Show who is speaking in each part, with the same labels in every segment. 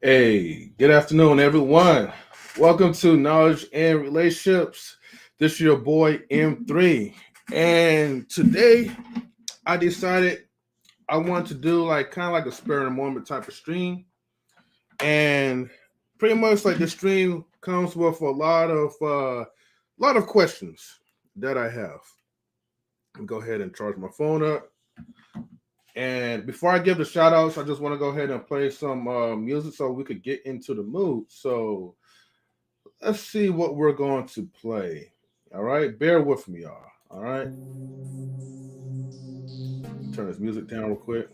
Speaker 1: Hey, good afternoon, everyone. Welcome to Knowledge and Relationships. This is your boy M3. And today I decided I want to do like kind of like a spur of the moment type of stream. And pretty much like the stream comes with a lot of questions that I have. Go ahead and charge my phone up. And before I give the shout outs, I just want to go ahead and play some music so we could get into the mood. So let's see what we're going to play. All right. Bear with me, y'all. All right. Turn this music down real quick.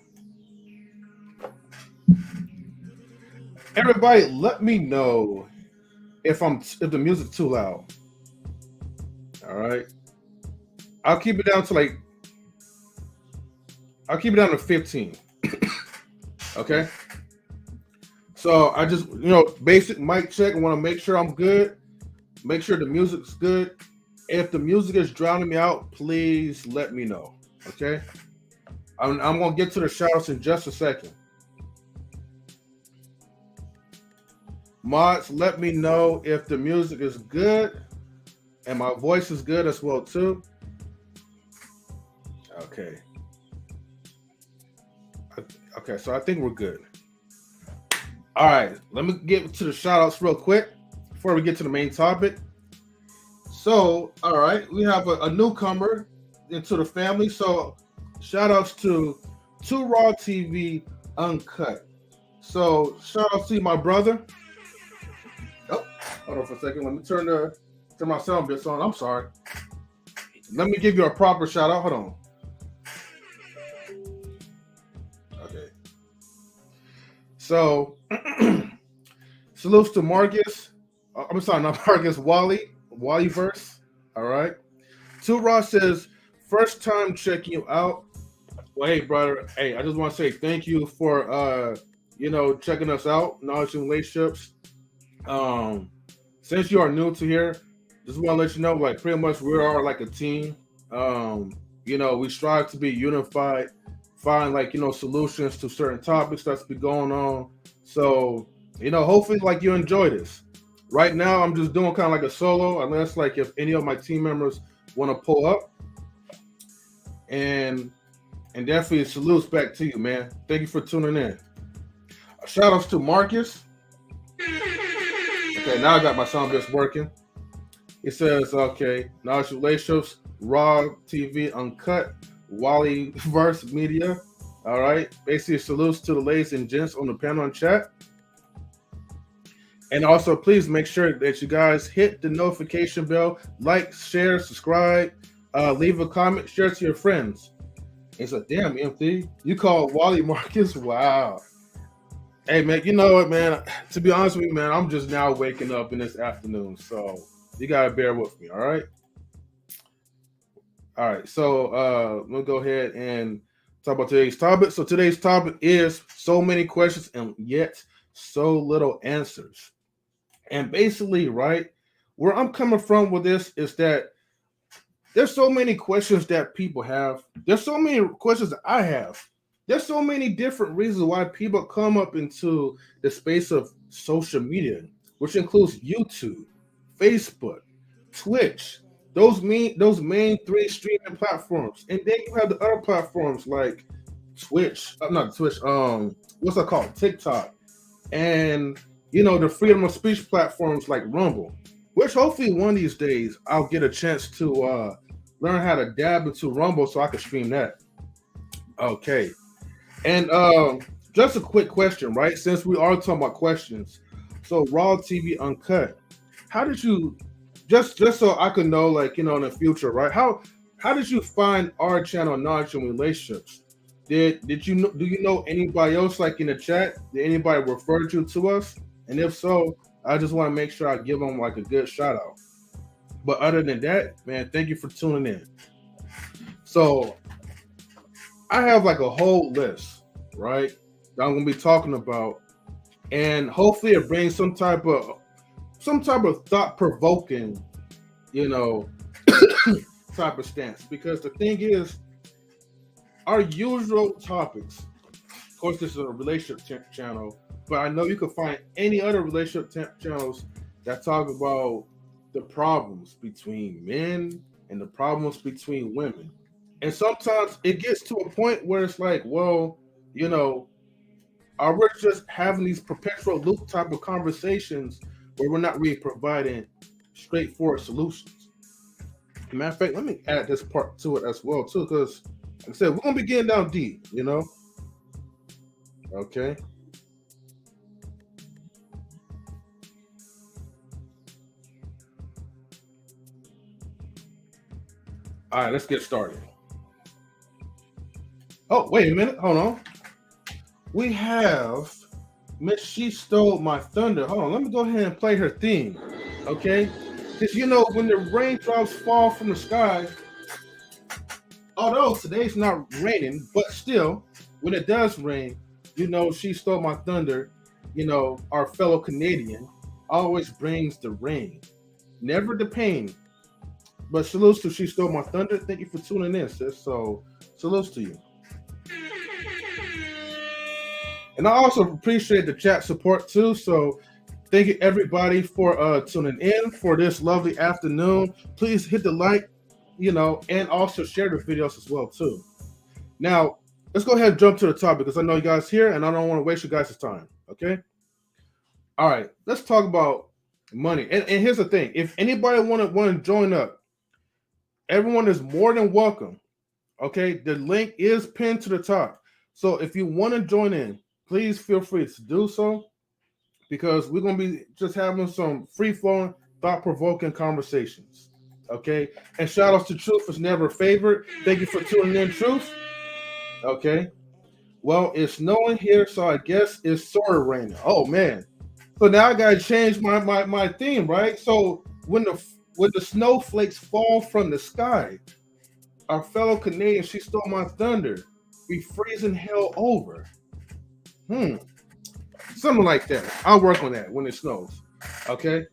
Speaker 1: Everybody, let me know if the music's too loud. All right. I'll keep it down to like I'll keep it down to 15. Okay. So I just, basic mic check. I want to make sure I'm good. Make sure the music's good. If the music is drowning me out, please let me know. Okay. I'm going to get to the shoutouts in just a second. Mods, let me know if the music is good and my voice is good as well too. Okay. Okay, so I think we're good. All right, let me get to the shout outs real quick before we get to the main topic. So, all right, we have a newcomer into the family. So, shout outs to Two Raw TV Uncut. So, shout out to my brother. Oh, hold on for a second. Let me turn my sound bits on. I'm sorry. Let me give you a proper shout out. Hold on. So, salutes to Marcus. I'm sorry, not Marcus. Wallyverse. All right. Two Raw says, first time checking you out. Well, hey, brother. Hey, I just want to say thank you for checking us out. Knowledge and Relationships. Since you are new to here, just want to let you know, like, pretty much we are like a team. We strive to be unified. Find solutions to certain topics that's been going on. So, hopefully like you enjoy this. Right now I'm just doing kind of like a solo, unless like if any of my team members want to pull up. And definitely salutes back to you, man. Thank you for tuning in. Shout outs to Marcus. Okay, now I got my sound bits working. It says, okay, Knowledge Relationships, Raw TV Uncut, Wallyverse Media. All right. Basically, salutes to the ladies and gents on the panel and chat. And also, please make sure that you guys hit the notification bell, like, share, subscribe, leave a comment, share it to your friends. It's a damn empty. You call Wally Marcus? Wow. Hey, man, you know what, man? To be honest with you, man, I'm just now waking up in this afternoon. So you got to bear with me. All right. All right, so we'll go ahead and talk about today's topic. So today's topic is so many questions and yet so little answers. And basically, right, where I'm coming from with this is that there's so many questions that people have. There's so many questions that I have. There's so many different reasons why people come up into the space of social media, which includes YouTube, Facebook, Twitch, those main three streaming platforms. And then you have the other platforms like Twitch, not Twitch, what's that called? TikTok. And the freedom of speech platforms like Rumble, which hopefully one of these days I'll get a chance to learn how to dab into Rumble so I can stream that. Okay. And just a quick question, right? Since we are talking about questions. So Raw TV Uncut, how did you just so I could know, like, in the future, right? How did you find our channel, Knowledge and Relationships? Do you know anybody else like in the chat? Did anybody refer you to us? And if so, I just want to make sure I give them like a good shout out. But other than that, man, thank you for tuning in. So I have like a whole list, right, that I'm gonna be talking about, and hopefully it brings some type of thought-provoking, type of stance. Because the thing is, our usual topics course, this is a relationship channel, but I know you can find any other relationship channels that talk about the problems between men and the problems between women. And sometimes it gets to a point where it's like, well, you know, are we just having these perpetual loop type of conversations where we're not really providing straightforward solutions? Matter of fact, let me add this part to it as well, too, because like I said, we're gonna be getting down deep, you know. Okay. All right, let's get started. Oh, wait a minute. Hold on. We have Miss She Stole My Thunder. Hold on. Let me go ahead and play her theme. Okay. Because you know, when the raindrops fall from the sky, although today's not raining, but still, when it does rain, you know, She Stole My Thunder, you know, our fellow Canadian, always brings the rain, never the pain. But salutes to She Stole My Thunder. Thank you for tuning in, sis. So salutes to you. And I also appreciate the chat support too. So thank you everybody for tuning in for this lovely afternoon. Please hit the like, you know, and also share the videos as well too. Now, let's go ahead and jump to the topic because I know you guys here and I don't want to waste you guys' time. Okay. All right. Let's talk about money. And here's the thing: if anybody want to join up, everyone is more than welcome. Okay, the link is pinned to the top. So if you want to join in, please feel free to do so because we're going to be just having some free-flowing, thought-provoking conversations. Okay, and shout outs to Truth is never a favorite. Thank you for tuning in, Truth. Okay, well, it's snowing here, so I guess it's sort of raining. Oh man, so now I gotta change my theme, right? So when the snowflakes fall from the sky, our fellow Canadian, She Stole My Thunder, be freezing hell over. Something like that. I'll work on that when it snows. Okay.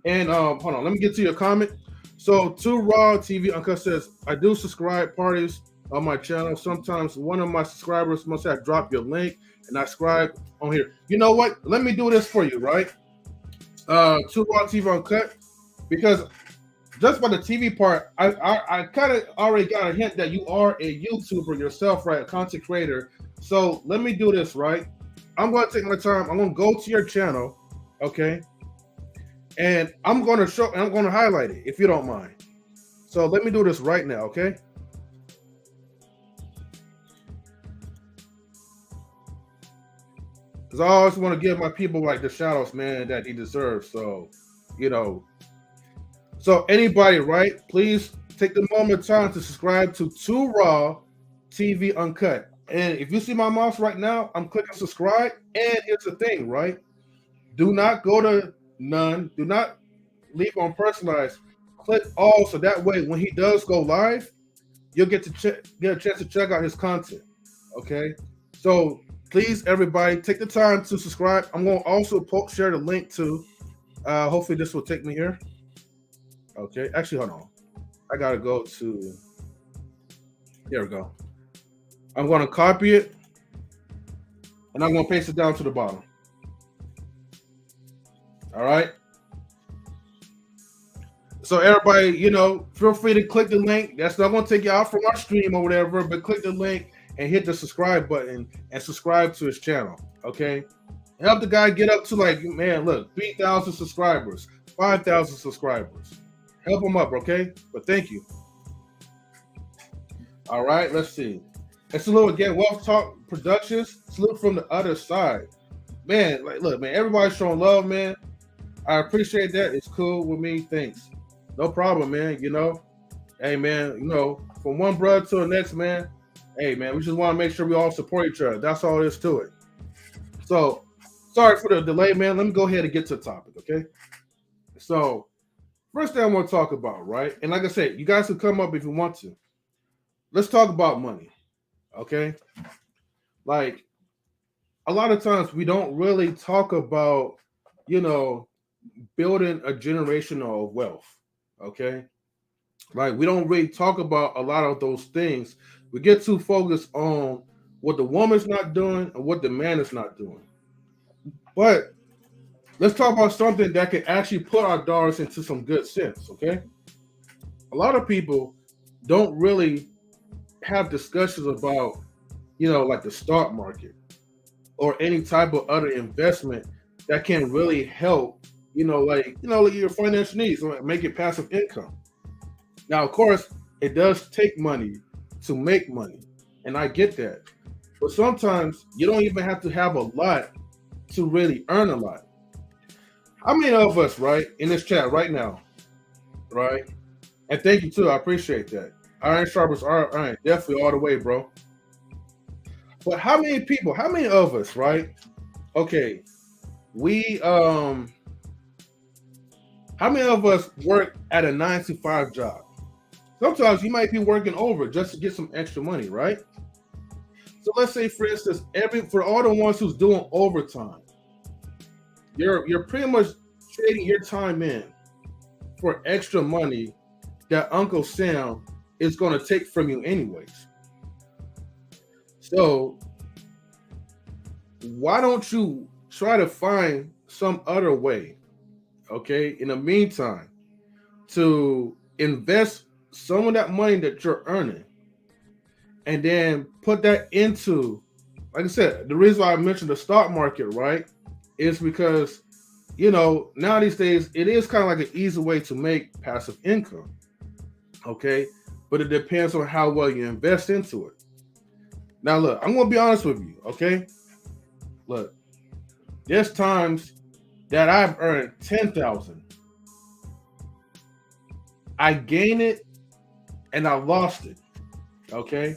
Speaker 1: And hold on, let me get to your comment. So Too Raw TV Uncut says, I do subscribe parties on my channel. Sometimes one of my subscribers must have dropped your link and I subscribe on here. You know what? Let me do this for you, right? Too Raw TV Uncut, because just by the TV part, I kind of already got a hint that you are a YouTuber yourself, right? A content creator. So let me do this, right? I'm going to take my time. I'm going to go to your channel, okay? And I'm going to show, and I'm going to highlight it, if you don't mind. So let me do this right now, okay? Because I always want to give my people like the shout outs, man, that he deserves. So, you know. So anybody, right? Please take the moment of time to subscribe to Too Raw TV Uncut. And if you see my mouse right now, I'm clicking subscribe. And here's the thing, right? Do not go to none. Do not leave on personalized. Click all, so that way when he does go live, you'll get to get a chance to check out his content. Okay. So please, everybody, take the time to subscribe. I'm going to also share the link to. Hopefully, this will take me here. Okay. Actually, hold on. I gotta go to. There we go. I'm going to copy it, and I'm going to paste it down to the bottom. All right. So everybody, you know, feel free to click the link. That's not going to take you out from our stream or whatever, but click the link and hit the subscribe button and subscribe to his channel. Okay. Help the guy get up to, like, man, look, 3,000 subscribers, 5,000 subscribers. Help him up, okay? But thank you. All right, let's see. And salute again, Wealth Talk Productions. Salute from the other side. Man, like, look, man, everybody's showing love, man. I appreciate that. It's cool with me. Thanks. No problem, man. You know, hey, man, you know, from one brother to the next, man. Hey, man, we just want to make sure we all support each other. That's all there is to it. So, sorry for the delay, man. Let me go ahead and get to the topic, okay? So, first thing I want to talk about, right? And like I said, you guys can come up if you want to. Let's talk about money, okay? Like, a lot of times we don't really talk about, you know, building a generation of wealth, okay? Like, we don't really talk about a lot of those things. We get too focused on what the woman's not doing and what the man is not doing. But let's talk about something that can actually put our dollars into some good sense, okay? A lot of people don't really have discussions about, like the stock market or any type of other investment that can really help, like your financial needs or make it passive income. Now, of course, it does take money to make money, and I get that. But sometimes you don't even have to have a lot to really earn a lot. How many of us, right, in this chat right now, right? And thank you too, I appreciate that. Iron sharpens iron, definitely all the way, bro. But how many of us, right? Okay, we how many of us work at a 9 to 5 job? Sometimes you might be working over just to get some extra money, right? So let's say, for instance, for all the ones who's doing overtime, you're pretty much trading your time in for extra money that Uncle Sam is going to take from you anyways. So why don't you try to find some other way, okay, in the meantime, to invest some of that money that you're earning and then put that into, like I said, the reason why I mentioned the stock market, right, is because, now these days, it is kind of like an easy way to make passive income, okay? But it depends on how well you invest into it. Now, look, I'm going to be honest with you, okay? Look, there's times that I've earned 10,000. I gained it and I lost it, okay?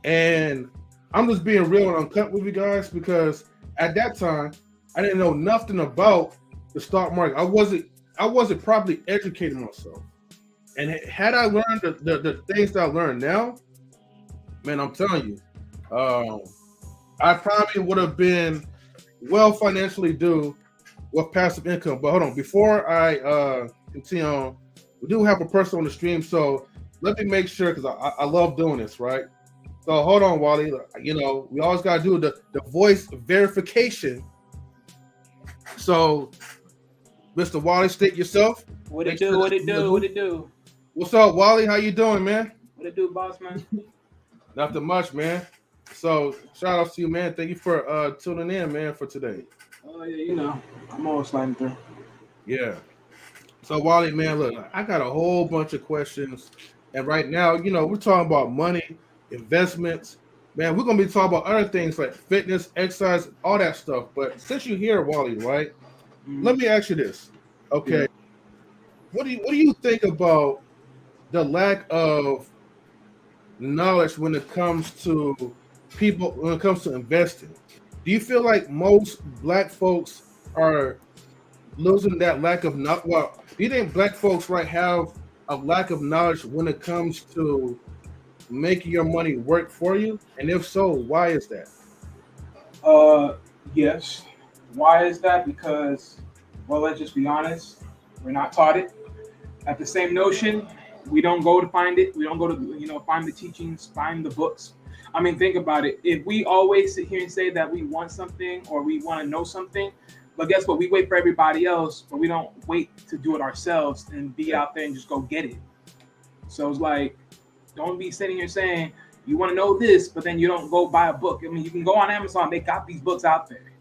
Speaker 1: And I'm just being real and uncut with you guys because at that time, I didn't know nothing about the stock market. I wasn't properly educating myself. And had I learned the things that I learned now, man, I'm telling you, I probably would have been well financially due with passive income. But hold on, before I continue on, we do have a person on the stream, so let me make sure because I love doing this, right? So hold on, Wally. We always gotta do the voice verification. So, Mr. Wally, state yourself.
Speaker 2: What it do? What it do? What it do?
Speaker 1: What's up, Wally? How you doing, man?
Speaker 2: What it do, boss man?
Speaker 1: Nothing much, man. So, shout out to you, man. Thank you for tuning in, man, for today.
Speaker 2: Oh yeah, I'm always sliding through.
Speaker 1: Yeah. So, Wally, man, look, I got a whole bunch of questions, and right now, we're talking about money, investments. Man, we're gonna be talking about other things like fitness, exercise, all that stuff. But since you're here, Wally, right? Mm-hmm. Let me ask you this. Okay. Yeah. What do you think about the lack of knowledge when it comes to people, when it comes to investing? Do you feel like most Black folks are losing that lack of knowledge? Well, do you think Black folks have a lack of knowledge when it comes to making your money work for you? And if so, why is that?
Speaker 2: Yes. Why is that? Because, well, let's just be honest, we're not taught it. At the same notion, we don't go to find it. We don't go to, find the teachings, find the books. I mean, think about it. If we always sit here and say that we want something or we want to know something, but guess what? We wait for everybody else, but we don't wait to do it ourselves and be out there and just go get it. So it's like, don't be sitting here saying you want to know this, but then you don't go buy a book. I mean, you can go on Amazon. They got these books out there.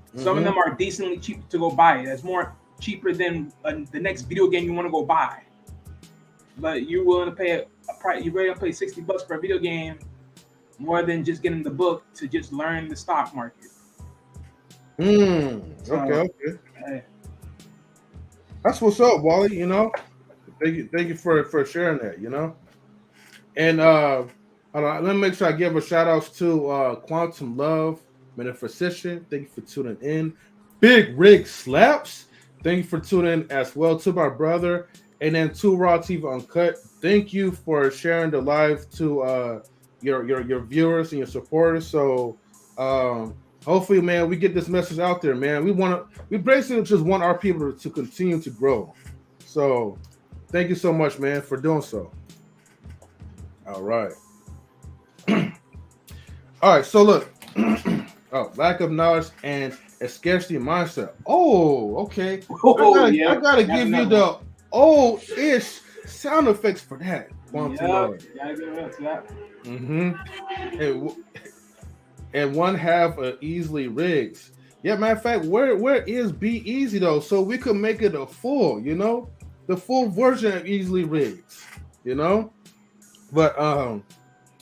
Speaker 2: Mm-hmm. Some of them are decently cheap to go buy. That's more cheaper than the next video game you want to go buy. But you're willing to pay a price. You're ready to pay $60 for a video game more than just getting the book to just learn the stock market.
Speaker 1: Okay. Hey. That's what's up, Wally. Thank you for sharing that. And let me make sure I give a shout out to Quantum Love, Metaphysician. Thank you for tuning in. Big Rig Slaps. Thank you for tuning in as well. To my brother, and then to Raw TV Uncut. Thank you for sharing the live to your viewers and your supporters. So hopefully, man, we get this message out there, man. We basically just want our people to continue to grow. So thank you so much, man, for doing so. All right. All right, so look, lack of knowledge and a scarcity mindset. Oh, okay.
Speaker 2: Oh,
Speaker 1: I
Speaker 2: yep.
Speaker 1: gotta
Speaker 2: That's
Speaker 1: give you
Speaker 2: another one.
Speaker 1: the old-ish sound effects for that. Quantum
Speaker 2: Yep.
Speaker 1: Lord.
Speaker 2: Gotta give it up to that.
Speaker 1: Mm-hmm. And, and one half of easily rigs. Yeah, matter of fact, where is B-Eazy though? So we could make it a full, the full version of easily rigs, you know. But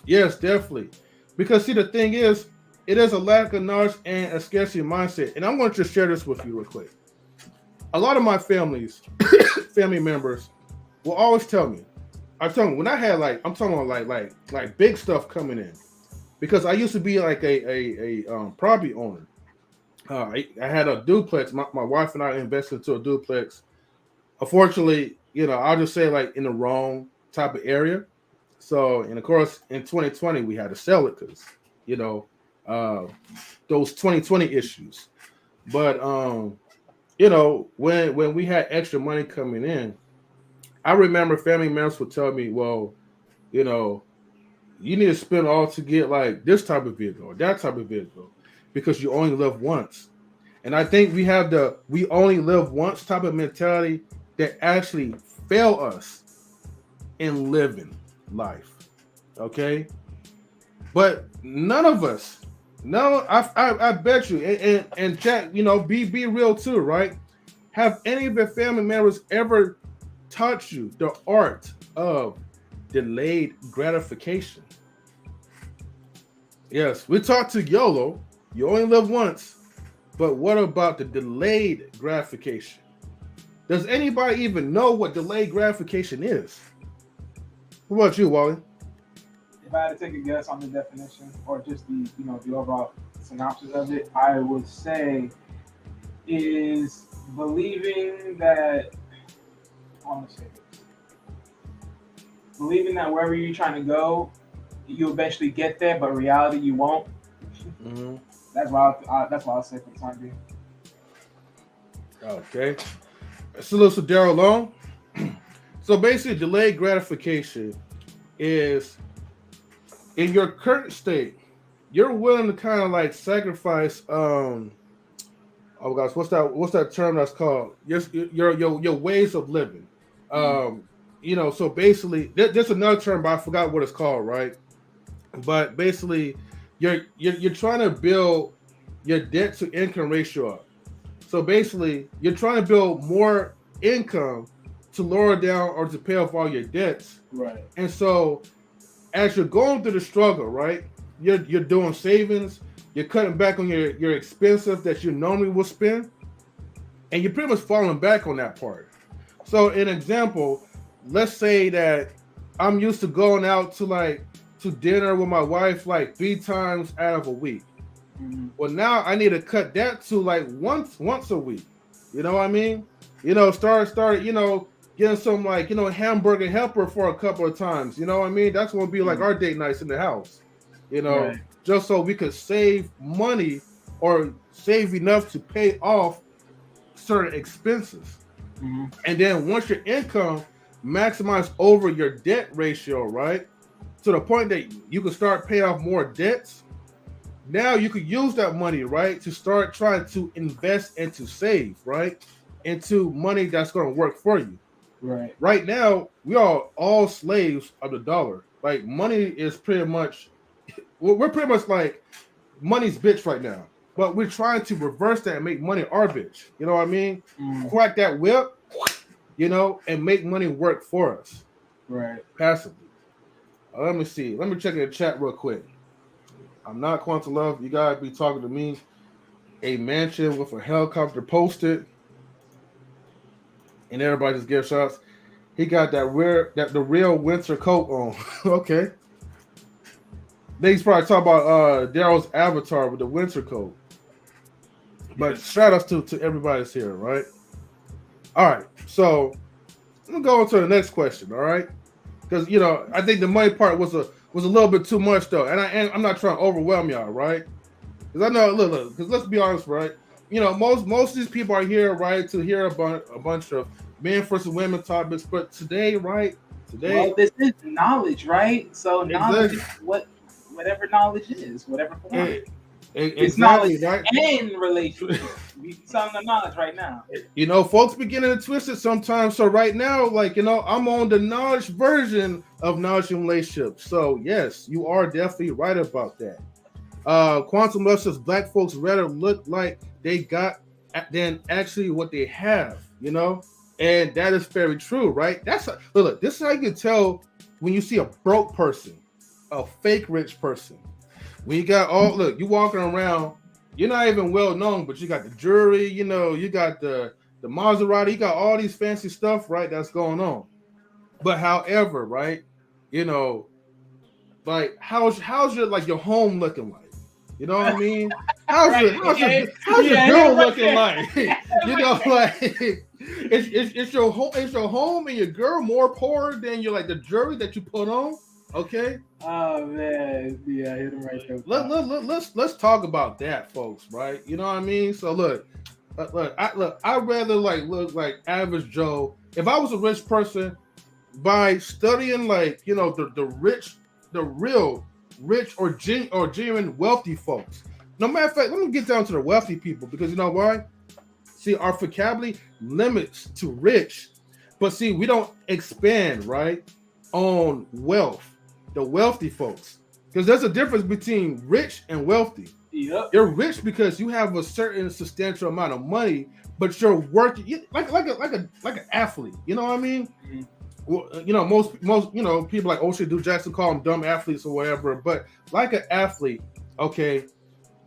Speaker 1: yes, definitely. Because see, the thing is, it is a lack of knowledge and a scarcity mindset. And I'm going to share this with you real quick. A lot of my family members will always tell me, I tell them when I had I'm talking about like big stuff coming in, because I used to be like a property owner. I had a duplex. My wife and I invested into a duplex. Unfortunately, I'll just say like in the wrong type of area. So, and of course, in 2020, we had to sell it because, you know, uh, those 2020 issues. But, when we had extra money coming in, I remember family members would tell me, well, you know, you need to spend all to get like this type of vehicle or that type of vehicle because you only live once. And I think we have the we only live once type of mentality that actually fail us in living life. Okay. But none of us, no, I bet you, and Jack, be real too, right? Have any of your family members ever taught you the art of delayed gratification? Yes, we talked to YOLO. You only live once. But what about the delayed gratification? Does anybody even know what delayed gratification is? What about you, Wally?
Speaker 2: If I had to take a guess on the definition or just the overall synopsis of it, I would say is believing that I want to say this. Believing that wherever you're trying to go, you eventually get there, but reality you won't.
Speaker 1: Mm-hmm.
Speaker 2: That's what I'll say for the time being.
Speaker 1: Okay. So Daryl Long. So basically, delayed gratification is in your current state, you're willing to kind of like sacrifice. Oh gosh, what's that term that's called? Your ways of living. So basically, there's another term, but I forgot what it's called, right? But basically, you're trying to build your debt to income ratio up. So basically, you're trying to build more income to lower down or to pay off all your debts.
Speaker 2: Right.
Speaker 1: And so, as you're going through the struggle, right, you're doing savings, you're cutting back on your expenses that you normally will spend, and you're pretty much falling back on that part. So, an example, let's say that I'm used to going out to dinner with my wife like 3 times out of a week.
Speaker 2: Mm-hmm.
Speaker 1: Well, now I need to cut that to like once a week. You know what I mean? Start getting some hamburger helper for a couple of times. You know what I mean? That's gonna be like our date nights in the house.
Speaker 2: Right.
Speaker 1: Just so we could save money or save enough to pay off certain expenses.
Speaker 2: Mm-hmm.
Speaker 1: And then once your income maximizes over your debt ratio, right, to the point that you can start paying off more debts. Now you could use that money, right, to start trying to invest and to save, right, into money that's going to work for you.
Speaker 2: Right.
Speaker 1: Right now, we are all slaves of the dollar. Like money is pretty much, we're pretty much like money's bitch right now. But we're trying to reverse that and make money our bitch. You know what I mean? Crack that whip, and make money work for us.
Speaker 2: Right.
Speaker 1: Passively. Let me see. Let me check in the chat real quick. I'm not Quantum Love. You gotta be talking to me. A mansion with a helicopter posted, and everybody just gives shots. He got the real winter coat on. Okay. Then he's probably talking about Daryl's avatar with the winter coat. But shout outs to everybody that's here, right? All right. So I'm gonna go on to the next question. All right, because I think the money part was a little bit too much though, and I'm not trying to overwhelm y'all, right? Because I know, look, because let's be honest, right? Most of these people are here, right, to hear a bunch of men versus women topics, but today, right?
Speaker 2: Well, this is knowledge, right? So knowledge is whatever knowledge is, whatever form. It's
Speaker 1: Exactly,
Speaker 2: knowledge
Speaker 1: right?
Speaker 2: and relationship. We selling the knowledge right now.
Speaker 1: You know, folks beginning to twist it sometimes. So right now, like, you know, I'm on the knowledge version of knowledge and relationships. So yes, you are definitely right about that. Quantum Love says black folks rather look like they got than actually what they have, you know? And that is very true, right? Look, this is how you can tell when you see a broke person, a fake rich person. When you got you walking around, you're not even well known, but you got the jewelry, you know, you got the Maserati, you got all these fancy stuff, right? That's going on. But however, right, you know, like how's your like your home looking like? You know what I mean? How's your girl looking like? You know, like it's your home and your girl more poor than your like the jewelry that you put on. Okay.
Speaker 2: Oh man, yeah, hit him right there.
Speaker 1: Let's talk about that, folks. Right? You know what I mean? So look, I'd rather look like average Joe. If I was a rich person, by studying like you know the real rich or genuine wealthy folks. No matter of fact, let me get down to the wealthy people because you know why? See, our vocabulary limits to rich, but see, we don't expand right on wealth. The wealthy folks, because there's a difference between rich and wealthy.
Speaker 2: Yep.
Speaker 1: You're rich because you have a certain substantial amount of money, but you're working like an athlete. You know what I mean? Mm-hmm. Well, you know, most you know people like O'Shea Do Jackson call them dumb athletes or whatever. But like an athlete, okay,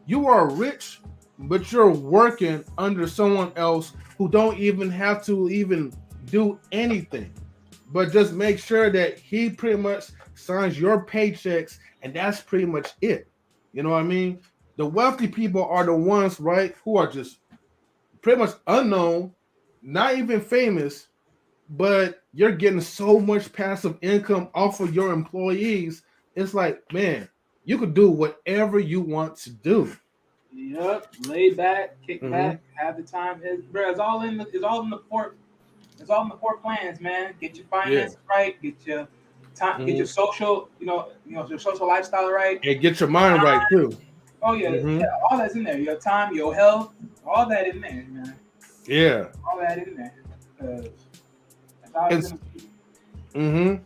Speaker 1: you are rich, but you're working under someone else who don't even have to even do anything, but just make sure that he pretty much signs your paychecks, and that's pretty much it. You know what I mean? The wealthy people are the ones, right, who are just pretty much unknown, not even famous, but you're getting so much passive income off of your employees. It's like, man, you could do whatever you want to do.
Speaker 2: Yep, lay back, kick back, have the time. It's all in the four plans, man. Get your finances right, get your time, get your social, your social lifestyle right,
Speaker 1: and get your mind right too.
Speaker 2: Oh yeah, all that's in there. Your time, your health, all that in there, man.
Speaker 1: Yeah,
Speaker 2: all that in there. That's all it's
Speaker 1: gonna be.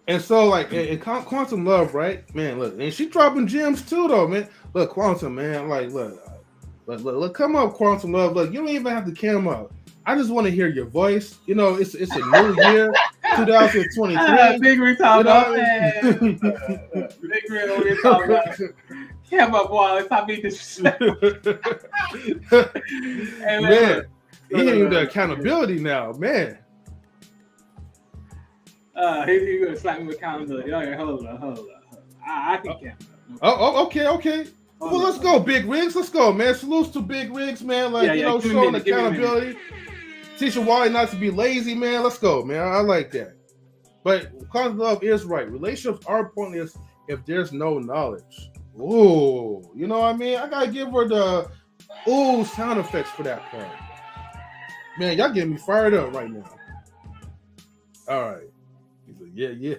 Speaker 1: And so, like, in Quantum Love, right, man? Look, and she dropping gems too, though, man. Look, Quantum, man, like, look, come up, Quantum Love. Look, you don't even have to come up. I just want to hear your voice. You know, it's a new year, 2023.
Speaker 2: Big Rig talking about, man. Big Rig over here talking about. Come up, boy. Stop being disrespectful.
Speaker 1: Hey, man, he ain't the accountability now, man.
Speaker 2: He's gonna slap me with accountability. Okay, hold on. I can count.
Speaker 1: Okay. Well, let's go, Big Rigs. Let's go, man. Salutes to Big Rigs, man. Like, showing accountability. Teaching Wally not to be lazy, man. Let's go, man. I like that. But Quantum Love is right. Relationships are pointless if there's no knowledge. Ooh, you know what I mean? I gotta give her the sound effects for that part. Man, y'all getting me fired up right now. All right. He's like, yeah.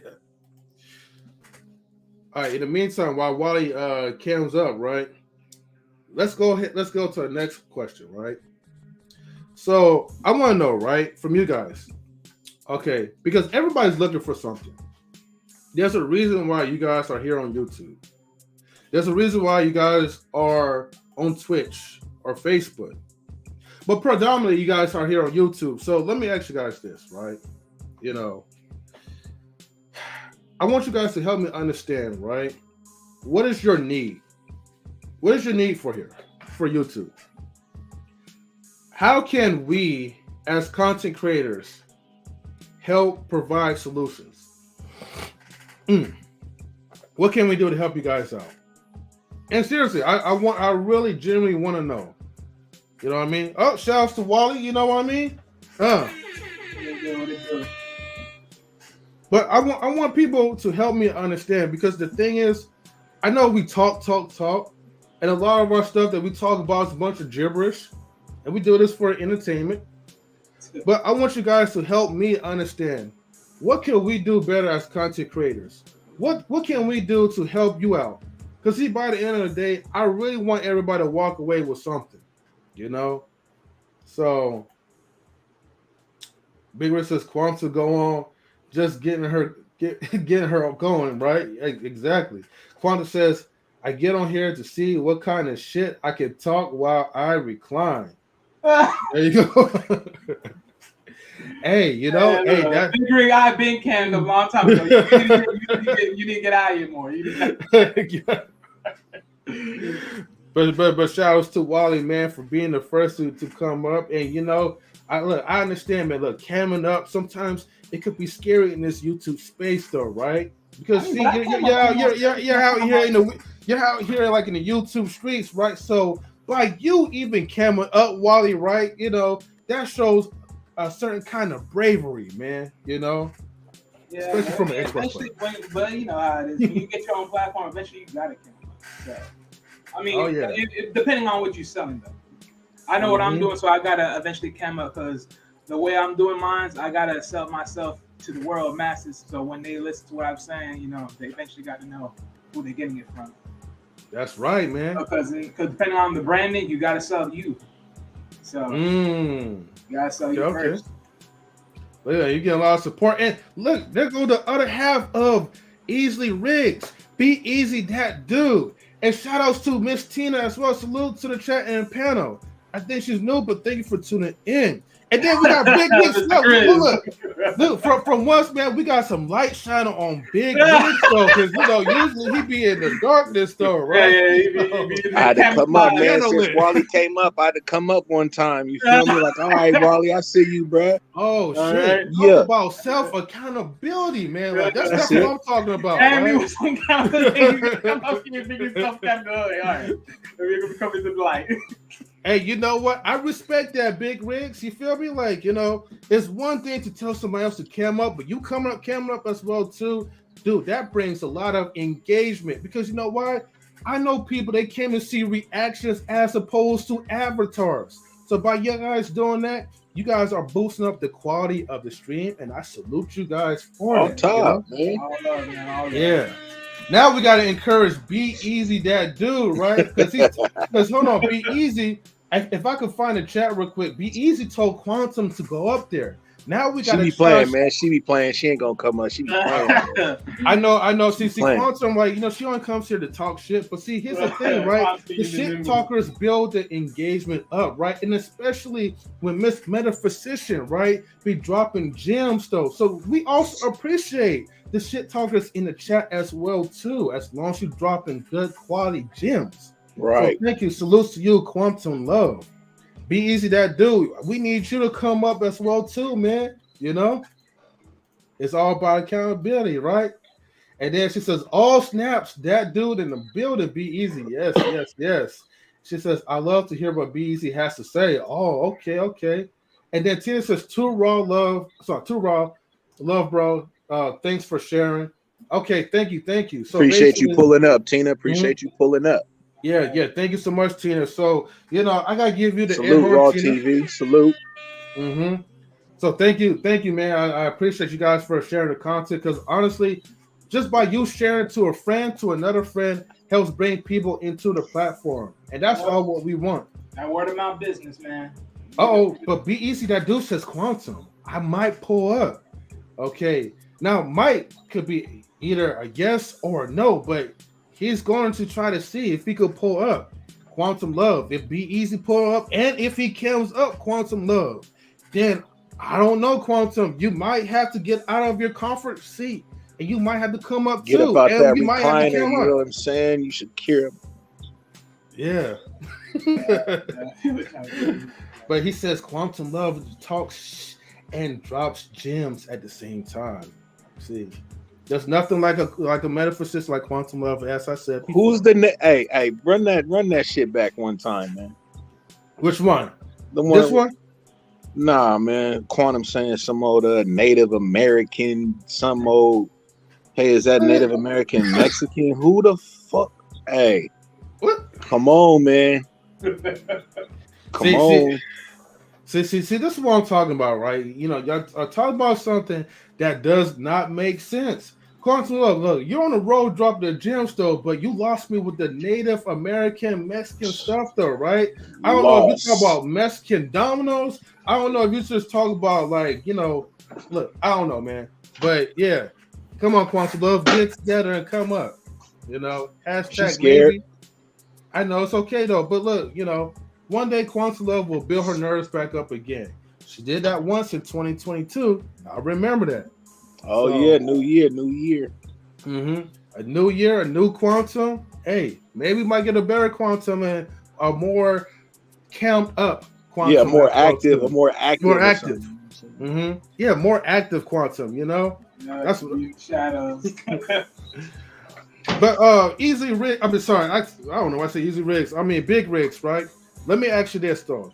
Speaker 1: All right. In the meantime, while Wally cams up, right? Let's go to the next question, right? So I want to know, right, from you guys, okay, because everybody's looking for something. There's a reason why you guys are here on YouTube. There's a reason why you guys are on Twitch or Facebook. But predominantly, you guys are here on YouTube. So let me ask you guys this, right? You know, I want you guys to help me understand, right? What is your need? What is your need for YouTube? How can we, as content creators, help provide solutions? What can we do to help you guys out? And seriously, I really genuinely want to know. You know what I mean? Oh, shout outs to Wally, you know what I mean? But I want people to help me understand, because the thing is, I know we talk, and a lot of our stuff that we talk about is a bunch of gibberish, and we do this for entertainment. But I want you guys to help me understand, what can we do better as content creators? What can we do to help you out? Because see, by the end of the day, I really want everybody to walk away with something, you know. So Big Red says Quantum go on, just getting her going, right? Exactly. Quantum says, I get on here to see what kind of shit I can talk while I recline. There you go. Hey, you know, hey, that
Speaker 2: Big Rig, I've been canned a long time ago. You need to get out of here more.
Speaker 1: But shout outs to Wally, man, for being the first to come up. And you know, I understand, man. Look, camming up sometimes it could be scary in this YouTube space, though, right? Because see, you're out here you're out here like in the YouTube streets, right? So by you even camming up Wally, right? You know, that shows a certain kind of bravery, man. You know,
Speaker 2: Yeah,
Speaker 1: especially from an Xbox
Speaker 2: eventually, but you know how it is. When you get your own platform, eventually you gotta camp. So, I mean, depending on what you're selling, though. I know what I'm doing, so I gotta eventually cam up because the way I'm doing mine, I gotta sell myself to the world masses. So when they listen to what I'm saying, you know, they eventually got to know who they're getting it from.
Speaker 1: That's right, man.
Speaker 2: Because depending on the branding, you gotta sell you. So you gotta sell you first.
Speaker 1: Well, yeah, you get a lot of support. And look, there go the other half of Easily Riggs. B-Eazy Dat Dude. And shout outs to Miss Tina as well. Salute to the chat and panel. I think she's new, but thank you for tuning in. And then we got Big Riggs. Look, from once, man, we got some light shining on Big Riggs, though, because you know usually he be in the darkness, though, right?
Speaker 3: I had to come up, man. Since Wally came up, I had to come up one time. You feel me? Like, all right, Wally, I see you, bro.
Speaker 1: Oh shit!
Speaker 3: Yeah.
Speaker 1: Talk about self accountability, man. Like that's what I'm talking about.
Speaker 2: And
Speaker 1: right?
Speaker 2: was some kind of thing. Come up here, big self accountability. All right, we're gonna come into the light.
Speaker 1: Hey, you know what? I respect that, Big Riggs. You feel me? Like, you know, it's one thing to tell somebody else to cam up, but you camming up as well too, dude. That brings a lot of engagement because you know why? I know people they came to see reactions as opposed to avatars. So by you guys doing that, you guys are boosting up the quality of the stream, and I salute you guys for
Speaker 3: on
Speaker 1: that.
Speaker 3: top,
Speaker 1: you know? Man. Yeah. Now we gotta encourage B-Eazy Dat Dude, right? Because hold on, B-Eazy. If I could find a chat real quick, B-Eazy told Quantum to go up there. Now we got to
Speaker 3: be playing, man. She be playing. She ain't gonna come up. She be playing.
Speaker 1: I know. See, Quantum, like, you know, she only comes here to talk shit. But see, here's the thing, right? The shit talkers build the engagement up, right? And especially when Miss Metaphysician, right, be dropping gems, though. So we also appreciate the shit talkers in the chat as well, too, as long as you're dropping good quality gems.
Speaker 3: Right.
Speaker 1: So thank you. Salutes to you, Quantum Love. B-Eazy Dat Dude. We need you to come up as well too, man. You know, it's all about accountability, right? And then she says, "All snaps, that dude in the building." Be-Eazy, yes. She says, "I love to hear what B-Eazy has to say." Oh, okay. And then Tina says, "Too raw, love, bro. Thanks for sharing." Okay, thank you. So
Speaker 3: appreciate you pulling up, Tina. Appreciate you pulling up.
Speaker 1: Yeah. Thank you so much, Tina. So, you know, I gotta give you the
Speaker 3: salute, Raw TV. Salute.
Speaker 1: So thank you, man. I appreciate you guys for sharing the content because honestly, just by you sharing to a friend, to another friend, helps bring people into the platform, and that's all what we want.
Speaker 2: That word of mouth business, man.
Speaker 1: But B-Eazy Dat Dude says Quantum. I might pull up. Okay, now Mike could be either a yes or a no, but he's going to try to see if he could pull up Quantum Love. If B-Eazy pull up, and if he comes up Quantum Love, then I don't know, Quantum. You might have to get out of your comfort seat, and you might have to come up
Speaker 3: get
Speaker 1: too.
Speaker 3: Get about
Speaker 1: and
Speaker 3: that recliner. You know what I'm saying? You should cure him.
Speaker 1: Yeah. But he says Quantum Love talks and drops gems at the same time. See. There's nothing like a metaphysician like Quantum Love, as I said.
Speaker 3: Before. Who's the hey? Run that shit back one time, man.
Speaker 1: Which one?
Speaker 3: This one? Nah, man. Quantum saying some old Native American, some old. Hey, is that Native American Mexican? Who the fuck? Hey,
Speaker 1: what?
Speaker 3: Come on, man. Come on.
Speaker 1: See, this is what I'm talking about, right? You know, y'all are talking about something that does not make sense. Quantum Love, look, you're on the road, drop the gems though, but you lost me with the Native American Mexican stuff though, right? I don't know if you talk about Mexican dominoes. I don't know if you just talk about like, look, I don't know, man. But yeah, come on, Quantum Love, get together and come up. Hashtag maybe. I know it's okay though, but look, one day Quantum Love will build her nerves back up again. She did that once in 2022. I remember that.
Speaker 3: Oh yeah, new year.
Speaker 1: Mm-hmm. A new year, a new quantum. Hey, maybe we might get a better quantum and a more camped up quantum.
Speaker 3: Yeah, more active.
Speaker 1: Mm-hmm. Yeah, more active quantum.
Speaker 2: That's what shadows.
Speaker 1: But Easy Rigs. I mean, sorry, I don't know why I say Easy Rigs. I mean Big Rigs, right? Let me ask you this though: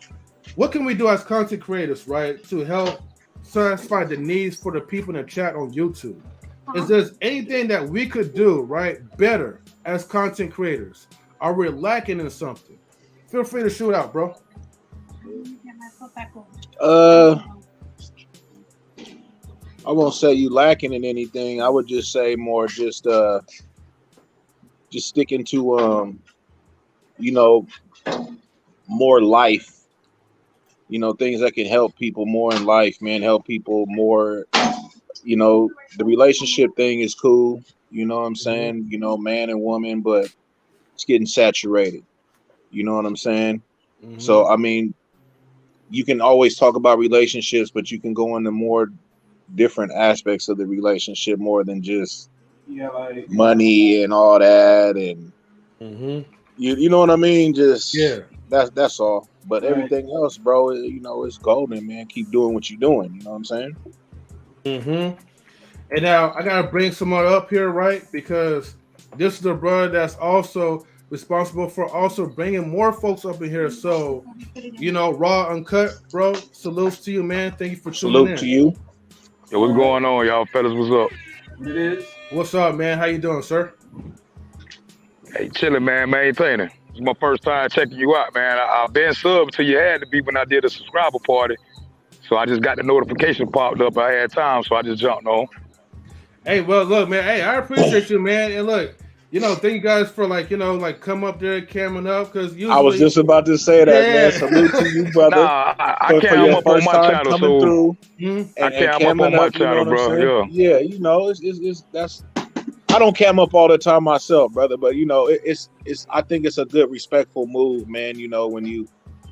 Speaker 1: what can we do as content creators, right, to help satisfy the needs for the people in the chat on YouTube? Is there anything that we could do, right, better as content creators? Are we lacking in something? Feel free to shoot out, bro.
Speaker 3: I won't say you lacking in anything. I would just say more just sticking to more life. Things that can help people more in life, man. Help people more. The relationship thing is cool. You know what I'm saying? Man and woman, but it's getting saturated. You know what I'm saying? Mm-hmm. So, I mean, you can always talk about relationships, but you can go into more different aspects of the relationship more than just
Speaker 2: like
Speaker 3: money and all that. And you know what I mean? Just that's all. But everything else, bro, it's golden, man. Keep doing what you're doing. You know what I'm saying?
Speaker 1: Mm-hmm. And now I gotta bring someone up here, right? Because this is the brother that's also responsible for also bringing more folks up in here. So, raw, uncut, bro. Salutes to you, man. Thank you for tuning in.
Speaker 3: Salute to you.
Speaker 4: Yo, what's going on, y'all fellas? What's up?
Speaker 2: It is.
Speaker 1: What's up, man? How you doing, sir?
Speaker 4: Hey, chilling, man. Maintaining. It's my first time checking you out, man. I've been subbed to you had to be when I did a subscriber party. So I just got the notification popped up. I had time, so I just jumped on.
Speaker 1: Hey, well, look, man. Hey, I appreciate you, man. And look, thank you guys for come up there, camming up, because
Speaker 3: I was just about to say that, man. Salute to you, brother.
Speaker 4: Nah, I cam up on my channel, so I cam up on my channel, bro.
Speaker 3: Yeah, it's that's. I don't cam up all the time myself, brother, but it's. I think it's a good, respectful move, man. When you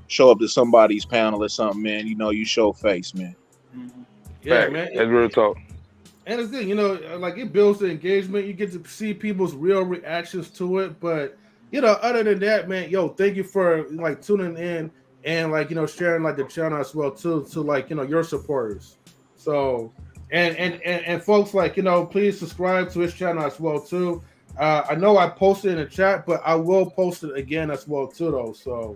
Speaker 3: show up to somebody's panel or something, man. You show face, man.
Speaker 1: Yeah, man.
Speaker 4: That's real talk.
Speaker 1: And it's good, it builds the engagement. You get to see people's real reactions to it. But, other than that, man, thank you for tuning in and sharing the channel as well too, to your supporters. So, and folks, please subscribe to his channel as well too. I know I posted in the chat, but I will post it again as well too, though. So,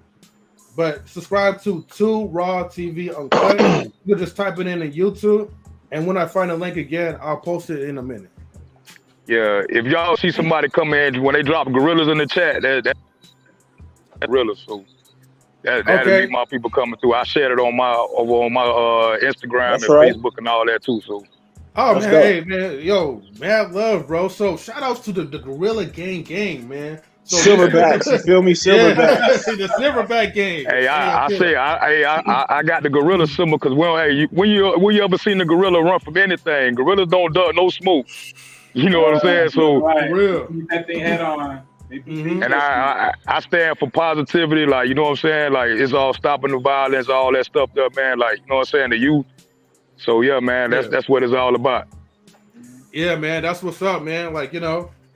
Speaker 1: but subscribe to 2 Raw TV Uncut. You can just type it in YouTube. And when I find a link again, I'll post it in a minute.
Speaker 4: Yeah, if y'all see somebody come in when they drop gorillas in the chat, that's gorillas. So that'll be my people coming through. I shared it on my Instagram and Facebook and all that too. So.
Speaker 1: Oh man, hey man, mad love, bro. So shout outs to the Gorilla Gang, man. So,
Speaker 3: Silverbacks, you feel me? Silverbacks.
Speaker 1: The Silverback gang.
Speaker 4: Hey, I got the gorilla symbol because when you ever seen the gorilla run from anything? Gorillas don't duck no smoke. You know what I'm saying? So
Speaker 2: real. Keep that thing head on.
Speaker 4: And I stand for positivity, you know what I'm saying? It's all stopping the violence, all that stuff there, man. You know what I'm saying? The youth. So yeah, man, that's what it's all about.
Speaker 1: Yeah, man, that's what's up, man.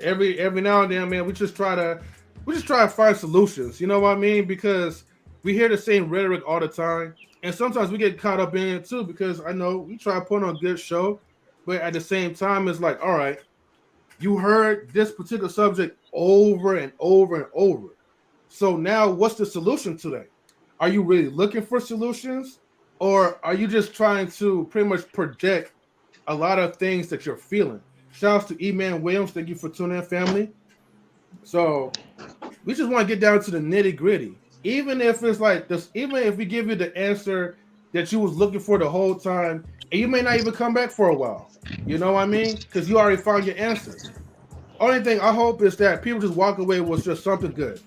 Speaker 1: Every now and then, man, we just try to find solutions. You know what I mean? Because we hear the same rhetoric all the time, and sometimes we get caught up in it too. Because I know we try to put on a good show, but at the same time, it's all right, you heard this particular subject over and over and over. So now, what's the solution today? Are you really looking for solutions, or are you just trying to pretty much project a lot of things that you're feeling? Shout out to E-Man Williams. Thank you for tuning in, family. So we just want to get down to the nitty gritty. Even if it's this, even if we give you the answer that you was looking for the whole time, and you may not even come back for a while. You know what I mean? Because you already found your answer. Only thing I hope is that people just walk away with just something good.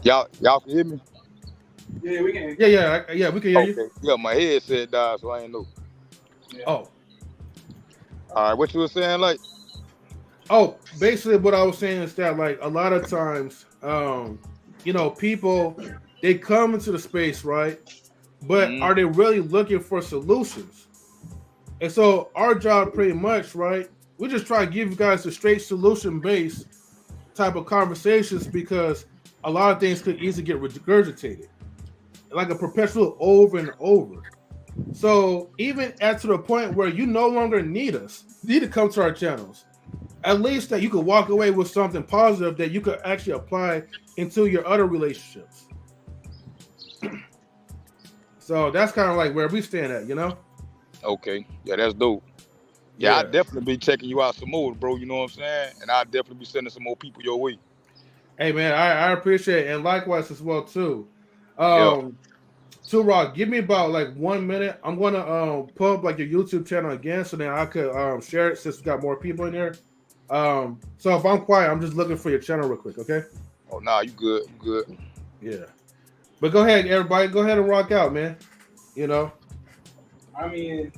Speaker 4: Y'all can hear me?
Speaker 2: Yeah, we can.
Speaker 1: Yeah, we can hear you.
Speaker 4: Yeah, my headset died, so I ain't know.
Speaker 2: Yeah.
Speaker 1: Oh.
Speaker 4: All right, what you were saying, like?
Speaker 1: Oh, basically what I was saying is that, like, a lot of times, people, they come into the space, right? But are they really looking for solutions? And so our job pretty much, right? We just try to give you guys a straight solution-based type of conversations, because a lot of things could easily get regurgitated, like a perpetual over and over. So even at to the point where you no longer need us, you need to come to our channels. At least that you could walk away with something positive that you could actually apply into your other relationships. So that's kind of like where we stand at, you know?
Speaker 4: Okay. Yeah, that's dope. Yeah, I'll definitely be checking you out some more, bro. You know what I'm saying? And I'll definitely be sending some more people your way.
Speaker 1: Hey, man, I appreciate it. And likewise as well, too. Rock, give me about like 1 minute. I'm going to pull up like your YouTube channel again, so then I could share it since we got more people in there. So if I'm quiet, I'm just looking for your channel real quick, okay?
Speaker 4: Oh, nah, you good. You good.
Speaker 1: Yeah. But go ahead, everybody. Go ahead and rock out, man. You know?
Speaker 2: I mean,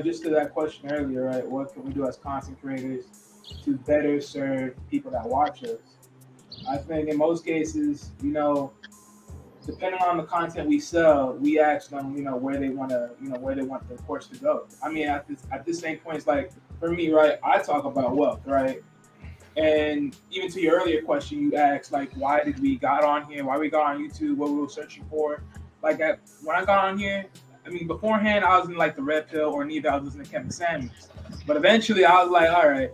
Speaker 2: just to that question earlier, right? What can we do as content creators to better serve people that watch us? I think in most cases, depending on the content we sell, we ask them, where they want the course to go. I mean, at this same point, it's like, for me, right, I talk about wealth, right? And even to your earlier question, you asked, like, why we got on YouTube, what we were searching for. Like, when I got on here, I mean, beforehand, I was in, like, the Red Pill, or neither. I was listening to Kevin Samuels. But eventually, I was like, all right.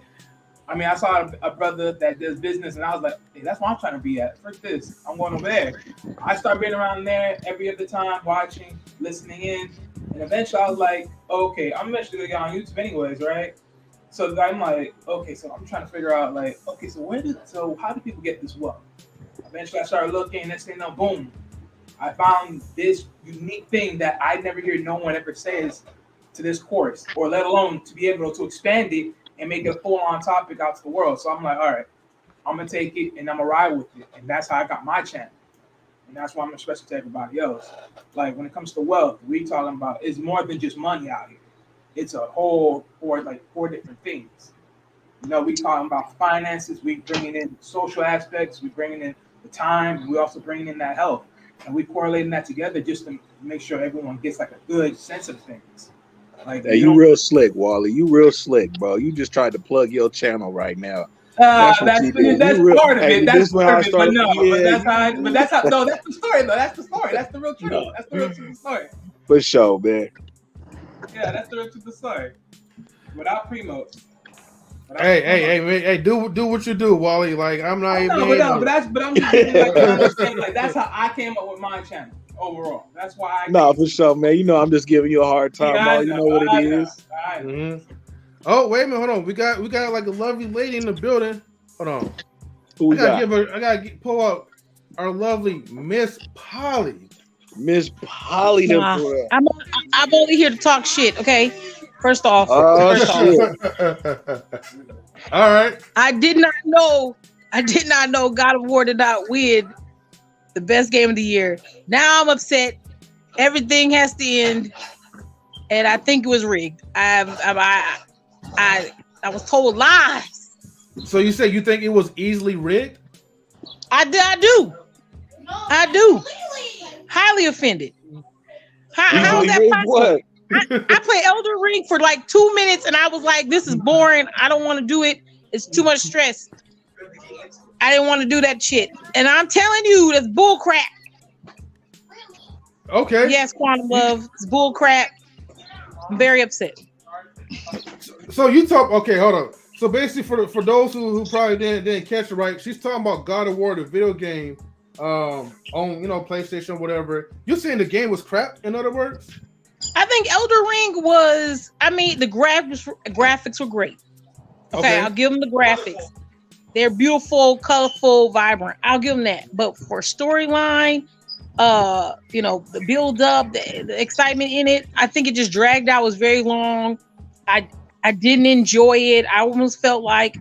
Speaker 2: I mean, I saw a brother that does business, and I was like, hey, that's what I'm trying to be at. First this, I'm going over there. I started being around there every other time, watching, listening in. And eventually, I was like, okay, I'm eventually going to get on YouTube anyways, right? So I'm like, okay, so I'm trying to figure out, like, okay, so how do people get this wealth? Eventually, I started looking, next thing you know, boom. I found this unique thing that I never hear no one ever says to this course, or let alone to be able to expand it and make it a full-on topic out to the world. So I'm like, all right, I'm going to take it and I'm going to ride with it. And that's how I got my channel. And that's why I'm expressing to everybody else. Like, when it comes to wealth, we talking about, it's more than just money out here. It's a whole four different things. We talking about finances. We bringing in social aspects. We bringing in the time. And we also bringing in that health. And we correlating that together just to make sure everyone gets like a good sense of things. Like,
Speaker 3: hey, you real slick, Wally. You real slick, bro. You just tried to plug your channel right now.
Speaker 2: That's part of it. That's part of it. But no, but that's how. No, that's the story though. That's the story. That's the real truth. No. That's the real truth of the story.
Speaker 3: For sure, man.
Speaker 2: Yeah, that's the real truth of the story. Without Primo.
Speaker 1: Hey, do what you do, Wally. Like, I'm not even.
Speaker 2: But I'm just understand. Like, that's how I came up with my channel overall. That's why.
Speaker 3: For sure, man. I'm just giving you a hard time. Yeah, you know what it is.
Speaker 1: Mm-hmm. Oh, wait a minute, hold on. We got like a lovely lady in the building. Hold on.
Speaker 3: Who we got?
Speaker 1: I gotta pull up our lovely Miss Polly.
Speaker 3: Miss Polly.
Speaker 5: I'm only here to talk shit, okay? First off.
Speaker 1: All right.
Speaker 5: I did not know God of War did not win the best game of the year. Now I'm upset. Everything has to end. And I think it was rigged. I was told lies.
Speaker 1: So you say you think it was easily rigged?
Speaker 5: I do. Highly offended. How is that possible? What? I played Elden Ring for like 2 minutes and I was like, this is boring. I don't want to do it. It's too much stress. I didn't want to do that shit. And I'm telling you, that's bull crap.
Speaker 1: Okay.
Speaker 5: Yes, Quantum Love. It's bull crap. I'm very upset.
Speaker 1: So you talk, okay, hold on. So basically for those who probably didn't catch it right, she's talking about God of War, the video game, on PlayStation or whatever. You're saying the game was crap, in other words?
Speaker 5: I think Elden Ring was, the graphics were great. Okay, I'll give them the graphics. They're beautiful, colorful, vibrant. I'll give them that. But for storyline, the build up, the excitement in it. I think it just dragged out. It was very long. I didn't enjoy it. I almost felt like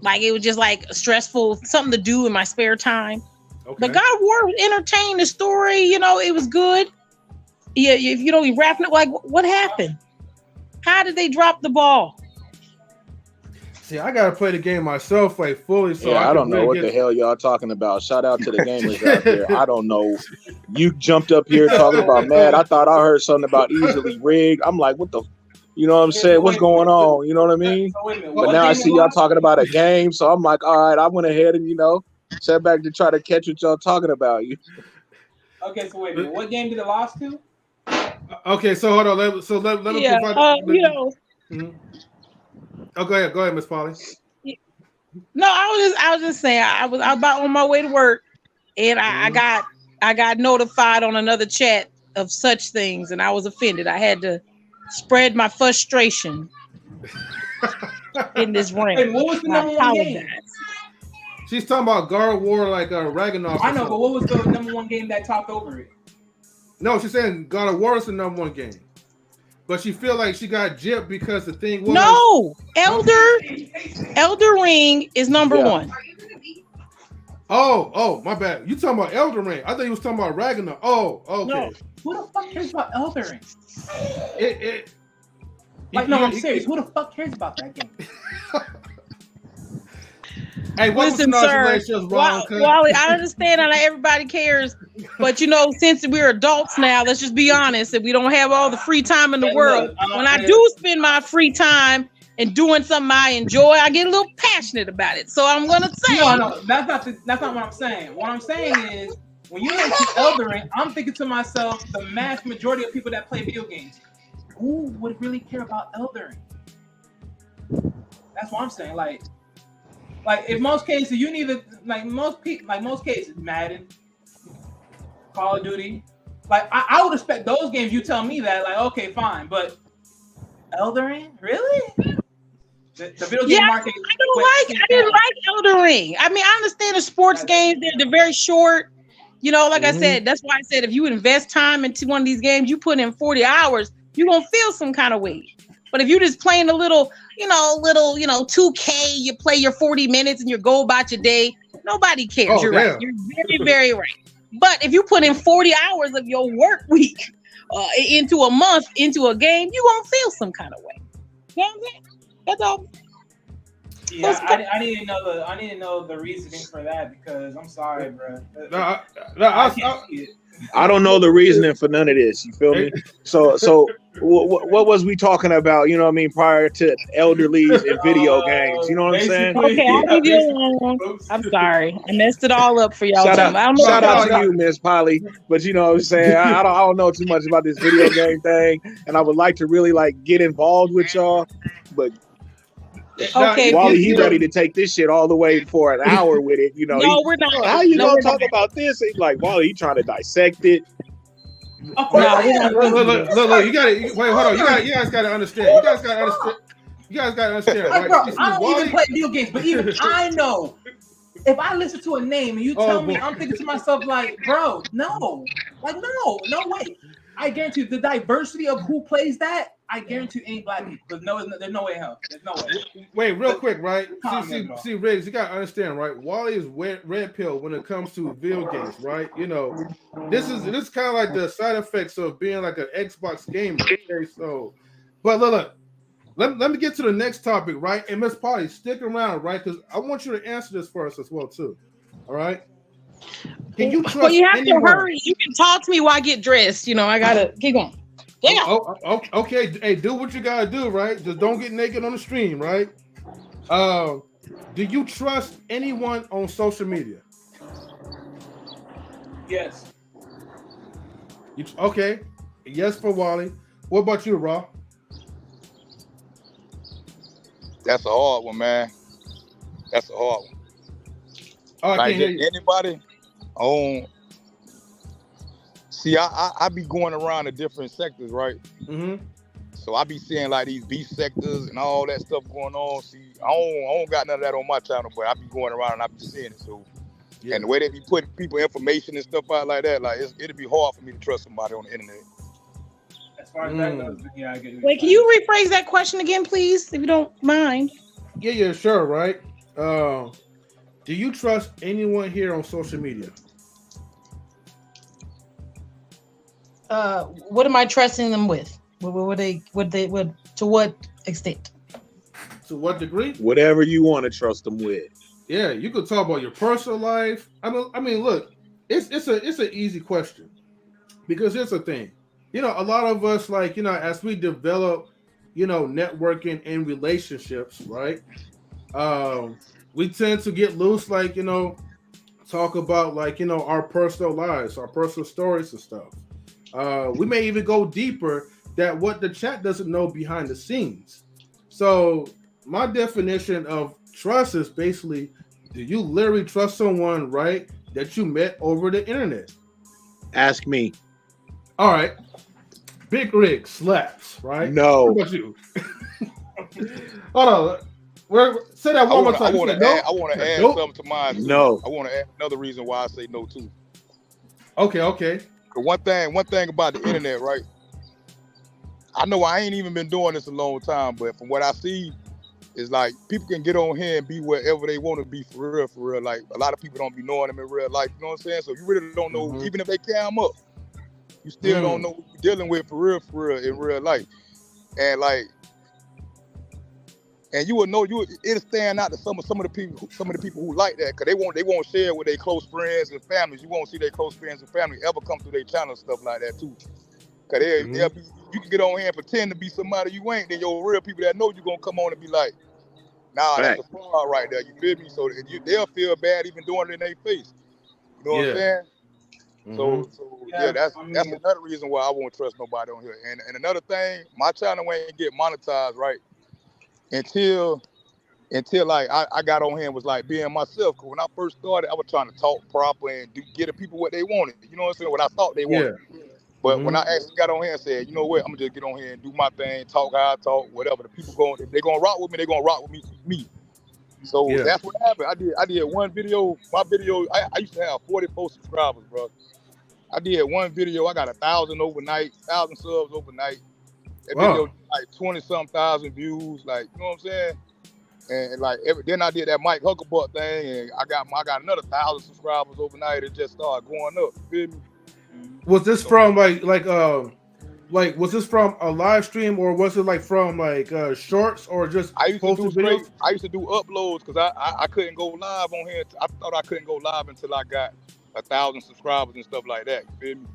Speaker 5: it was just like stressful, something to do in my spare time.
Speaker 1: Okay.
Speaker 5: But God of War was entertaining. The story, it was good. Yeah, you wrapping up like, what happened? How did they drop the ball?
Speaker 1: See, I gotta play the game myself like fully. So
Speaker 3: I don't know what the hell y'all talking about. Shout out to the gamers out there. I don't know. You jumped up here talking about mad. I thought I heard something about easily rigged. I'm like, what the? You know what I'm saying? What's going on? You know what I mean? But now I see y'all talking about a game, so I'm like, all right. I went ahead and sat back to try to catch what y'all talking about.
Speaker 2: Okay, so wait a minute. What game did it lost to?
Speaker 1: Okay, so hold on. Let me provide. Mm-hmm. Oh, go ahead, Miss Polly.
Speaker 5: No, I was just saying I was about on my way to work, and I got notified on another chat of such things, and I was offended. I had to spread my frustration in this rant.
Speaker 2: Wait, what was the number one game?
Speaker 1: She's talking about God of War, like Ragnarok.
Speaker 2: I know, but what was the number one game that topped over it?
Speaker 1: No, she's saying God of War is the number one game. But she feel like she got gypped because the thing was
Speaker 5: no Elder Ring is number one.
Speaker 1: Oh, my bad. You talking about Elder Ring? I thought you was talking about Ragnarok. Oh, okay.
Speaker 2: No. Who the fuck cares about Elder Ring? I'm serious. Who the fuck cares about that game?
Speaker 1: Hey,
Speaker 5: listen, sir. Wally, I understand that not everybody cares, but since we're adults now, let's just be honest. If we don't have all the free time in the world, when I do spend my free time and doing something I enjoy, I get a little passionate about it. So I'm gonna say,
Speaker 2: no, that's not what I'm saying. What I'm saying is, when you mention Elden Ring, I'm thinking to myself, the mass majority of people that play video games, who would really care about Elden Ring? That's what I'm saying. Like in most cases, you need to most cases, Madden, Call of Duty. Like I would expect those games. You tell me that, like, okay, fine, but Elden Ring, really? The video game market.
Speaker 5: I didn't like Elden Ring. I mean, I understand the sports games; they're very short. Like I said, that's why I said if you invest time into one of these games, you put in 40 hours, you're gonna feel some kind of way. But if you're just playing a little 2K, you play your 40 minutes and you go about your day, nobody cares.
Speaker 1: Oh,
Speaker 5: you're
Speaker 1: damn.
Speaker 5: right. You're very, very right. But if you put in 40 hours of your work week into a month, into a game, you're going to feel some kind of way. You know what I'm saying? That's all.
Speaker 2: Yeah, I didn't know the reasoning for that because I'm sorry, bro.
Speaker 3: I don't know the reasoning for none of this. You feel me? So what was we talking about? You know what I mean? Prior to elderlies and video games, you know what I'm saying?
Speaker 5: Okay, I'll leave you alone. I'm sorry, I messed it all up for y'all.
Speaker 3: Shout out to you, Miss Polly. But you know what I'm saying? I don't know too much about this video game thing, and I would like to really get involved with y'all, but.
Speaker 5: Okay,
Speaker 3: Wally, he ready to take this shit all the way for an hour with it.
Speaker 5: No, we're not.
Speaker 3: How you gonna talk about this? He's like, Wally, he trying to dissect it.
Speaker 1: Look, you gotta wait. Hold on, you guys gotta understand. You guys gotta understand.
Speaker 2: Right? Bro, I don't even play video games, but even I know. If I listen to a name and you tell me, I'm thinking to myself like, bro, no way. I guarantee you, the diversity of who plays that, I guarantee ain't black people. There's no way in hell. There's no way.
Speaker 1: Wait, real quick, right? See, Riggs, you gotta understand, right? Wally is red pill when it comes to video games, right? This is kind of like the side effects of being like an Xbox gamer. Okay, so, but look, let me get to the next topic, right? And Miss Polly, stick around, right? Because I want you to answer this for us as well, too. All right. Can you trust
Speaker 5: Well, you have
Speaker 1: anyone?
Speaker 5: to hurry. You can talk to me while I get dressed. I gotta keep going. Yeah.
Speaker 1: Okay. Hey, do what you gotta do, right? Just don't get naked on the stream, right? Do you trust anyone on social media?
Speaker 2: Yes.
Speaker 1: Okay. Yes for Wally. What about you, Raw?
Speaker 4: That's a hard one, man. That's a hard one.
Speaker 1: Oh, I can't hear you.
Speaker 4: Anybody on? See, I be going around the different sectors, right?
Speaker 1: Mm-hmm.
Speaker 4: So I be seeing like these beef sectors and all that stuff going on. See, I don't got none of that on my channel, but I be going around and I be seeing it. So
Speaker 1: Yeah.
Speaker 4: And the way they be putting people information and stuff out like that, like it'd be hard for me to trust somebody on the internet.
Speaker 2: As far as that goes, yeah, I get it.
Speaker 5: Wait, can you rephrase that question again, please, if you don't mind?
Speaker 1: Yeah, sure, right. Do you trust anyone here on social media?
Speaker 5: What am I trusting them with? To what extent?
Speaker 1: To what degree?
Speaker 3: Whatever you want to trust them with.
Speaker 1: Yeah, you could talk about your personal life. I mean, look, it's an easy question because here's the thing. A lot of us, like, as we develop, networking and relationships, right? We tend to get loose, like, talk about, like, our personal lives, our personal stories and stuff. We may even go deeper that what the chat doesn't know behind the scenes. So my definition of trust is basically, do you literally trust someone, right, that you met over the internet?
Speaker 3: Ask me.
Speaker 1: All right. Big Rig slaps, right?
Speaker 3: No.
Speaker 1: What about you? Hold on. Say that one more time.
Speaker 4: I want to add something to mine. Too.
Speaker 3: No.
Speaker 4: I want to add another reason why I say no too.
Speaker 1: Okay.
Speaker 4: One thing about the internet, right? I know I ain't even been doing this a long time, but from what I see, is like people can get on here and be wherever they want to be for real. Like a lot of people don't be knowing them in real life. You know what I'm saying? So you really don't know, even if they cam up, you still don't know who you're dealing with for real in real life. And like, and you will know, it'll stand out to some of the people who like that, because they won't share with their close friends and families. You won't see their close friends and family ever come through their channel and stuff like that too. Because you can get on here and pretend to be somebody you ain't, then your real people that know you gonna come on and be like, nah, that's a fraud right there. You feel me? So they'll feel bad even doing it in their face. You know what I'm saying? So that's another reason why I won't trust nobody on here. And another thing, my channel ain't get monetized right until like I got on here and was like being myself. Cause when I first started, I was trying to talk proper and get the people what they wanted. You know what I'm saying? What I thought they wanted. But when I actually got on here and said, you know what, I'm gonna just get on here and do my thing, talk how I talk, whatever. The people if they're gonna rock with me, they're gonna rock with me. So that's what happened. I did one video. My video, I used to have 44 subscribers, bro. I did one video. I got 1,000 overnight, 1,000 subs overnight. That video like 20-something thousand views. Like, you know what I'm saying? And like then I did that Mike Hucklebutt thing, and I got another 1,000 subscribers overnight. It just started going up. You feel me?
Speaker 1: Was this from like was this from a live stream, or was it like from like shorts, or just
Speaker 4: I used
Speaker 1: posted videos?
Speaker 4: I used to do uploads because I couldn't go live on here. I thought I couldn't go live until I got 1,000 subscribers and stuff like that. You feel me?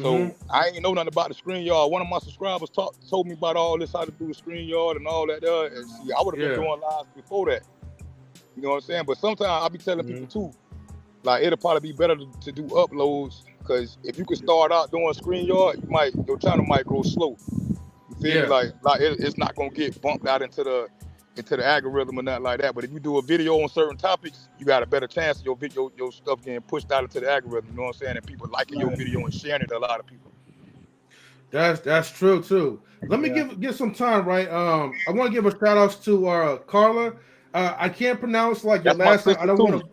Speaker 4: So I ain't know nothing about the StreamYard. One of my subscribers told me about all this, how to do the StreamYard and all that. And see, I would have been doing lives before that. You know what I'm saying? But sometimes I be telling people too, like it'll probably be better to do uploads, because if you can start out doing StreamYard, your channel might grow slow. You feel me? Like it's not gonna get bumped out into the algorithm or nothing like that. But if you do a video on certain topics, you got a better chance of your stuff getting pushed out into the algorithm. You know what I'm saying? And people liking your video and sharing it to a lot of people.
Speaker 1: That's true too. Let me give some time, right? I want to give a shout out to Carla. I can't pronounce like your last name. I don't want to.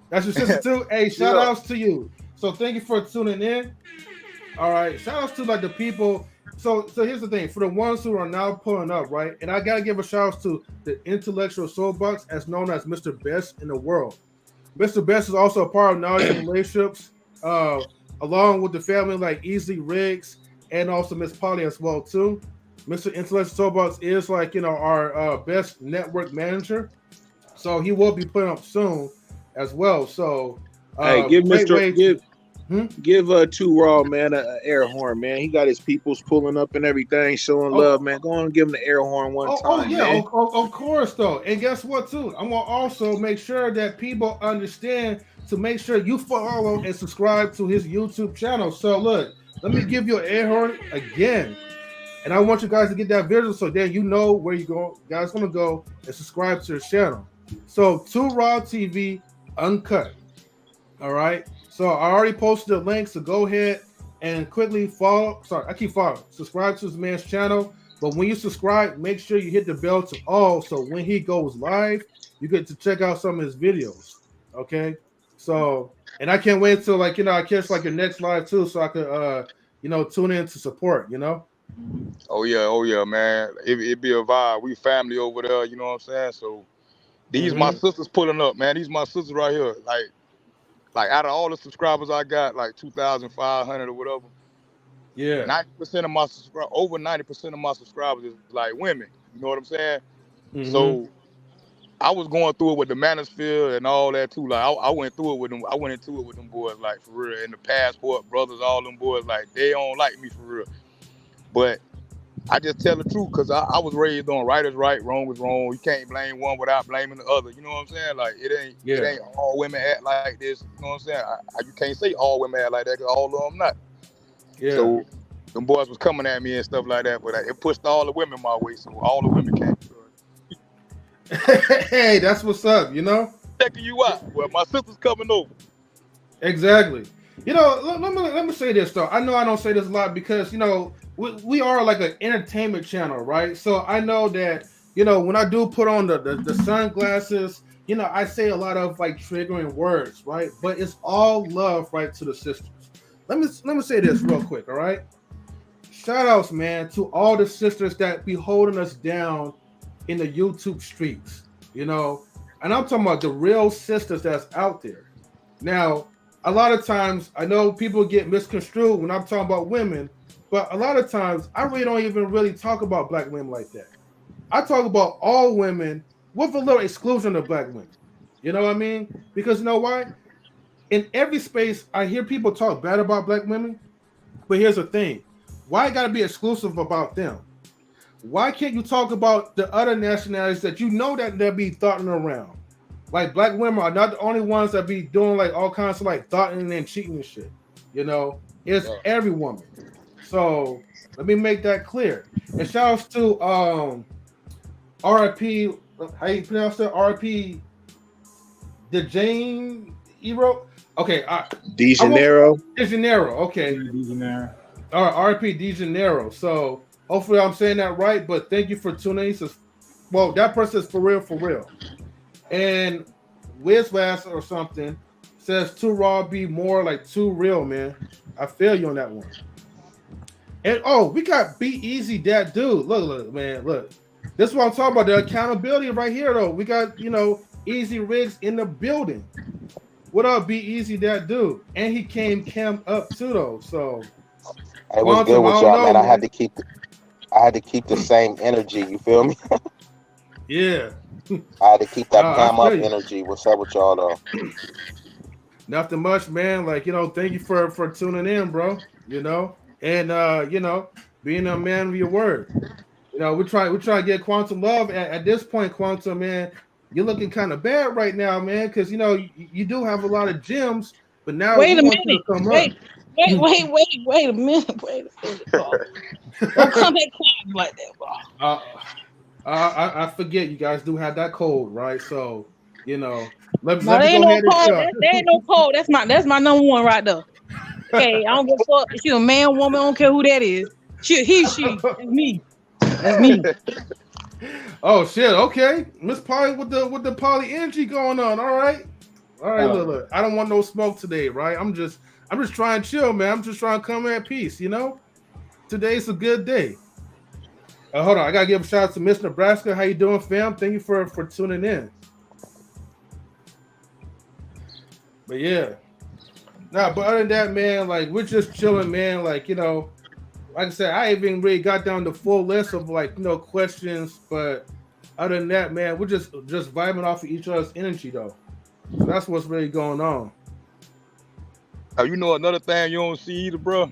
Speaker 1: That's your sister too. Hey, shout outs to you. So thank you for tuning in. All right, shout outs to like the people. So here's the thing, for the ones who are now pulling up, right? And I gotta give a shout out to the Intellectual SoapBox, as known as Mr. Best in the world. Mr. Best is also a part of Knowledge and Relationships, along with the family like Easy Riggs and also Miss Polly as well too. Mr. Intellectual SoapBox is like our best network manager, so he will be putting up soon as well. So
Speaker 3: hey, give Too Raw man an air horn, man. He got his peoples pulling up and everything, showing love, man. Go on and give him the air horn one time. Man.
Speaker 1: Of course, though. And guess what, too? I'm gonna also make sure that people understand to make sure you follow and subscribe to his YouTube channel. So look, let me give you an air horn again, and I want you guys to get that visual so then you know where you guys gonna go and subscribe to his channel. So Too Raw TV Uncut. All right. So I already posted the link, so go ahead and quickly follow. Sorry, I keep following. Subscribe to this man's channel. But when you subscribe, make sure you hit the bell to all, so when he goes live, you get to check out some of his videos. Okay. So, and I can't wait till like I catch like your next live too, so I could tune in to support.
Speaker 4: Oh yeah, man. It be a vibe. We family over there. You know what I'm saying? So these my
Speaker 1: Hmm.
Speaker 4: sisters pulling up, man. These my sisters right here. Like out of all the subscribers I got, like 2,500 or whatever.
Speaker 1: Yeah.
Speaker 4: 90% of my over 90% of my subscribers is like women. You know what I'm saying?
Speaker 1: Hmm.
Speaker 4: So I was going through it with the manosphere and all that too. Like I went through it with them. I went into it with them boys, like for real. And the passport brothers, all them boys, like they don't like me for real. But I just tell the truth because I was raised on right is right, wrong is wrong. You can't blame one without blaming the other. You know what I'm saying? Like it
Speaker 1: Yeah.
Speaker 4: ain't all women act like this. You know what I'm saying? You can't say all women act like that because all of them not.
Speaker 1: Yeah.
Speaker 4: So them boys was coming at me and stuff like that, but it pushed all the women my way. So all the women came.
Speaker 1: Hey, that's what's up.
Speaker 4: Checking you out. Well, my sister's coming over.
Speaker 1: Exactly. Let me say this though. I know I don't say this a lot because we are like an entertainment channel, right? So I know that when I do put on the sunglasses, I say a lot of like triggering words, right? But it's all love, right, to the sisters. Let me say this real quick, all right? Shout outs, man, to all the sisters that be holding us down in the YouTube streets, and I'm talking about the real sisters that's out there. Now, a lot of times I know people get misconstrued when I'm talking about women, but a lot of times I really don't even really talk about black women like that. I talk about all women with a little exclusion of black women. You know what I mean? Because you know why? In every space, I hear people talk bad about black women, but here's the thing. Why it gotta be exclusive about them? Why can't you talk about the other nationalities that that they'll be thoughting around? Like black women are not the only ones that be doing like all kinds of like thoughting and cheating and shit. It's every woman. So let me make that clear. And shout outs to RIP, how you pronounce that? RIP the Jane Hero. Okay,
Speaker 3: De Janeiro.
Speaker 1: De Janeiro. Okay. All right, RIP De Janeiro. So hopefully I'm saying that right, but thank you for tuning in. Well, that person is for real. And Wizwass or something says too raw be more like too real, man. I feel you on that one. And we got B-Eazy Dat Dude. Look, man, look. This is what I'm talking about. The accountability right here, though. We got, Easy Riggs in the building. What up, B-Eazy Dat Dude? And he came up too, though. So
Speaker 6: it was good with y'all, man. I had to keep the same energy. You feel me?
Speaker 1: Yeah.
Speaker 6: I had to keep that cam up energy. What's up with y'all, though?
Speaker 1: Nothing much, man. Like, thank you for tuning in, bro. And being a man of your word. We try to get Quantum love. At this point, Quantum, man, you're looking kind of bad right now, man, because you do have a lot of gems, but now
Speaker 5: wait a minute. Wait a minute. Wait a minute, bro. Don't come back quiet like that, bro.
Speaker 1: I forget you guys do have that code, right? So let me
Speaker 5: no,
Speaker 1: go
Speaker 5: ahead.
Speaker 1: There
Speaker 5: ain't no code. That's my number one right there. Okay, I don't give a fuck if she's a man, woman. I don't care who that is. She. That's me. That's me.
Speaker 1: Oh shit. Okay, Miss Polly with the poly energy going on. All right. Look. I don't want no smoke today, right? I'm just trying to chill, man. I'm just trying to come at peace. Today's a good day. Hold on, I gotta give a shout out to Miss Nebraska. How you doing, fam? Thank you for tuning in. But yeah, but other than that, man, like we're just chilling, man. Like like I said, I even really got down the full list of like questions, but other than that, man, we're just vibing off of each other's energy, though. So that's what's really going on.
Speaker 4: Another thing you don't see either, bro.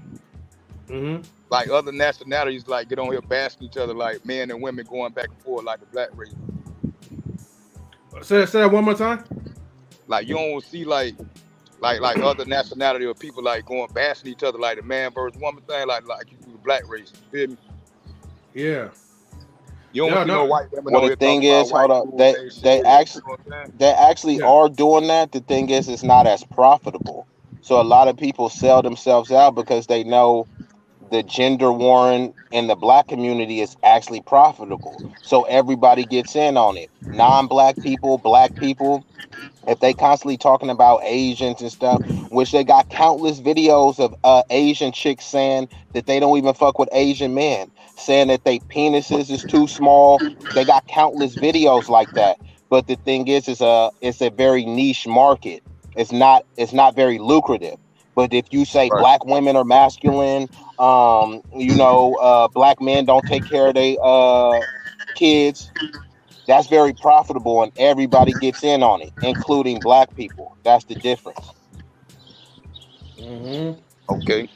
Speaker 1: Mm-hmm.
Speaker 4: Like other nationalities, like get on here bashing each other, like men and women going back and forth, like the black race.
Speaker 1: Say that one more time.
Speaker 4: Like you don't see like other nationality or people like going bashing each other, like the man versus woman thing, like you do the black race. You feel me?
Speaker 1: Yeah.
Speaker 4: You don't see no white women.
Speaker 6: Well, the thing is, hold up, they actually are doing that. The thing is, it's not as profitable. So a lot of people sell themselves out because they know the gender warring in the black community is actually profitable. So everybody gets in on it. Non-black people, black people. if they constantly talking about Asians and stuff, which they got countless videos of Asian chicks saying that they don't even fuck with Asian men, saying that they penises is too small. They got countless videos like that. But the thing is it's a very niche market. It's not very lucrative. But if you say
Speaker 4: Right.
Speaker 6: black women are masculine, black men don't take care of their kids, that's very profitable and everybody gets in on it, including black people. That's the difference.
Speaker 4: Okay.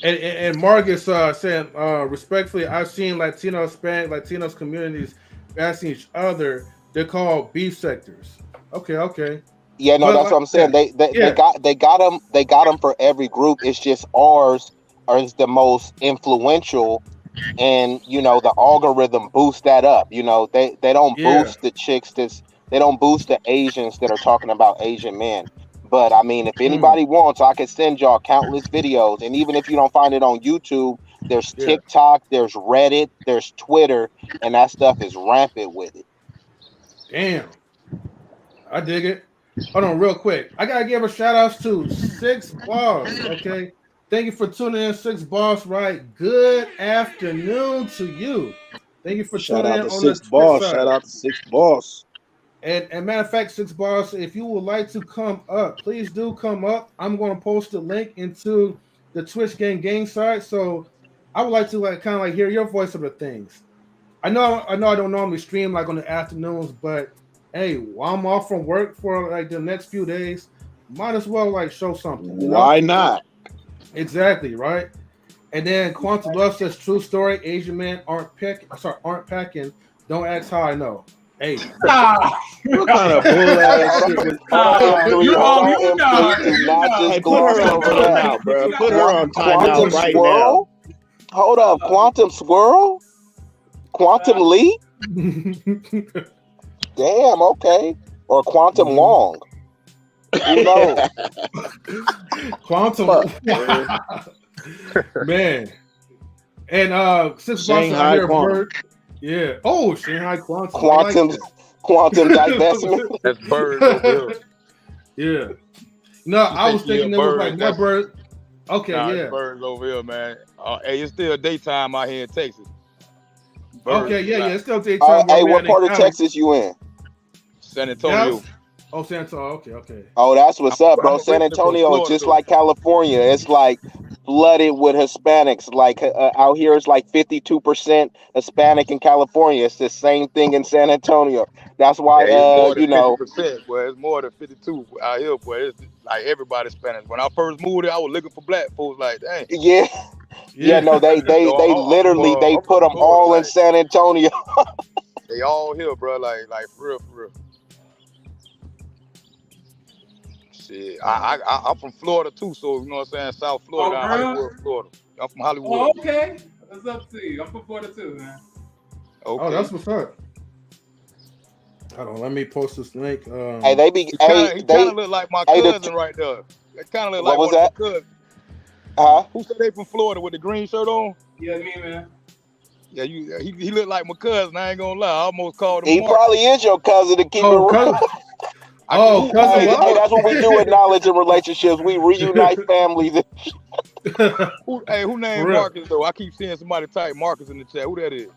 Speaker 1: And Marcus said, respectfully, I've seen Latino, Hispanic, Latinos communities asking each other. They're called beef sectors. Okay.
Speaker 6: Yeah, no, that's what I'm saying. They got them for every group. It's just ours is the most influential, and the algorithm boosts that up. They don't boost the chicks they don't boost the Asians that are talking about Asian men. But I mean, if anybody wants, I can send y'all countless videos. And even if you don't find it on YouTube, there's TikTok, there's Reddit, there's Twitter, and that stuff is rampant with it.
Speaker 1: Damn. I dig it. Hold on, real quick. I gotta give a shout out to 6 Boss. Okay. Thank you for tuning in, 6 Boss, right? Good afternoon to you. Thank you for tuning in on the Twitch side.
Speaker 3: Shout out to 6 Boss.
Speaker 1: And matter of fact, 6 Boss, if you would like to come up, please do come up. I'm going to post a link into the Twitch gang side. So I would like to kind of hear your voice of the things. I know I don't normally stream on the afternoons, but hey, while I'm off from work for the next few days, might as well show something.
Speaker 3: Why not?
Speaker 1: Exactly, right? And then Quantum Love says, true story, Asian men aren't packing. Don't ask how I know. Hey.
Speaker 3: What kind of bull ass shit was
Speaker 6: Hey,
Speaker 3: put her on timeout, bro. Put her on timeout right now.
Speaker 6: Hold up, Quantum Swirl? Quantum Lee? Damn, okay. Or Quantum Wong. Who knows?
Speaker 1: Quantum. Man. And 6 Boss out here, Bird. Yeah. Oh, Shanghai Quantum.
Speaker 6: Quantum divestment.
Speaker 4: That's Bird.
Speaker 1: Yeah. No, I was thinking it was what Bird. Okay, yeah.
Speaker 4: Birds over here, man. Hey, it's still daytime out here in Texas. Birds,
Speaker 1: okay, yeah, it's still daytime.
Speaker 6: Hey, what part of Texas you in?
Speaker 4: San Antonio.
Speaker 1: Yes. Oh, San Antonio. Okay.
Speaker 6: Oh, that's what's up, bro. San Antonio, just like California, it's flooded with Hispanics. Out here, it's 52% Hispanic in California. It's the same thing in San Antonio. That's why,
Speaker 4: it's more than 52 out here, boy. It's everybody's Spanish. When I first moved here, I was looking for black folks. Dang.
Speaker 6: Yeah. No, they literally they put them all in San Antonio.
Speaker 4: They all here, bro. For real. Shit, I'm from Florida too, so you know what I'm saying. South Florida, Hollywood, Florida. I'm from Hollywood.
Speaker 2: Oh, okay. What's up to you? I'm from Florida too, man.
Speaker 1: Okay. Oh, that's what's up. Hold on, let me post this link.
Speaker 6: Hey, he
Speaker 4: kind of look like my cousin right there. They kind of look like one of my cousins. Who said they from Florida with the green shirt on?
Speaker 2: Yeah, me, man.
Speaker 4: Yeah, he looked like my cousin. I ain't gonna lie. I almost called him.
Speaker 6: He probably is your cousin to keep it real.
Speaker 1: Cousin.
Speaker 6: Hey, that's what we do in knowledge and relationships. We reunite families.
Speaker 4: Who named Marcus though? I keep seeing somebody type Marcus in the chat. Who that is?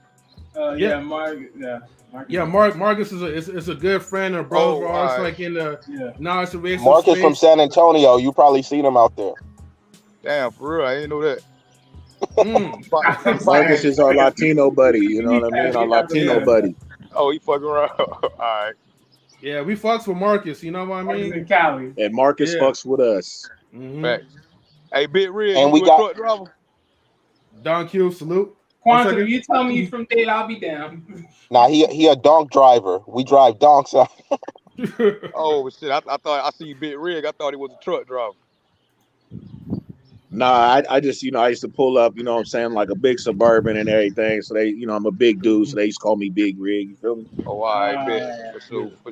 Speaker 2: Marcus.
Speaker 1: Yeah, Marcus is a good friend or brother for us, in the knowledge and relationship
Speaker 6: Marcus
Speaker 1: space.
Speaker 6: from San Antonio. You probably seen him out there.
Speaker 4: Damn, for real, I didn't know that.
Speaker 3: Marcus is our Latino buddy. You know what I mean? Our Latino buddy.
Speaker 4: Oh, he fucking around. All right.
Speaker 1: Yeah, we fucks with Marcus. You know what I mean?
Speaker 2: In Cali.
Speaker 3: And Marcus fucks with us.
Speaker 4: Facts. Hey, Big Rig,
Speaker 6: and
Speaker 4: we got truck driver.
Speaker 1: Don Q, salute.
Speaker 2: Quantum, if you tell me you from Dade, I'll be down.
Speaker 6: Nah, he a donk driver. We drive donks out.
Speaker 4: Oh shit! I thought I see Big Rig. I thought he was a truck driver.
Speaker 3: Nah, I just I used to pull up, what I'm saying, like a big Suburban and everything. So they, I'm a big dude, so they used to call me Big Rig. You feel me?
Speaker 4: Oh, all right, bet. For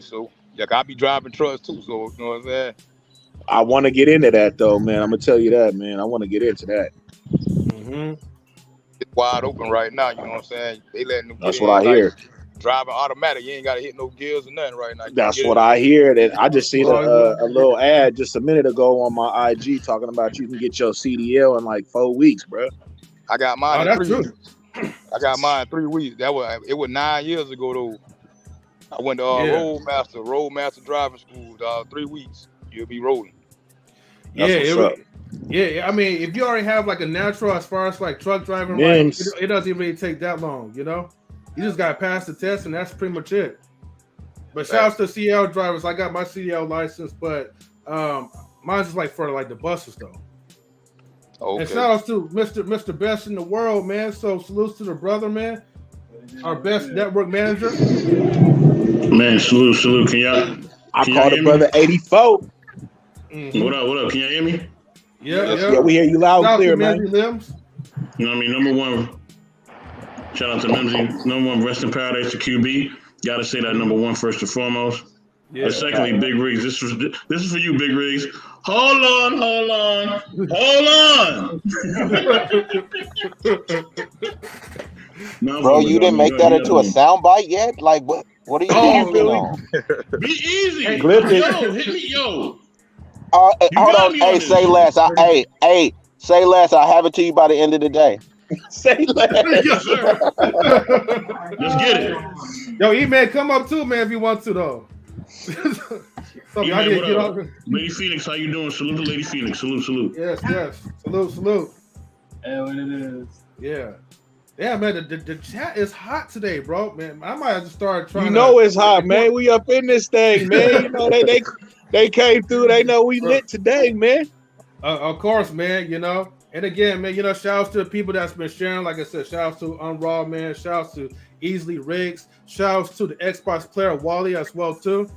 Speaker 4: sure. Yeah, I be driving trucks too, so you know what I'm saying.
Speaker 3: I want to get into that though, man. I'm gonna tell you that, man. I want to get into that.
Speaker 4: It's wide open right now. You know what I'm saying? They letting them.
Speaker 3: That's what I hear.
Speaker 4: driving automatic. You ain't got to hit no gears or nothing right now.
Speaker 3: That's what I hear. That I just seen a little ad just a minute ago on my IG talking about you can get your CDL in like 4 weeks, bro.
Speaker 4: I got mine in 3
Speaker 1: weeks.
Speaker 4: I got mine 3 weeks. It was 9 years ago though. I went to Roadmaster driving school. 3 weeks, you'll be rolling.
Speaker 3: That's what's up.
Speaker 1: Yeah, I mean, if you already have like a natural as far as like truck driving, right, it doesn't really take that long, you know. You just gotta pass the test, and that's pretty much it. But shout out to CDL drivers. I got my CDL license, but mine's just like for like the buses though. Okay. And shout out to Mr. Best in the world, man. So salutes to the brother, man. Our best network manager.
Speaker 7: Man, salute.
Speaker 3: I call the brother 84.
Speaker 7: Mm-hmm. What up? Can y'all hear me?
Speaker 1: Yeah,
Speaker 3: we hear you loud and clear, man.
Speaker 1: Limbs.
Speaker 7: You know what I mean? Number one, shout out to Mimsy. Number one, rest in paradise to QueBee. Gotta say that number one first and foremost. Yeah. Secondly, Big Rigs. This is for you, Big Rigs. Hold on.
Speaker 6: No, bro, you didn't make that into a soundbite yet? Like, what are you doing on?
Speaker 7: B-Eazy.
Speaker 3: Hey,
Speaker 7: yo, hit me, yo.
Speaker 6: Hold on. Hey, say less. Say less. I'll have it to you by the end of the day. Say less.
Speaker 7: Yes, sir. Let's get it.
Speaker 1: Yo, E-Man, come up too, man, if you want to, though.
Speaker 7: Lady Phoenix, how you doing? Salute to Lady Phoenix. Salute.
Speaker 1: Yes. Salute.
Speaker 2: Hey, what it is.
Speaker 1: Yeah, man, the chat is hot today, bro. Man, I might have to start trying.
Speaker 3: You know it's hot, man. We up in this thing, man. You know they came through. They know we lit today, man.
Speaker 1: Of course, man. You know, and again, man, you know, shout out to the people that's been sharing. Like I said, shout out to Unraw, man. Shout out to Easily Riggs. Shout out to the Xbox player Wally as well too.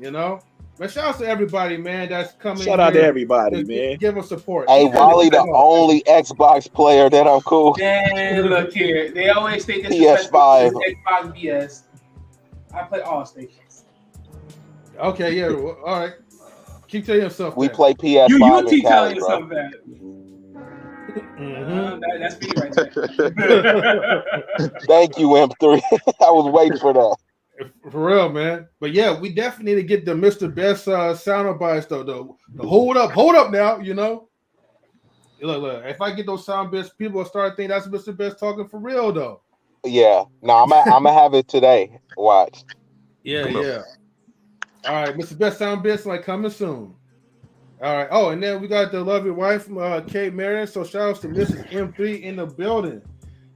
Speaker 1: You know, man. Shout out to everybody, man. That's coming.
Speaker 3: Shout out to everybody, man.
Speaker 1: Give us support.
Speaker 6: Hey, Wally, the only Xbox player that I'm cool.
Speaker 2: Man, look here. They always say this
Speaker 6: PS5.
Speaker 2: Xbox BS. I play all stations.
Speaker 1: Okay, yeah. All right. Keep telling yourself
Speaker 6: we
Speaker 1: that.
Speaker 6: play PS5.
Speaker 2: You keep telling yourself that.
Speaker 1: Mm-hmm.
Speaker 2: That's me right there.
Speaker 6: Thank you, M3. I was waiting for that.
Speaker 1: For real, man. But yeah, we definitely need to get the Mr. Best sound bites though. The hold up now, you know. Look. If I get those sound bits, people will start thinking that's Mr. Best talking for real though.
Speaker 6: Yeah. No, I'm gonna have it today. Watch.
Speaker 1: Yeah. All right, Mr. Best sound bits like coming soon. All right. Oh, and then we got the lovely wife from Kate Marion. So shout out to Mrs. M3 in the building.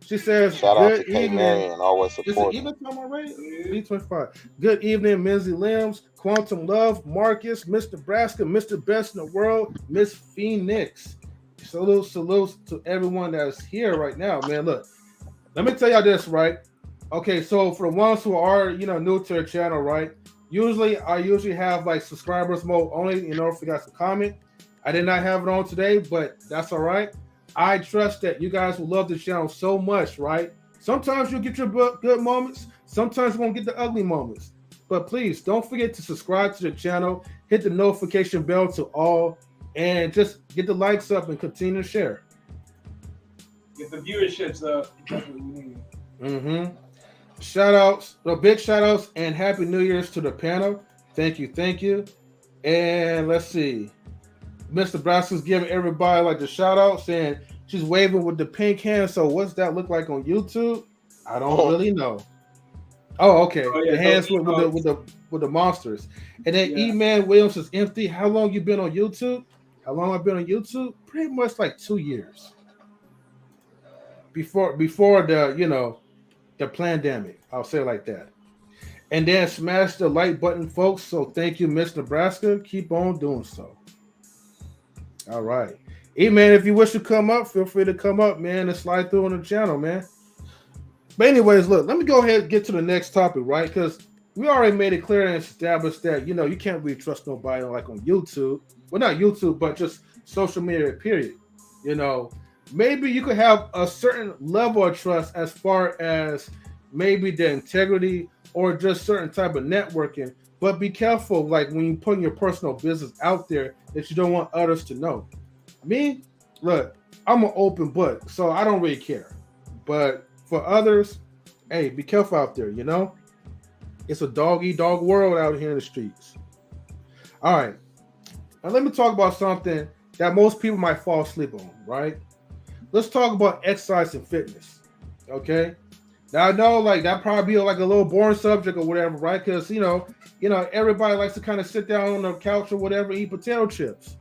Speaker 1: She says,
Speaker 6: shout out
Speaker 1: good
Speaker 6: to Kate
Speaker 1: evening.
Speaker 6: Marion, always supporting.
Speaker 1: Is it even time already? 3:25. Good evening, Minzy Limbs, Quantum Love, Marcus, Mr. Nebraska, Mr. Best in the World, Miss Phoenix. Salutes to everyone that's here right now, man. Look, let me tell y'all this, right? Okay, so for the ones who are, you know, new to the channel, right? I usually have like subscribers mode only, you know, if you got some comment. I did not have it on today, but that's all right. I trust that you guys will love the channel so much, right? Sometimes you'll get your good moments. Sometimes you won't get the ugly moments. But please don't forget to subscribe to the channel, hit the notification bell to all, and just get the likes up and continue to share.
Speaker 2: Get the viewerships up. That's what we need.
Speaker 1: Mm-hmm. Shout outs, big shout outs, and happy New Year's to the panel. Thank you. And let's see. Miss Nebraska's giving everybody like the shout out, saying she's waving with the pink hand. So what's that look like on YouTube? I don't really know. Oh, okay. The hands with the monsters. And then E-Man Williams is empty. How long you been on YouTube? How long I've been on YouTube? Pretty much like 2 years. Before the, you know, the pandemic. I'll say it like that. And then smash the like button, folks. So thank you, Miss Nebraska. Keep on doing so. All right. Hey, man, if you wish to come up, feel free to come up, man, and slide through on the channel, man. But anyways, look, let me go ahead and get to the next topic, right? Because we already made it clear and established that, you know, you can't really trust nobody like on YouTube. Well, not YouTube, but just social media, period. You know, maybe you could have a certain level of trust as far as maybe the integrity or just certain type of networking. But be careful, like when you put your personal business out there that you don't want others to know. Me, look, I'm an open book, so I don't really care. But for others, hey, be careful out there. You know, it's a dog-eat-dog world out here in the streets. All right, now let me talk about something that most people might fall asleep on. Right? Let's talk about exercise and fitness. Okay. Now I know like that probably be like a little boring subject or whatever, right? Because you know, everybody likes to kind of sit down on the couch or whatever, eat potato chips.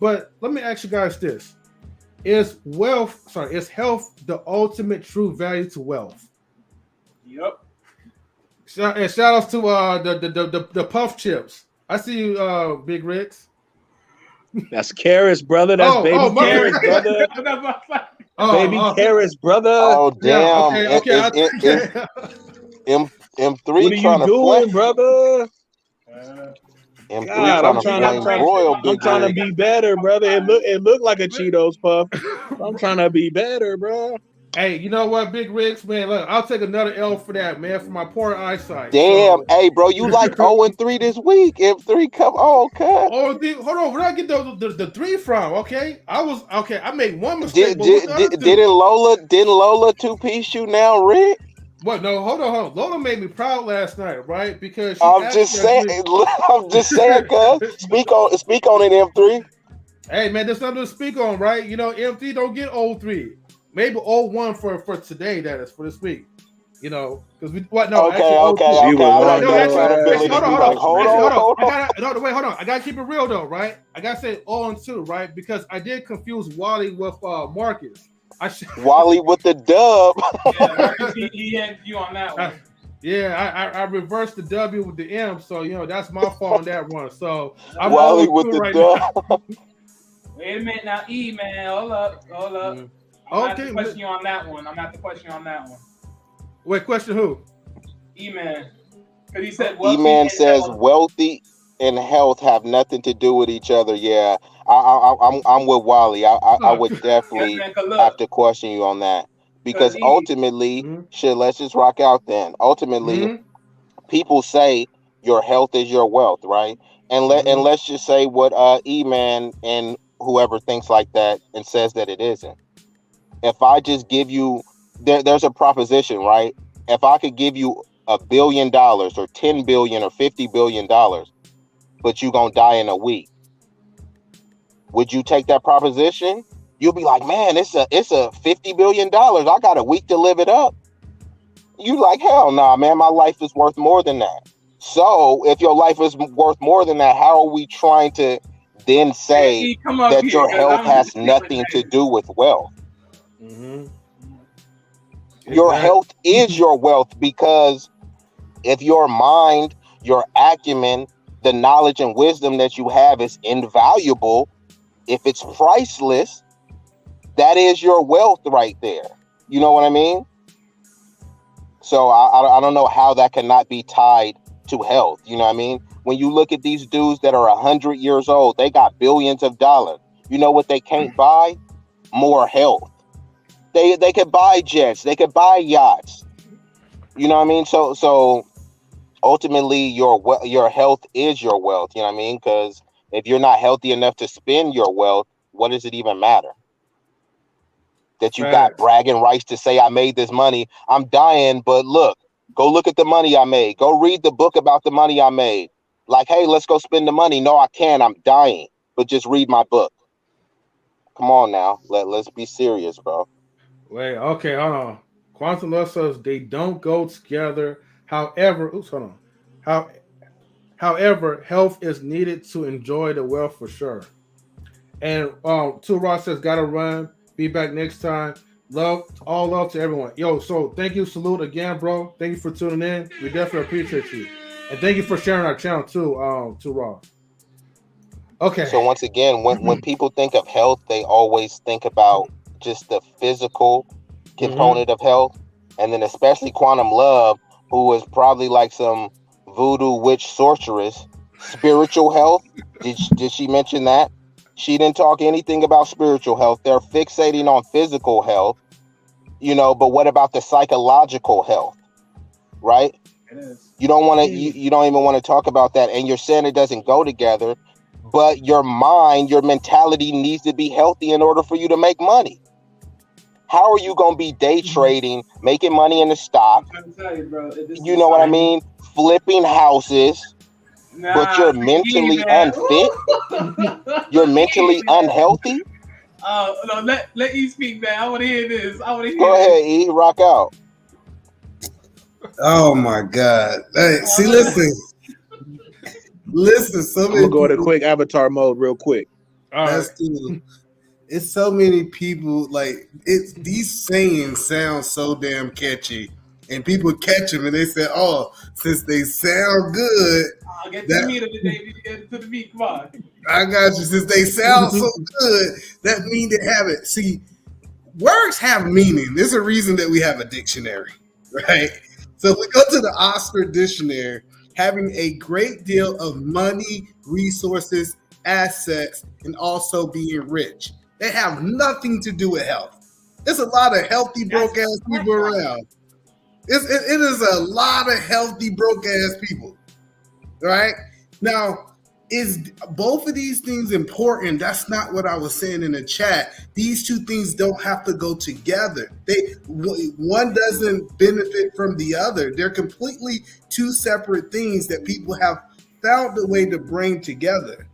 Speaker 1: But let me ask you guys this: is health the ultimate true value to wealth?
Speaker 2: Yep.
Speaker 1: And shout outs to the puff chips. I see you, Big Riggs.
Speaker 3: That's carrots, brother. That's baby carrots, brother. Baby carrots, brother.
Speaker 6: Oh damn!
Speaker 1: Yeah, okay.
Speaker 6: M3
Speaker 3: what are you doing, brother?
Speaker 6: M3
Speaker 3: God, I'm trying to be better, brother. It looked like a Cheetos puff. I'm trying to be better, bro.
Speaker 1: Hey, you know what, Big Riggs, man? Look, I'll take another L for that, man, for my poor eyesight.
Speaker 6: Damn, hey, bro, you like 0-3 this week? M3, come on, cut.
Speaker 1: Hold on, where did I get the 3 from? Okay, I made one mistake.
Speaker 6: Didn't Lola two-piece you now, Rick?
Speaker 1: What? No, hold on. Lola made me proud last night, right? Because
Speaker 6: I'm just saying, cuz speak on it, M3.
Speaker 1: Hey, man, there's nothing to speak on, right? You know, M3 don't get 0-3. Maybe 0-1 for today. That is for this week. You know, because we what? No,
Speaker 6: okay. Hold on.
Speaker 1: I gotta keep it real though, right? I gotta say 0-2, right? Because I did confuse Wally with Marcus.
Speaker 6: Wally with the dub.
Speaker 2: Yeah, he had you on that one.
Speaker 1: I reversed the W with the M, so you know that's my fault on that one. So I'm
Speaker 6: Wally with the dub.
Speaker 2: Wait a minute now, E man, hold up.
Speaker 1: Mm-hmm.
Speaker 2: I'm not the question you on that one.
Speaker 1: Wait, question who?
Speaker 2: E-Man. Because he said
Speaker 6: E-Man says wealthy and health have nothing to do with each other. Yeah, I'm with Wally. I would definitely have to question you on that. Because ultimately, let's just rock out then. Ultimately, people say your health is your wealth, right? And let's just say what E-Man and whoever thinks like that and says that it isn't. If I just give you, there's a proposition, right? If I could give you $1 billion or 10 billion or $50 billion, but you gonna die in a week, would you take that proposition? You'll be like, man, it's a $50 billion. I got a week to live it up. You like, hell nah, man, my life is worth more than that. So if your life is worth more than that, how are we trying to then say that your health has nothing to do with wealth?
Speaker 1: Mm-hmm.
Speaker 6: Your health is your wealth, because if your mind, your acumen, the knowledge and wisdom that you have is invaluable, if it's priceless, that is your wealth right there. You know what I mean? So I don't know how that cannot be tied to health. You know what I mean? When you look at these dudes that are 100 years old, they got billions of dollars. You know what they can't buy? More health. They could buy jets, they could buy yachts. You know what I mean? So ultimately your health is your wealth, you know what I mean? Because if you're not healthy enough to spend your wealth, what does it even matter? That you got bragging rights to say I made this money. I'm dying, but go look at the money I made. Go read the book about the money I made. Like, hey, let's go spend the money. No, I can't. I'm dying. But just read my book. Come on now. Let's be serious, bro.
Speaker 1: Wait, okay, hold on. Quantum Love says they don't go together. However, however, health is needed to enjoy the wealth for sure. And Two Ross says gotta run. Be back next time. All love to everyone. Yo, so thank you, salute again, bro. Thank you for tuning in. We definitely appreciate you. And thank you for sharing our channel too, Two Ross. Okay.
Speaker 6: So once again, when people think of health, they always think about just the physical component of health, and then especially Quantum Love, who is probably like some voodoo witch sorceress. Spiritual health, did she mention that? She didn't talk anything about spiritual health. They're fixating on physical health, but what about the psychological health, right?
Speaker 2: It is.
Speaker 6: You don't want to, you don't even want to talk about that, and you're saying it doesn't go together, but your mind, your mentality needs to be healthy in order for you to make money. how are you going to be day trading, making money in the stock?
Speaker 2: I'm trying to tell you, bro.
Speaker 6: You know what I mean? Flipping houses, but you're mentally unfit. You're mentally unhealthy.
Speaker 2: No, let E speak, man. I want to hear this.
Speaker 6: Go ahead, E. Rock out.
Speaker 8: Oh my God! Hey, see, listen. So
Speaker 3: I'm gonna go to quick avatar mode real quick.
Speaker 8: That's cool. It's so many people like these sayings sound so damn catchy, and people catch them and they say, "Oh, since they sound good,
Speaker 2: I'll get to the meat of the day. Get to the meat. Come on."
Speaker 8: I got you. Since they sound so good, that means they have it. See, words have meaning. There's a reason that we have a dictionary, right? So if we go to the Oxford Dictionary, having a great deal of money, resources, assets, and also being rich. They have nothing to do with health. There's a lot of healthy, broke-ass people around. It is a lot of healthy, broke-ass people, right? Now, is both of these things important? That's not what I was saying in the chat. These two things don't have to go together. One doesn't benefit from the other. They're completely two separate things that people have found a way to bring together.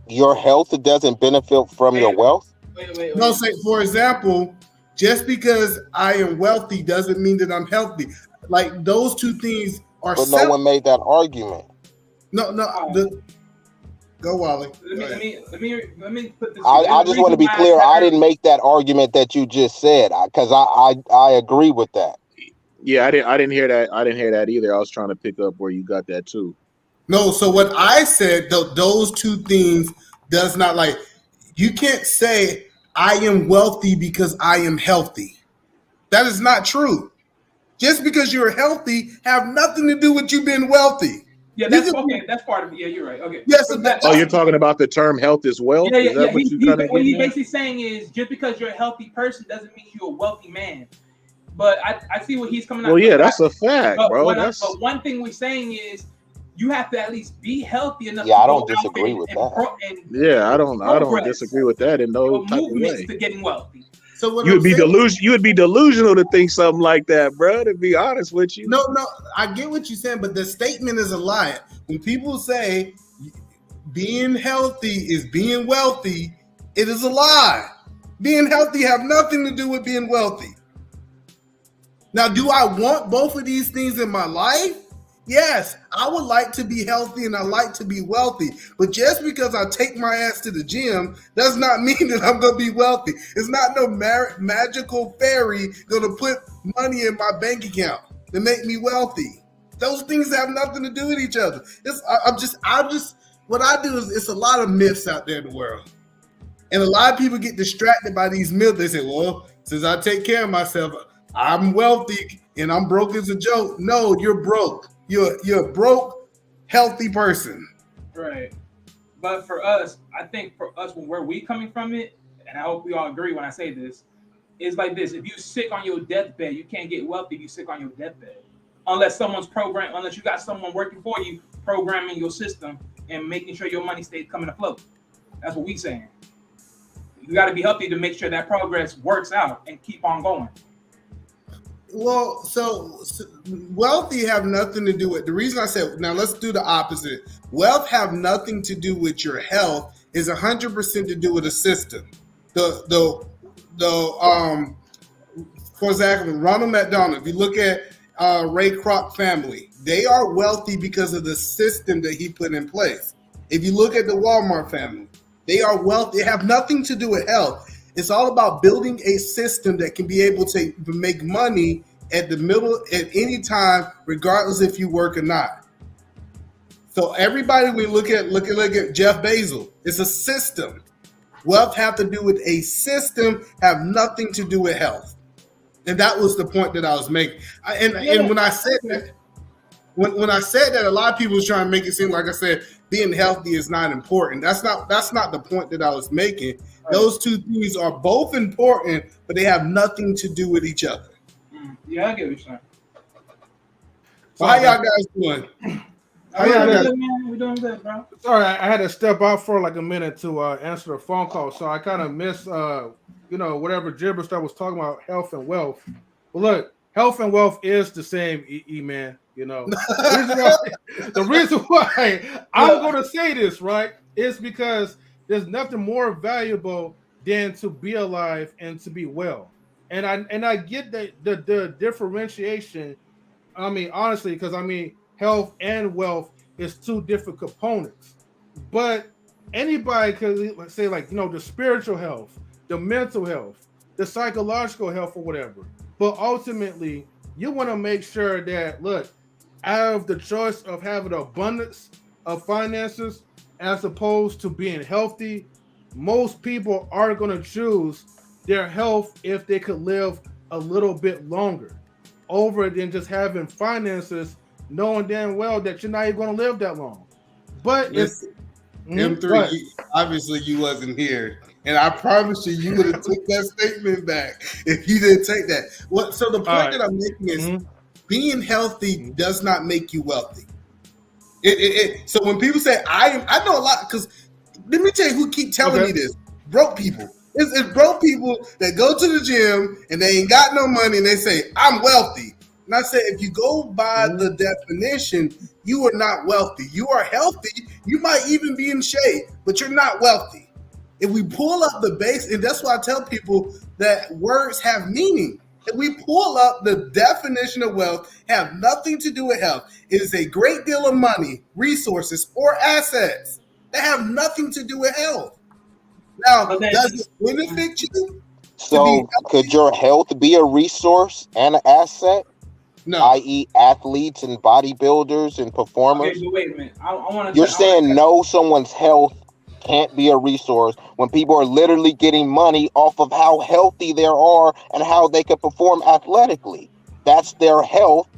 Speaker 6: Your health doesn't benefit from your wealth?
Speaker 2: Wait.
Speaker 8: No, say, for example, just because I am wealthy doesn't mean that I'm healthy. Like, those two things are
Speaker 6: But no one made that argument.
Speaker 8: No. Go, Wally.
Speaker 2: Let me put this.
Speaker 6: I just want to be clear. I didn't make that argument that you just said, because I agree with that.
Speaker 3: Yeah, I didn't hear that. I didn't hear that either. I was trying to pick up where you got that too.
Speaker 8: No, so what I said, those two things does not, like, you can't say I am wealthy because I am healthy. That is not true. Just because you're healthy have nothing to do with you being wealthy.
Speaker 2: Yeah, that's okay. That's part of it. Yeah, you're right. Okay.
Speaker 8: Yes.
Speaker 3: So you're talking about the term health is wealth?
Speaker 2: Yeah.
Speaker 3: Is that
Speaker 2: What he's basically saying is just because you're a healthy person doesn't mean you're a wealthy man. But I see what he's coming out.
Speaker 3: Well, yeah, that's a fact, bro.
Speaker 2: But one thing we're saying is you have to at least be healthy enough.
Speaker 6: Yeah, I don't disagree with that.
Speaker 3: Yeah, I don't disagree with that in no type of way.
Speaker 2: To getting wealthy.
Speaker 8: So what
Speaker 3: you would be delusional to think something like that, bro. To be honest with you.
Speaker 8: No, I get what you're saying, but the statement is a lie. When people say being healthy is being wealthy, it is a lie. Being healthy have nothing to do with being wealthy. Now, do I want both of these things in my life? Yes, I would like to be healthy and I like to be wealthy. But just because I take my ass to the gym does not mean that I'm going to be wealthy. It's not no magical fairy going to put money in my bank account to make me wealthy. Those things have nothing to do with each other. What I do is, it's a lot of myths out there in the world. And a lot of people get distracted by these myths. They say, well, since I take care of myself, I'm wealthy and I'm broke as a joke. No, you're broke. You're a broke, healthy person.
Speaker 2: Right. But for us, I think for us, where we coming from it, and I hope we all agree when I say this, is like this. If you're sick on your deathbed, you can't get wealthy if you're sick on your deathbed. Unless you got someone working for you, programming your system and making sure your money stays coming afloat. That's what we saying. You got to be healthy to make sure that progress works out and keep on going.
Speaker 8: Well, so wealthy have nothing to do with, the reason I said, now let's do the opposite. Wealth have nothing to do with your health, is 100% to do with a system. For example, Ronald McDonald, if you look at Ray Kroc family, they are wealthy because of the system that he put in place. If you look at the Walmart family, they are wealthy. They have nothing to do with health. It's all about building a system that can be able to make money at any time, regardless if you work or not. So everybody, we look at Jeff Bezos. It's a system. Wealth have to do with a system, have nothing to do with health. And that was the point that I was making. And when I said that, when I said that, a lot of people was trying to make it seem like I said being healthy is not important. That's not the point that I was making. Right. Those two things are both important, but they have nothing to do with each other.
Speaker 2: Yeah, I get what you're saying.
Speaker 8: So how y'all guys doing?
Speaker 2: We're doing good, bro.
Speaker 1: Sorry, I had to step out for like a minute to answer a phone call, so I kind of missed whatever gibberish I was talking about, health and wealth. But look, health and wealth is the same, man. The reason why I'm going to say this, right, is because there's nothing more valuable than to be alive and to be well. And I get the differentiation. I mean, honestly, because health and wealth is two different components. But anybody could say, like, the spiritual health, the mental health, the psychological health, or whatever. But ultimately, you want to make sure that, look, I have the choice of having an abundance of finances as opposed to being healthy. Most people are going to choose their health if they could live a little bit longer over than just having finances, knowing damn well that you're not even going to live that long. But
Speaker 8: M3, obviously you wasn't here, and I promise you would have took that statement back if you didn't take that. So the point that I'm making is being healthy does not make you wealthy. So when people say I know a lot, because let me tell you who keep telling me this: broke people. It's broke people that go to the gym and they ain't got no money and they say, I'm wealthy. And I say, if you go by the definition, you are not wealthy. You are healthy. You might even be in shape, but you're not wealthy. If we pull up the base, and that's why I tell people that words have meaning. If we pull up the definition of wealth, have nothing to do with health. It is a great deal of money, resources, or assets that have nothing to do with health. Now, does it benefit you?
Speaker 6: So, could your health be a resource and an asset?
Speaker 8: No.
Speaker 6: I.e., athletes and bodybuilders and performers?
Speaker 2: Okay, but wait a minute. I want to.
Speaker 6: You're saying no, someone's health can't be a resource when people are literally getting money off of how healthy they are and how they can perform athletically. That's their health.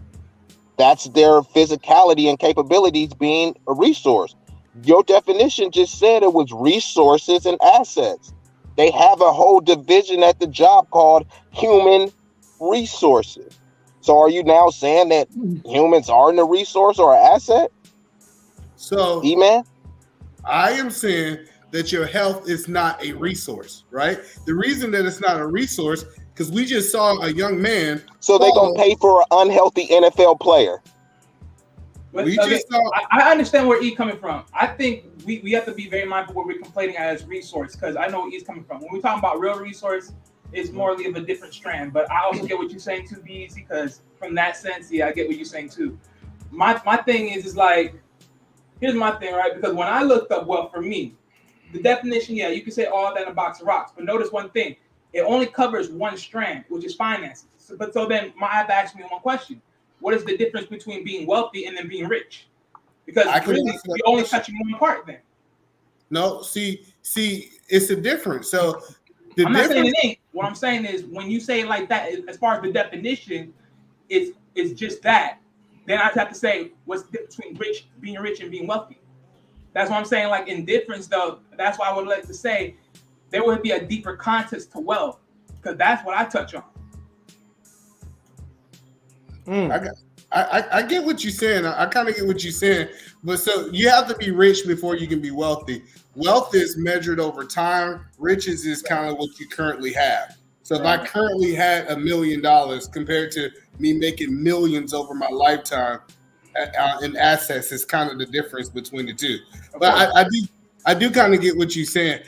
Speaker 6: That's their physicality and capabilities being a resource. Your definition just said it was resources and assets. They have a whole division at the job called human resources. So are you now saying that humans aren't a resource or an asset?
Speaker 8: So,
Speaker 6: E-Man?
Speaker 8: I am saying that your health is not a resource, right? The reason that it's not a resource, because we just saw a young man.
Speaker 6: So they're going to pay for an unhealthy NFL player.
Speaker 2: I understand where E's coming from. I think we have to be very mindful what we're complaining as resource, because I know where E's coming from. When we're talking about real resource, it's more of a different strand. But I also get what you're saying too, B-Eazy, because from that sense, I get what you're saying too. My thing is like, here's my thing, right? Because when I looked up wealth for me, the definition, you can say all that in a box of rocks. But notice one thing, it only covers one strand, which is finances. So then I have to ask me one question. What is the difference between being wealthy and then being rich? Because really, you're only touching one part then.
Speaker 8: No, see, it's a difference. So
Speaker 2: I'm not saying it ain't. What I'm saying is when you say it like that, as far as the definition, it's just that. Then I have to say, what's the difference between being rich and being wealthy? That's what I'm saying. Like in difference, though, that's why I would like to say there would be a deeper context to wealth, because that's what I touch on.
Speaker 8: I get what you're saying. I kind of get what you're saying. But so you have to be rich before you can be wealthy. Wealth is measured over time. Riches is kind of what you currently have. So if I currently had $1 million compared to me making millions over my lifetime in assets, is kind of the difference between the two. But I do kind of get what you're saying.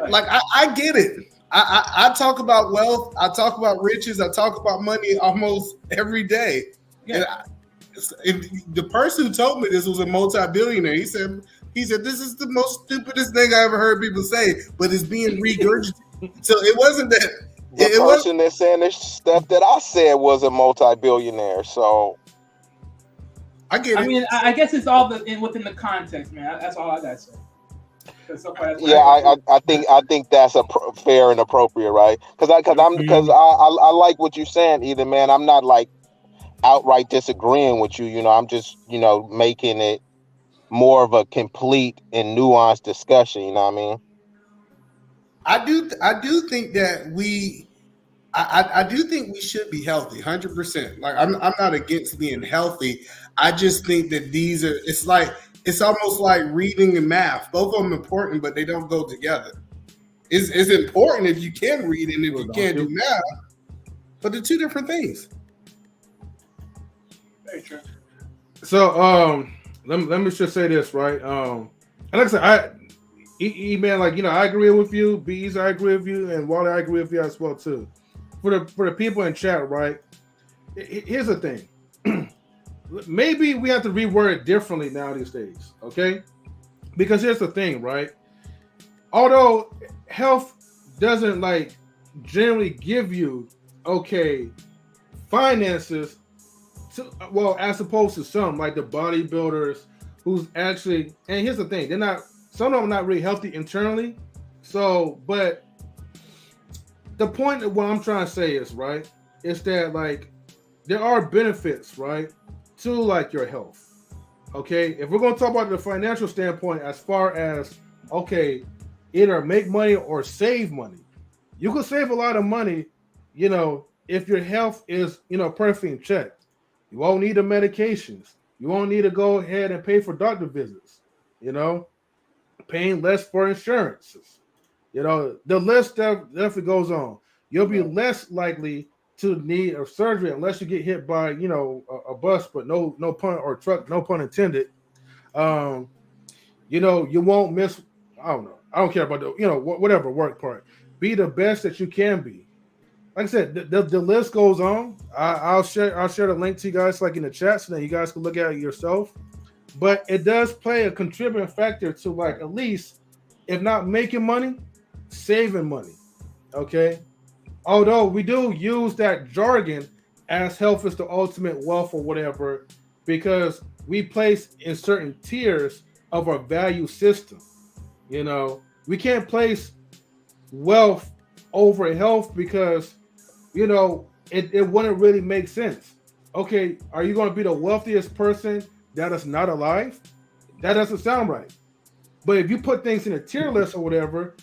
Speaker 8: Like I get it. I talk about wealth. I talk about riches. I talk about money almost every day. Yeah. And the person who told me this was a multi-billionaire. He said, this is the most stupidest thing I ever heard people say, but it's being regurgitated. So it wasn't that.
Speaker 6: The person that's saying this stuff that I said was a multi-billionaire. So
Speaker 8: I get it.
Speaker 2: I mean, I guess it's all within the context, man. That's all I got to say.
Speaker 6: I think that's fair and appropriate, right? Because I like what you're saying, either, man. I'm not like outright disagreeing with you. I'm just making it more of a complete and nuanced discussion. You know what I mean?
Speaker 8: I do think that I do think we should be healthy, 100%. Like I'm not against being healthy. I just think that it's almost like reading and math. Both of them important, but they don't go together. It's important if you can read and if you can't do math, but they're two different things.
Speaker 2: Very true.
Speaker 1: So let me just say this, right? And like I said, man, like, you know, I agree with you, B-Eazy, I agree with you, and Wally, I agree with you as well too. For the people in chat, right? Here's the thing. Maybe we have to reword it differently now these days, okay? Because here's the thing, right? Although health doesn't like generally give you finances, as opposed to some like the bodybuilders who's actually, and here's the thing, some of them are not really healthy internally. So, but the point of what I'm trying to say is, right, is that like there are benefits, right, to like your health. Okay, if we're going to talk about the financial standpoint, as far as either make money or save money, you can save a lot of money, you know, if your health is, you know, perfectly in check. You won't need the medications. You won't need to go ahead and pay for doctor visits. You know, paying less for insurances. You know, the list definitely goes on. You'll be less likely to need a surgery unless you get hit by, you know, a bus, but no pun, or truck, no pun intended. You know, you won't miss. I don't know. I don't care about the, you know, whatever work part. Be the best that you can be. Like I said, the list goes on. I'll share the link to you guys like in the chat so that you guys can look at it yourself. But it does play a contributing factor to, like, at least, if not making money, saving money. Okay. Although we do use that jargon as health is the ultimate wealth or whatever, because we place in certain tiers of our value system. You know, we can't place wealth over health because, you know, it wouldn't really make sense. Okay, are you going to be the wealthiest person that is not alive? That doesn't sound right. But if you put things in a tier list or whatever,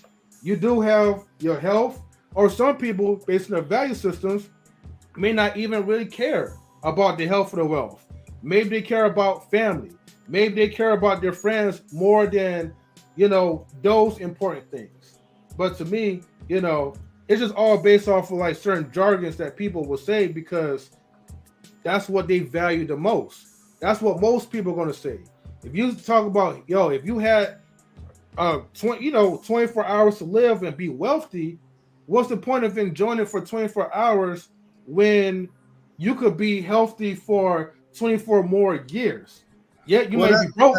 Speaker 1: you do have your health, or some people, based on their value systems, may not even really care about the health or the wealth. Maybe they care about family. Maybe they care about their friends more than, you know, those important things. But to me, you know, it's just all based off of like certain jargons that people will say because that's what they value the most. That's what most people are going to say. If you talk about, if you had 24 hours to live and be wealthy, what's the point of enjoying it for 24 hours when you could be healthy for 24 more years? Yet you may be broke.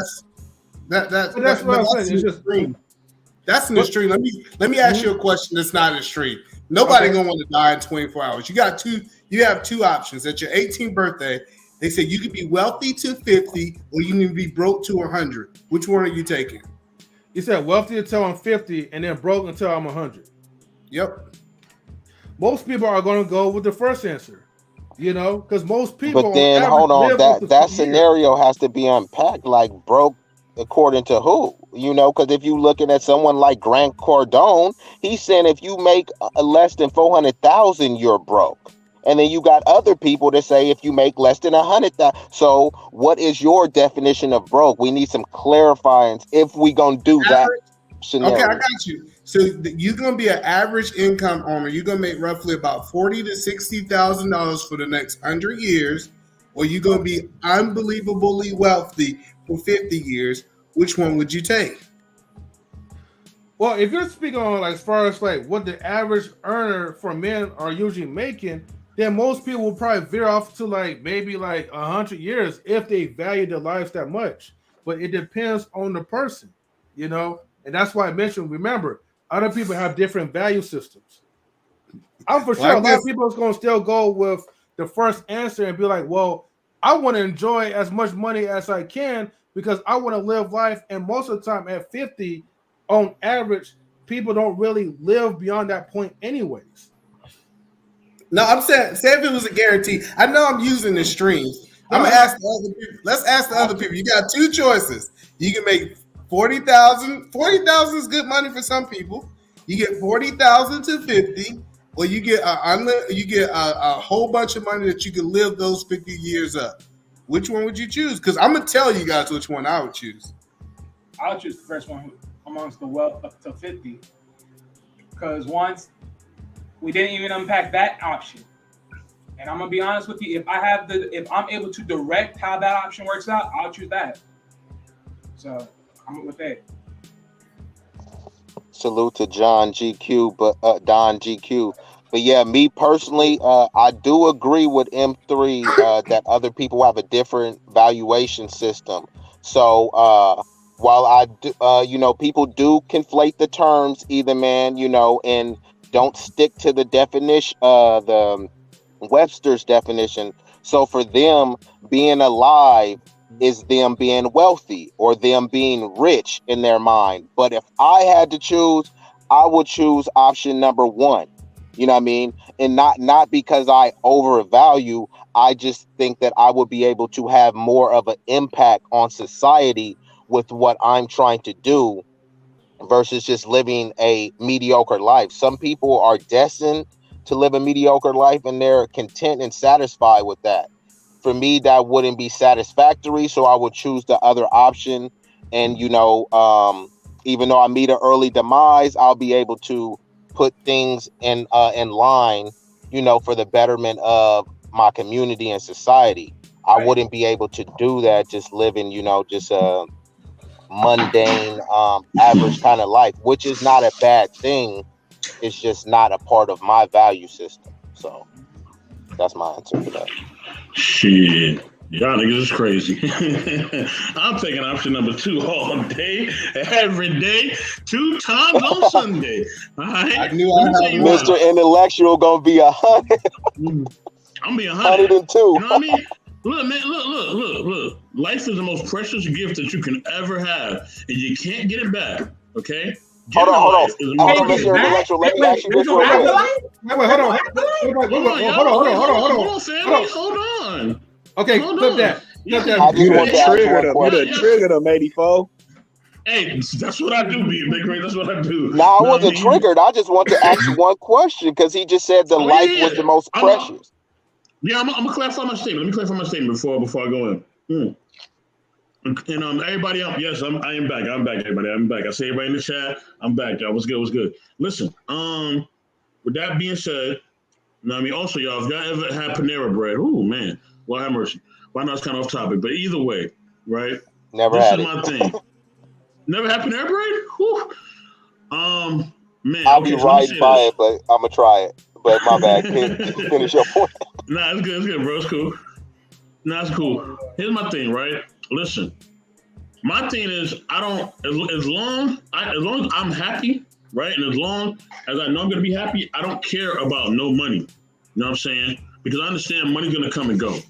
Speaker 8: That's what I'm saying. It's just extreme. That's an extreme. Let me ask you a question that's not extreme. Nobody gonna want to die in 24 hours. You have two options. At your 18th birthday, they say you could be wealthy to 50 or you can be broke to 100. Which one are you taking?
Speaker 1: You said wealthy until I'm 50 and then broke until I'm 100.
Speaker 8: Yep.
Speaker 1: Most people are going to go with the first answer, you know, because most people.
Speaker 6: But then hold on, that scenario has to be unpacked. Like broke according to who? You know, because if you looking at someone like Grant Cardone, he's saying if you make less than 400,000, you're broke. And then you got other people that say if you make less than 100,000. So what is your definition of broke? We need some clarifying if we gonna do that scenario.
Speaker 8: Okay, I got you. So you're gonna be an average income owner. You're gonna make roughly about $40,000 to $60,000 for the next 100 years, or you're gonna be unbelievably wealthy for 50 years. Which one would you take?
Speaker 1: Well, if you're speaking on like as far as like what the average earner for men are usually making, then most people will probably veer off to like maybe like 100 years if they value their lives that much. But it depends on the person, you know, and that's why I mentioned. Remember, other people have different value systems. I'm for sure a lot of people is going to still go with the first answer and be like, well, I want to enjoy as much money as I can because I want to live life. And most of the time at 50, on average, people don't really live beyond that point anyways.
Speaker 8: No, I'm saying, say if it was a guarantee. I know I'm using the streams. I'm gonna ask the other people. Let's ask the other people. You got two choices. You can make 40,000. 40,000 is good money for some people. You get 40,000 to 50, or you get a whole bunch of money that you can live those 50 years up. Which one would you choose? Because I'm gonna tell you guys which one I would choose.
Speaker 2: I'll choose the first one amongst the wealth up to 50. because once we didn't even unpack that option. And I'm gonna be honest with you, if I'm able to direct how that option works out, I'll choose that. So I'm with that.
Speaker 6: Salute to Don GQ. But yeah, me personally, I do agree with M3 that other people have a different valuation system. So while I do, people do conflate the terms either, man, and don't stick to the definition, the Webster's definition. So for them, being alive is them being wealthy or them being rich in their mind. But if I had to choose, I would choose option number one. You know what I mean? And not because I overvalue, I just think that I would be able to have more of an impact on society with what I'm trying to do versus just living a mediocre life. Some people are destined to live a mediocre life and they're content and satisfied with that. For me, that wouldn't be satisfactory, so I would choose the other option. And even though I meet an early demise, I'll be able to put things in line, for the betterment of my community and society. I wouldn't be able to do that just living, just a mundane, average kind of life, which is not a bad thing. It's just not a part of my value system. So that's my answer for that.
Speaker 7: Shit. Y'all niggas is crazy. I'm taking option number 2 all day, every day, 2 times on Sunday. All right.
Speaker 6: I knew Mr. Intellectual gonna be 100.
Speaker 7: I'm gonna be
Speaker 6: 102.
Speaker 7: You know what I mean? Look, man, look. Life is the most precious gift that you can ever have, and you can't get it back. Okay?
Speaker 6: Hold on, Mr. Intellectual. Let me ask you this real quick.
Speaker 7: Hold on.
Speaker 1: Okay, clip that.
Speaker 3: You done triggered him, 84.
Speaker 7: Hey, that's what I do, Big Ray. That's what I do.
Speaker 6: I wasn't triggered. I just want to ask you one question because he just said life was the most precious.
Speaker 7: I'm gonna clarify my statement. Let me clarify my statement before I go in. And everybody else, yes, I am back. I'm back, everybody. I'm back. I see everybody in the chat. I'm back, y'all. What's good? Listen, with that being said, also, y'all, if y'all ever had Panera bread, oh man, well, have mercy. Well, I know it's kind of off topic, but either way, right? This is my thing. Never had Panera bread? Whew. Man,
Speaker 6: I'll be riding by it, but I'm gonna try it. But my bad. Finish your point.
Speaker 7: Nah, it's good, bro. It's cool. Nah, it's cool. Here's my thing, right? Listen, my thing is as long as I'm happy, right, and as long as I know I'm gonna be happy, I don't care about no money. You know what I'm saying? Because I understand money's gonna come and go. You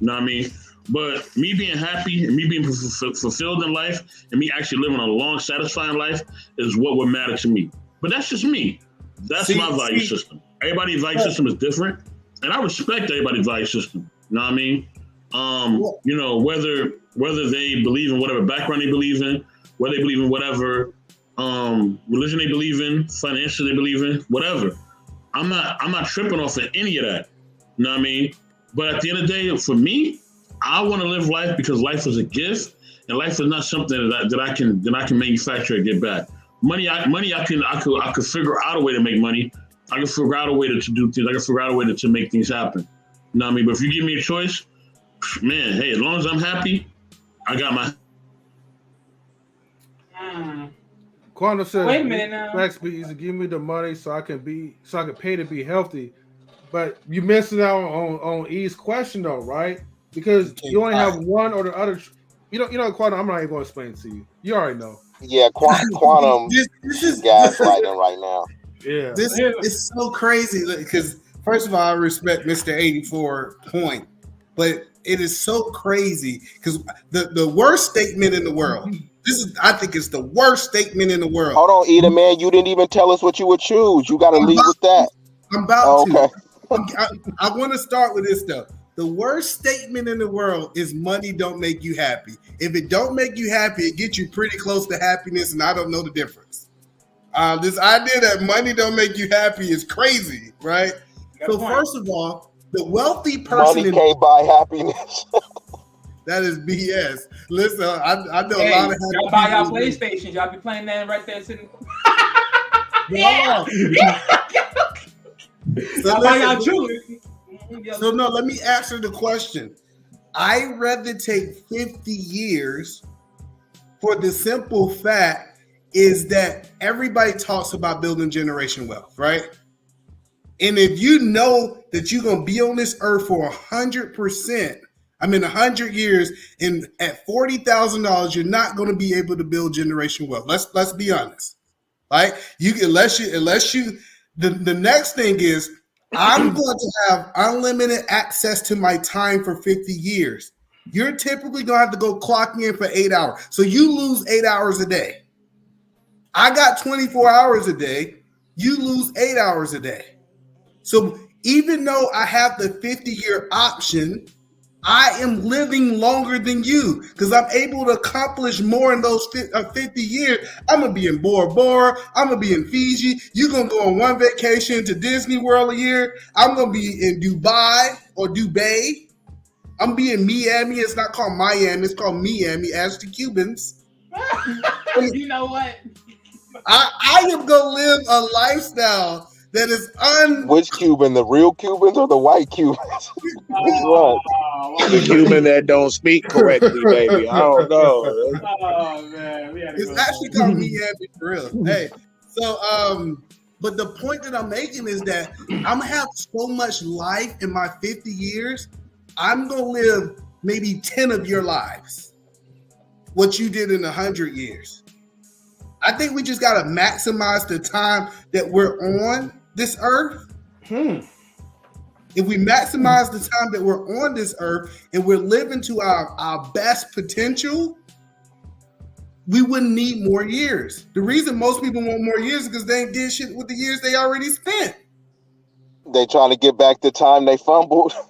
Speaker 7: know what I mean? But me being happy and me being fulfilled in life and me actually living a long, satisfying life is what would matter to me. But that's just me. That's my value system. Everybody's value system is different, and I respect everybody's value system. You know what I mean? Whether they believe in whatever background they believe in, whether they believe in whatever religion they believe in, financial they believe in, whatever. I'm not tripping off of any of that. You know what I mean? But at the end of the day, for me, I want to live life because life is a gift, and life is not something that I can manufacture and get back. Money I could figure out a way to make money. I can figure out a way to do things. I can figure out a way to make things happen. You know what I mean? But if you give me a choice, man, hey, as long as I'm happy, I got my.
Speaker 1: Quantum says,
Speaker 2: wait a minute now.
Speaker 1: Max, B-Eazy, give me the money so I can pay to be healthy. But you missing out on E's question though, right? Because you only have one or the other. You know, Quantum. I'm not even going to explain it to you. You already know.
Speaker 6: Yeah, Quantum. This is gaslighting right now.
Speaker 1: Yeah,
Speaker 8: this is so crazy because first of all, I respect Mr. 84 point, but it is so crazy because the worst statement in the world. I think it's the worst statement in the world.
Speaker 6: Hold on, Eda, man. You didn't even tell us what you would choose. You got to leave with that.
Speaker 8: I'm about to. I want to start with this stuff. The worst statement in the world is money don't make you happy. If it don't make you happy, it gets you pretty close to happiness, and I don't know the difference. This idea that money don't make you happy is crazy, right? So first of all, the wealthy person
Speaker 6: money can't buy happiness.
Speaker 8: That is BS. Listen, I know a lot of
Speaker 2: y'all buy y'all PlayStations. Y'all be playing that right there sitting.
Speaker 8: So no, let me answer the question. I'd rather take 50 years for the simple fact is that everybody talks about building generation wealth, right? And if you know that you're going to be on this earth for 100%, 100 years, and at $40,000, you're not going to be able to build generation wealth. Let's be honest, right? The next thing is I'm going to have unlimited access to my time for 50 years. You're typically going to have to go clock in for 8 hours. So you lose 8 hours a day. I got 24 hours a day. You lose 8 hours a day. So even though I have the 50-year option, I am living longer than you because I'm able to accomplish more in those 50 years. I'm going to be in Bora Bora. I'm going to be in Fiji. You're going to go on one vacation to Disney World a year. I'm going to be in Dubai or Dubai. I'm going to be in Miami. It's not called Miami. It's called Miami. Ask the Cubans.
Speaker 2: You know what?
Speaker 8: I am going to live a lifestyle that is
Speaker 6: Which Cuban? The real Cubans or the white Cubans? Which one?
Speaker 3: The Cuban that don't speak correctly, baby. I don't know.
Speaker 2: Oh man,
Speaker 8: it's actually called Miami for real. Hey, so but the point that I'm making is that I'm gonna have so much life in my 50 years. I'm gonna live maybe 10 of your lives. What you did in 100 years. I think we just gotta maximize the time that we're on this earth. If we maximize the time that we're on this earth and we're living to our best potential, we wouldn't need more years. The reason most people want more years is because they ain't did shit with the years they already spent.
Speaker 6: They trying to get back the time they fumbled.
Speaker 8: So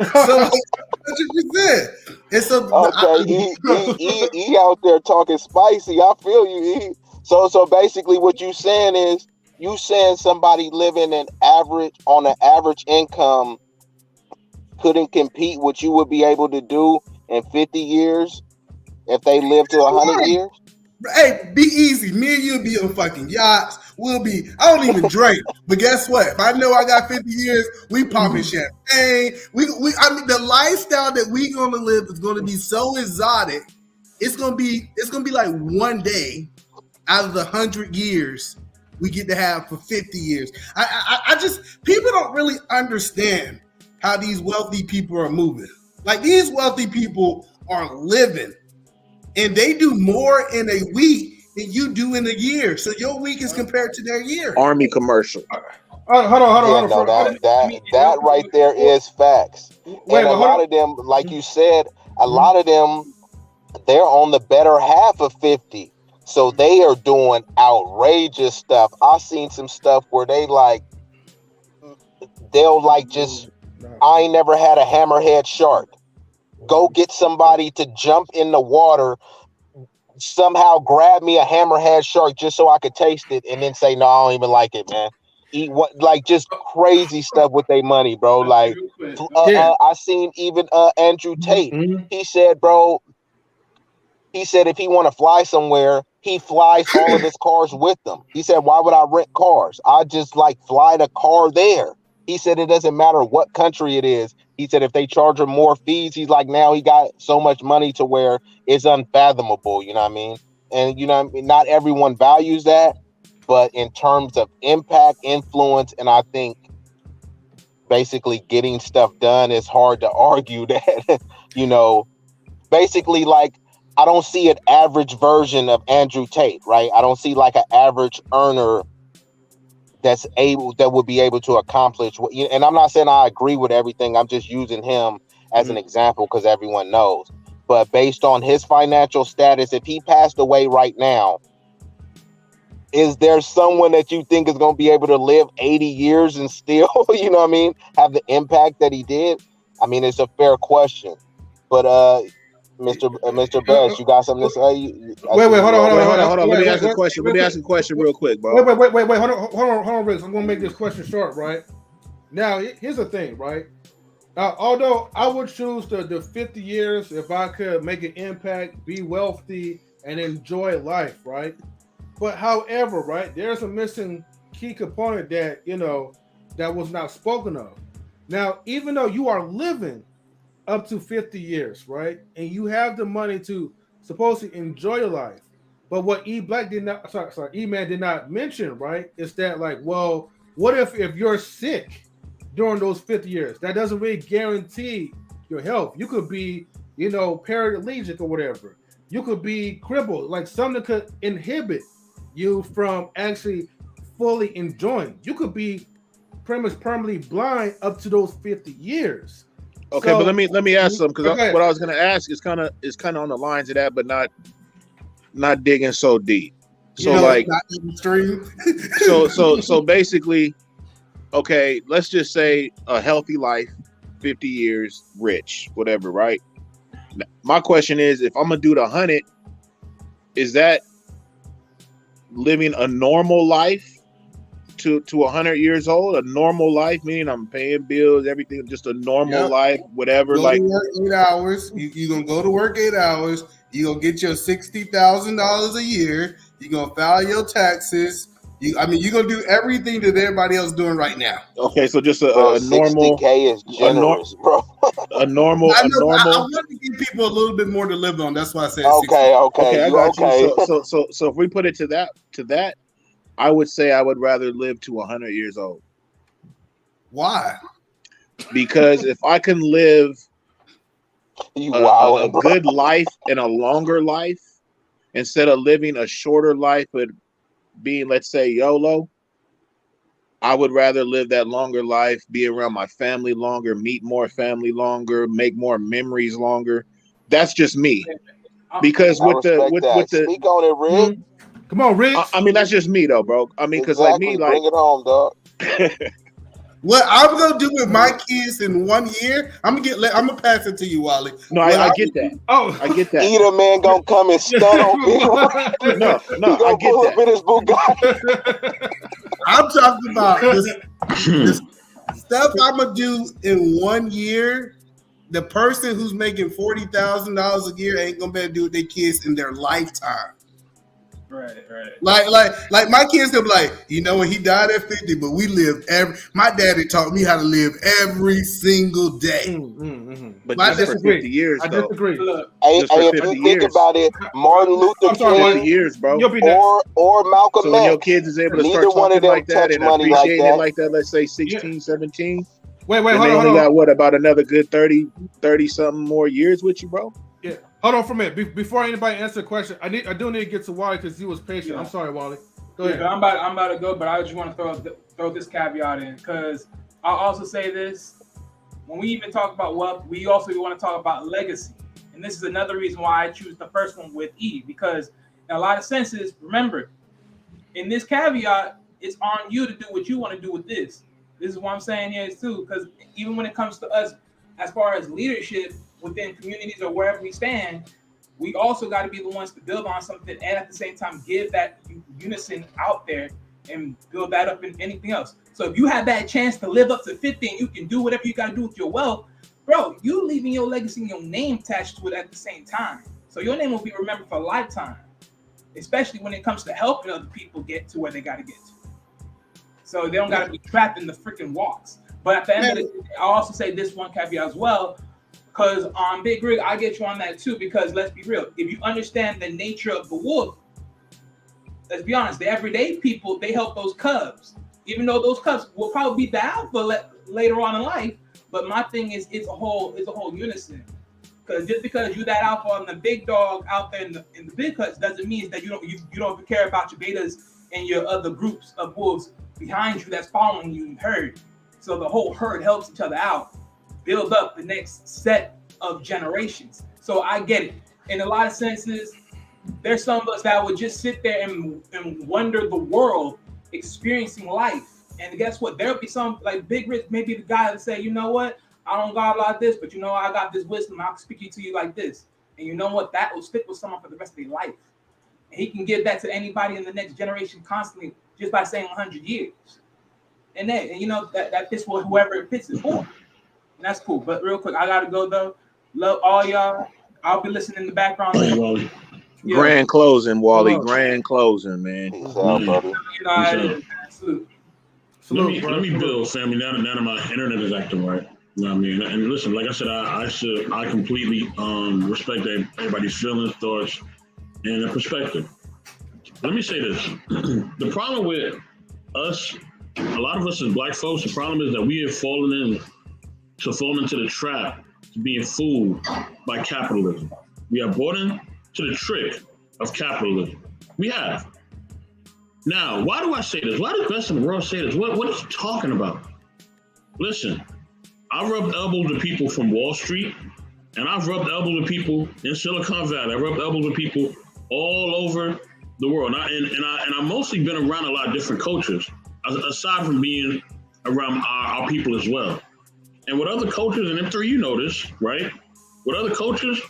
Speaker 8: 100%. And so
Speaker 6: okay, he out there talking spicy. I feel you. So basically, what you saying is you saying somebody living on an average income couldn't compete what you would be able to do in 50 years if they lived to 100 years.
Speaker 8: Hey, B-Eazy. Me and you'll be on fucking yachts. I don't even drink. But guess what? If I know I got 50 years, we popping champagne. The lifestyle that we gonna live is gonna be so exotic. It's gonna be like one day out of the 100 years we get to have for 50 years. I just people don't really understand how these wealthy people are moving. Like these wealthy people are living. And they do more in a week than you do in a year. So your week is compared to their year.
Speaker 3: Army commercial.
Speaker 1: Hold on.
Speaker 6: No, that right there is facts. And a lot of them, like you said, a lot of them, they're on the better half of 50. So they are doing outrageous stuff. I've seen some stuff where they'll just, I ain't never had a hammerhead shark. Go get somebody to jump in the water, somehow grab me a hammerhead shark just so I could taste it, and then say, no, I don't even like it, man. Eat what, like just crazy stuff with their money, bro. Like I seen even Andrew Tate. He said, bro, if he want to fly somewhere, he flies all of his cars with them. He said, why would I rent cars? I just fly the car there. He said it doesn't matter what country it is. He said if they charge him more fees, he's like, now he got so much money to where it's unfathomable, you know what I mean? And, you know what I mean? Not everyone values that, but in terms of impact, influence, and I think basically getting stuff done, it's hard to argue that, you know, basically I don't see an average version of Andrew Tate, right? I don't see an average earner that would be able to accomplish what, and I'm not saying I agree with everything. I'm just using him as an example because everyone knows. But based on his financial status, if he passed away right now, is there someone that you think is going to be able to live 80 years and still, you know what I mean, have the impact that he did? I mean, it's a fair question. But Mr. Best, you got something to say?
Speaker 1: Wait, hold on.
Speaker 3: Let me ask a question real quick, bro.
Speaker 1: Wait, hold on, Rick. I'm gonna make this question short, right? Now, here's the thing, right? Although I would choose the 50 years if I could make an impact, be wealthy, and enjoy life, right? But however, right, there's a missing key component that that was not spoken of. Now, even though you are living up to 50 years, right, and you have the money to supposedly enjoy your life, but what E-Man did not mention, right, is that like, well, what if you're sick during those 50 years? That doesn't really guarantee your health. You could be, paraplegic or whatever. You could be crippled, like something could inhibit you from actually fully enjoying. You could be pretty much permanently blind up to those 50 years.
Speaker 3: Okay, so, but let me ask something, because what I was going to ask is kind of on the lines of that, but not digging so deep. So like, so basically, okay, let's just say a healthy life, 50 years, rich, whatever, right? My question is, if I'm gonna do the 100, is that living a normal life to 100 years old? A normal life, meaning I'm paying bills, everything, just a normal life, whatever.
Speaker 8: Go to work 8 hours. You're gonna go to work 8 hours. You're gonna get your $60,000 a year. You're gonna file your taxes. You're gonna do everything that everybody else is doing right now.
Speaker 3: Okay, so just a normal.
Speaker 6: 60K is generous, bro.
Speaker 3: A normal.
Speaker 8: I want to give people a little bit more to live on. That's why I said.
Speaker 6: Okay,
Speaker 3: I got you. So if we put it to that, I would say I would rather live to 100 years old.
Speaker 8: Why?
Speaker 3: Because if I can live a good life and a longer life, instead of living a shorter life but being, let's say, YOLO, I would rather live that longer life, be around my family longer, meet more family longer, make more memories longer. That's just me. Because with the
Speaker 6: speak on it, Rick.
Speaker 1: Come on, Rick.
Speaker 3: I mean, that's just me though, bro. I mean, because
Speaker 6: bring it home, dog.
Speaker 8: What I'm gonna do with my kids in 1 year, I'm gonna pass it to you, Wally.
Speaker 3: No, I get that. Oh, I get that.
Speaker 6: Either man gonna come and stun on me.
Speaker 3: No, I get that.
Speaker 6: In his Bugatti.
Speaker 8: I'm talking about this stuff I'm gonna do in 1 year. The person who's making $40,000 a year ain't gonna be able to do with their kids in their lifetime.
Speaker 2: Right.
Speaker 8: Like my kids gonna be like, when he died at 50, but we lived my daddy taught me how to live every single day.
Speaker 3: But just for 50 years,
Speaker 1: I disagree.
Speaker 6: If you think about it, Martin Luther King,
Speaker 3: 50 years, bro,
Speaker 6: or Malcolm X.
Speaker 3: So when your kids is able to start talking like that and appreciating it like that, let's say 16, 17.
Speaker 1: Wait,
Speaker 3: hold on. Got what, about another good 30 something more years with you, bro?
Speaker 1: Yeah. Hold on for a minute. Before anybody answer the question, I do need to get to Wally because he was patient. Yeah. I'm sorry, Wally. Go ahead.
Speaker 2: I'm about to go, but I just want to throw this caveat in, because I'll also say this: when we even talk about wealth, we also want to talk about legacy, and this is another reason why I choose the first one with E, because in a lot of senses, remember, in this caveat, it's on you to do what you want to do with this. This is what I'm saying here too, because even when it comes to us, as far as leadership within communities or wherever we stand, we also got to be the ones to build on something and at the same time give that unison out there and build that up in anything else. So if you have that chance to live up to 50 and you can do whatever you got to do with your wealth, bro, you leaving your legacy and your name attached to it at the same time. So your name will be remembered for a lifetime, especially when it comes to helping other people get to where they got to get to. So they don't got to be trapped in the freaking walks. But at the end of the day, I'll also say this one caveat as well, because on Big Rig, I get you on that too, because let's be real. If you understand the nature of the wolf, let's be honest, the everyday people, they help those cubs. Even though those cubs will probably be the alpha later on in life, but my thing is it's a whole unison. Because just because you're that alpha and the big dog out there in the big cuts doesn't mean that you don't care about your betas and your other groups of wolves behind you that's following you in herd. So the whole herd helps each other out, build up the next set of generations. So I get it. In a lot of senses, there's some of us that would just sit there and wonder the world, experiencing life. And guess what? There'll be some, like Big Rich, maybe the guy that say, you know what? I don't got a lot of this, but I got this wisdom. I'll speak to you like this. And you know what? That will stick with someone for the rest of their life. And he can give that to anybody in the next generation constantly just by saying 100 years. And that fits for whoever it fits it for. And that's cool. But real quick, I gotta go though. Love all y'all. I'll be listening in the background.
Speaker 3: Grand closing, Wally. Grand closing, man.
Speaker 6: Peace out, buddy.
Speaker 7: Let me build, family. Now that my internet is acting right. You know what I mean? And listen, like I said, I completely respect everybody's feelings, thoughts, and their perspective. Let me say this. The problem with us, a lot of us as black folks, the problem is that we have fallen into the trap to being fooled by capitalism. We are bought into the trick of capitalism. We have. Now, why do I say this? Why does the rest of the world say this? What is he talking about? Listen, I rubbed elbows with people from Wall Street, and I've rubbed elbows with people in Silicon Valley. I rubbed elbows with people all over the world. And I've mostly been around a lot of different cultures, aside from being around our people as well. And with other cultures, and them three, you know this, right? With other cultures,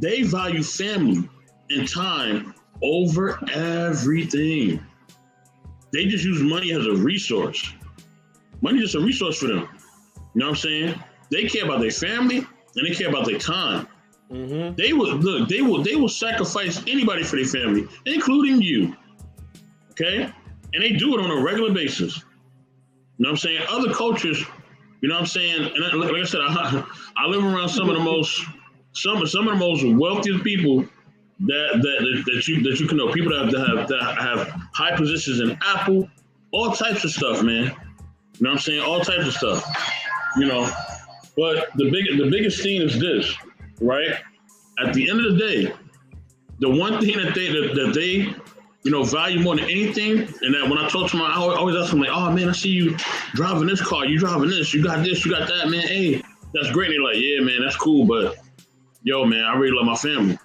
Speaker 7: they value family and time over everything. They just use money as a resource. Money is just a resource for them. You know what I'm saying? They care about their family and they care about their time. Mm-hmm. They will sacrifice anybody for their family, including you. Okay? And they do it on a regular basis. You know what I'm saying? Other cultures, you know what I'm saying? And like I said, I live around some of the most wealthiest people that you can know. People that have high positions in Apple, all types of stuff, man. You know what I'm saying? All types of stuff. You know, but the biggest thing is this, right? At the end of the day, the one thing that they you know, value more than anything, and that when I talk to them, I always ask them like, oh man, I see you driving this car, you driving this, you got this, you got that, man. Hey, that's great. And they're like, yeah, man, that's cool, but yo, man, I really love my family.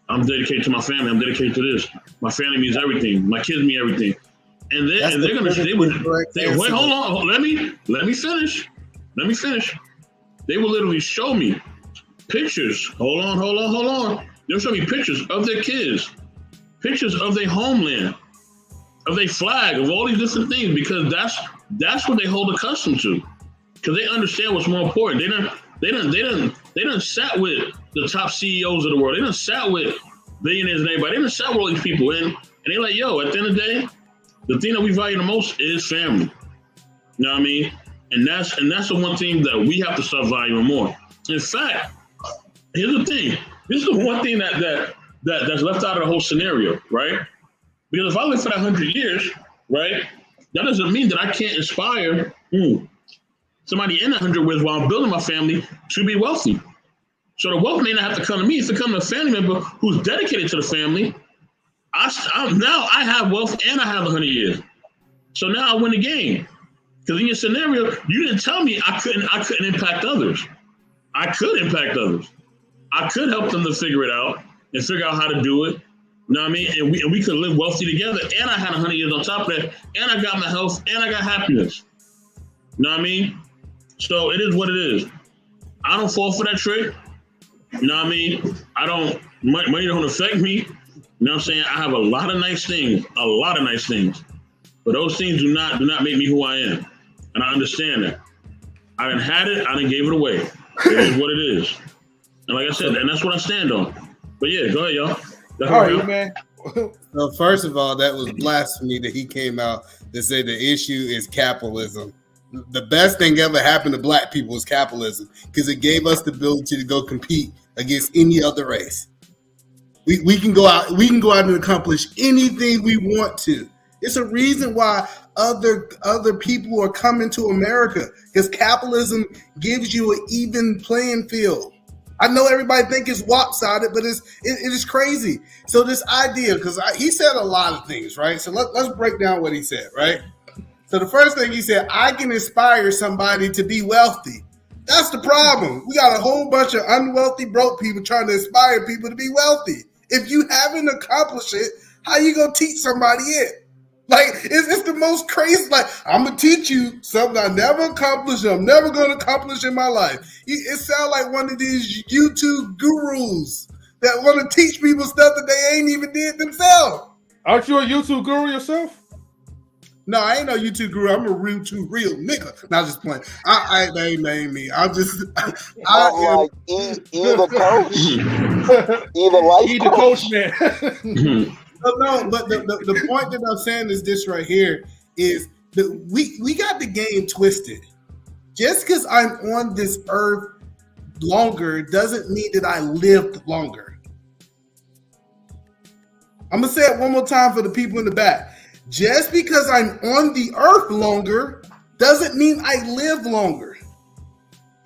Speaker 7: I'm dedicated to my family. I'm dedicated to this. My family means everything. My kids mean everything. And they're gonna wait, hold on, let me finish. Let me finish. They will literally show me pictures. Hold on. They'll show me pictures of their kids, pictures of their homeland, of their flag, of all these different things, because that's what they hold a custom to. Because they understand what's more important. They done sat with the top CEOs of the world. They done sat with billionaires and everybody. They done sat with all these people. And they're like, yo, at the end of the day, the thing that we value the most is family. You know what I mean? And that's the one thing that we have to start valuing more. In fact, here's the thing. This is the one thing that's left out of the whole scenario, right? Because if I live for that 100 years, right, that doesn't mean that I can't inspire somebody in 100 years while I'm building my family to be wealthy. So the wealth may not have to come to me. If it comes to a family member who's dedicated to the family, now I have wealth and I have 100 years. So now I win the game. Because in your scenario, you didn't tell me I couldn't impact others. I could impact others. I could help them to figure it out and figure out how to do it. You know what I mean? And we could live wealthy together. And I had 100 years on top of that. And I got my health and I got happiness. You know what I mean? So it is what it is. I don't fall for that trick. You know what I mean? Money don't affect me. You know what I'm saying? I have a lot of nice things. But those things do not make me who I am. And I understand that. I done had it, I done gave it away. It is what it is. And like I said, and that's what I stand on. But yeah, go ahead, y'all.
Speaker 1: All right, man.
Speaker 8: So first of all, that was blasphemy that he came out to say the issue is capitalism. The best thing ever happened to black people is capitalism, because it gave us the ability to go compete against any other race. We can go out and accomplish anything we want to. It's a reason why other people are coming to America, because capitalism gives you an even playing field. I know everybody think it's lopsided, but it is crazy. So this idea, because he said a lot of things, right? So let's break down what he said, right? So the first thing he said, I can inspire somebody to be wealthy. That's the problem. We got a whole bunch of unwealthy, broke people trying to inspire people to be wealthy. If you haven't accomplished it, how you gonna teach somebody it? Like, it's the most crazy. Like, I'm gonna teach you something I never accomplished. I'm never gonna accomplish in my life. It sounds like one of these YouTube gurus that want to teach people stuff that they ain't even did themselves.
Speaker 1: Aren't you a YouTube guru yourself?
Speaker 8: No, I ain't no YouTube guru. I'm a real nigga. Not just playing. That ain't me. I'm just.
Speaker 6: Like, he the coach. life
Speaker 1: He the coach man.
Speaker 8: No, but the point that I'm saying is this right here is that we got the game twisted. Just because I'm on this earth longer doesn't mean that I lived longer. I'm gonna say it one more time for the people in the back. Just because I'm on the earth longer doesn't mean I live longer.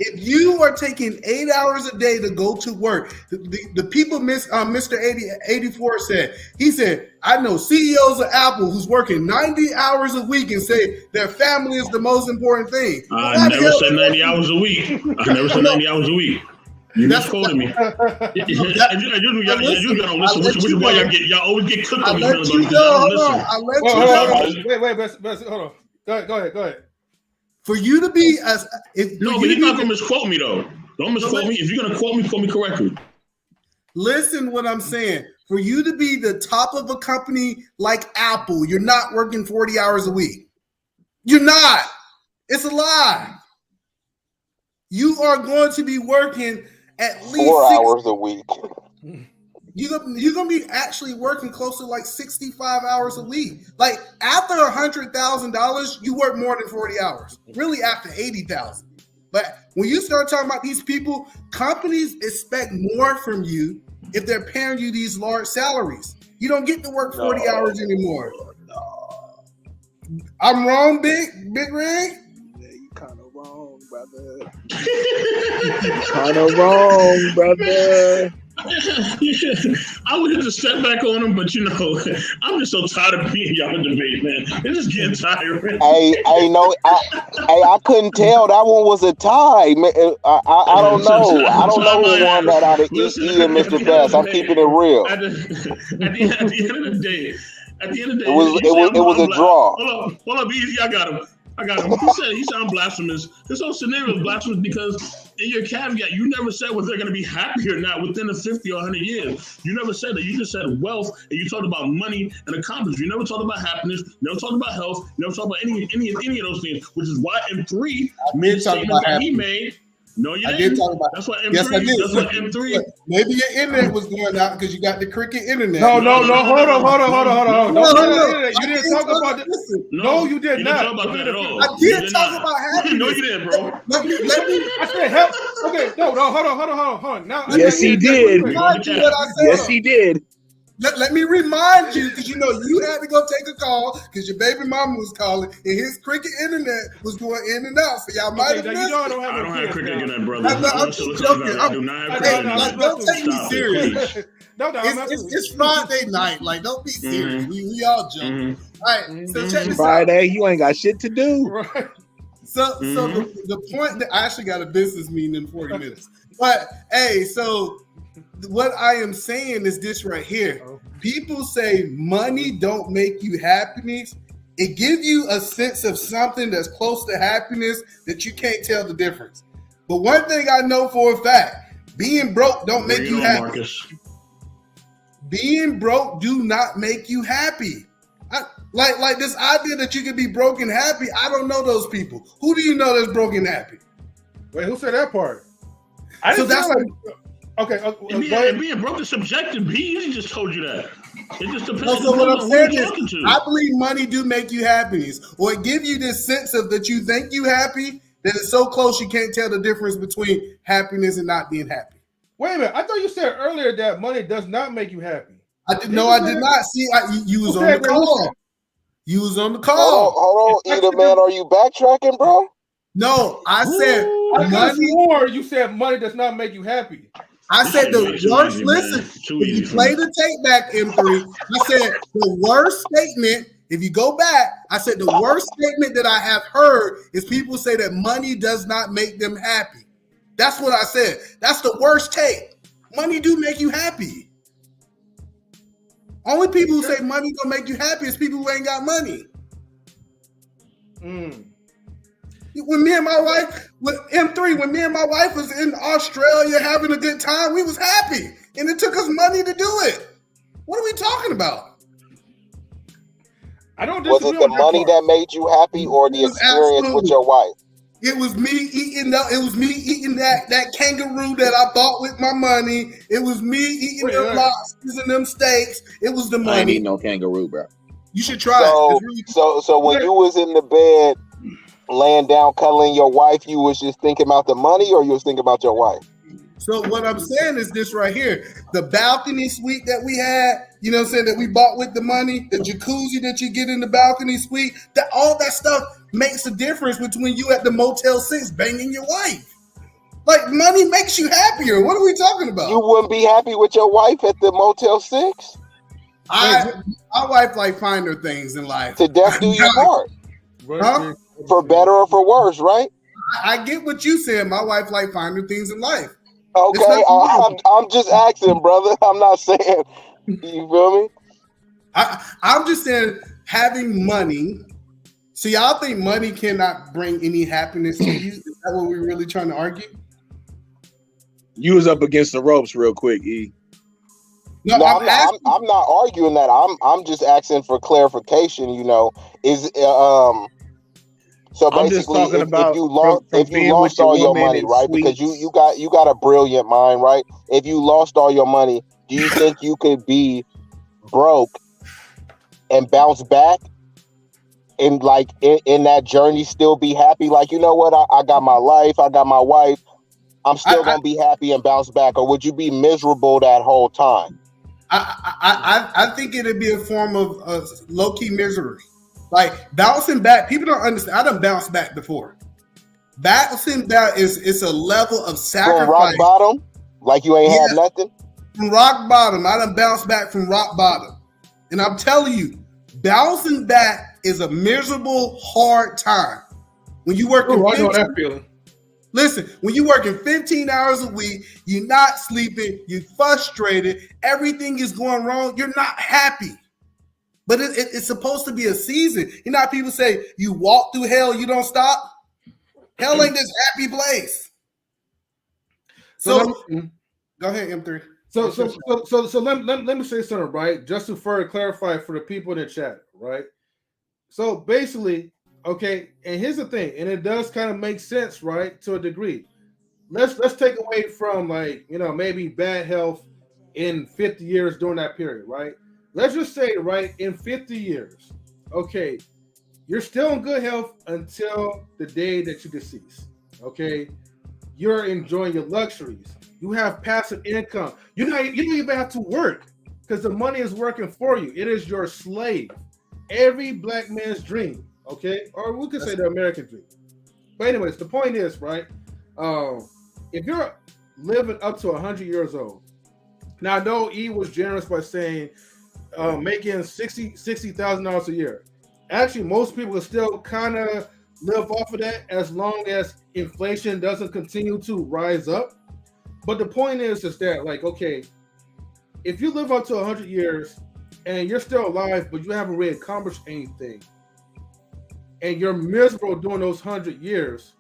Speaker 8: If you are taking 8 hours a day to go to work, the people Mr. 84 said, he said, I know CEOs of Apple who's working 90 hours a week and say their family is the most important thing.
Speaker 7: I never said 90 hours a week. I never said 90 hours a week. You misquoted me. Y'all don't listen, which is why y'all always get cooked on each other.
Speaker 1: Wait, hold on. Go ahead.
Speaker 8: For you to be
Speaker 7: but you're not gonna misquote me though. Don't misquote me. If you're gonna quote me correctly.
Speaker 8: Listen what I'm saying. For you to be the top of a company like Apple, you're not working 40 hours a week. You're not. It's a lie. You are going to be working at least
Speaker 6: 4 hours a week.
Speaker 8: You're gonna be actually working close to like 65 hours a week. Like after $100,000, you work more than 40 hours. Really after 80,000. But when you start talking about these people, companies expect more from you if they're paying you these large salaries. You don't get to work 40 hours anymore. No. I'm wrong, Big Rig?
Speaker 3: You kind of wrong, brother. Kind of wrong, brother.
Speaker 7: I would have to step back on him, but I'm just so tired of being y'all in debate, man. It's just getting tiring.
Speaker 6: I couldn't tell that one was a tie. I don't know. I don't know who won that out of E and Mr. Best. I'm keeping it real.
Speaker 7: At the end of the day,
Speaker 6: it was a draw.
Speaker 7: Hold up, Easy. I got him. He said I'm blasphemous. This whole scenario is blasphemous because in your caveat, you never said whether they're going to be happy or not within the 50 or 100 years. You never said that. You just said wealth, and you talked about money and accomplishments. You never talked about happiness. You never talked about health. You never talked about any of those things, which is why M3 made the statement that he made. No, you didn't.
Speaker 8: I did talk about.
Speaker 7: That's what M3.
Speaker 8: Yes, I did.
Speaker 7: That's what M3.
Speaker 8: Maybe your internet was going out because you got the cricket internet.
Speaker 1: No. Hold on. No, you didn't talk about this. No, you did not.
Speaker 7: Talk about that at all.
Speaker 8: I did talk about happiness.
Speaker 7: No, you didn't, bro.
Speaker 8: Let me.
Speaker 1: I said help. Okay, no, hold on. Now,
Speaker 3: yes, he did. Yes, he did.
Speaker 8: Let me remind you, because you had to go take a call because your baby mama was calling and his cricket internet was going in and out. So y'all might have missed it.
Speaker 7: I don't have cricket internet, brother.
Speaker 8: I'm just joking.
Speaker 7: I do not have cricket internet.
Speaker 8: Don't take me serious. It's Friday night. Like, don't be serious. We all joking. All right. So check this
Speaker 3: Friday, you ain't got shit to do.
Speaker 1: Right.
Speaker 8: So the point that I actually got a business meeting in 40 minutes. But hey, so what I am saying is this right here. People say money don't make you happiness. It gives you a sense of something that's close to happiness that you can't tell the difference. But one thing I know for a fact, being broke don't make you happy.
Speaker 7: Marcus.
Speaker 8: Being broke do not make you happy. Like this idea that you can be broke and happy, I don't know those people. Who do you know that's broke and happy?
Speaker 1: Wait, who said that part?
Speaker 7: And being broke is subjective. He just told you that. It just depends on
Speaker 8: what I'm
Speaker 7: who
Speaker 8: saying
Speaker 7: you're
Speaker 8: is,
Speaker 7: talking to.
Speaker 8: I believe money do make you happy, or it give you this sense of that you think you happy, that it's so close you can't tell the difference between happiness and not being happy.
Speaker 1: Wait a minute. I thought you said earlier that money does not make you happy.
Speaker 8: I did not. See, you was on the call. You was on the call.
Speaker 6: Hold on, Either man, are you backtracking, bro?
Speaker 8: No, I said
Speaker 1: money. You said money does not make you happy.
Speaker 8: I said the worst. Listen, if you play the tape back, M3, I said the worst statement. If you go back, I said the worst statement that I have heard is people say that money does not make them happy. That's what I said. That's the worst tape. Money do make you happy. Only people who say money don't make you happy is people who ain't got money. When me and my wife, when me and my wife was in Australia having a good time, we was happy. And it took us money to do it. What are we talking about?
Speaker 1: I don't
Speaker 6: Was it the money that made you happy or the experience with your wife?
Speaker 8: It was me eating that kangaroo that I bought with my money. It was me eating them lobsters and them steaks. It was the money.
Speaker 3: I ain't eating no kangaroo, bro.
Speaker 8: You should try it. Really
Speaker 6: so when you was in the bed laying down cuddling your wife, you was just thinking about the money, or you was thinking about your wife?
Speaker 8: So what I'm saying is this right here. The balcony suite that we had, you know what I'm saying, that we bought with the money, the jacuzzi that you get in the balcony suite, that all that stuff makes a difference between you at the Motel 6 banging your wife. Like, money makes you happier. What are we talking about?
Speaker 6: You wouldn't be happy with your wife at the Motel 6?
Speaker 8: My wife like finer things in life.
Speaker 6: To death do you part.
Speaker 8: Huh?
Speaker 6: For better or for worse, right?
Speaker 8: I get what you said. My wife like finer things in life.
Speaker 6: Okay, I'm just asking, brother. I'm not saying, you feel me?
Speaker 8: I'm just saying having money. So y'all think money cannot bring any happiness to you? Is that what we're really trying to argue?
Speaker 3: You was up against the ropes real quick, E.
Speaker 6: No, I'm not arguing that. I'm just asking for clarification. You know, so basically, if you lost all your money, right? Because you got a brilliant mind, right? If you lost all your money, do you think you could be broke and bounce back, and like in that journey still be happy? Like, you know what? I got my life, I got my wife. I'm still gonna be happy and bounce back, or would you be miserable that whole time?
Speaker 8: I think it'd be a form of low key misery. Like bouncing back, people don't understand. I done bounced back before. Bouncing back it's a level of sacrifice.
Speaker 6: From rock bottom, like you ain't had nothing.
Speaker 8: From rock bottom, I done bounced back from rock bottom, and I'm telling you, bouncing back is a miserable, hard time. When you work,
Speaker 1: I know that feeling.
Speaker 8: Listen, when you're working 15 hours a week, you're not sleeping, you're frustrated, everything is going wrong, you're not happy. But it's supposed to be a season. You know how people say you walk through hell, you don't stop? Hell ain't this happy place. So go ahead, M3.
Speaker 1: So let me say something, right? Just to further clarify for the people in the chat, right? So basically, okay, and here's the thing, and it does kind of make sense, right, to a degree. Let's take away from, like, you know, maybe bad health in 50 years during that period, right? Let's just say, right, in 50 years, okay, you're still in good health until the day that you decease, okay? You're enjoying your luxuries. You have passive income. You don't even have to work because the money is working for you. It is your slave. Every black man's dream, okay? Or we could say the American dream. But anyways, the point is, right, if you're living up to 100 years old, now I know E was generous by saying making $60,000 a year. Actually, most people will still kind of live off of that as long as inflation doesn't continue to rise up. But the point is that, like, okay, if you live up to 100 years and you're still alive, but you haven't really accomplished anything, and you're miserable during those 100 years,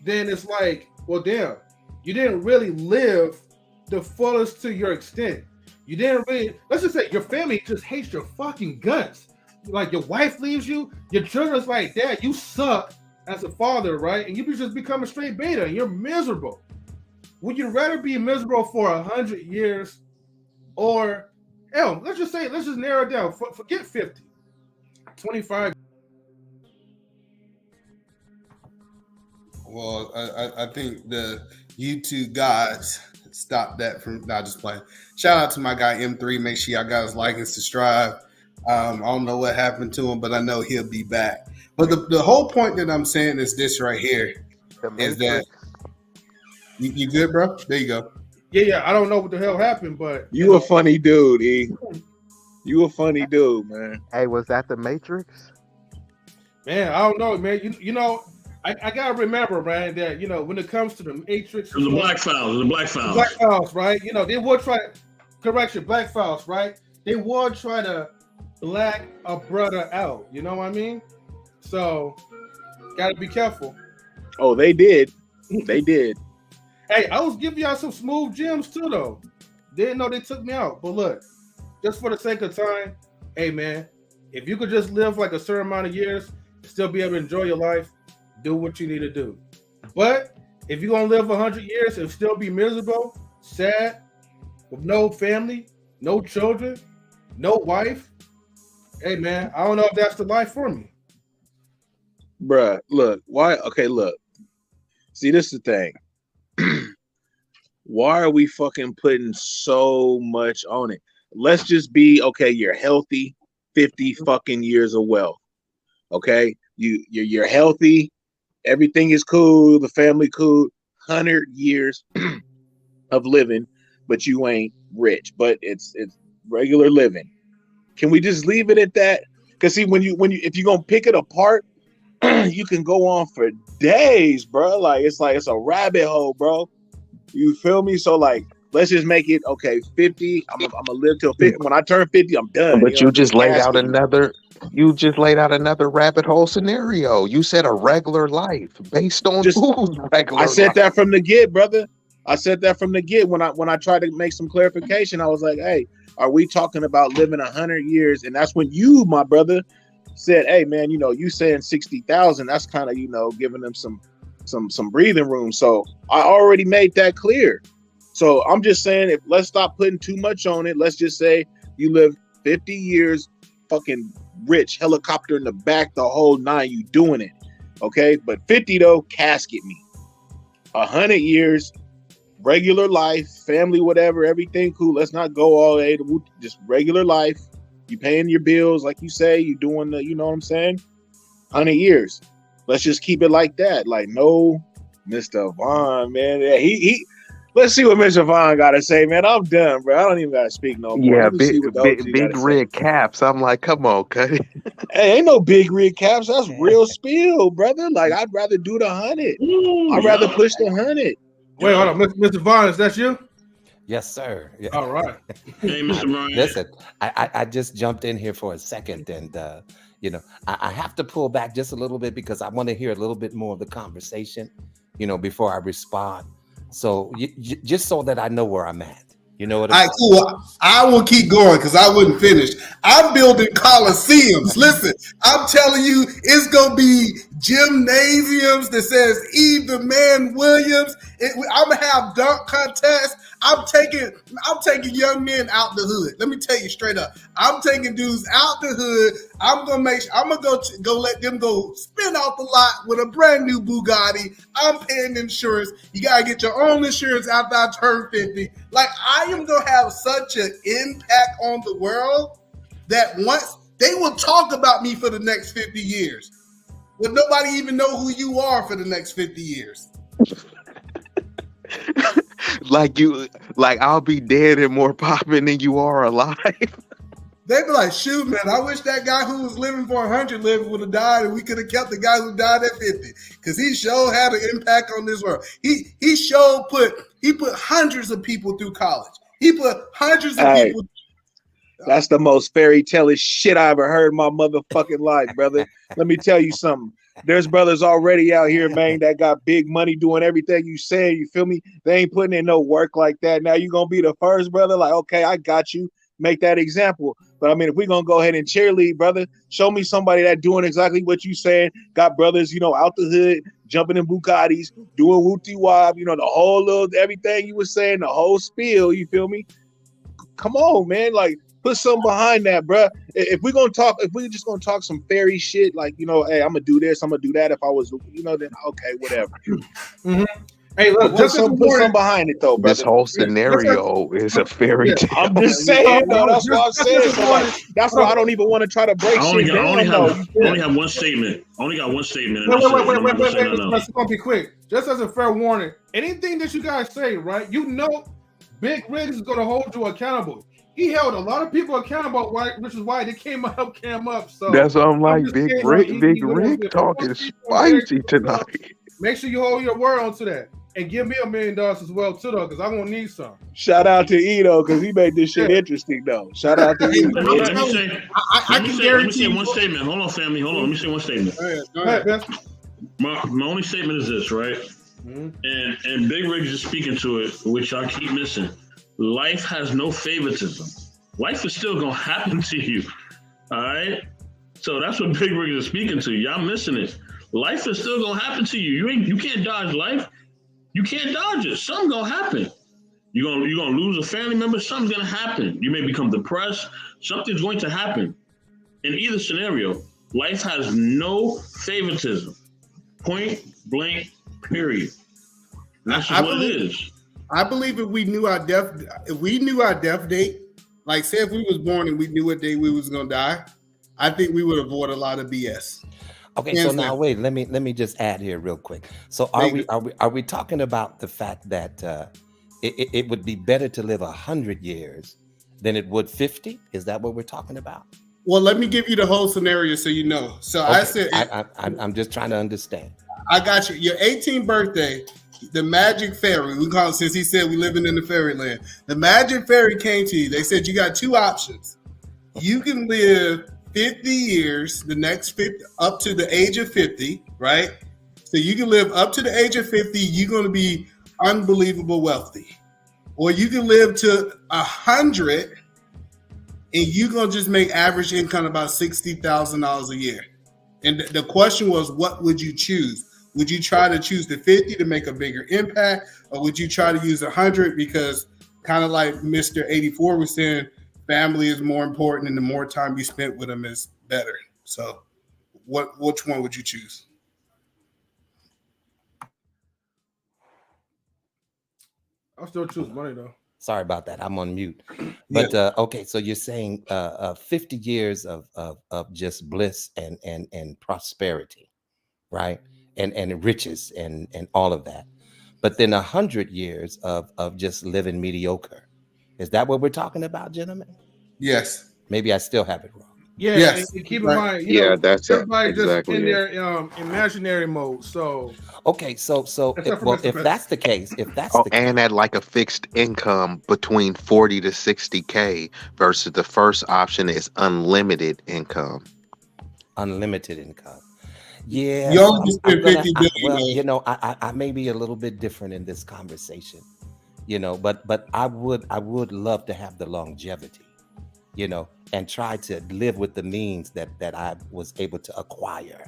Speaker 1: then it's like, well, damn, you didn't really live the fullest to your extent. You didn't really, let's just say your family just hates your fucking guts. Like, your wife leaves you, your children's like, Dad, you suck as a father, right? And you just become a straight beta and you're miserable. Would you rather be miserable for 100 years or, hell, let's just narrow it down. Forget 50, 25.
Speaker 8: Well, I think the YouTube gods stop that from not just playing. Shout out to my guy M3. Make sure y'all guys like and subscribe. I don't know what happened to him, but I know he'll be back. But the whole point that I'm saying is this right here is that you good, bro? There you go.
Speaker 1: Yeah. I don't know what the hell happened, but
Speaker 3: you a funny dude, E. You a funny dude, man.
Speaker 6: Hey, was that the Matrix?
Speaker 1: Man, I don't know, man. You know, I gotta remember, man, that, you know, when it comes to the Matrix,
Speaker 7: it was the Black Files.
Speaker 1: The Black Files, right? You know, they would try Black Files, right? They would try to black a brother out. You know what I mean? So, gotta be careful.
Speaker 3: Oh, they did. They did.
Speaker 1: Hey, I was giving y'all some smooth gems too, though. Didn't know they took me out. But look, just for the sake of time, hey, man, if you could just live like a certain amount of years, still be able to enjoy your life, do what you need to do. But if you're gonna live 100 years and still be miserable, sad, with no family, no children, no wife, hey man, I don't know if that's the life for me.
Speaker 3: Bruh, look, why? Okay, look. See, this is the thing. Why are we fucking putting so much on it? Let's just be okay. You're healthy, 50 fucking years of wealth. Okay, you're healthy. Everything is cool. The family cool. 100 years of living, but you ain't rich. But it's regular living. Can we just leave it at that? Because see, when you if you're gonna pick it apart, you can go on for days, bro. Like it's a rabbit hole, bro. You feel me? So like, let's just make it okay. 50. I'm gonna live till 50. When I turn 50, I'm done.
Speaker 9: But you just laid out another. You just laid out another rabbit hole scenario. You said a regular life based on who's regular.
Speaker 3: I said
Speaker 9: life?
Speaker 3: that from the get, brother. I said that from the get. When I tried to make some clarification, I was like, "Hey, are we talking about living 100 years?" And that's when you, my brother, said, "Hey, man, you saying 60,000? That's kind of giving them some breathing room." So I already made that clear. So I'm just saying, let's stop putting too much on it. Let's just say you live 50 years, fucking rich, helicopter in the back, the whole nine. You doing it, okay? But 50 though, casket me. 100 years, regular life, family, whatever, everything cool. Let's not go all day to just regular life. You paying your bills, like you say. You doing the, you know what I'm saying? 100 years. Let's just keep it like that. Like, no, Mr. Vaughn, man. Yeah, he. Let's see what Mr. Vaughn got to say, man. I'm done, bro. I don't even got to speak no more.
Speaker 9: Yeah,
Speaker 3: Let me see what the OG
Speaker 9: big
Speaker 3: gotta
Speaker 9: red caps. I'm like, come on, cut it.
Speaker 3: Hey, ain't no big red caps. That's real spill, brother. Like, I'd rather do the 100. I'd rather push the 100.
Speaker 1: Wait, hold on, Mr. Vaughn, is that you?
Speaker 10: Yes, sir. Yeah.
Speaker 1: All right.
Speaker 7: Hey, Mr. Marion.
Speaker 10: Listen, I just jumped in here for a second, and I have to pull back just a little bit because I want to hear a little bit more of the conversation, before I respond. So just so that I know where I'm at. You know what
Speaker 8: All right, cool. I will keep going because I wouldn't finish. I'm building coliseums. Listen, I'm telling you, it's gonna be gymnasiums that says Eve the Man Williams. I'm gonna have dunk contests. I'm taking young men out the hood. Let me tell you straight up. I'm taking dudes out the hood. I'm gonna go let them go spin off the lot with a brand new Bugatti. I'm paying insurance. You gotta get your own insurance after I turn 50. Like, I am gonna have such an impact on the world that once they will talk about me for the next 50 years. Will nobody even know who you are for the next 50 years?
Speaker 9: like I'll be dead and more popping than you are alive.
Speaker 8: They be like, shoot, man, I wish that guy who was living for 100 would have died, and we could have kept the guy who died at 50, because he sure had an impact on this world. He put hundreds of people through college. He put hundreds of people.
Speaker 3: That's the most fairy tale shit I ever heard in my motherfucking life, brother. Let me tell you something. There's brothers already out here, man, that got big money doing everything you say. You feel me? They ain't putting in no work like that. Now you gonna be the first, brother? Like, okay, I got you. Make that example. But I mean, if we're gonna go ahead and cheerlead, brother, show me somebody that doing exactly what you saying. Got brothers, out the hood, jumping in Bugattis, doing wooty wop, the whole little everything you was saying, the whole spiel. You feel me? Come on, man. Like, put something behind that, bro. If we're just gonna talk some fairy shit, like, hey, I'm gonna do this, I'm gonna do that. If I was, then okay, whatever.
Speaker 1: Mm-hmm. Hey, look,
Speaker 3: put something behind it, though, brother.
Speaker 9: This whole scenario is a fairy tale.
Speaker 3: I'm just saying, though. That's what I'm saying. So, that's why I don't even want to try to break shit down.
Speaker 7: I only have one statement. I only got one statement.
Speaker 1: Wait. Let's gonna be quick. Just as a fair warning, anything that you guys say, right? Big Riggs is gonna hold you accountable. He held a lot of people accountable, which is why they came up. So
Speaker 9: that's what I'm like. Big Rick talking spicy tonight.
Speaker 1: Make sure you hold your word onto that, and give me $1 million as well too, though, because I'm gonna need some.
Speaker 3: Shout out to Edo, because he made this shit interesting, though. Shout out to Edo.
Speaker 7: Let me say one statement. Hold on, family. Hold on. Let me say one statement.
Speaker 1: Go ahead, Ben.
Speaker 7: My only statement is this, right? Mm-hmm. And Big Riggs is speaking to it, which I keep missing. Life has no favoritism. Life is still gonna happen to you. All right. So that's what Big Riggs is speaking to. Y'all missing it. life is still gonna happen to you. You can't dodge life. You can't dodge it. Something's gonna happen. You're gonna lose a family member. Something's gonna happen. You may become depressed. Something's going to happen. In either scenario, life has no favoritism. Point blank. Period. That's just what it is.
Speaker 8: I believe if we knew our death date, like say if we was born and we knew what day we was gonna die, I think we would avoid a lot of BS.
Speaker 10: Okay, so now wait, let me just add here real quick. So are we talking about the fact that it would be better to live 100 years than it would 50? Is that what we're talking about?
Speaker 8: Well, let me give you the whole scenario so you know. So okay. I said
Speaker 10: I'm just trying to understand.
Speaker 8: I got you. Your 18th birthday, the magic fairy, we call it, since he said we living in the fairyland. The magic fairy came to you. They said you got two options. You can live 50 years, the next 50, up to the age of 50, right? So you can live up to the age of 50. You're going to be unbelievable wealthy. Or you can live to 100 and you're going to just make average income about $60,000 a year. And the question was, what would you choose? Would you try to choose the 50 to make a bigger impact? Or would you try to use 100 because kind of like Mr. 84 was saying, family is more important and the more time you spent with them is better. So which one would you choose?
Speaker 1: I'll still choose money though.
Speaker 10: Sorry about that. I'm on mute. But okay, so you're saying 50 years of just bliss and prosperity, right? And riches and all of that. But then 100 years of just living mediocre. Is that what we're talking about, gentlemen?
Speaker 8: Yes.
Speaker 10: Maybe I still have it wrong.
Speaker 1: Yeah, yes. And keep in mind,
Speaker 9: that's
Speaker 1: everybody
Speaker 9: exactly
Speaker 1: just in their imaginary mode. So
Speaker 10: okay, so if that's the case,
Speaker 9: and at like a fixed income between 40 to 60K versus the first option is unlimited income.
Speaker 10: Unlimited income. Yeah.
Speaker 8: You only spend 50 billion.
Speaker 10: Well, you know, I may be a little bit different in this conversation, you know, but I would love to have the longevity, you know, and try to live with the means that I was able to acquire.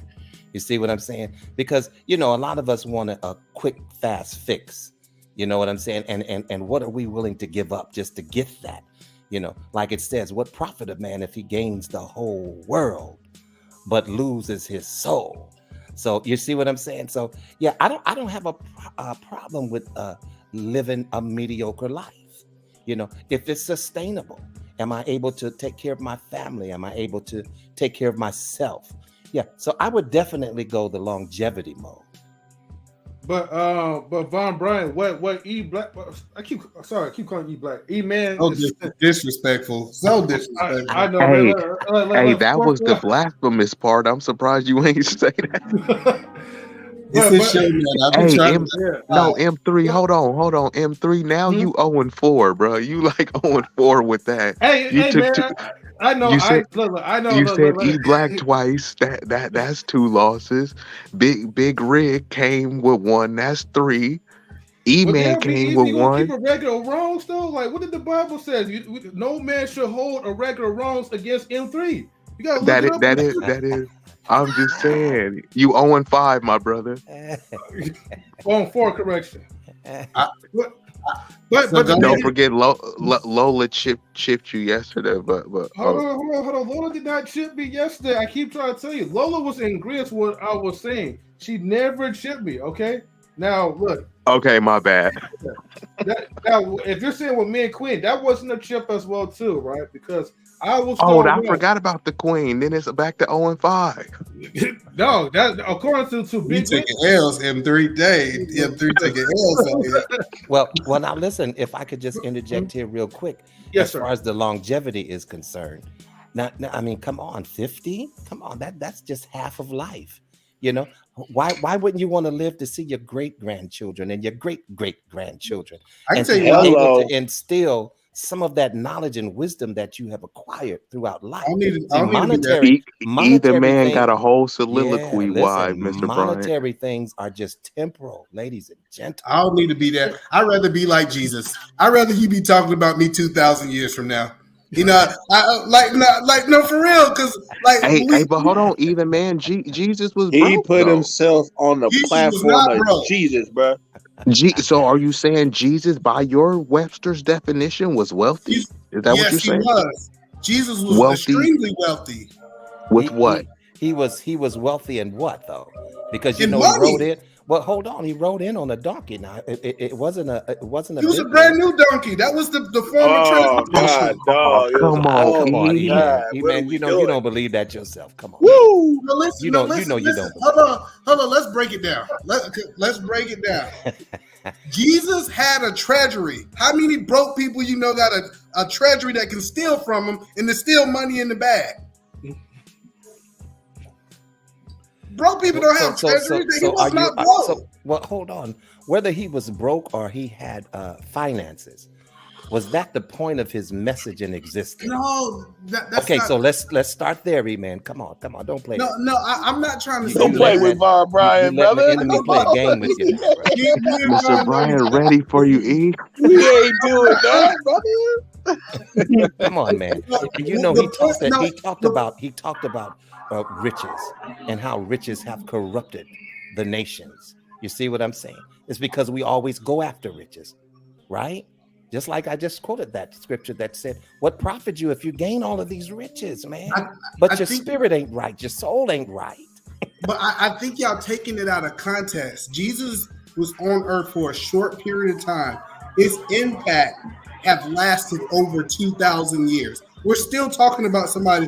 Speaker 10: You see what I'm saying? Because, you know, a lot of us want a quick, fast fix. You know what I'm saying? And what are we willing to give up just to get that? You know, like it says, what profit a man if he gains the whole world but loses his soul? So you see what I'm saying? So yeah, I don't have a problem with living a mediocre life. You know, if it's sustainable. Am I able to take care of my family? Am I able to take care of myself? Yeah, so I would definitely go the longevity mode.
Speaker 1: But Vouaghn Bryant, what E Black? I keep calling E Black. E Man.
Speaker 8: Oh, disrespectful. So disrespectful.
Speaker 1: I know.
Speaker 9: Hey, that was the blasphemous part. I'm surprised you ain't say that. M3, hold on. M3, now you 0-4, bro. You like 0-4 with that.
Speaker 1: Hey, man, I know. I know.
Speaker 9: You said E Black twice. That's 2 losses. Big Rig came with 1. That's 3. E-Man came with 1.
Speaker 1: Keep a record of wrongs though. Like, what did the Bible say? No man should hold a record of wrongs against M3. You gotta look
Speaker 9: that is. I'm just saying, you 0-5, my brother.
Speaker 1: 0-4, correction. But
Speaker 9: don't forget, Lola chipped you yesterday. But
Speaker 1: hold on. Lola did not chip me yesterday. I keep trying to tell you, Lola was in agreement with what I was saying. She never chipped me. Okay, now look.
Speaker 9: Okay, my bad.
Speaker 1: Now, if you're saying with me and Queen, that wasn't a chip as well too, right? Because I was.
Speaker 9: I forgot about the Queen. Then it's back to 0-5.
Speaker 1: No, that according to Big
Speaker 8: taking L's M3 day. M3 taking L's.
Speaker 10: Well, now listen. If I could just interject here real quick, as far as the longevity is concerned. Now, I mean, come on, 50. Come on, that's just half of life. You know, why wouldn't you want to live to see your great grandchildren and your great grandchildren?
Speaker 8: I can
Speaker 10: and
Speaker 8: say
Speaker 10: to be able to instill some of that knowledge and wisdom that you have acquired throughout life.
Speaker 9: Either man got a whole soliloquy. Why, Mr.
Speaker 10: Monetary things are just temporal, ladies and gentlemen.
Speaker 8: I don't need to be that. I'd rather be like Jesus. I'd rather you be talking about me 2,000 years from now. You know, no, for real, because like,
Speaker 9: hey, but hold on, even man, Jesus was
Speaker 3: He
Speaker 9: broke.
Speaker 3: put
Speaker 9: though.
Speaker 3: himself on the
Speaker 8: Jesus was
Speaker 3: platform
Speaker 8: not
Speaker 3: of
Speaker 8: broke.
Speaker 3: Jesus, bro.
Speaker 9: So are you saying Jesus, by your Webster's definition, was wealthy? Is that what you're
Speaker 8: Yes, he
Speaker 9: saying?
Speaker 8: was. Jesus was
Speaker 9: Wealthy
Speaker 8: extremely wealthy.
Speaker 9: with what?
Speaker 10: He was wealthy in what though? Because
Speaker 8: In
Speaker 10: he
Speaker 8: money.
Speaker 10: rode in. Well, hold on. He rode in on a donkey. Now it wasn't a
Speaker 8: He was a
Speaker 10: big
Speaker 8: brand
Speaker 10: one.
Speaker 8: new donkey. That was the form of
Speaker 3: Oh
Speaker 8: transportation.
Speaker 3: God, dog! It was
Speaker 9: Come
Speaker 3: a
Speaker 9: on,
Speaker 10: Come on,
Speaker 9: E.
Speaker 3: God.
Speaker 10: E-Man.
Speaker 3: What are
Speaker 10: E-Man,
Speaker 3: we
Speaker 10: you
Speaker 3: doing?
Speaker 10: don't believe that yourself. Come on.
Speaker 3: Woo!
Speaker 8: No, listen,
Speaker 10: You
Speaker 8: no,
Speaker 10: don't
Speaker 8: listen,
Speaker 10: you
Speaker 8: listen.
Speaker 10: don't believe
Speaker 8: Hold on. Let's break it down. Let's break it down. Jesus had a treasury. How many broke people you know got a treasury that can steal from them and there's still money in the bag? Broke people don't have treasuries. He was not broke.
Speaker 10: well, hold on. Whether he was broke or he had finances, was that the point of his message in existence?
Speaker 8: No, that's
Speaker 10: okay.
Speaker 8: not,
Speaker 10: So let's start there, E-Man. Come on, don't play.
Speaker 8: No, I'm not trying to say
Speaker 3: Don't play with Vouaghn Bryant,
Speaker 10: you let
Speaker 3: brother.
Speaker 10: the enemy play a game with you, now, bro.
Speaker 9: Mr. Brian, ready for you, E?
Speaker 3: We ain't doing that, brother.
Speaker 10: Come on, man. And you know he talked about riches and how riches have corrupted the nations. You see what I'm saying? It's because we always go after riches, right? Just like I just quoted that scripture that said, "What profit you if you gain all of these riches, man? But your spirit ain't right, your soul ain't right."
Speaker 8: But I think y'all taking it out of context. Jesus was on earth for a short period of time. His impact have lasted over 2,000 years. We're still talking about somebody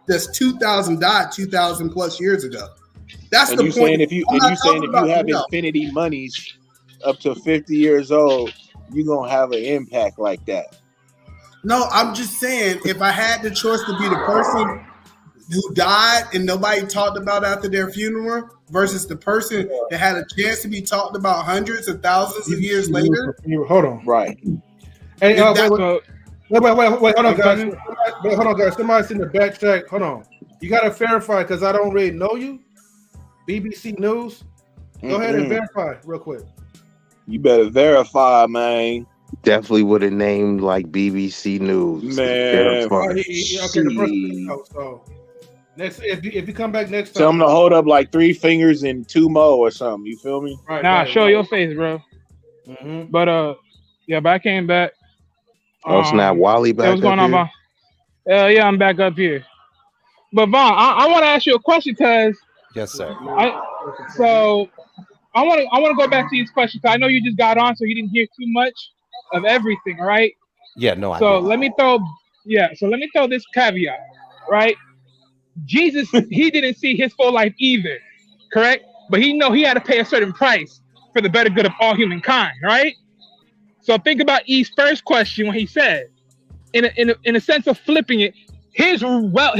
Speaker 8: that's 2,000 died 2,000 plus years ago. That's
Speaker 3: and
Speaker 8: the
Speaker 3: you
Speaker 8: point.
Speaker 3: saying if you have infinity monies up to 50 years old, you're gonna have an impact like that.
Speaker 8: No, I'm just saying if I had the choice to be the person who died and nobody talked about after their funeral versus the person that had a chance to be talked about hundreds of thousands of years later.
Speaker 1: Hold on.
Speaker 3: Right.
Speaker 1: Hey, wait, hold on, guys. Hold on, guys. Somebody's in the back check. Hold on. You gotta verify because I don't really know you. BBC News. Go ahead and verify real quick.
Speaker 3: You better verify, man.
Speaker 9: Definitely would have named like BBC News.
Speaker 3: Man.
Speaker 1: Okay, the person. So next, if you come back next time,
Speaker 3: tell them to hold up like 3 fingers and 2 more or something. You feel me?
Speaker 2: Right, show your face, bro.
Speaker 1: Mm-hmm.
Speaker 2: But but I came back.
Speaker 9: Oh, snap, Wally back.
Speaker 2: What's going on, Vaughn? Yeah, I'm back up here. But Vaughn, I want to ask you a question because
Speaker 10: yes, sir.
Speaker 2: I want to go back to these questions. I know you just got on, so you didn't hear too much of everything, right?
Speaker 10: Yeah, no.
Speaker 2: So let me throw this caveat, right? Jesus, he didn't see his full life either, correct? But he had to pay a certain price for the better good of all humankind, right? So think about E's first question when he said, in a sense of flipping it, his wealth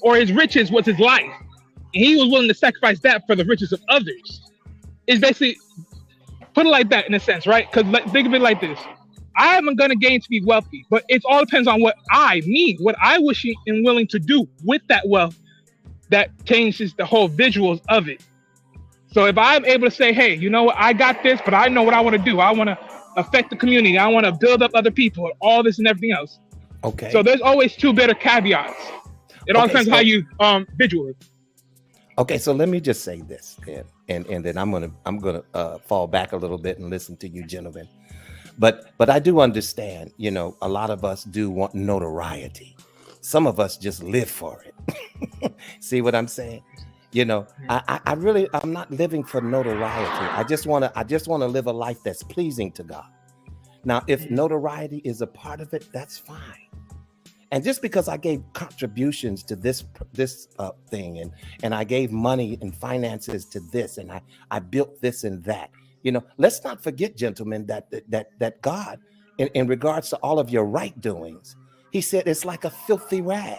Speaker 2: or his riches was his life, and he was willing to sacrifice that for the riches of others. It's basically put it like that in a sense, right? Because think of it like this: I am gonna gain to be wealthy, but it all depends on what I wish and willing to do with that wealth. That changes the whole visuals of it. So if I'm able to say, hey, you know what, I got this, but I know what I want to do. I want to affect the community. I want to build up other people, all this and everything else.
Speaker 10: Okay.
Speaker 2: So there's always 2 better caveats. It all depends how you visual it.
Speaker 10: Okay, so let me just say this, and then I'm gonna fall back a little bit and listen to you, gentlemen. But I do understand, a lot of us do want notoriety. Some of us just live for it. See what I'm saying? I'm not living for notoriety. I just want to live a life that's pleasing to God. Now, if notoriety is a part of it, that's fine. And just because I gave contributions to this thing, and I gave money and finances to this, and I built this and that, let's not forget, gentlemen, that God, in regards to all of your right doings, he said it's like a filthy rag.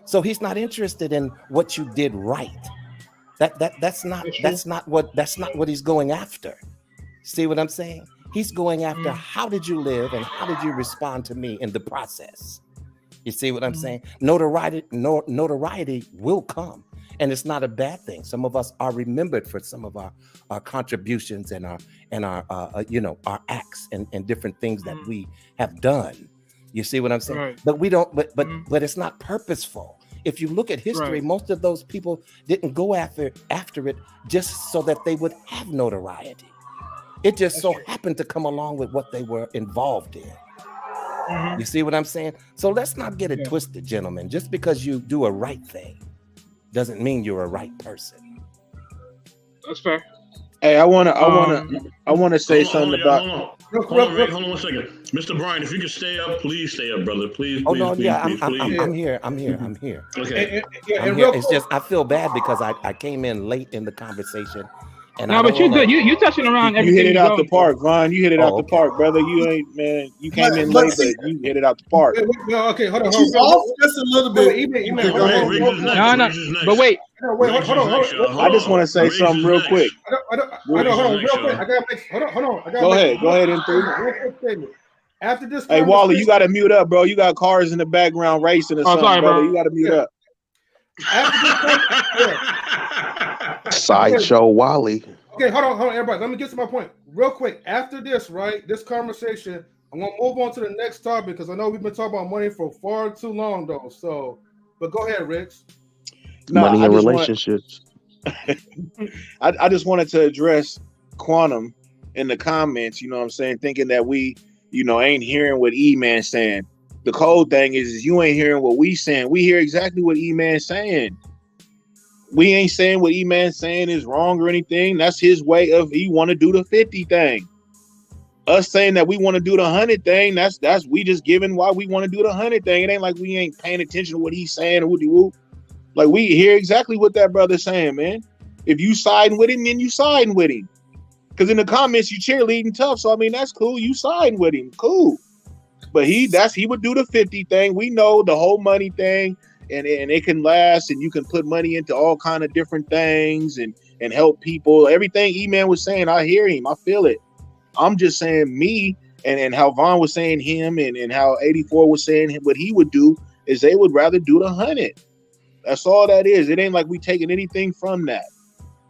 Speaker 10: So he's not interested in what you did right. That's not what he's going after. See what I'm saying? He's going after how did you live and how did you respond to me in the process. You see what I'm saying? Notoriety will come, and it's not a bad thing. Some of us are remembered for some of our contributions and our acts and different things that we have done. You see what I'm saying?
Speaker 2: Right.
Speaker 10: But we don't. But it's not purposeful. If you look at history,
Speaker 2: Right.
Speaker 10: most of those people didn't go after it just so that they would have notoriety. It just so happened to come along with what they were involved in. You see what I'm saying? So let's not get it twisted, gentlemen. Just because you do a right thing doesn't mean you're a right person.
Speaker 2: That's fair.
Speaker 3: Hey, I wanna say something about.
Speaker 7: Hold on 1 second, Mr. Bryant. If you could stay up, please stay up, brother. Please.
Speaker 10: Oh
Speaker 7: please,
Speaker 10: no,
Speaker 7: please,
Speaker 10: yeah,
Speaker 7: please, please.
Speaker 10: I'm here.
Speaker 7: Okay.
Speaker 10: I'm here. It's just I feel bad because I came in late in the conversation. And
Speaker 2: No, but you good. You touching around
Speaker 3: You
Speaker 2: everything.
Speaker 3: hit it out the park, Vaughn. You hit it out the
Speaker 10: okay.
Speaker 3: park, brother. You ain't, man. You came in late, but you hit it out the park.
Speaker 1: Okay, hold on.
Speaker 8: She's off just a little bit.
Speaker 2: No. But wait.
Speaker 1: Hold on.
Speaker 3: I just want to say something real quick.
Speaker 1: Hold on. I gotta make. Hold on.
Speaker 3: Go ahead, M3.
Speaker 1: After this,
Speaker 3: hey Wally, you got to mute up, bro. You got cars in the background racing or something,
Speaker 2: sorry,
Speaker 3: brother.
Speaker 2: bro.
Speaker 3: You got to mute up.
Speaker 9: Sideshow Wally.
Speaker 1: Okay, hold on, everybody. Let me get to my point real quick. After this, right, this conversation, I'm gonna move on to the next topic because I know we've been talking about money for far too long, though. So, but go ahead, Rich.
Speaker 9: Money and relationships.
Speaker 3: I just wanted to address Quantum in the comments. You know what I'm saying? Thinking that we, ain't hearing what E-Man saying. The cold thing is you ain't hearing what we saying. We hear exactly what E-Man's saying. We ain't saying what E-Man's saying is wrong or anything. That's his way of he want to do the 50 thing. Us saying that we want to do the 100 thing, that's we just giving why we want to do the 100 thing. It ain't like we ain't paying attention to what he's saying or whoop. Like we hear exactly what that brother's saying, man. If you siding with him, then you siding with him. Because in the comments you cheerleading tough. So I mean that's cool. You siding with him. Cool. But he would do the 50 thing. We know the whole money thing. And it can last, and you can put money into all kind of different things and help people. Everything E-Man was saying, I hear him, I feel it. I'm just saying me and how Vaughn was saying him and how 84 was saying what he would do is they would rather do the 100. That's all that is. It ain't like we taking anything from that.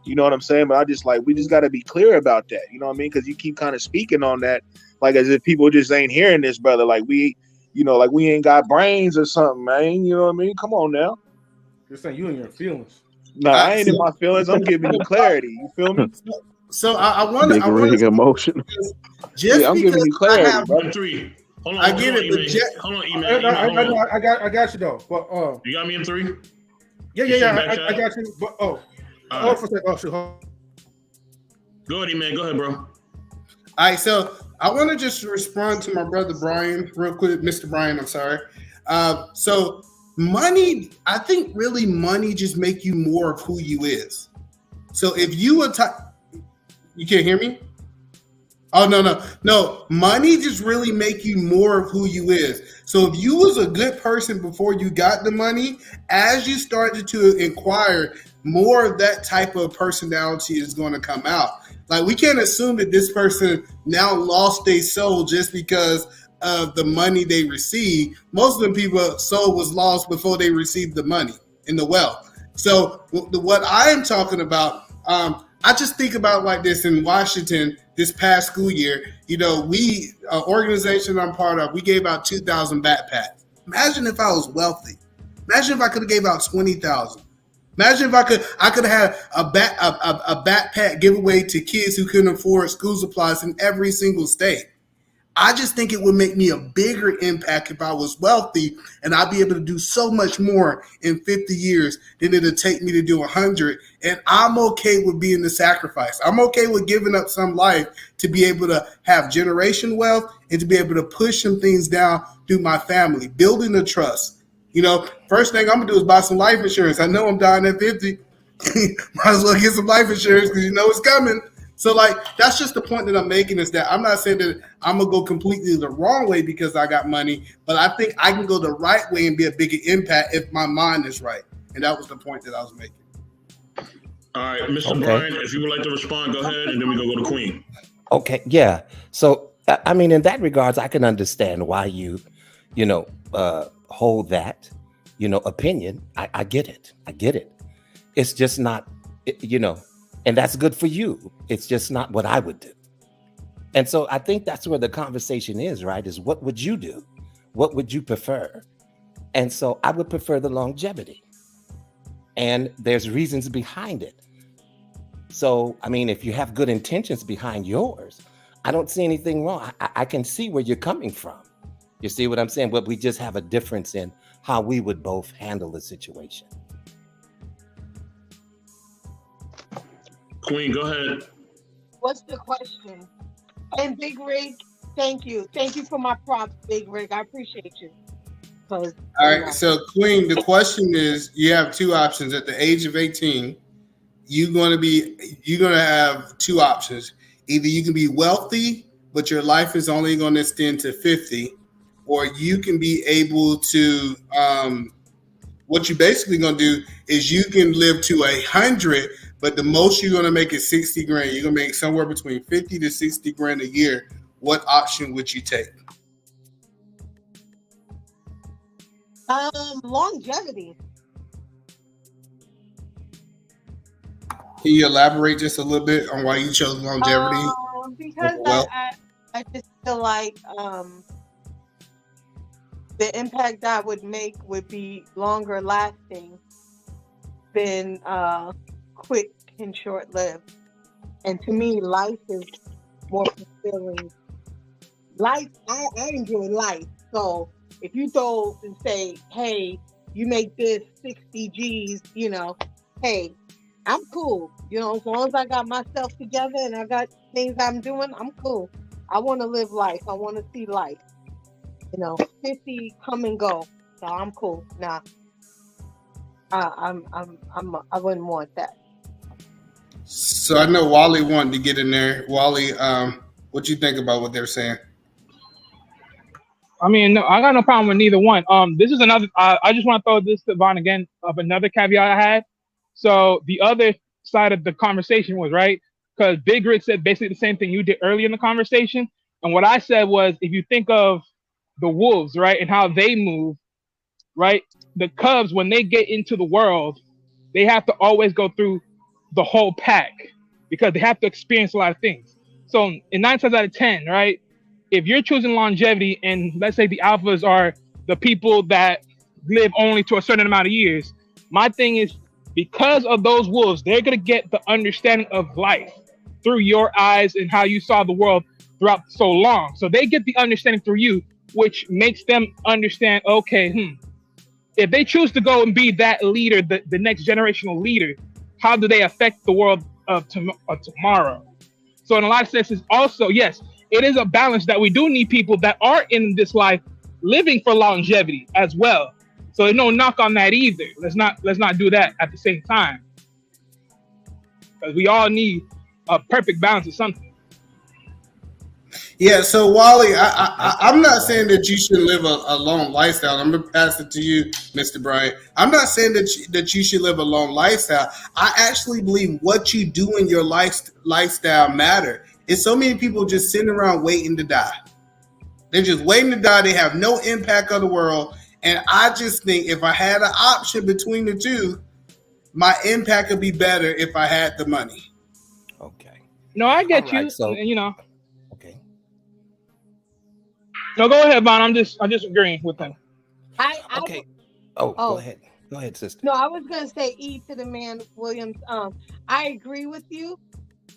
Speaker 3: You know what I'm saying? But I just we just got to be clear about that. You know what I mean? Because you keep kind of speaking on that, like as if people just ain't hearing this, brother. Like we ain't got brains or something, man. You know what I mean? Come on now.
Speaker 1: You're saying you in your feelings.
Speaker 3: No, I ain't in my feelings. I'm giving you clarity. You feel me?
Speaker 8: So I want
Speaker 9: to
Speaker 8: emotion. Just
Speaker 3: I'm giving you clarity, brother.
Speaker 7: M3. Hold on.
Speaker 8: I get it, but
Speaker 7: hold on, E-Man.
Speaker 1: I got you though. But
Speaker 7: you got me in 3?
Speaker 1: Yeah. I got you. But for a second. Shoot.
Speaker 7: Go ahead, E-Man. Go ahead, bro.
Speaker 8: All right, so I want to just respond to my brother Brian real quick, Mr. Brian. I'm sorry. So money, I think really money just make you more of who you is. So if you you can't hear me? Oh no. Money just really make you more of who you is. So if you was a good person before you got the money, as you started to inquire, more of that type of personality is going to come out. Like we can't assume that this person now lost their soul just because of the money they received. Most of the people's soul was lost before they received the money and the wealth. So what I am talking about, I just think about like this in Washington this past school year. We organization I'm part of, we gave out 2,000 backpacks. Imagine if I was wealthy. Imagine if I could have gave out 20,000. Imagine if I could have had a backpack giveaway to kids who couldn't afford school supplies in every single state. I just think it would make me a bigger impact if I was wealthy, and I'd be able to do so much more in 50 years than it'll take me to do 100. And I'm okay with being the sacrifice. I'm okay with giving up some life to be able to have generation wealth and to be able to push some things down through my family, building the trust. First thing I'm gonna do is buy some life insurance. I know I'm dying at 50. Might as well get some life insurance because it's coming. So that's just the point that I'm making, is that I'm not saying that I'm gonna go completely the wrong way because I got money, but I think I can go the right way and be a bigger impact if my mind is right. And that was the point that I was making.
Speaker 7: All right, Mr. Brian, if you would like to respond, go ahead, and then we go to Queen.
Speaker 10: Okay, yeah. So I mean, in that regards, I can understand why you hold that, opinion. I get it. It's just not, and that's good for you. It's just not what I would do. And so I think that's where the conversation is, right? Is what would you do? what would you prefer? And so I would prefer the longevity. And there's reasons behind it. So, I mean, if you have good intentions behind yours, I don't see anything wrong. I can see where you're coming from. You see what I'm saying? But we just have a difference in how we would both handle the situation.
Speaker 7: Queen, go ahead.
Speaker 5: What's the question? And Big Rig, thank you. Thank you for my props, Big Rig. I appreciate you.
Speaker 8: All right, so Queen, the question is, you have two options. At the age of 18, you're gonna have two options. Either you can be wealthy, but your life is only going to extend to 50, or you can be able to. What you basically gonna do is you can live to 100, but the most you're gonna make is 60 grand. You're gonna make somewhere between 50 to 60 grand a year. What option would you take?
Speaker 5: Longevity.
Speaker 8: Can you elaborate just a little bit on why you chose longevity?
Speaker 5: Because I just feel like the impact that would make would be longer lasting than quick and short lived. And to me, life is more fulfilling. Life, I enjoy life. So if you go and say, hey, you make this 60 G's, hey, I'm cool. As long as I got myself together and I got things I'm doing, I'm cool. I want to live life. I want to see life. 50 come and go. So I'm cool. Nah. I wouldn't want that.
Speaker 8: So I know Wally wanted to get in there. Wally, what you think about what they're saying?
Speaker 2: I mean, no, I got no problem with neither one. This is another. I just want to throw this to Vaughn again of another caveat I had. So the other side of the conversation was right because Big Rick said basically the same thing you did earlier in the conversation, and what I said was if you think of the wolves, right, and how they move, right, the cubs when they get into the world, they have to always go through the whole pack because they have to experience a lot of things. So in 9 times out of 10, right. If you're choosing longevity and let's say the alphas are the people that live only to a certain amount of years, my thing is because of those wolves, they're going to get the understanding of life through your eyes and how you saw the world throughout so long. So they get the understanding through you, which makes them understand, okay, if they choose to go and be that leader, the next generational leader, how do they affect the world of tomorrow? So in a lot of senses also, yes, it is a balance that we do need people that are in this life living for longevity as well. So there's no knock on that either. Let's not do that at the same time. Because we all need a perfect balance of something.
Speaker 8: Yeah, so Wally, I'm not saying that you should live a long lifestyle. I'm going to pass it to you, Mr. Bryant. I'm not saying that you should live a long lifestyle. I actually believe what you do in your lifestyle matter. It's so many people just sitting around waiting to die. They're just waiting to die. They have no impact on the world. And I just think if I had an option between the two, my impact would be better if I had the money.
Speaker 10: Okay.
Speaker 2: No, I get
Speaker 10: All right,
Speaker 2: you.
Speaker 10: so-
Speaker 2: Okay. No, go ahead, Vaughn. I'm just agreeing with him.
Speaker 10: Okay. Go ahead. Go ahead, sister.
Speaker 5: No, I was gonna say E to the man, Williams. I agree with you,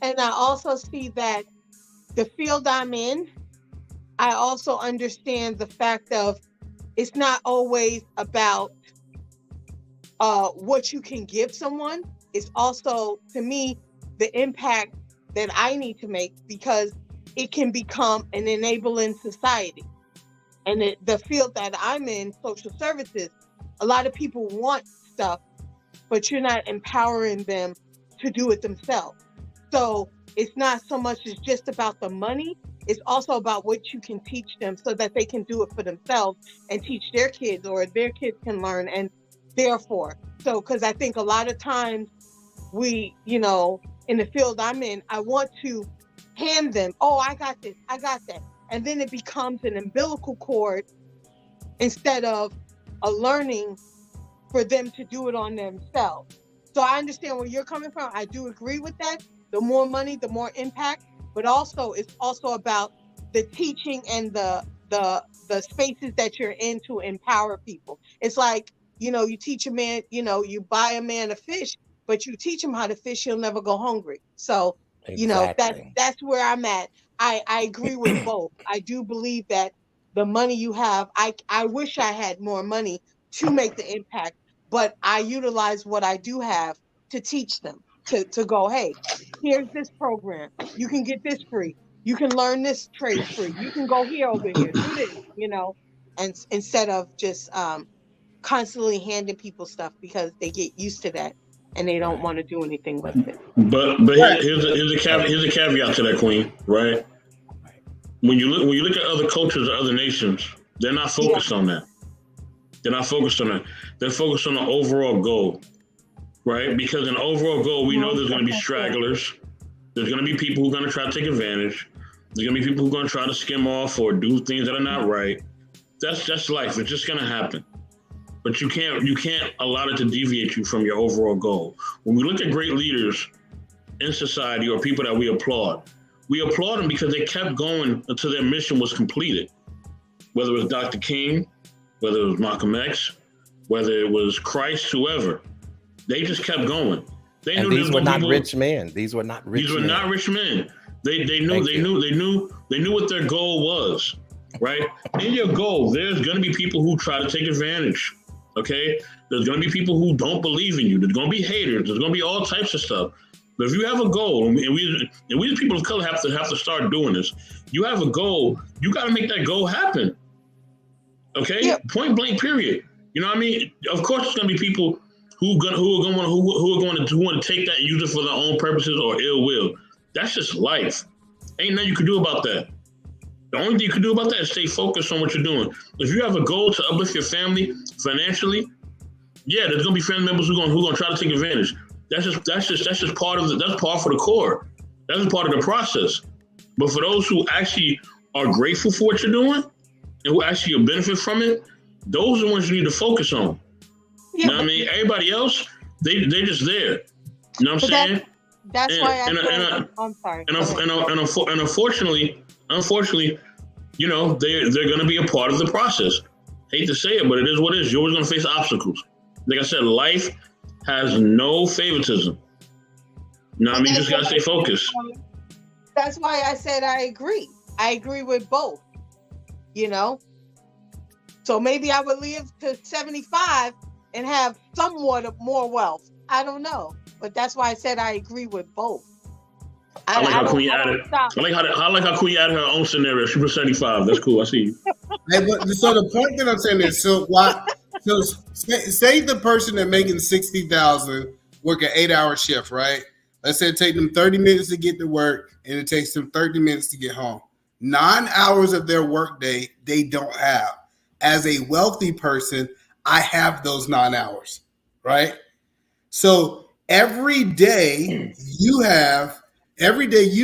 Speaker 5: and I also see that the field I'm in. I also understand the fact of it's not always about what you can give someone. It's also, to me, the impact that I need to make because it can become an enabling society. And the field that I'm in, social services, a lot of people want stuff, but you're not empowering them to do it themselves. So it's not so much as just about the money. It's also about what you can teach them so that they can do it for themselves and teach their kids, or their kids can learn. And therefore, so because I think a lot of times we, in the field I'm in, I want to hand them, oh, I got this, I got that. And then it becomes an umbilical cord instead of a learning for them to do it on themselves. So I understand where you're coming from. I do agree with that. The more money, the more impact. But also, it's also about the teaching and the
Speaker 11: the spaces that you're in to empower people. It's like, you teach a man, you buy a man a fish, but you teach him how to fish, he'll never go hungry. So,
Speaker 10: Exactly.
Speaker 11: that's where I'm at. I agree with both. I do believe that the money you have, I wish I had more money to make the impact, but I utilize what I do have to teach them to go, hey, here's this program. You can get this free. You can learn this trade free. You can go here over here, do this, and instead of just constantly handing people stuff because they get used to that and they don't want to do anything with it.
Speaker 7: But here's a caveat to that, Queen. Right? When you look at other cultures or other nations, they're not focused on that. They're not focused on that. They're focused on the overall goal, right? Because in the overall goal, we know there's going to be stragglers. There's going to be people who are going to try to take advantage. There's going to be people who are going to try to skim off or do things that are not right. That's life. It's just going to happen. But you can't allow it to deviate you from your overall goal. When we look at great leaders in society or people that we applaud them because they kept going until their mission was completed. Whether it was Dr. King, whether it was Malcolm X, whether it was Christ, whoever, they just kept going. They knew
Speaker 10: these were not rich men. These were not rich men.
Speaker 7: Not rich men. They knew what their goal was, right? In your goal, there's going to be people who try to take advantage. Okay, there's going to be people who don't believe in you. There's going to be haters. There's going to be all types of stuff. But if you have a goal, and we as people of color have to start doing this. You have a goal. You got to make that goal happen. Okay, point blank. Period. You know what I mean? Of course, there's going to be people who are going to take that and use it for their own purposes or ill will. That's just life. Ain't nothing you can do about that. The only thing you can do about that is stay focused on what you're doing. If you have a goal to uplift your family financially, there's gonna be family members who are gonna try to take advantage. That's just part of that's part for the core. That's part of the process. But for those who actually are grateful for what you're doing and who actually benefit from it, those are the ones you need to focus on. You know what I mean? Everybody else, they just there. You know what I'm saying?
Speaker 11: That's why I'm sorry.
Speaker 7: And unfortunately, they're going to be a part of the process. Hate to say it, but it is what it is. You're always going to face obstacles. Like I said, life has no favoritism. You know what I mean? You just got to stay focused.
Speaker 11: That's why I said I agree. I agree with both, So maybe I would live to 75 and have somewhat of more wealth. I don't know. But that's why I said I agree with both.
Speaker 7: I like how Queen added. I like how Queen added her own scenario. She was 75. That's cool. I see you.
Speaker 8: So the point that I'm saying is, so say the person that making 60,000 work an 8-hour shift, right? Let's say it take them 30 minutes to get to work, and it takes them 30 minutes to get home. 9 hours of their workday they don't have. As a wealthy person, I have those 9 hours, right? So every day you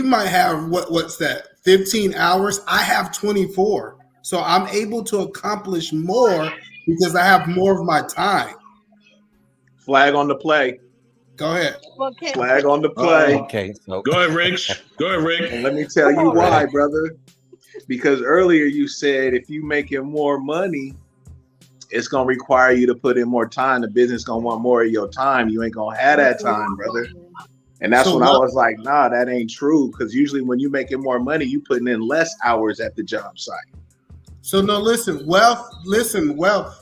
Speaker 8: might have what's that? 15 hours. I have 24. So I'm able to accomplish more because I have more of my time.
Speaker 3: Flag on the play.
Speaker 8: Go ahead.
Speaker 3: Flag on the play.
Speaker 10: Okay. So
Speaker 7: go ahead, Rick. And
Speaker 3: let me tell you why, brother. Because earlier you said if you making more money, it's gonna require you to put in more time. The business gonna want more of your time. You ain't gonna have that time, brother. And that's when I was like, nah, that ain't true. Because usually when you making more money, you putting in less hours at the job site.
Speaker 8: So no, listen, wealth.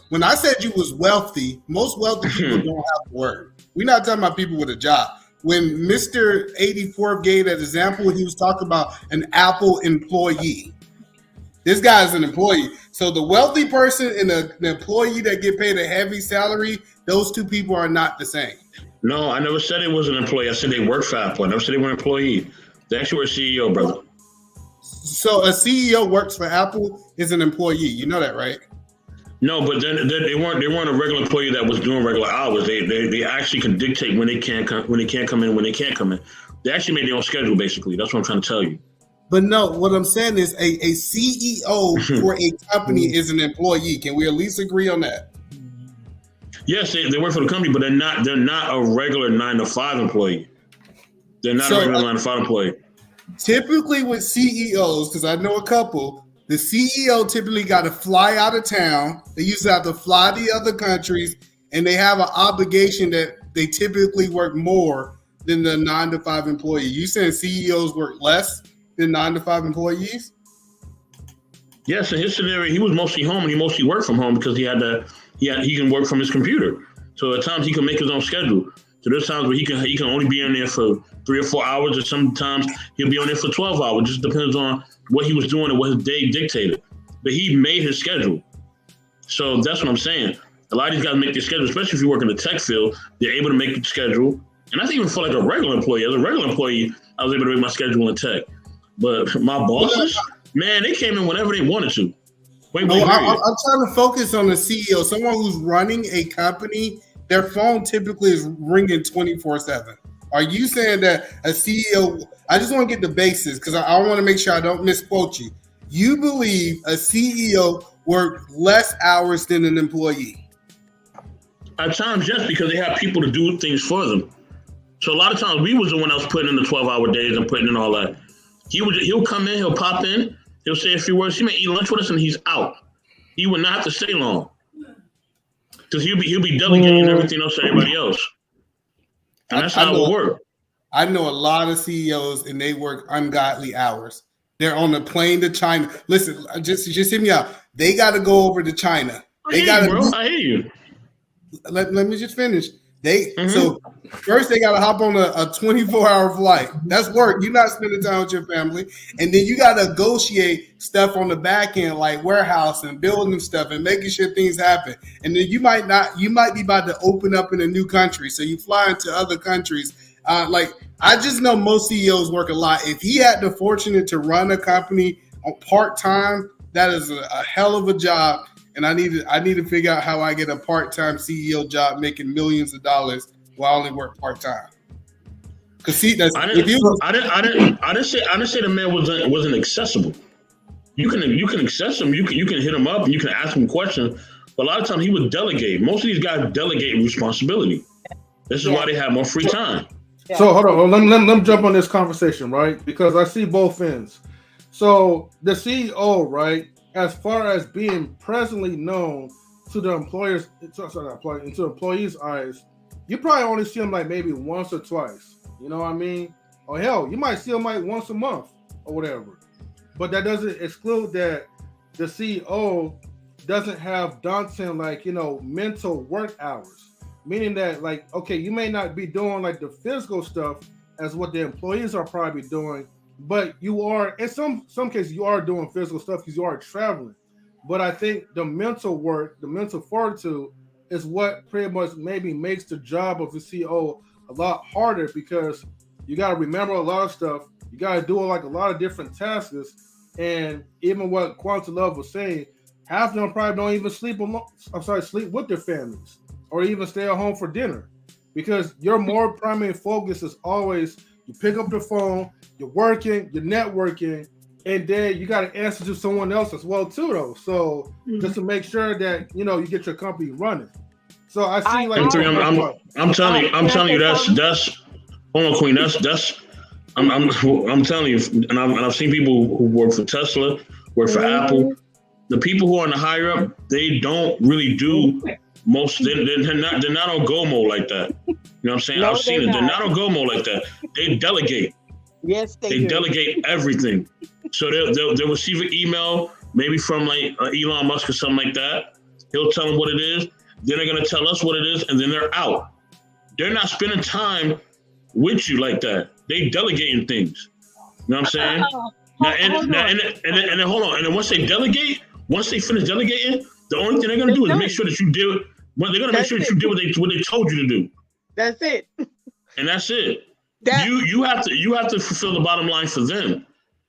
Speaker 8: When I said you was wealthy, most wealthy people don't have to work. We're not talking about people with a job. When Mr. 84 gave that example, he was talking about an Apple employee. This guy is an employee. So the wealthy person and the employee that get paid a heavy salary, those two people are not the same.
Speaker 7: No, I never said it was an employee. I said they work for Apple. I never said they were an employee. They actually were a CEO, brother.
Speaker 8: So a CEO works for Apple is an employee. You know that, right?
Speaker 7: No, but then they weren't a regular employee that was doing regular hours. They actually can dictate when they can't come in, when they can't come in. They actually made their own schedule, basically. That's what I'm trying to tell you.
Speaker 8: But no, what I'm saying is a CEO for a company is an employee. Can we at least agree on that?
Speaker 7: Yes, they work for the company, but they're not a regular 9-to-5 employee. They're not a regular 9-to-5 employee.
Speaker 8: Typically with CEOs, because I know a couple, the CEO typically got to fly out of town. They usually have to fly to other countries, and they have an obligation that they typically work more than the 9-to-5 employee. You saying CEOs work less than 9-to-5 employees?
Speaker 7: Yes, in his scenario, he was mostly home and he mostly worked from home because he can work from his computer. So at times he can make his own schedule. So there's times where he can only be in there for 3 or 4 hours, or sometimes he'll be on there for 12 hours. It just depends on what he was doing and what his day dictated. But he made his schedule. So that's what I'm saying. A lot of these guys make their schedule, especially if you work in the tech field, they're able to make the schedule. And I think even for like a regular employee, as a regular employee, I was able to make my schedule in tech. But my bosses, man, they came in whenever they wanted to.
Speaker 8: I'm trying to focus on the CEO, someone who's running a company. Their phone typically is ringing 24/7. Are you saying that a CEO? I just want to get the basis because I want to make sure I don't misquote you. You believe a CEO worked less hours than an employee?
Speaker 7: At times, yes, because they have people to do things for them. So a lot of times, we was the one that was putting in the 12-hour days and putting in all that. He'll come in, he'll pop in, he'll say a few words. He may eat lunch with us, and he's out. He would not have to stay long. Because he'll be delegating everything else to everybody else. And that's how it will work.
Speaker 8: I know a lot of CEOs and they work ungodly hours. They're on a plane to China. Listen, just hear me out. They got to go over to China. I
Speaker 7: hear you.
Speaker 8: Let me just finish. So first they got to hop on a 24-hour flight. That's work. You're not spending time with your family. And then you got to negotiate stuff on the back end, like warehouse and building stuff and making sure things happen. And then you might be about to open up in a new country. So you fly into other countries. I just know most CEOs work a lot. If he had the fortunate to run a company on part-time, that is a hell of a job. And I need to figure out how I get a part-time CEO job making millions of dollars while I only work part-time. Because I didn't say the man wasn't accessible. You can access him. You can hit him up and you can ask him questions. But a lot of times he would delegate. Most of these guys delegate responsibility. This is why they have more free time.
Speaker 1: So hold on, let me jump on this conversation, right? Because I see both ends. So the CEO, right? As far as being presently known to the employers, into employees' eyes, you probably only see them like maybe once or twice. You know what I mean? Or hell, you might see them like once a month or whatever. But that doesn't exclude that the CEO doesn't have daunting mental work hours. Meaning that okay, you may not be doing like the physical stuff as what the employees are probably doing. But you are, in some cases, you are doing physical stuff because you are traveling. But I think the mental work, the mental fortitude is what pretty much maybe makes the job of a CEO a lot harder because you got to remember a lot of stuff. You got to do a lot of different tasks. And even what Quantum Love was saying, half of them probably don't even sleep with their families or even stay at home for dinner because your more primary focus is always you pick up the phone, you're working, you're networking, and then you got to answer to someone else as well too, though. So just to make sure that you get your company running. So I see
Speaker 7: I'm telling you that's hold on, Queen. That's I'm telling you, and I've seen people who work for Tesla, work for Apple. The people who are in the higher up, they don't really do most. They're not on go mode like that. You know what I'm saying? I've seen it. They're not on go mode like that. They delegate.
Speaker 11: Yes, they do.
Speaker 7: Delegate everything. So they'll receive an email, maybe from Elon Musk or something like that. He'll tell them what it is. Then they're gonna tell us what it is, and then they're out. They're not spending time with you like that. They delegating things. You know what I'm saying? And then hold on. And then once they finish delegating, the only thing they're gonna do is make sure that you do. They're gonna make sure that you do what they told you to do.
Speaker 11: That's it.
Speaker 7: And that's it. You have to fulfill the bottom line for them.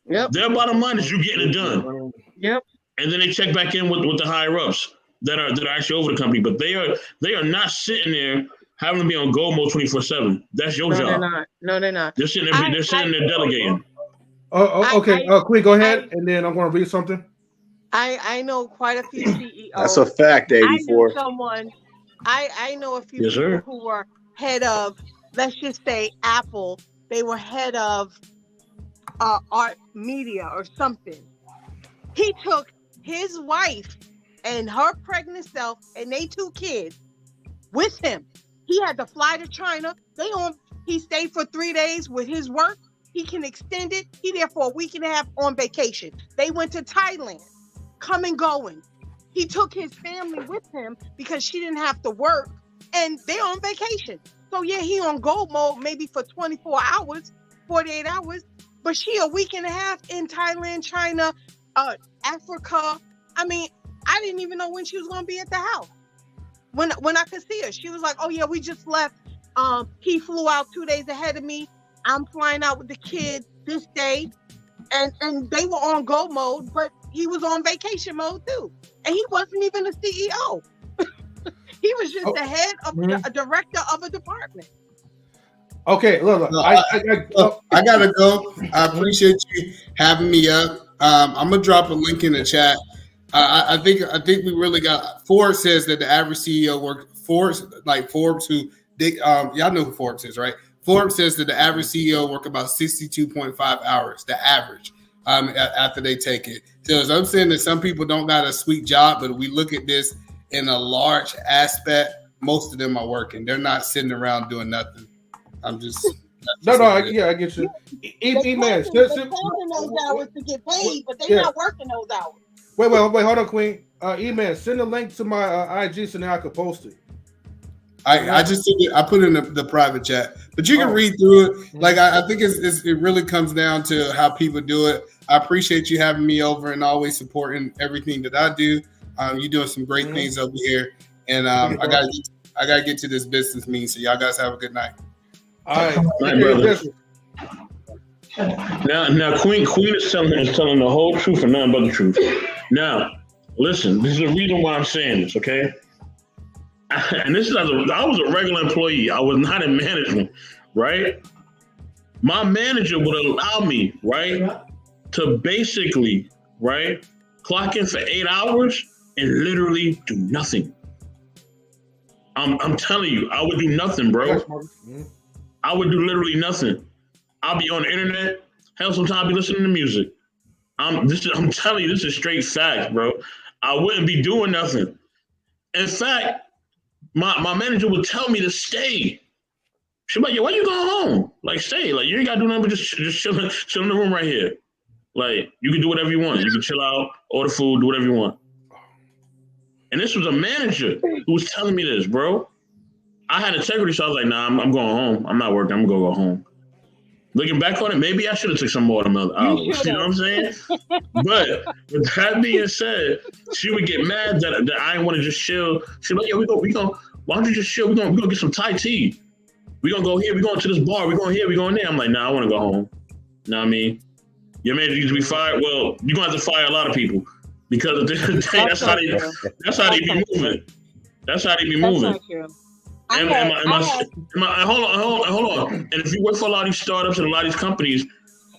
Speaker 11: Yep.
Speaker 7: Their bottom line is you getting it done.
Speaker 11: Yep.
Speaker 7: And then they check back in with the higher ups that are actually over the company. But they are not sitting there having to be on go mode 24/7. That's your job.
Speaker 11: No, they're not.
Speaker 7: They're sitting there delegating.
Speaker 1: Okay. Queen, go ahead, and then I'm going to read something.
Speaker 11: I know quite a few CEOs.
Speaker 3: That's a fact, 84.
Speaker 11: I know a few people who were head of, let's just say Apple. They were head of art media or something. He took his wife and her pregnant self and they 2 kids with him. He had to fly to China. He stayed for 3 days with his work. He can extend it. He there for a week and a half on vacation. They went to Thailand, coming going. He took his family with him because she didn't have to work, and they're on vacation. So yeah, he on go mode maybe for 24 hours, 48 hours, but she a week and a half in Thailand, China, Africa. I mean, I didn't even know when she was gonna be at the house. When I could see her, she was like, "Oh yeah, we just left. He flew out 2 days ahead of me. I'm flying out with the kids this day," and they were on go mode, but he was on vacation mode too, and he wasn't even a CEO. He was just the head of a director of a department.
Speaker 1: Okay, look,
Speaker 8: I gotta go. I appreciate you having me up. I'm gonna drop a link in the chat. I think we really got. Forbes says that the average CEO Forbes, who y'all know who Forbes is, right? Forbes says that the average CEO work about 62.5 hours, the average, after they take it. So as I'm saying that some people don't got a sweet job, but we look at this in a large aspect, most of them are working. They're not sitting around doing nothing. I'm just
Speaker 1: I get you.
Speaker 11: They're those hours to get paid, but they're not working those hours.
Speaker 1: Wait, hold on, Queen. E-Man, send a link to my IG so now I can post it.
Speaker 8: I just did it. I put it in the private chat, but you can read through it. Like I think it really comes down to how people do it. I appreciate you having me over and always supporting everything that I do. You're doing some great things over here, and I gotta get to this business meeting. So y'all guys have a good night.
Speaker 1: All right,
Speaker 7: brother. Now, Queen is telling the whole truth and nothing but the truth. Now, listen, this is the reason why I'm saying this, okay? And this is I was a regular employee. I was not in management, right? My manager would allow me, right, to basically, right, clock in for 8 hours and literally do nothing. I'm telling you, I would do nothing, bro. I would do literally nothing. I'll be on the internet. Hell, sometimes I'll be listening to music. I'm telling you, this is straight fact, bro. I wouldn't be doing nothing. In fact, my manager would tell me to stay. She'd be like, "Yo, why you going home? Like, stay. Like, you ain't got to do nothing but just chill in the room right here. Like, you can do whatever you want. You can chill out, order food, do whatever you want." And this was a manager who was telling me this, bro. I had integrity, so I was like, "Nah, I'm going home. I'm not working. I'm going to go home." Looking back on it, maybe I should have took some more hours. You know what I'm saying? But with that being said, she would get mad that I didn't want to just chill. She'd be like, "Yeah, we go. Why don't you just chill? We're gonna get some Thai tea. We're gonna go here. We're going to this bar. We're going here. We're going there." I'm like, "Nah, I want to go home." You know what I mean? Your manager needs to be fired. Well, you're gonna have to fire a lot of people because at the end of the day, that's how they be moving. That's how they be moving. Hold on. And if you work for a lot of these startups and a lot of these companies,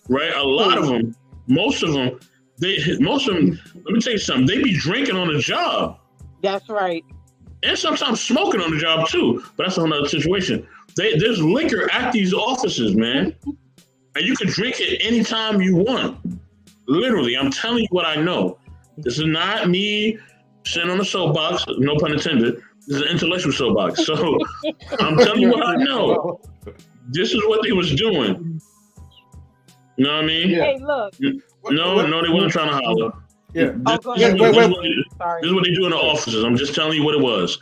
Speaker 7: right? A lot of them, most of them, let me tell you something. They be drinking on the job.
Speaker 11: That's right.
Speaker 7: And sometimes smoking on the job too. But that's another situation. There's liquor at these offices, man. And you can drink it anytime you want. Literally, I'm telling you what I know. This is not me sitting on a soapbox, no pun intended. This is an intellectual soapbox. So I'm telling you what I know. This is what they was doing. You know what I mean?
Speaker 11: Yeah. Hey, look.
Speaker 7: No, they wasn't trying to holler.
Speaker 1: Yeah.
Speaker 7: This is what they do in the offices. I'm just telling you what it was.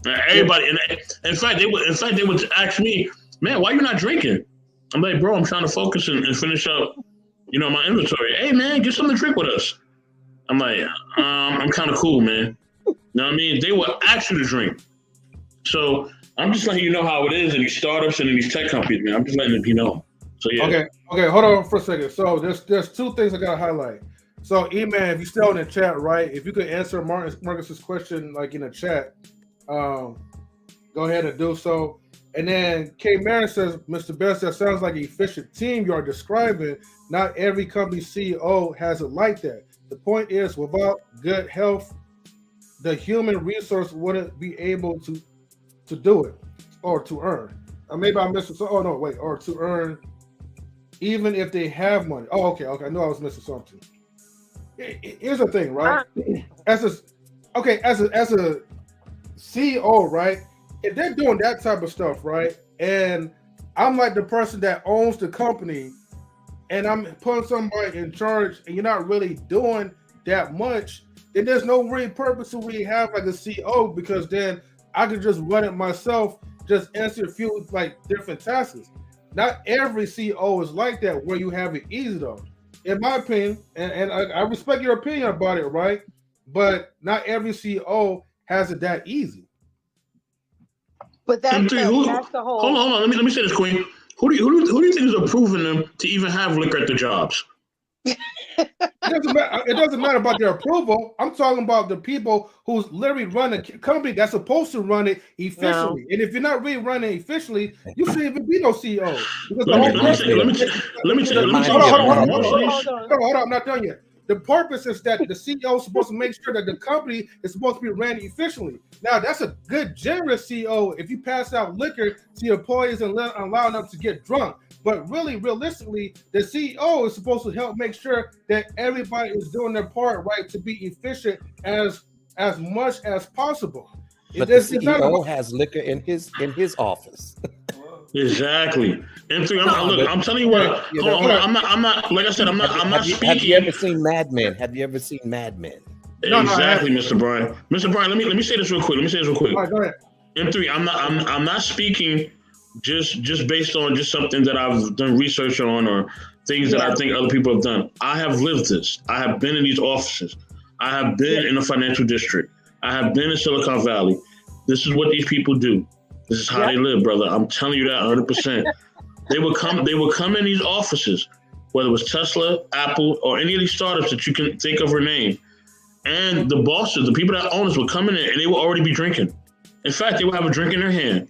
Speaker 7: Everybody, and in fact, they would ask me, "Man, why you not drinking?" I'm like, "Bro, I'm trying to focus and finish up, my inventory." "Hey, man, get something to drink with us." I'm like, I'm kind of cool, man. You know what I mean? They will ask you to drink. So I'm just letting you know how it is in these startups and in these tech companies, man. I'm just letting you know. So yeah.
Speaker 1: Okay. Hold on for a second. So there's two things I gotta highlight. So E-Man, if you're still in the chat, right? If you could answer Marcus's question like in the chat, go ahead and do so. And then K. Marion says, "Mr. Best, that sounds like an efficient team you are describing. Not every company CEO has it like that. The point is, without good health, the human resource wouldn't be able to do it or to earn." Maybe I missed it. Or to earn, even if they have money. Oh, okay. I knew I was missing something. here's the thing, right? As a CEO, right? If they're doing that type of stuff, right? And I'm like the person that owns the company, and I'm putting somebody in charge, and you're not really doing that much, then there's no real purpose to really have like a CEO, because then I could just run it myself, just answer a few like different tasks. Not every CEO is like that, where you have it easy though. In my opinion, and I respect your opinion about it, right? But not every CEO has it that easy.
Speaker 11: But that's the whole.
Speaker 7: Hold on. Let me say this, Queen. Who do you think is approving them to even have liquor at the jobs?
Speaker 1: It doesn't matter about their approval. I'm talking about the people who's literally running a company that's supposed to run it efficiently. No. And if you're not really running it efficiently, you shouldn't even be no CEO. Because
Speaker 7: let me
Speaker 1: hold on, I'm not done yet. The purpose is that the CEO is supposed to make sure that the company is supposed to be ran efficiently. Now, that's a good, generous CEO if you pass out liquor to your employees and allow them to get drunk. But really, realistically, the CEO is supposed to help make sure that everybody is doing their part, right, to be efficient as much as possible.
Speaker 10: But the CEO has liquor in his office.
Speaker 7: Exactly. And I'm telling you what. Hold on. I'm not. Like I said, I'm not speaking.
Speaker 10: Have you ever seen Mad Men? Exactly,
Speaker 7: Mr. Bryant. Mr. Bryant, let me say this real quick.
Speaker 1: All right, go ahead.
Speaker 7: M3, I'm not speaking just based on just something that I've done research on or things that I think other people have done. I have lived this. I have been in these offices. I have been in the financial district. I have been in Silicon Valley. This is what these people do. This is how they live, brother. I'm telling you that 100%. They would come in these offices, whether it was Tesla, Apple, or any of these startups that you can think of or name. And the bosses, the people that own us, would come in and they will already be drinking. In fact, they will have a drink in their hand.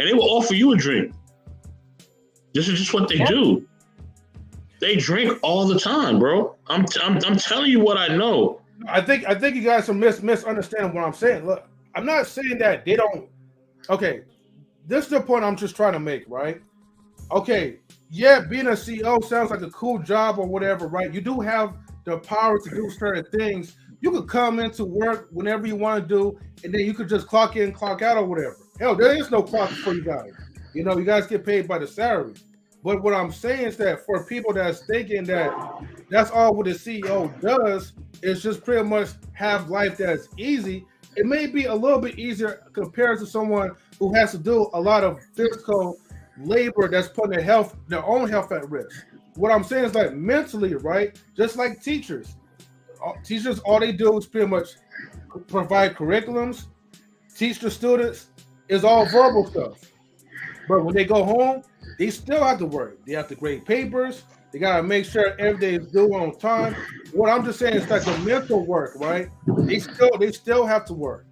Speaker 7: And they will offer you a drink. This is just what they do. They drink all the time, bro. I'm telling you what I know.
Speaker 1: I think you guys are misunderstanding what I'm saying. Look, I'm not saying that they don't. Okay, this is the point I'm just trying to make, right? Okay, yeah, being a CEO sounds like a cool job or whatever, right? You do have the power to do certain things. You could come into work whenever you want to do, and then you could just clock in, clock out, or whatever. Hell, there is no clock for you guys. You know, you guys get paid by the salary. But what I'm saying is that for people that's thinking that that's all what the CEO does is just pretty much have life that's easy, it may be a little bit easier compared to someone who has to do a lot of physical labor that's putting their own health at risk. What I'm saying is like mentally, right? Just like teachers. Teachers, all they do is pretty much provide curriculums, teach the students, is all verbal stuff. But when they go home, they still have to work. They have to grade papers. They got to make sure everything is due on time. What I'm just saying is like the mental work, right? They still have to work.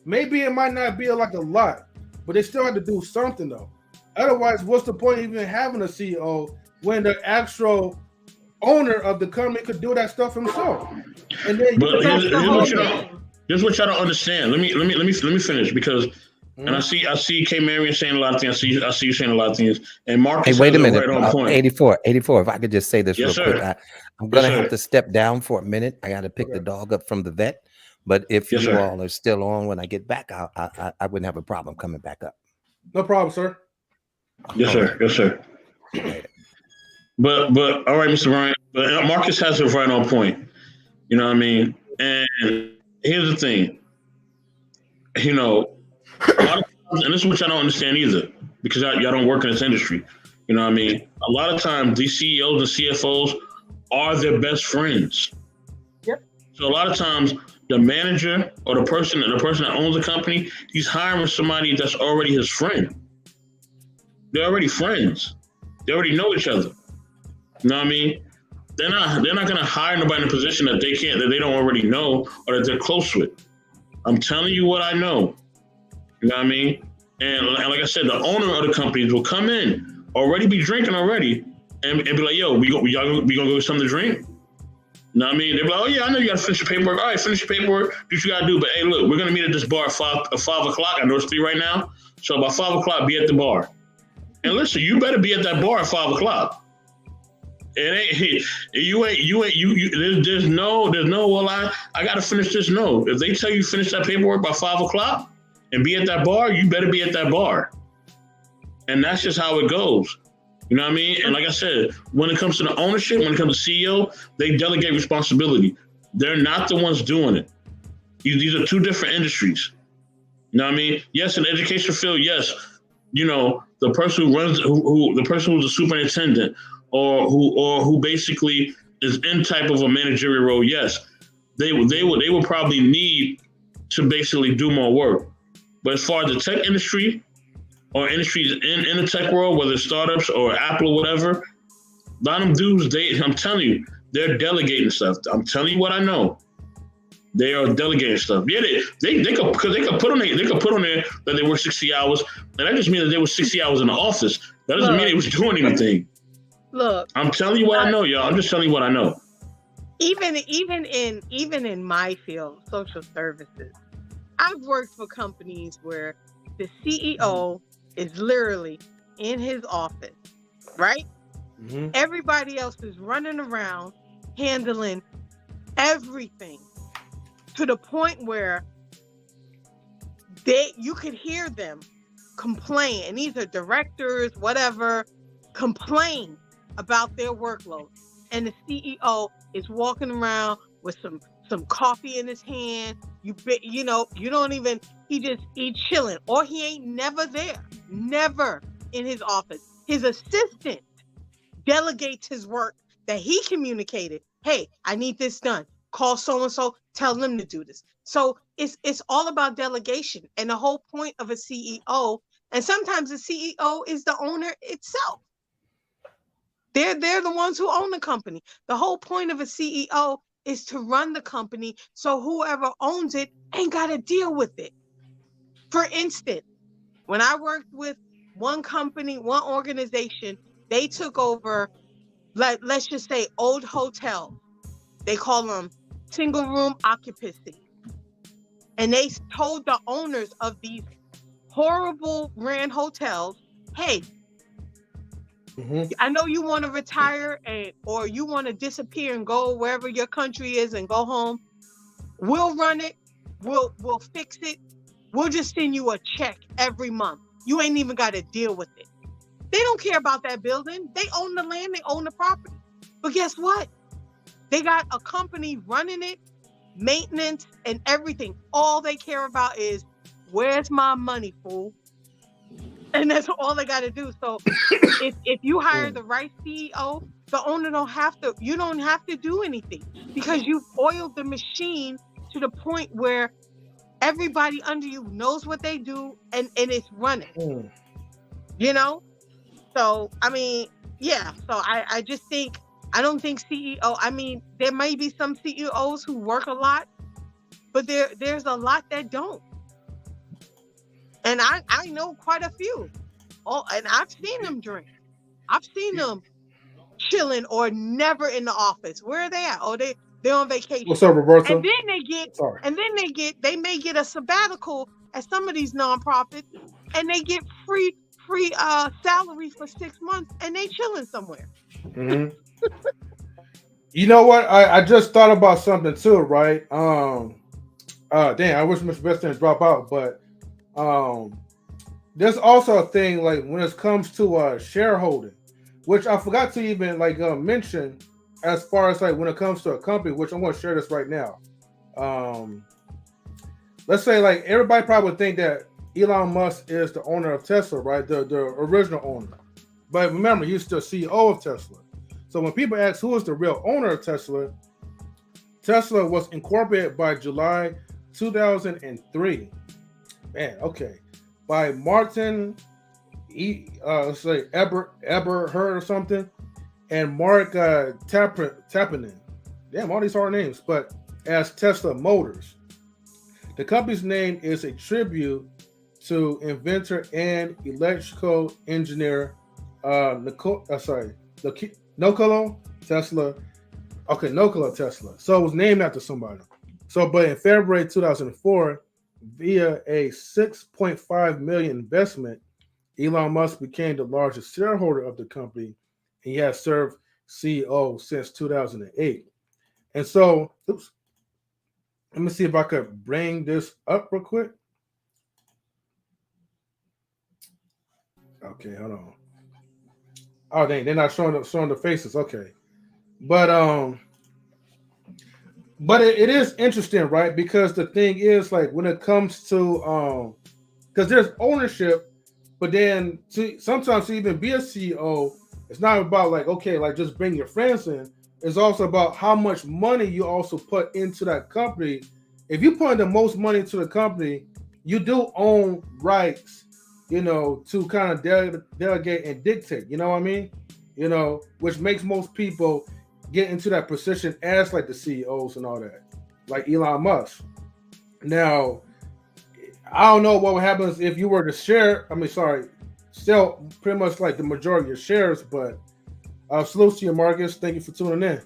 Speaker 1: Maybe it might not be like a lot, but they still have to do something though. Otherwise, what's the point of even having a CEO when the actual owner of the company could do that stuff himself? And then
Speaker 7: here's what y'all don't understand. Let me finish because. And I see K Marion saying a lot of things. I see you saying a lot of things. And Marcus,
Speaker 10: hey, wait a minute.
Speaker 7: Right on point.
Speaker 10: 84. If I could just say this real quick, I'm gonna have to step down for a minute. I got to pick the dog up from the vet. But if you all are still on when I get back, I wouldn't have a problem coming back up.
Speaker 1: No problem, sir.
Speaker 7: Yes, sir. But all right, Mr. Bryant. But Marcus has it right on point. You know what I mean? And here's the thing. You know. A lot of times, and this is what y'all don't understand either, because y'all don't work in this industry. You know what I mean? A lot of times, these CEOs and CFOs are their best friends.
Speaker 11: Yep.
Speaker 7: So a lot of times, the manager or the person that owns the company, he's hiring somebody that's already his friend. They're already friends. They already know each other. You know what I mean? They're not going to hire nobody in a position that they don't already know or that they're close with. I'm telling you what I know. You know what I mean? And like I said, the owner of the companies will come in, already be drinking already, and be like, yo, we gonna go get something to drink? You know what I mean? They'll be like, oh yeah, I know you gotta finish your paperwork. All right, finish your paperwork, do what you gotta do. But hey, look, we're gonna meet at this bar at 5 o'clock. I know it's 3 right now. So by 5 o'clock, be at the bar. And listen, you better be at that bar at 5 o'clock. It ain't you. There's no. Well, I gotta finish this. No, if they tell you finish that paperwork by 5 o'clock and be at that bar, you better be at that bar. And that's just how it goes. You know what I mean? And like I said, when it comes to the ownership, when it comes to CEO, they delegate responsibility. They're not the ones doing it. These are two different industries. You know what I mean? Yes, in the education field, yes. You know, the person who runs, the person who's a superintendent, or who basically is in type of a managerial role, yes, they will probably need to basically do more work. But as far as the tech industry or industries in the tech world, whether it's startups or Apple or whatever, a lot of them dudes, I'm telling you, they're delegating stuff. I'm telling you what I know. They are delegating stuff. Yeah, they could, because they could put on there that they work 60 hours, and that just means that they were 60 hours in the office. That doesn't mean they was doing anything.
Speaker 11: Look,
Speaker 7: I'm telling you what I know, y'all. I'm just telling you what I know.
Speaker 11: Even in my field, social services, I've worked for companies where the CEO is literally in his office, right? Mm-hmm. Everybody else is running around handling everything, to the point where you could hear them complain, and these are directors, whatever, complain about their workload. And the CEO is walking around with some coffee in his hand. You don't even, he's chilling, or he ain't never there, never in his office. His assistant delegates his work that he communicated. Hey, I need this done. Call so-and-so, tell them to do this. So it's all about delegation. And the whole point of a CEO, and sometimes the CEO is the owner itself. They're the ones who own the company. The whole point of a CEO is to run the company so whoever owns it ain't got to deal with it. For instance, when I worked with one company, one organization, they took over, let's just say, old hotels. They call them single room occupancy. And they told the owners of these horrible ran hotels, hey, I know you want to retire or you want to disappear and go wherever your country is and go home. We'll run it. We'll fix it. We'll just send you a check every month. You ain't even got to deal with it. They don't care about that building. They own the land. They own the property. But guess what? They got a company running it, maintenance and everything. All they care about is, where's my money, fool? And that's all they got to do. So if you hire the right CEO, the owner you don't have to do anything, because you've oiled the machine to the point where everybody under you knows what they do and it's running. You know? So, I mean, yeah. So I just think, I don't think CEO, I mean, there may be some CEOs who work a lot, but there's a lot that don't. And I know quite a few. Oh, and I've seen them drink. I've seen them chilling or never in the office. Where are they at? Oh, they're on vacation.
Speaker 1: What's up, Roberto?
Speaker 11: And then they may get a sabbatical at some of these nonprofits, and they get free salary for 6 months, and they chilling somewhere.
Speaker 1: Mm-hmm. You know what? I just thought about something too, right? Damn, I wish Mr. Best didn't drop out, but there's also a thing like when it comes to shareholding, which I forgot to even mention as far as like when it comes to a company, which I'm going to share this right now. Let's say like everybody probably would think that Elon Musk is the owner of Tesla, right? The original owner. But remember, he's the CEO of Tesla. So when people ask who is the real owner of Tesla, Tesla was incorporated by July 2003. Man, okay. By Martin, let's say Eberhard or something, and Mark Tappinen. Damn, all these hard names. But as Tesla Motors. The company's name is a tribute to inventor and electrical engineer Nikola Tesla. Okay, Nikola Tesla. So it was named after somebody. So, but in February 2004, via a $6.5 million investment, Elon Musk became the largest shareholder of the company. He has served CEO since 2008. And so, oops, let me see if I could bring this up real quick. Okay, hold on. Oh, they're not showing the faces. Okay, but it is interesting, right? Because the thing is, like, when it comes to because there's ownership, but then sometimes to even be a CEO, it's not about like, okay, like just bring your friends in. It's also about how much money you also put into that company. If you put in the most money into the company, you do own rights, to kind of delegate and dictate. You know what I mean? Which makes most people get into that position as like the CEOs and all that, like Elon Musk. Now, I don't know what happens if you were to sell pretty much like the majority of your shares, but salute to you, Marcus. Thank you for tuning in.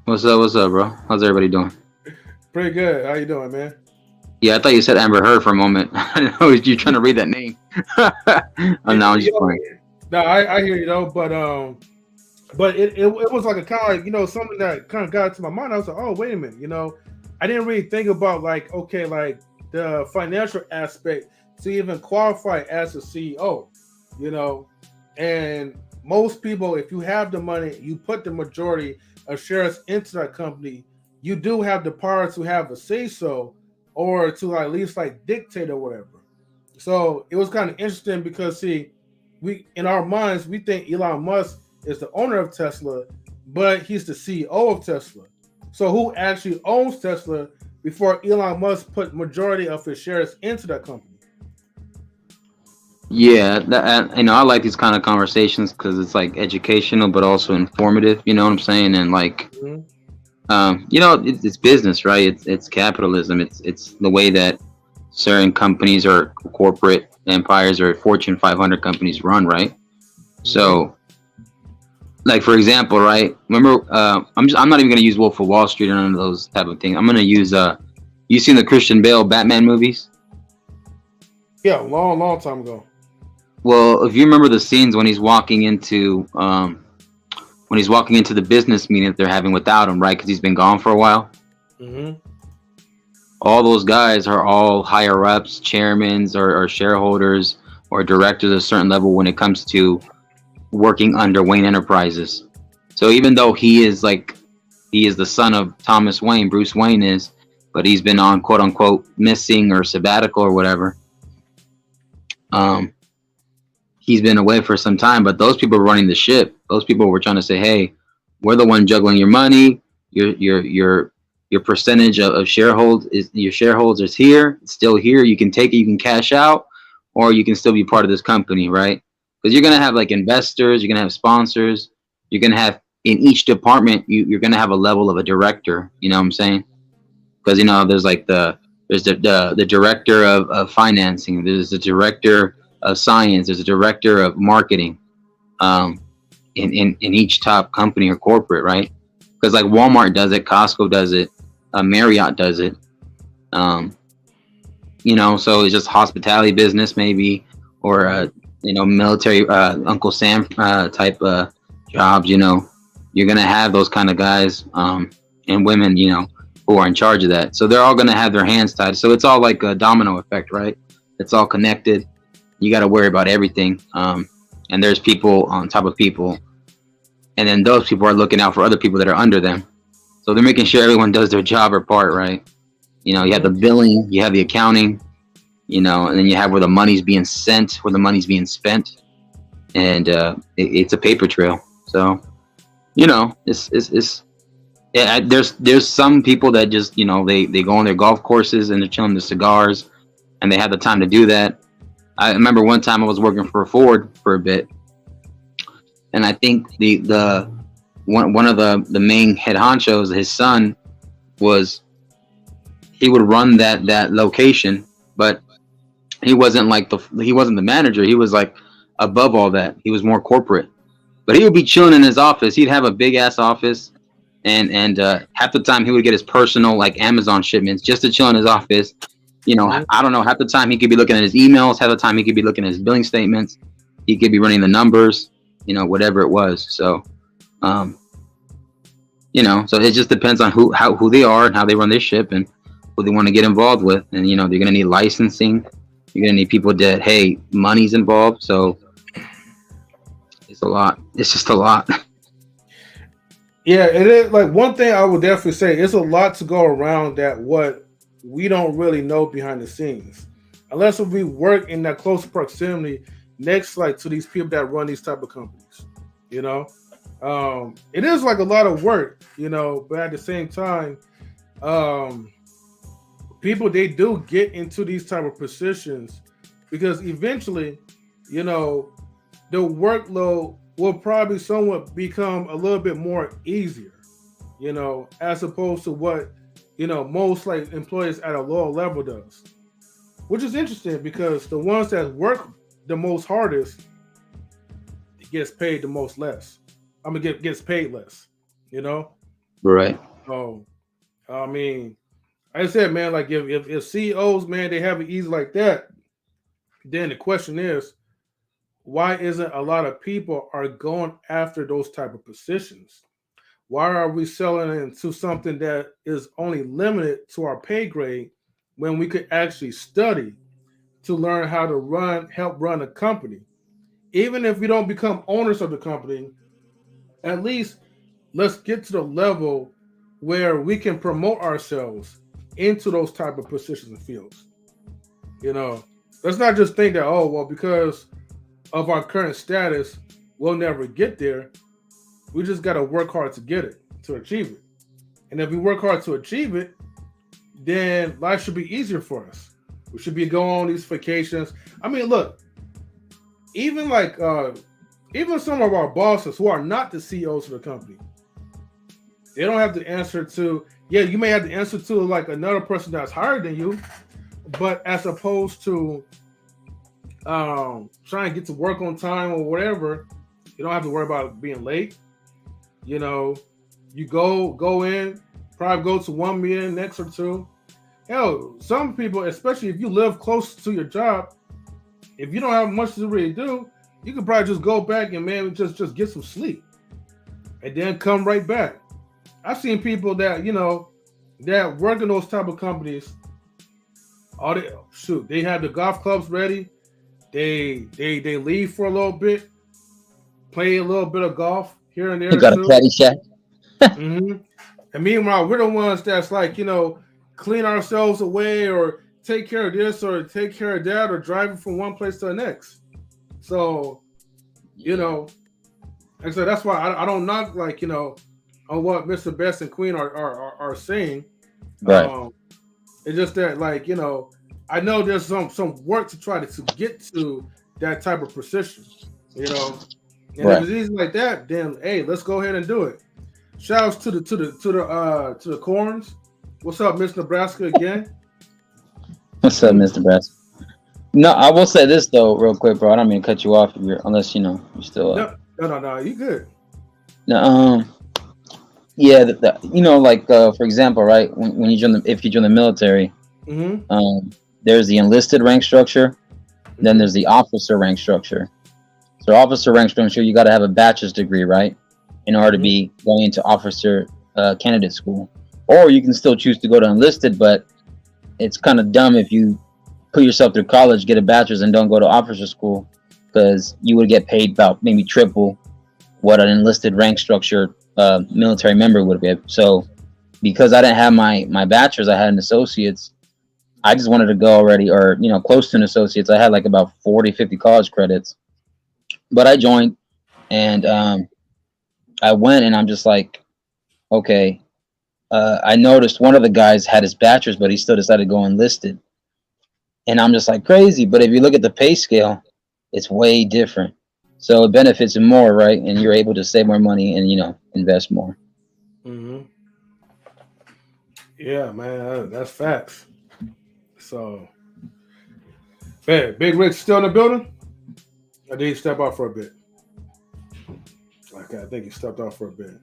Speaker 12: What's up, bro? How's everybody doing?
Speaker 1: Pretty good. How you doing, man?
Speaker 12: Yeah, I thought you said Amber Heard for a moment. I didn't know you trying to read that name. No, I'm just playing.
Speaker 1: No, I hear you though, but it was like a kind of like, something that kind of got into my mind. I was like, oh, wait a minute, I didn't really think about like, okay, like the financial aspect to even qualify as a CEO, and most people, if you have the money, you put the majority of shares into that company, you do have the power to have a say so, or to at least like dictate or whatever. So it was kind of interesting because we in our minds we think Elon Musk is the owner of Tesla, but he's the CEO of Tesla. So who actually owns Tesla before Elon Musk put majority of his shares into that company?
Speaker 12: Yeah, I like these kind of conversations because it's like educational, but also informative. You know what I'm saying? And like, it's business, right? It's capitalism. It's the way that certain companies or corporate empires or Fortune 500 companies run, right? So, like for example, right? Remember, I'm not even gonna use Wolf of Wall Street or none of those type of things. I'm gonna use you seen the Christian Bale Batman movies?
Speaker 1: Yeah, long time ago.
Speaker 12: Well, if you remember the scenes when he's walking into the business meeting that they're having without him, right? Because he's been gone for a while.
Speaker 1: Mm-hmm.
Speaker 12: All those guys are all higher ups, chairmen or shareholders or directors at a certain level when it comes to working under Wayne Enterprises. So even though he is the son of Thomas Wayne, Bruce Wayne is, but he's been on quote unquote missing or sabbatical or whatever. He's been away for some time, but those people were running the ship. Those people were trying to say, hey, we're the one juggling your money. Your percentage of your shareholders here, it's still here. You can take it, you can cash out, or you can still be part of this company, right? Because you're gonna have like investors, you're gonna have sponsors, you're gonna have in each department, you're gonna have a level of a director. You know what I'm saying? Because there's like there's the director of financing, there's the director of science, there's a director of marketing, in each top company or corporate, right? Because like Walmart does it, Costco does it, Marriott does it, so it's just hospitality business maybe, or military Uncle Sam type jobs. You're gonna have those kind of guys and women, who are in charge of that. So they're all gonna have their hands tied. So it's all like a domino effect, right? It's all connected. You got to worry about everything, and there's people on top of people, and then those people are looking out for other people that are under them. So they're making sure everyone does their job or part, right? You have the billing, you have the accounting, and then you have where the money's being sent, where the money's being spent, and it's a paper trail. So, there's some people that just they go on their golf courses and they're chilling with cigars, and they have the time to do that. I remember one time I was working for Ford for a bit, and I think the one of the main head honchos, his son, he would run that location, but he wasn't the manager. He was like above all that. He was more corporate, but he would be chilling in his office. He'd have a big ass office, and half the time he would get his personal like Amazon shipments just to chill in his office. I don't know, half the time he could be looking at his emails, half the time he could be looking at his billing statements, he could be running the numbers, whatever it was. So You know, so it just depends on who they are and how they run their ship and who they want to get involved with. And you know, they're gonna need licensing. You're gonna need people that, hey, money's involved. So it's a lot. It's just a lot.
Speaker 1: Yeah, it is. Like, one thing I would definitely say, it's a lot to go around that what we don't really know behind the scenes, unless we work in that close proximity next, like, to these people that run these type of companies. You know, it is like a lot of work. You know, but at the same time, people, they do get into these type of positions because eventually, you know, the workload will probably somewhat become a little bit more easier, you know, as opposed to what, you know, most like employees at a lower level does, which is interesting because the ones that work the most hardest gets paid the most less. I mean, gets paid less, you know?
Speaker 12: Right.
Speaker 1: So, I mean, like I said, man, like if CEOs, man, they have it easy like that, then the question is, why isn't a lot of people are going after those type of positions? Why are we selling into something that is only limited to our pay grade when we could actually study to learn how to help run a company? Even if we don't become owners of the company, at least let's get to the level where we can promote ourselves into those type of positions and fields. You know, let's not just think that, oh, well, because of our current status, we'll never get there. We just got to work hard to get it, to achieve it. And if we work hard to achieve it, then life should be easier for us. We should be going on these vacations. I mean, look, even like even some of our bosses who are not the CEOs of the company, they don't have to answer to, yeah, you may have to answer to like another person that's higher than you, but as opposed to trying to get to work on time or whatever, you don't have to worry about being late. You know, you go in, probably go to one meeting, next or two. Hell, some people, especially if you live close to your job, if you don't have much to really do, you could probably just go back and maybe just get some sleep and then come right back. I've seen people that, you know, that work in those type of companies. They have the golf clubs ready. They leave for a little bit, play a little bit of golf here and there.
Speaker 12: You got a caddy shack.
Speaker 1: Mm-hmm. And meanwhile, we're the ones that's like, you know, clean ourselves away or take care of this or take care of that or driving from one place to the next. So, you know, and so that's why I don't knock, like, you know, on what Mr. Best and Queen are saying.
Speaker 12: Right.
Speaker 1: It's just that, like, you know, I know there's some work to try to get to that type of position, you know. And if it's easy like that, then hey, let's go ahead and do it. Shouts to the Corns. What's up, Miss Nebraska again?
Speaker 12: What's up, Mr. Nebraska? No, I will say this though, real quick, bro. I don't mean to cut you off unless you know you're still.
Speaker 1: No, you good.
Speaker 12: No, yeah, you know, like for example, right, when you join if you join the military, there's the enlisted rank structure, then there's the officer rank structure. So officer rank structure, you got to have a bachelor's degree, right, in order to be going into officer candidate school. Or you can still choose to go to enlisted, but it's kind of dumb if you put yourself through college, get a bachelor's, and don't go to officer school, because you would get paid about maybe triple what an enlisted rank structure military member would get. So because I didn't have my bachelor's, I had an associate's. I just wanted to go already, or, you know, close to an associate's. I had like about 40, 50 college credits. But I joined, and I went, and I'm just like, okay. I noticed one of the guys had his bachelor's, but he still decided to go enlisted. And I'm just like, crazy. But if you look at the pay scale, it's way different. So it benefits him more, right? And you're able to save more money and, you know, invest more.
Speaker 1: Mm-hmm. Yeah, man, that's facts. So, man, Big Rick still in the building? Or did he step out for a bit? Okay, I think he stepped out for a bit.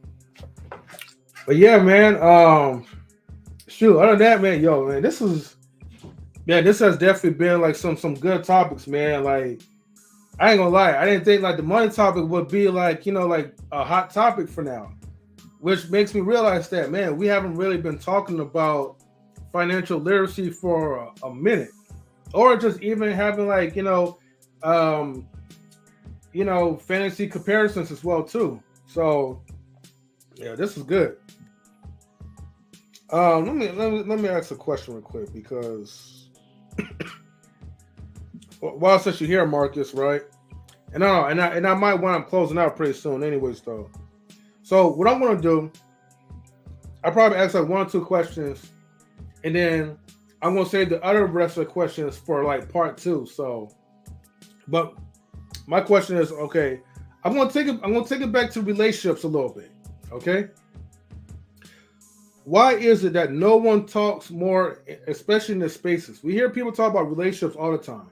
Speaker 1: But yeah, man, shoot, other than that, man, man, this has definitely been like some good topics, man. Like, I ain't gonna lie, I didn't think like the money topic would be like, you know, like a hot topic for now, which makes me realize that, man, we haven't really been talking about financial literacy for a minute, or just even having like, fantasy comparisons as well too. So yeah, this is good. Let me ask a question real quick, because well, since you're here, Marcus, right? And I might want I'm closing out pretty soon, anyways, though. So what I'm gonna do, I probably ask like 1 or 2 questions, and then I'm gonna save the other rest of the questions for like part 2. So, but my question is, okay, I'm gonna take it back to relationships a little bit, okay? Why is it that no one talks more, especially in the spaces? We hear people talk about relationships all the time,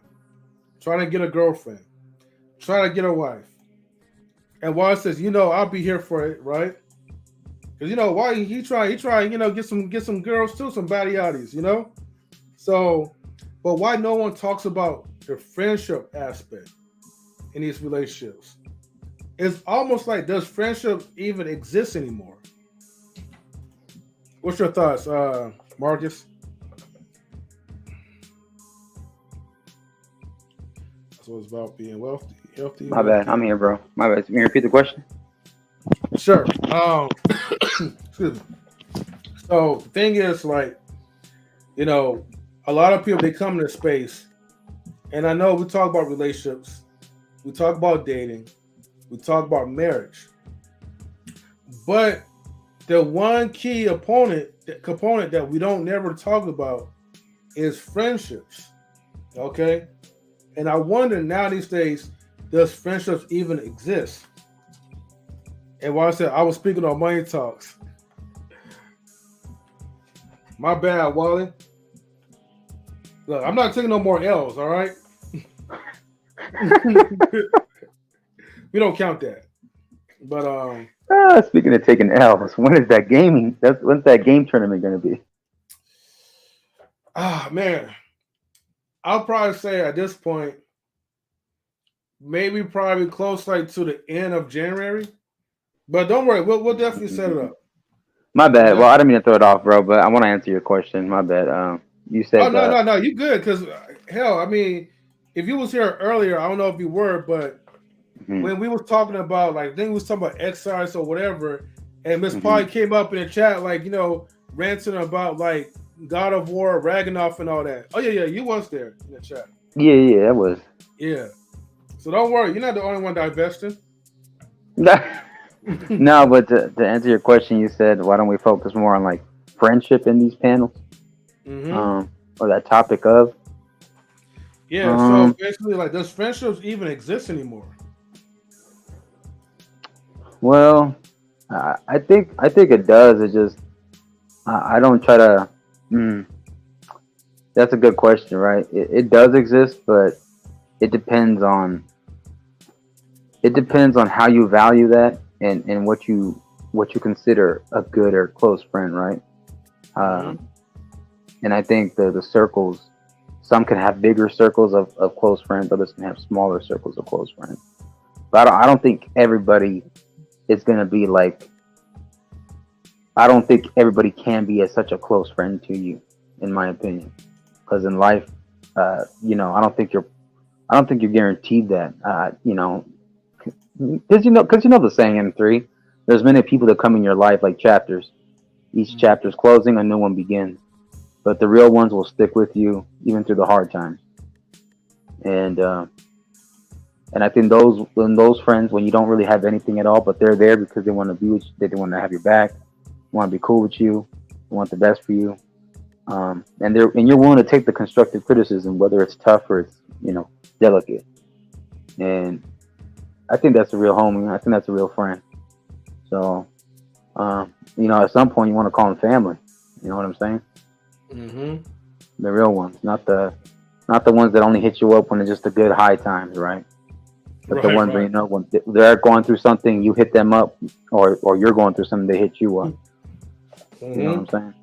Speaker 1: trying to get a girlfriend, trying to get a wife, and why it says, I'll be here for it, right? Because why he try, get some girls too, some baddie yaddies, So, but why no one talks about the friendship aspect in these relationships? It's almost like, does friendship even exist anymore? What's your thoughts, Marcus? So it's about being healthy.
Speaker 13: My bad. I'm here, bro. My bad. Can you repeat the question?
Speaker 1: Sure. Excuse me. So the thing is, like, a lot of people, they come into space, and I know we talk about relationships, we talk about dating, we talk about marriage, but the one key component that we don't never talk about is friendships. Okay? And I wonder now these days, does friendships even exist? And while I said I was speaking on money talks. My bad, Wally. Look, I'm not taking no more L's, all right? We don't count that. But
Speaker 13: speaking of taking L's, when's that game tournament gonna be?
Speaker 1: Man. I'll probably say at this point, probably close like to the end of January. But don't worry, we'll definitely set it up.
Speaker 13: My bad. Well, I didn't mean to throw it off, bro, but I want to answer your question. My bad. You said.
Speaker 1: Oh no, you good? Because hell, I mean, if you was here earlier, I don't know if you were, but when we was talking about, like, I think we was talking about exercise or whatever, and Miss Polly came up in the chat, like, ranting about like God of War, Ragnarok, and all that. Oh yeah, you was there in the chat.
Speaker 13: Yeah, that was.
Speaker 1: Yeah. So don't worry, you're not the only one divesting.
Speaker 13: No, but to answer your question, you said, why don't we focus more on like friendship in these panels, or that topic of?
Speaker 1: Yeah. So basically, like, does friendships even exist anymore?
Speaker 13: Well, I think it does. It just I don't try to. That's a good question, right? It does exist, but it depends on how you value that and what you consider a good or close friend, right? And I think the circles, some can have bigger circles of close friends, others can have smaller circles of close friends. But I don't think everybody is going to be like. I don't think everybody can be such a close friend to you, in my opinion. Because in life, I don't think you're guaranteed that. Because the saying in 3, there's many people that come in your life like chapters. Each chapter's closing, a new one begins. But the real ones will stick with you even through the hard times. And I think those friends, when you don't really have anything at all, but they're there because they want to be with you, they want to have your back, want to be cool with you, want the best for you, and you're willing to take the constructive criticism, whether it's tough or it's delicate. And I think that's a real homie. I think that's a real friend. So, at some point you want to call them family. You know what I'm saying? The real ones, not the ones that only hit you up when it's just the good high times, right? But the ones where when they're going through something, you hit them up, or you're going through something, they hit you up. You know what I'm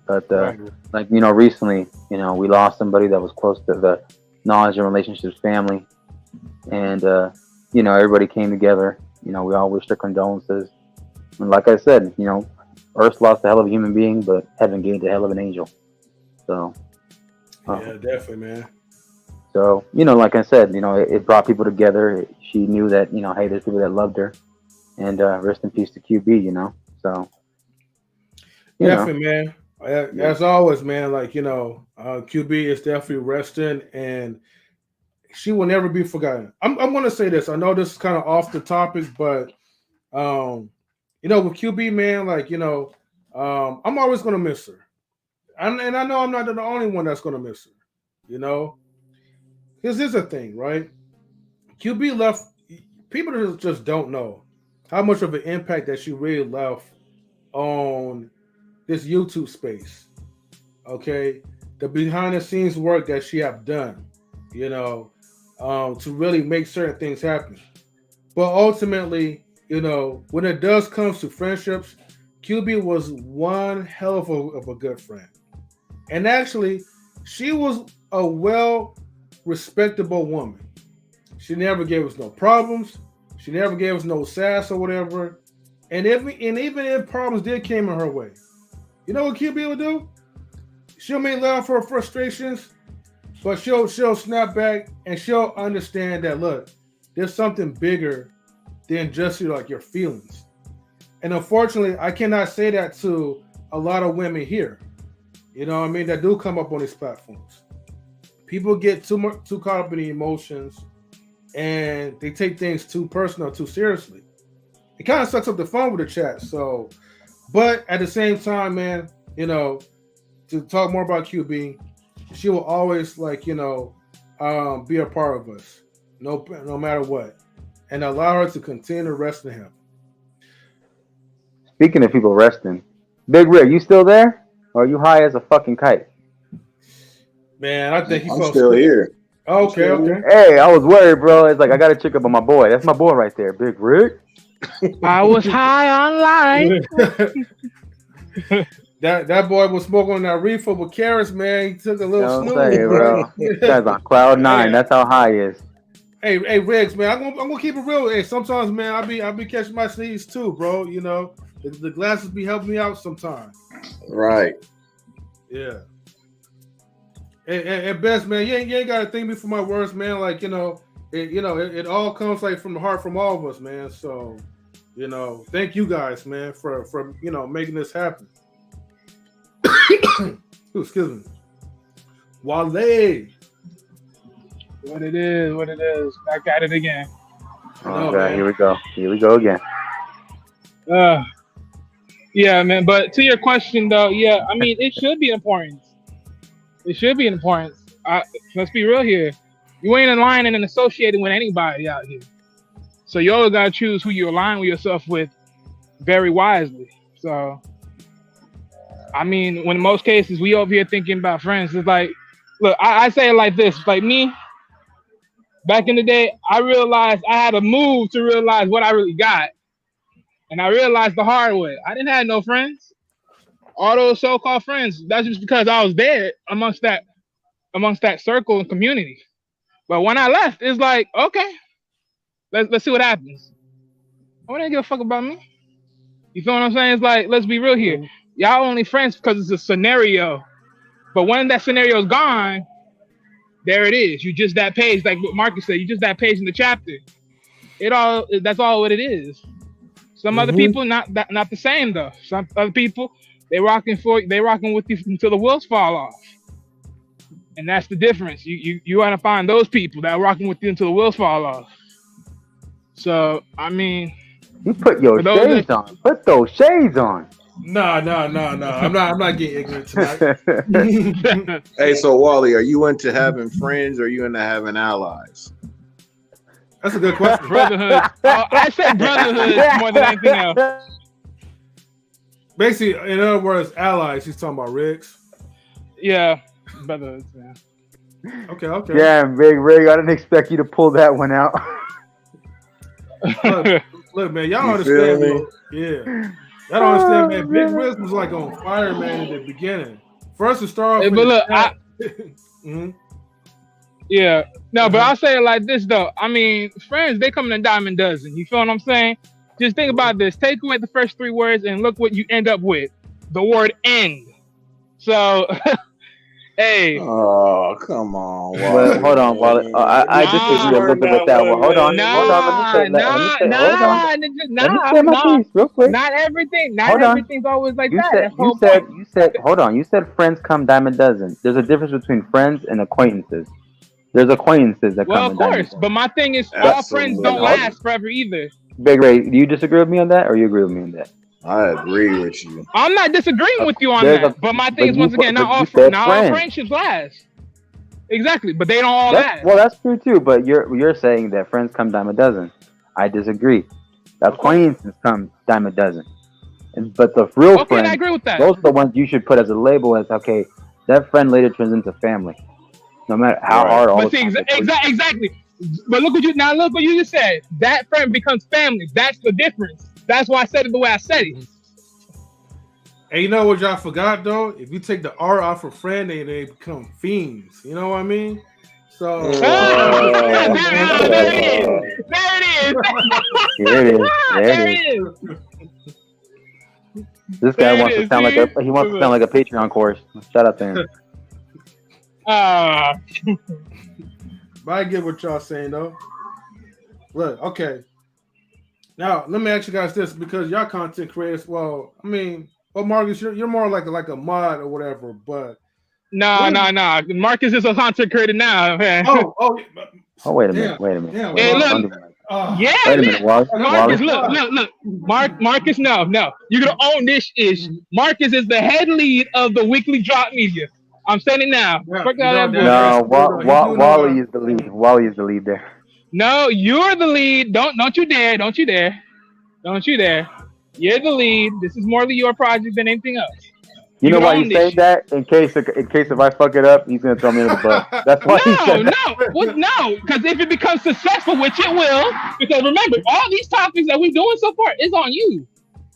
Speaker 13: saying? But recently, we lost somebody that was close to the knowledge and relationships family, And everybody came together. We all wished her condolences. And like I said, Earth lost a hell of a human being, but heaven gained a hell of an angel. So
Speaker 1: yeah, definitely, man.
Speaker 13: So like I said, it brought people together. She knew that hey, there's people that loved her, and rest in peace to QB. So
Speaker 1: definitely, man. As always, man. Like QB is definitely resting, and she will never be forgotten. I'm going to say this. I know this is kind of off the topic, but with QB, man, like I'm always going to miss her, and I know I'm not the only one that's going to miss her. Because here's the thing, right? QB left. People just don't know how much of an impact that she really left on this YouTube space. Okay, the behind the scenes work that she have done, to really make certain things happen. But ultimately, when it does comes to friendships, QB was one hell of a good friend. And actually, she was a respectable woman. She never gave us no problems. She never gave us no sass or whatever. And even if problems did came in her way, you know what QB will do? She'll make love for her frustrations, but she'll snap back and she'll understand that, look, there's something bigger than just your feelings. And unfortunately, I cannot say that to a lot of women here. You know what I mean? That do come up on these platforms. People get too caught up in the emotions, and they take things too personal, too seriously. It kind of sucks up the fun with the chat. So, but at the same time, man, to talk more about QB, she will always be a part of us, no matter what, and allow her to continue to rest in Him.
Speaker 13: Speaking of people resting, Big Rig, you still there? Or are you high as a fucking kite?
Speaker 1: Man, I think
Speaker 3: I'm still here.
Speaker 1: Okay.
Speaker 13: Hey, I was worried, bro. It's like I gotta check up on my boy. That's my boy right there, Big Rig.
Speaker 2: I was high on life.
Speaker 1: That boy was smoking on that reefer with carrots, man. He took a little snooze,
Speaker 13: bro. This guy's on cloud 9. That's how high he is.
Speaker 1: Hey, Riggs, man, I'm gonna keep it real. Hey, sometimes, man, I'll be catching my sneeze too, bro. The glasses be helping me out sometimes.
Speaker 3: Right.
Speaker 1: Yeah. At best, man, you ain't gotta thank me for my words, man. Like it all comes from the heart from all of us, man. So, thank you guys, man, for making this happen. Excuse me. Wale.
Speaker 2: What it is. Back at it again.
Speaker 13: Okay, here we go again.
Speaker 2: Yeah, man. But to your question, though, yeah, I mean, it should be important. It should be important. Let's be real here. You ain't aligning and associating with anybody out here. So you always gotta choose who you align with yourself with very wisely. So, I mean, when in most cases we over here thinking about friends, it's like, look, I say it like this. Like me, back in the day, I realized I had to move to realize what I really got. And I realized the hard way. I didn't have no friends. All those so-called friends, that's just because I was there amongst that circle and community. But when I left, it's like, okay, let's see what happens. I don't give a fuck about me. You feel what I'm saying? It's like, let's be real here. Y'all only friends because it's a scenario. But when that scenario is gone, there it is. You just that page, like what Marcus said, you just that page in the chapter. That's all what it is. Some other people not the same though. Some other people, they rocking with you until the wheels fall off. And that's the difference. You want to find those people that are rocking with you until the wheels fall off. So I mean,
Speaker 13: you put your shades on. Put those shades on.
Speaker 1: No. I'm not getting ignorant tonight.
Speaker 3: Hey, so Wally, are you into having friends or are you into having allies?
Speaker 1: That's a good question.
Speaker 2: Brotherhood. I said brotherhood more than anything else.
Speaker 1: Basically, in other words, allies. He's talking about Riggs.
Speaker 2: Yeah, brotherhood. Yeah.
Speaker 1: Okay.
Speaker 13: Yeah, Big Rig. I didn't expect you to pull that one out.
Speaker 1: Look, man, y'all understand me? Yeah. Y'all don't understand, man. Big Riggs was like on fire, man, in the beginning. First to start off.
Speaker 2: Hey, but look, Yeah. No, but I'll say it like this though. I mean, friends, they come in a dime a dozen. You feel what I'm saying? Just think about this. Take away the first 3 words and look what you end up with. The word end. So hey.
Speaker 3: Oh, come on.
Speaker 13: Well, hold on, Wally. I disagree a little bit with that one. Hold on. Let me say. Hold on. Let me say my piece real quick.
Speaker 2: Not everything. Not
Speaker 13: Hold on.
Speaker 2: everything's always like
Speaker 13: You
Speaker 2: that.
Speaker 13: said. You said. Hold on. You said friends come dime a dozen. There's a difference between friends and acquaintances. There's acquaintances that come in dime a dozen.
Speaker 2: But my thing is, all friends don't last forever either.
Speaker 13: Big Ray, do you disagree with me on that, or you agree with me on that?
Speaker 3: I agree with you.
Speaker 2: I'm not disagreeing with you on that. But my thing is, once again, not all friendships last. Exactly, but they don't all last.
Speaker 13: Well, that's true too. But you're saying that friends come dime a dozen. I disagree. Acquaintances come dime a dozen. But the real friends,
Speaker 2: I agree with that.
Speaker 13: Those are the ones you should put as a label as, okay, that friend later turns into family. No matter how hard all the time.
Speaker 2: Exactly. But look what you just said. That friend becomes family. That's the difference. That's why I said it the way I said it.
Speaker 1: And you know what y'all forgot though? If you take the R off of friend, they become fiends. You know what I mean? So
Speaker 2: there it is.
Speaker 13: This guy wants to sound like a Patreon chorus. Shout out to him.
Speaker 1: But I get what y'all saying though. Look, okay. Now let me ask you guys this, because y'all content creators. Well, I mean, Marcus, you're more like a mod or whatever. But
Speaker 2: no. Marcus is a content creator now, man.
Speaker 13: Oh, wait a minute.
Speaker 2: Yeah,
Speaker 13: wait a minute, Wally.
Speaker 2: Marcus, look. Marcus, no. You're gonna own this ish. Marcus is the head lead of the weekly drop media. I'm saying it now.
Speaker 13: Wally is the lead. Wally is the lead there.
Speaker 2: No, you're the lead. Don't you dare. You're the lead. This is more of your project than anything else.
Speaker 13: You know why he's saying that? In case if I fuck it up, he's gonna throw me in the butt. That's why he said that.
Speaker 2: No, because if it becomes successful, which it will, because remember, all these topics that we're doing so far is on you.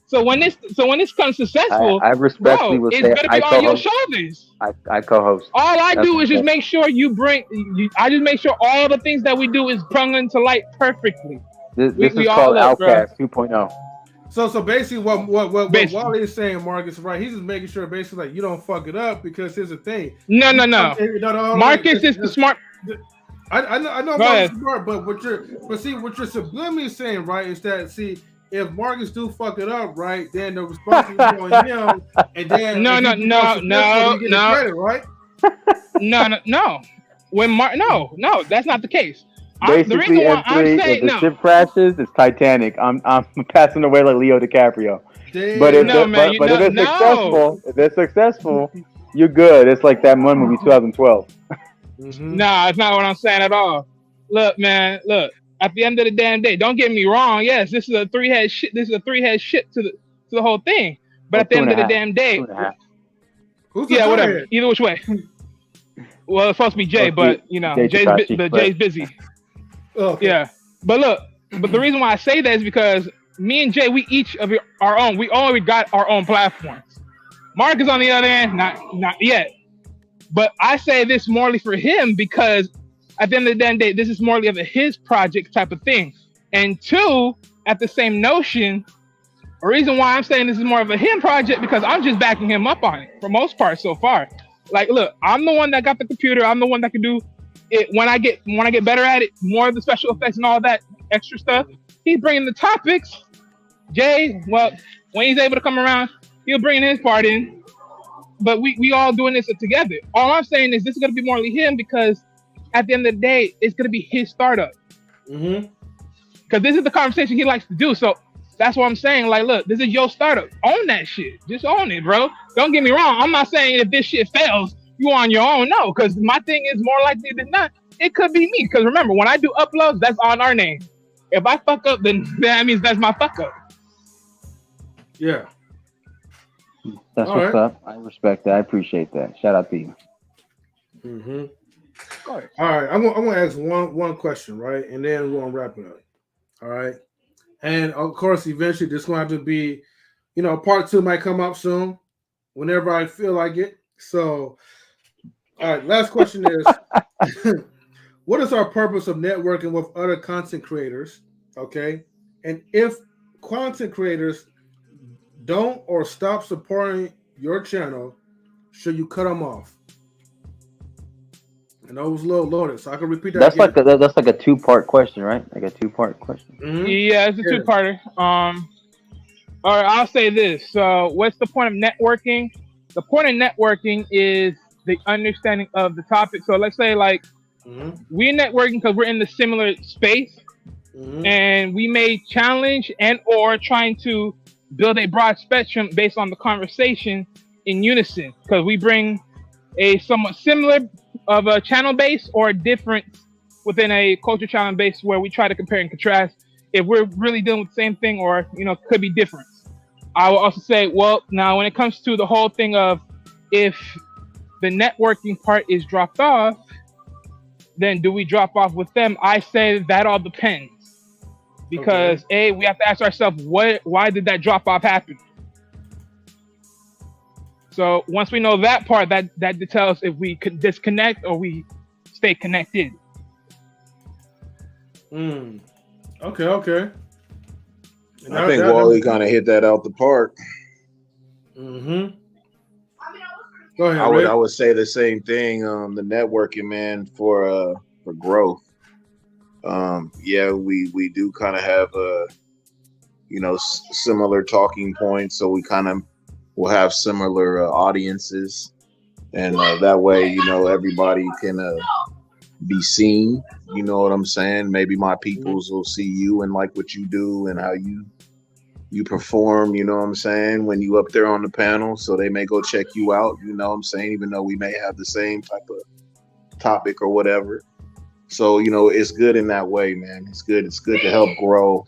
Speaker 2: So when this becomes successful,
Speaker 13: I respectfully would say
Speaker 2: it's gonna be on your shoulders.
Speaker 13: I co-host.
Speaker 2: All I do is just make sure I just make sure all the things that we do is brought into light perfectly.
Speaker 13: This is called Outcast 2.0.
Speaker 1: So basically, what Wally is saying, Marcus, right? He's just making sure, basically, like, you don't fuck it up, because here's the thing.
Speaker 2: No. Marcus is the smart.
Speaker 1: I know Marcus is smart, but what you're subliminally saying, right, is that, see, if Marcus do fuck it up, right, then the responsibility on him, and then
Speaker 2: no,
Speaker 1: credit, right?
Speaker 2: No. No, that's not the case.
Speaker 13: Basically, if the ship crashes, it's Titanic. I'm passing away like Leo DiCaprio. But if it's successful, you're good. It's like that one movie, 2012.
Speaker 2: Nah, it's not what I'm saying at all. Look, man, at the end of the damn day, don't get me wrong. Yes, this is a three-head shit. This is a three-head shit to the whole thing. But at the end of the damn day, whatever. Either which way. Well, it's supposed to be Jay, but Jay's busy.
Speaker 1: Okay.
Speaker 2: Yeah, but the reason why I say that is because me and Jay, we each of our own. We already got our own platforms. Marcus, on the other hand, not yet. But I say this morely for him because at the end of the damn day, this is morely of his project type of thing. And two, at the same notion, the reason why I'm saying this is more of a him project because I'm just backing him up on it for most part so far. Like, look, I'm the one that got the computer. I'm the one that can do it when I get better at it, more of the special effects and all that extra stuff. He's bringing the topics. Jay, well, when he's able to come around, he'll bring his part in. But we all doing this together. All I'm saying is this is going to be more him because at the end of the day, it's going to be his startup. Because this is the conversation he likes to do. So that's what I'm saying. Like, look, this is your startup. Own that shit. Just own it, bro. Don't get me wrong. I'm not saying if this shit fails, you on your own. No, because my thing is more likely than not, it could be me. Because remember, when I do uploads, that's on our name. If I fuck up, then that means that's my fuck up.
Speaker 1: Yeah.
Speaker 13: That's what's up. I respect that. I appreciate that. Shout out to you.
Speaker 1: All right. I'm gonna ask one question, right? And then we're gonna wrap it up. All right. And of course, eventually this is gonna have to be, part 2 might come up soon, whenever I feel like it. So, all right, last question is what is our purpose of networking with other content creators? Okay, and if content creators don't or stop supporting your channel, should you cut them off? And that was a little loaded, so I can repeat that.
Speaker 13: That's again. That's like a 2-part question, right? Like a 2-part question.
Speaker 2: Mm-hmm. Yeah, it's a two-parter. Or I'll say this. So, what's the point of networking? The point of networking is the understanding of the topic. So, let's say like we're networking because we're in the similar space, and we may challenge and or trying to build a broad spectrum based on the conversation in unison, because we bring a somewhat similar of a channel base or a difference within a culture channel base where we try to compare and contrast if we're really dealing with the same thing or, you know, could be different. I will also say, well, now when it comes to the whole thing of if the networking part is dropped off, then do we drop off with them? I say that all depends. Because we have to ask ourselves, why did that drop off happen? So once we know that part, that tells if we could disconnect or we stay connected.
Speaker 1: Okay.
Speaker 3: I think Wally kind of hit that out the park.
Speaker 1: Go ahead.
Speaker 3: I would say the same thing. The networking, man, for growth. Yeah, we do kind of have similar talking points, so we kind of will have similar audiences, and that way, everybody can be seen. You know what I'm saying? Maybe my peoples will see you and like what you do and how you perform. You know what I'm saying? When you up there on the panel, so they may go check you out. You know what I'm saying? Even though we may have the same type of topic or whatever. So, it's good in that way, man. It's good to help grow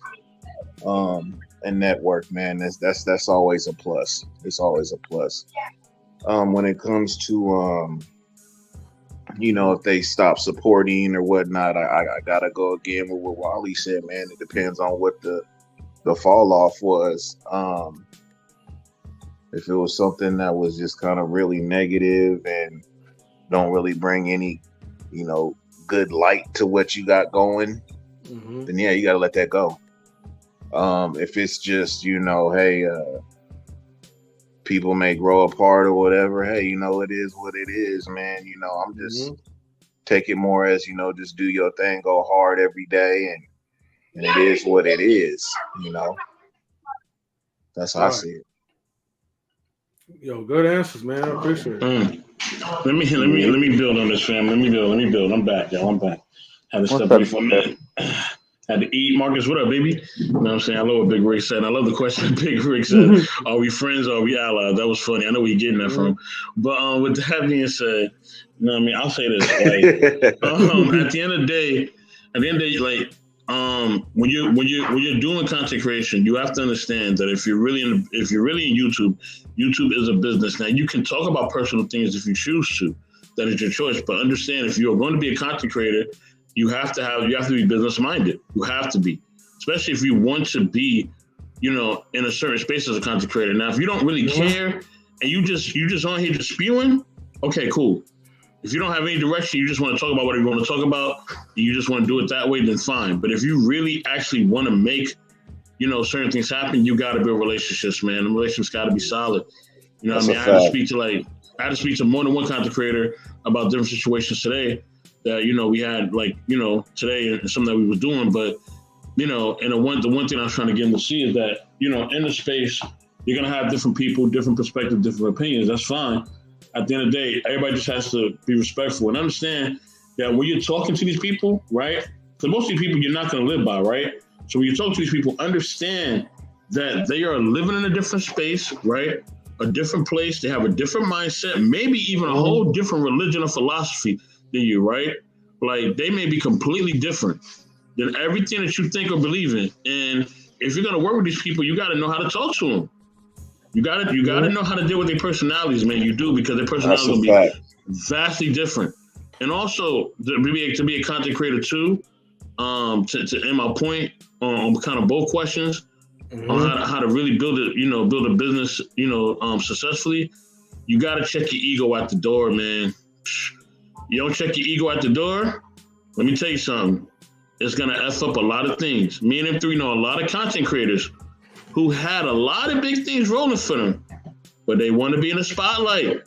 Speaker 3: and network, man. That's always a plus. It's always a plus. When it comes to if they stop supporting or whatnot, I gotta go again with what Wally said, man. It depends on what the fall off was. If it was something that was just kind of really negative and don't really bring any, good light to what you got going, then yeah, you gotta let that go. If it's just, hey, people may grow apart or whatever, hey, it is what it is, man. I'm just take it more as, just do your thing, go hard every day, and it is what it is, That's how I see it.
Speaker 1: Yo, good answers, man. I appreciate it.
Speaker 7: Let me build on this, fam. Let me build. I'm back, y'all. I'm back. Had to step away for a minute. Had to eat. Marcus, what up, baby? You know what I'm saying? I love what Big Rick said. I love the question Big Rick said. Are we friends or are we allies? That was funny. I know where you're getting that from. But with that being said, you know what I mean? I'll say this. Like, at the end of the day, like, when you're doing content creation, you have to understand that if you're really in YouTube is a business. Now you can talk about personal things if you choose to. That is your choice. But understand, if you are going to be a content creator, you have to be business minded. You have to be, especially if you want to be, in a certain space as a content creator. Now, if you don't really care and you just on here just spewing, okay, cool. If you don't have any direction, you just want to talk about what you want to talk about, and you just want to do it that way, then fine. But if you really actually want to make, certain things happen, you got to build relationships, man. The relationships got to be solid. You know what I mean? I had to speak to more than one content creator about different situations today that, we had, like, today and something that we were doing. But, and the one thing I was trying to get them to see is that, in the space, you're going to have different people, different perspectives, different opinions. That's fine. At the end of the day, everybody just has to be respectful and understand that when you're talking to these people, right? Because most of these people you're not going to live by, right? So when you talk to these people, understand that they are living in a different space, right? A different place. They have a different mindset, maybe even a whole different religion or philosophy than you, right? Like, they may be completely different than everything that you think or believe in. And if you're going to work with these people, you got to know how to talk to them. You got to know how to deal with their personalities, man. You do, because their personalities will be vastly different. And also, to be a content creator too, to end my point on kind of both questions, on how to really build a business, successfully, you got to check your ego at the door, man. You don't check your ego at the door, let me tell you something. It's gonna F up a lot of things. Me and M3 know a lot of content creators who had a lot of big things rolling for them, but they want to be in the spotlight.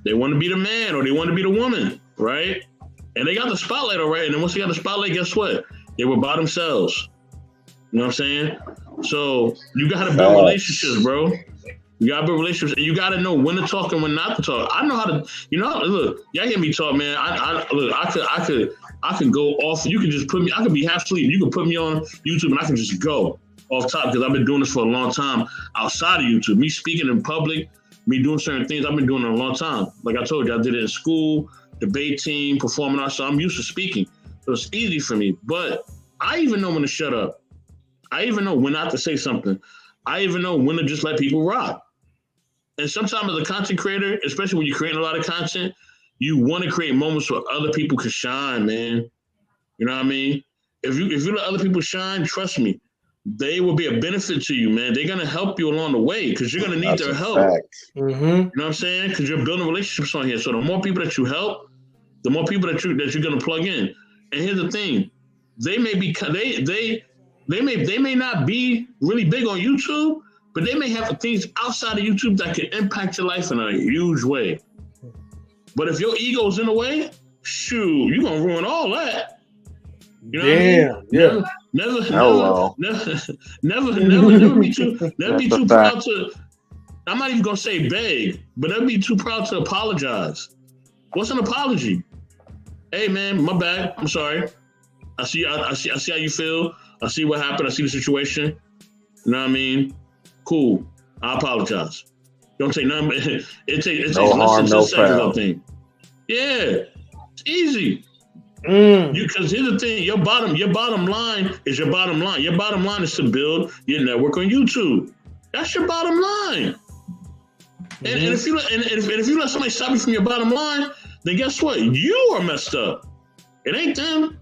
Speaker 7: They want to be the man or they want to be the woman, right? And they got the spotlight, all right. And then once they got the spotlight, guess what? They were by themselves. You know what I'm saying? So you got to build relationships, bro. You got to build relationships, and you got to know when to talk and when not to talk. I know how to, look, y'all hear me talk, man. I could go off. You can just put me, I could be half asleep. You can put me on YouTube and I can just go off top because I've been doing this for a long time outside of YouTube. Me speaking in public, me doing certain things, I've been doing it a long time. Like I told you, I did it in school, debate team, performing arts, so I'm used to speaking. So it's easy for me. But I even know when to shut up. I even know when not to say something. I even know when to just let people rock. And sometimes as a content creator, especially when you're creating a lot of content, you want to create moments where other people can shine, man. You know what I mean? If you let other people shine, trust me, they will be a benefit to you, man. They're going to help you along the way because you're going to need their help.
Speaker 1: Mm-hmm.
Speaker 7: You know what I'm saying? Because you're building relationships on here. So the more people that you help, the more people that you're going to plug in. And here's the thing. They may not be really big on YouTube, but they may have things outside of YouTube that can impact your life in a huge way. But if your ego's in the way, shoot, you're gonna ruin all that. You know what I mean? Never be too proud to. I'm not even gonna say beg, but never be too proud to apologize. What's an apology? Hey man, my bad. I'm sorry. I see how you feel. I see what happened. I see the situation. You know what I mean? Cool. I apologize. Don't take nothing. It takes
Speaker 3: no harm, no foul.
Speaker 7: Thing. Yeah, it's easy. Because here's the thing: your bottom line is your bottom line. Your bottom line is to build your network on YouTube. That's your bottom line. And if you let somebody stop you from your bottom line, then guess what? You are messed up. It ain't them.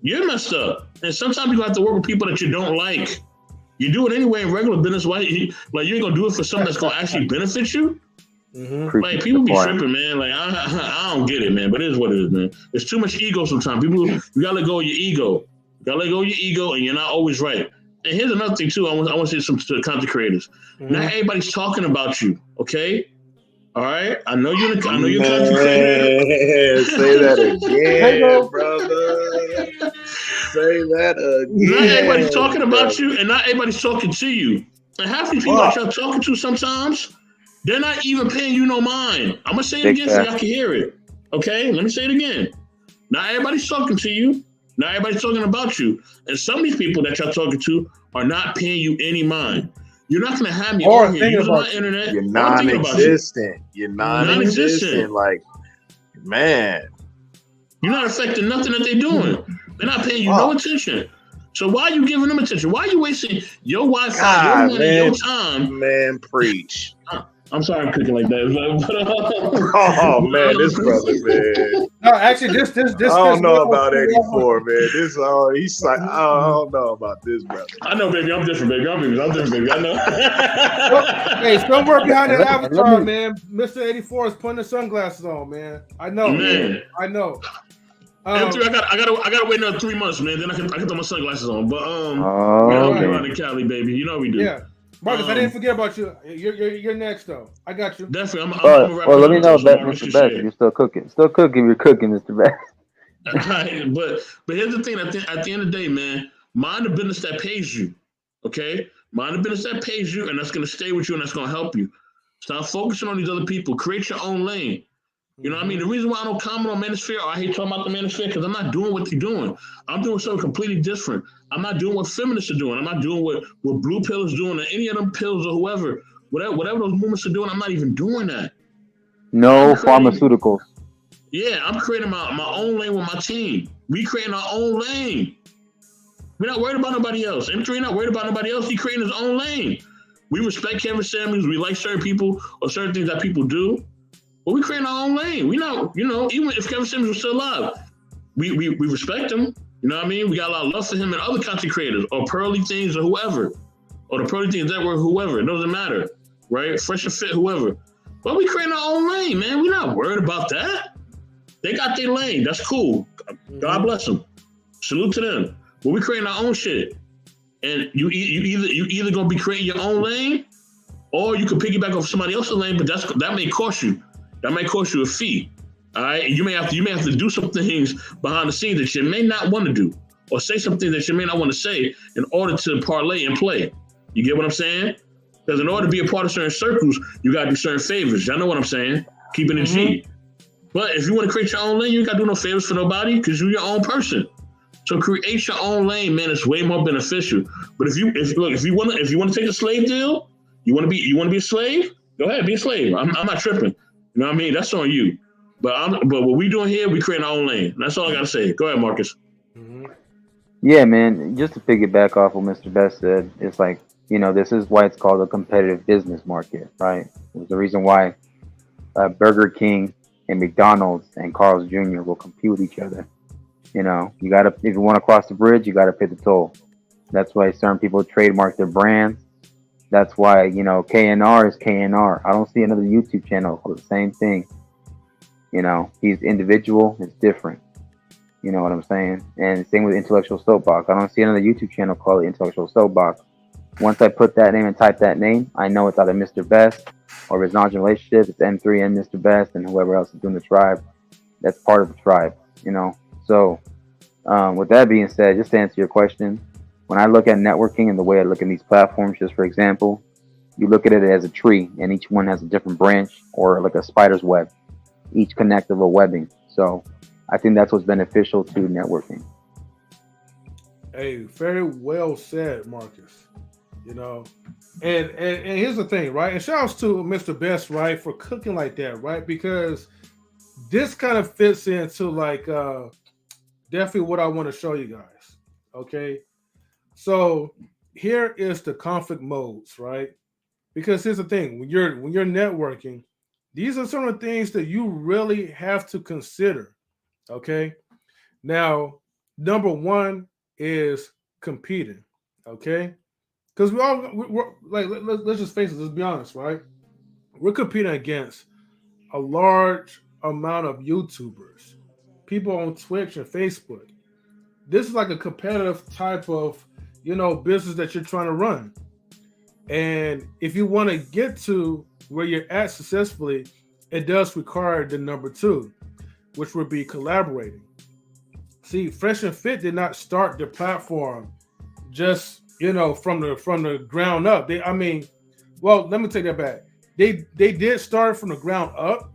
Speaker 7: You're messed up. And sometimes you have to work with people that you don't like. You do it anyway in regular business. Why? Like you ain't gonna do it for something that's gonna actually benefit you. Mm-hmm. Like people be tripping, man. Like I don't get it, man. But it is what it is, man. There's too much ego sometimes. People, you gotta let go of your ego. You gotta let go of your ego, and you're not always right. And here's another thing too. I want to say something to the content creators. Mm-hmm. Not everybody's talking about you. Okay. All right. I know you're a content creator.
Speaker 3: Say that again, brother. Say that again.
Speaker 7: Not everybody's talking about you, and not everybody's talking to you. And half these people that y'all talking to sometimes, they're not even paying you no mind. I'm gonna say it again so y'all can hear it. Okay, let me say it again. Not everybody's talking to you. Not everybody's talking about you. And some of these people that y'all talking to are not paying you any mind. You're not gonna have me on here using my internet.
Speaker 3: You're non-existent. You're non-existent. Like, man,
Speaker 7: you're not affecting nothing that they're doing. They're not paying you no attention. So why are you giving them attention? Why are you wasting your Wi-Fi, your money, your time?
Speaker 3: Man, preach.
Speaker 7: I'm sorry I'm cooking like that.
Speaker 3: Oh man, this brother, man.
Speaker 1: No, actually, this.
Speaker 3: I don't know about 84, man. This he's like, I don't know about this brother.
Speaker 7: I know, baby. I'm different, baby. I'm different, baby. I know.
Speaker 1: Hey, somewhere behind that avatar, man, Mr. 84 is putting the sunglasses on, man. I know, man. I know.
Speaker 7: M3, I gotta wait another 3 months, man. Then I can throw my sunglasses on. But I'll be around in Cali, baby. You know we do.
Speaker 1: Yeah. Marcus, I didn't forget about you. You're next, though. I got you.
Speaker 7: Definitely.
Speaker 13: Well, let me know, Mr. Best, if you're still cooking. Still cooking, you're cooking, Mr. Best.
Speaker 7: Right, but here's the thing. At the end of the day, man, mind the business that pays you, okay? Mind the business that pays you, and that's going to stay with you, and that's going to help you. Stop focusing on these other people. Create your own lane. You know what I mean? The reason why I don't comment on Manosphere or I hate talking about the Manosphere because I'm not doing what they're doing. I'm doing something completely different. I'm not doing what feminists are doing. I'm not doing what Blue Pill is doing or any of them pills or whoever. Whatever those movements are doing, I'm not even doing that.
Speaker 13: No pharmaceuticals.
Speaker 7: Yeah, I'm creating my own lane with my team. We creating our own lane. We're not worried about nobody else. M3 not worried about nobody else. He creating his own lane. We respect Kevin Samuels. We like certain people or certain things that people do. But we creating our own lane. We know, even if Kevin Samuels was still alive, we respect him. You know what I mean? We got a lot of love for him and other content creators or Pearly Things or whoever. Or the Pearly Things Network, whoever. It doesn't matter. Right? Fresh and Fit, whoever. But we creating our own lane, man. We're not worried about that. They got their lane. That's cool. God bless them. Salute to them. But we creating our own shit. And you either gonna be creating your own lane, or you can piggyback off somebody else's lane. But that may cost you. That may cost you a fee. All right. You may have to do some things behind the scenes that you may not want to do, or say something that you may not want to say in order to parlay and play. You get what I'm saying? Because in order to be a part of certain circles, you got to do certain favors. Y'all know what I'm saying? Keeping it G. But if you want to create your own lane, you ain't got to do no favors for nobody because you're your own person. So create your own lane, man. It's way more beneficial. But if you want to take a slave deal, you want to be a slave, go ahead, be a slave. I'm not tripping. You know what I mean? That's on you. But what we doing here, we creating our own lane. That's all I got to say. Go ahead, Marcus.
Speaker 13: Yeah, man. Just to piggyback off what Mr. Best said, it's like, this is why it's called a competitive business market, right? It's the reason why Burger King and McDonald's and Carl's Jr. will compete with each other. You gotta, if you want to cross the bridge, you gotta pay the toll. That's why certain people trademark their brands. That's why, KNR is KNR. I don't see another YouTube channel called the same thing. He's individual, it's different. You know what I'm saying? And same with Intellectual SoapBox. I don't see another YouTube channel called Intellectual SoapBox. Once I put that name and type that name, I know it's either Mr. Best or if it's not a relationship, it's M3 and Mr. Best and whoever else is doing the tribe. That's part of the tribe, So, with that being said, just to answer your question, when I look at networking and the way I look at these platforms, just for example, you look at it as a tree and each one has a different branch or like a spider's web, each connected little webbing. So I think that's what's beneficial to networking.
Speaker 1: Hey, very well said, Marcus. And here's the thing, right? And shout outs to Mr. Best, right, for cooking like that, right? Because this kind of fits into definitely what I want to show you guys. Okay. So here is the conflict modes, right? Because here's the thing, when you're networking, these are some of the things that you really have to consider. Okay. Now, number one is competing. Okay. Because we're like, let's just face it, let's be honest, right? We're competing against a large amount of YouTubers, people on Twitch and Facebook. This is like a competitive type of, business that you're trying to run. And if you want to get to where you're at successfully, it does require the number two, which would be collaborating. See, Fresh and Fit did not start their platform just, from the ground up. Let me take that back. They did start from the ground up,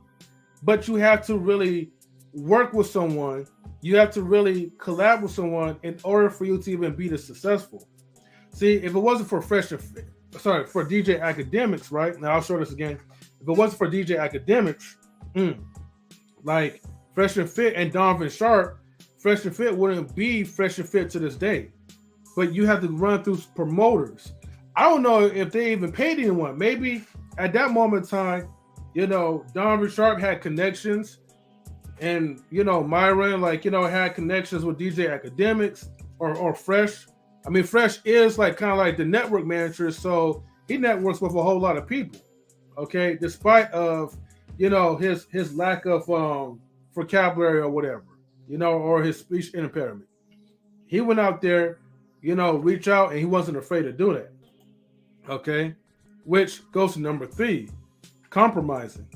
Speaker 1: but you have to really work with someone. You have to really collab with someone in order for you to even be this successful. See, if it wasn't for for DJ Academics, right? Now I'll show this again. If it wasn't for DJ Academics, like Fresh and Fit and Donovan Sharp, Fresh and Fit wouldn't be Fresh and Fit to this day. But you have to run through promoters. I don't know if they even paid anyone. Maybe at that moment in time, Donovan Sharp had connections, and Marion had connections with DJ Academics or Fresh. I mean, Fresh is kind of like the network manager, so he networks with a whole lot of people. Okay, despite of his lack of vocabulary or whatever, or his speech impairment, he went out there, reach out, and he wasn't afraid to do that. Okay, which goes to number three, compromising.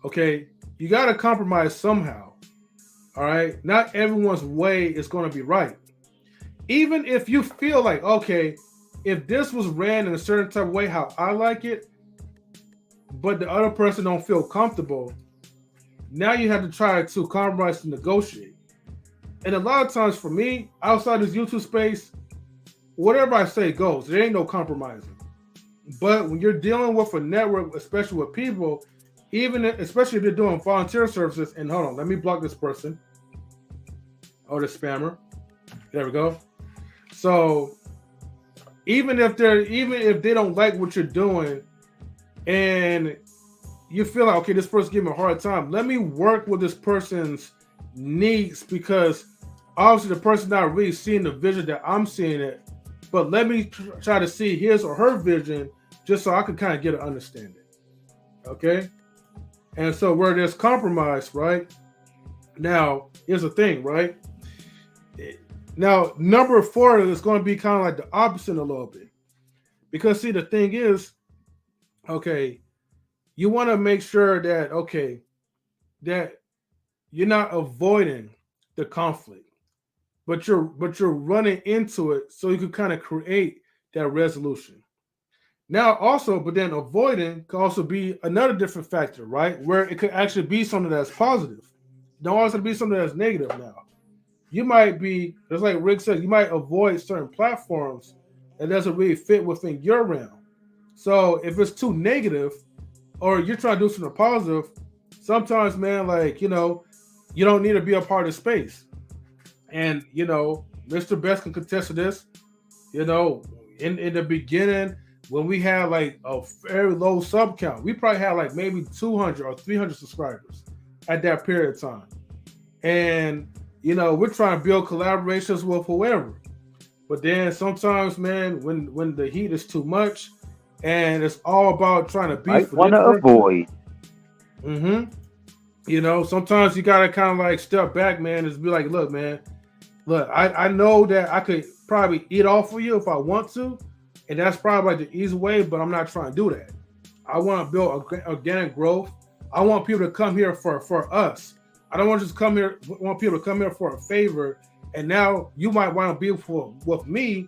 Speaker 1: Okay, you got to compromise somehow. All right, not everyone's way is going to be right. Even if you feel like, okay, if this was ran in a certain type of way how I like it, but the other person don't feel comfortable, now you have to try to compromise and negotiate. And a lot of times for me, outside this YouTube space, whatever I say goes. There ain't no compromising. But when you're dealing with a network, especially with people, especially if you're doing volunteer services, and hold on, let me block this person. Oh, the spammer. There we go. So even if they don't like what you're doing and you feel like, okay, this person's giving me a hard time, let me work with this person's needs, because obviously the person's not really seeing the vision that I'm seeing it, but let me try to see his or her vision just so I can kind of get an understanding. Okay? And so where there's compromise, right? Now, here's the thing, right? Now, number 4 is going to be kind of like the opposite a little bit. Because, see, the thing is, okay, you want to make sure that, okay, that you're not avoiding the conflict, but you're running into it so you can kind of create that resolution. Now, also, but then avoiding could also be another different factor, right? Where it could actually be something that's positive. Don't also be something that's negative now. You might be, just like Rick said, you might avoid certain platforms that doesn't really fit within your realm. So if it's too negative or you're trying to do something positive, sometimes, man, like, you don't need to be a part of space. And, Mr. Best can contest to this. In the beginning, when we had like a very low sub count, we probably had like maybe 200 or 300 subscribers at that period of time. And, we're trying to build collaborations with whoever. But then sometimes, man, when the heat is too much and it's all about trying to beef
Speaker 13: I want to avoid.
Speaker 1: Sometimes you got to kind of like step back, man, and be like, look, man, I know that I could probably eat off of you if I want to. And that's probably like the easy way, but I'm not trying to do that. I want to build organic growth. I want people to come here for us. I don't want to just want people to come here for a favor. And now you might want to be with me.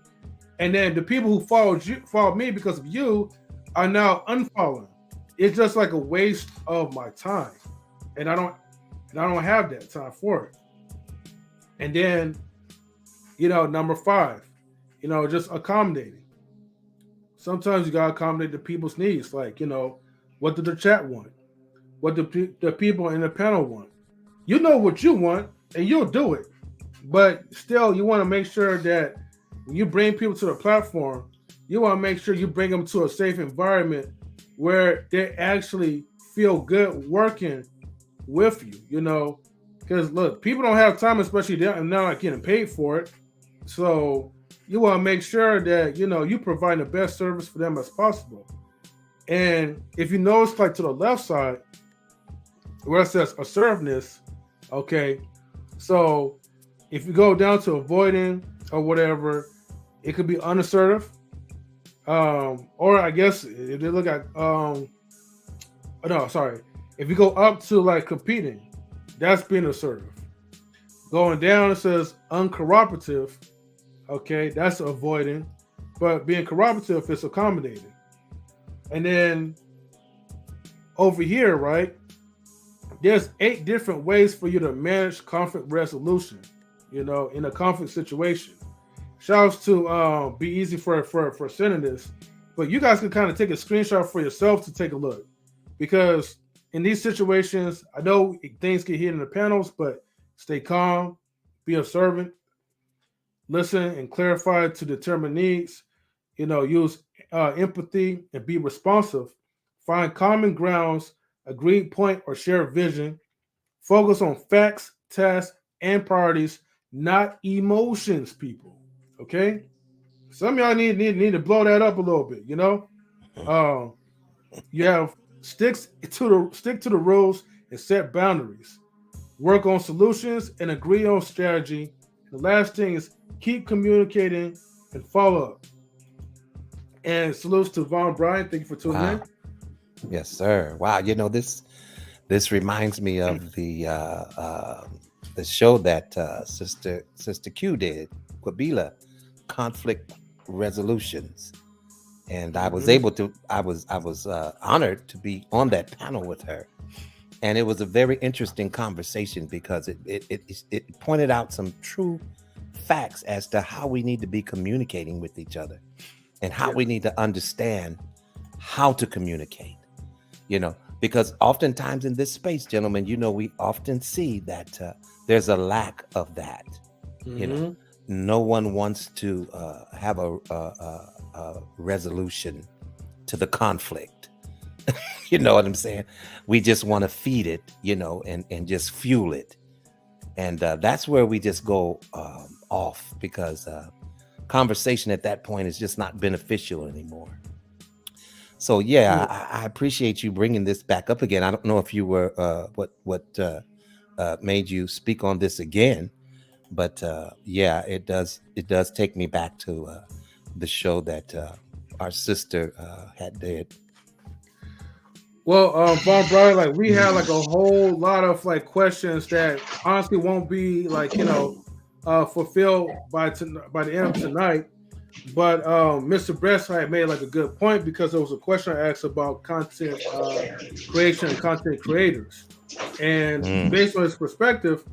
Speaker 1: And then the people who followed me because of you are now unfollowing. It's just like a waste of my time. And I don't have that time for it. And then, number 5, just accommodating. Sometimes you gotta accommodate the people's needs. Like, what did the chat want? What do the people in the panel want? You know what you want, and you'll do it. But still, you want to make sure that when you bring people to the platform, you want to make sure you bring them to a safe environment where they actually feel good working with you. Because look, people don't have time, especially they're not getting paid for it. So you want to make sure that you provide the best service for them as possible. And if you notice, like to the left side, where it says assertiveness, okay, so if you go down to avoiding or whatever, it could be unassertive. Or I guess if they look at if you go up to like competing, that's being assertive. Going down, it says uncooperative. Okay, that's avoiding. But being cooperative is accommodating. And then over here, right, there's 8 different ways for you to manage conflict resolution, in a conflict situation. Shouts to B-Eazy for sending this. But you guys can kind of take a screenshot for yourself to take a look. Because in these situations, I know things get hit in the panels, but stay calm, be observant, listen and clarify to determine needs, use empathy and be responsive, find common grounds, agreed point or shared vision, focus on facts, tasks, and priorities, not emotions, people. Okay? Some of y'all need to blow that up a little bit, You have stick to the rules and set boundaries. Work on solutions and agree on strategy. The last thing is keep communicating and follow up. And salutes to Vouaghn Bryant. Thank you for tuning in.
Speaker 10: Yes, sir. Wow, this reminds me of the show that Sister Q did, QueBee, Conflict Resolutions. And I was able to, I was honored to be on that panel with her. And it was a very interesting conversation because it pointed out some true facts as to how we need to be communicating with each other and how we need to understand how to communicate, because oftentimes in this space, gentlemen, we often see that there's a lack of that. No one wants to have a resolution to the conflict. You know what I'm saying? We just want to feed it, and just fuel it. And that's where we just go off because conversation at that point is just not beneficial anymore. So, I appreciate you bringing this back up again. I don't know if you were what made you speak on this again. But yeah, it does take me back to the show that our sister had did.
Speaker 1: Well, Vaughn Bryant, like we had like a whole lot of like questions that honestly won't be like fulfilled by the end of tonight. But Mr. Brestheim made like a good point because there was a question I asked about content creation and content creators, and based on his perspective,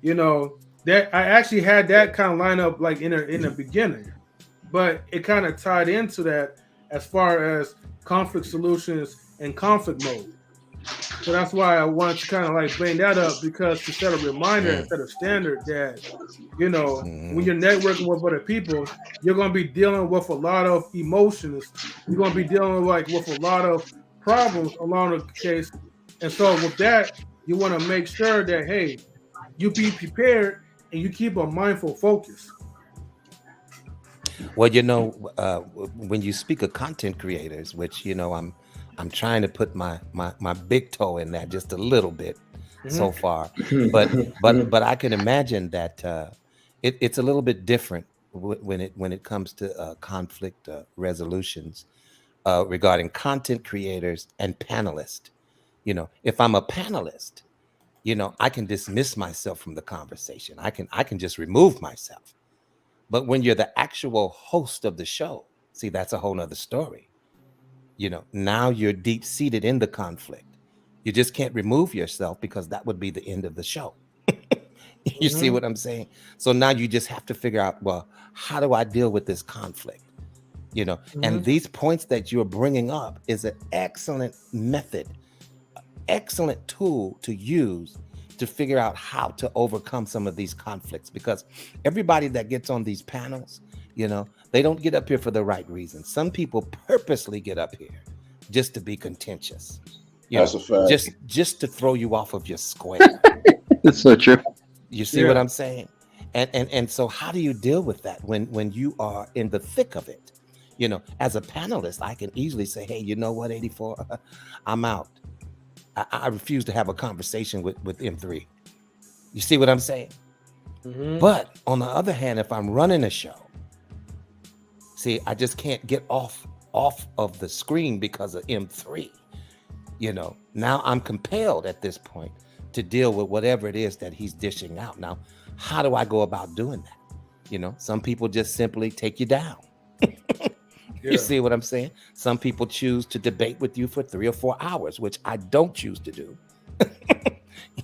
Speaker 1: that I actually had that kind of line up like in the beginning, but it kind of tied into that as far as conflict solutions and conflict mode. So that's why I wanted to kind of like bring that up because to set a reminder and set a standard that, when you're networking with other people, you're going to be dealing with a lot of emotions. You're going to be dealing with a lot of problems along the case. And so with that, you want to make sure that, hey, you be prepared and you keep a mindful focus.
Speaker 10: Well, when you speak of content creators, which I'm trying to put my big toe in that just a little bit so far, but I can imagine that it's a little bit different when it comes to conflict resolutions regarding content creators and panelists. If I'm a panelist, I can dismiss myself from the conversation. I can just remove myself. But when you're the actual host of the show, see, that's a whole nother story. Now you're deep seated in the conflict. You just can't remove yourself because that would be the end of the show. You see what I'm saying? So now you just have to figure out, well, how do I deal with this conflict? And these points that you're bringing up is an excellent method, excellent tool to use to figure out how to overcome some of these conflicts, because everybody that gets on these panels, they don't get up here for the right reasons. Some people purposely get up here just to be contentious.
Speaker 3: That's a fact.
Speaker 10: Just to throw you off of your square.
Speaker 13: That's so true.
Speaker 10: You see what I'm saying? And so how do you deal with that when you are in the thick of it? As a panelist, I can easily say, hey, you know what, 84, I'm out. I refuse to have a conversation with M3. You see what I'm saying? But on the other hand, if I'm running a show, see, I just can't get off of the screen because of M3. Now I'm compelled at this point to deal with whatever it is that he's dishing out. Now, how do I go about doing that? Some people just simply take you down. You see what I'm saying? Some people choose to debate with you for 3 or 4 hours, which I don't choose to do.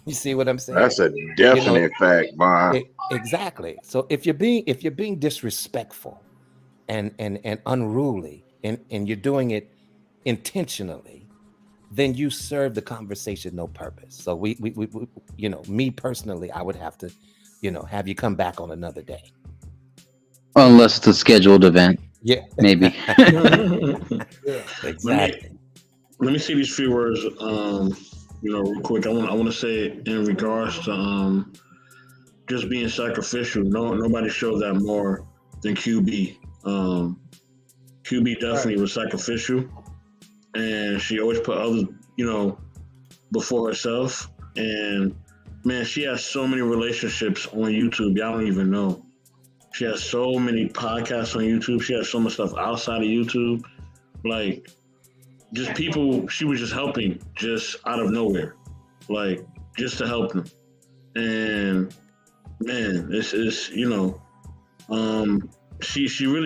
Speaker 10: You see what I'm saying?
Speaker 3: That's a definite fact, man.
Speaker 10: Exactly. So if you're being disrespectful and unruly and you're doing it intentionally, then you serve the conversation no purpose. So we me personally, I would have to, have you come back on another day.
Speaker 13: Unless it's a scheduled event.
Speaker 10: Yeah,
Speaker 13: maybe.
Speaker 10: Exactly.
Speaker 7: Let me see these few words, real quick. I want to say in regards to just being sacrificial. Nobody showed that more than QueBee. QueBee definitely was sacrificial, and she always put others, before herself. And man, she has so many relationships on YouTube. Y'all don't even know. She has so many podcasts on YouTube. She has so much stuff outside of YouTube. Like, just people she was just helping just out of nowhere. Like, just to help them. And man, this is, she really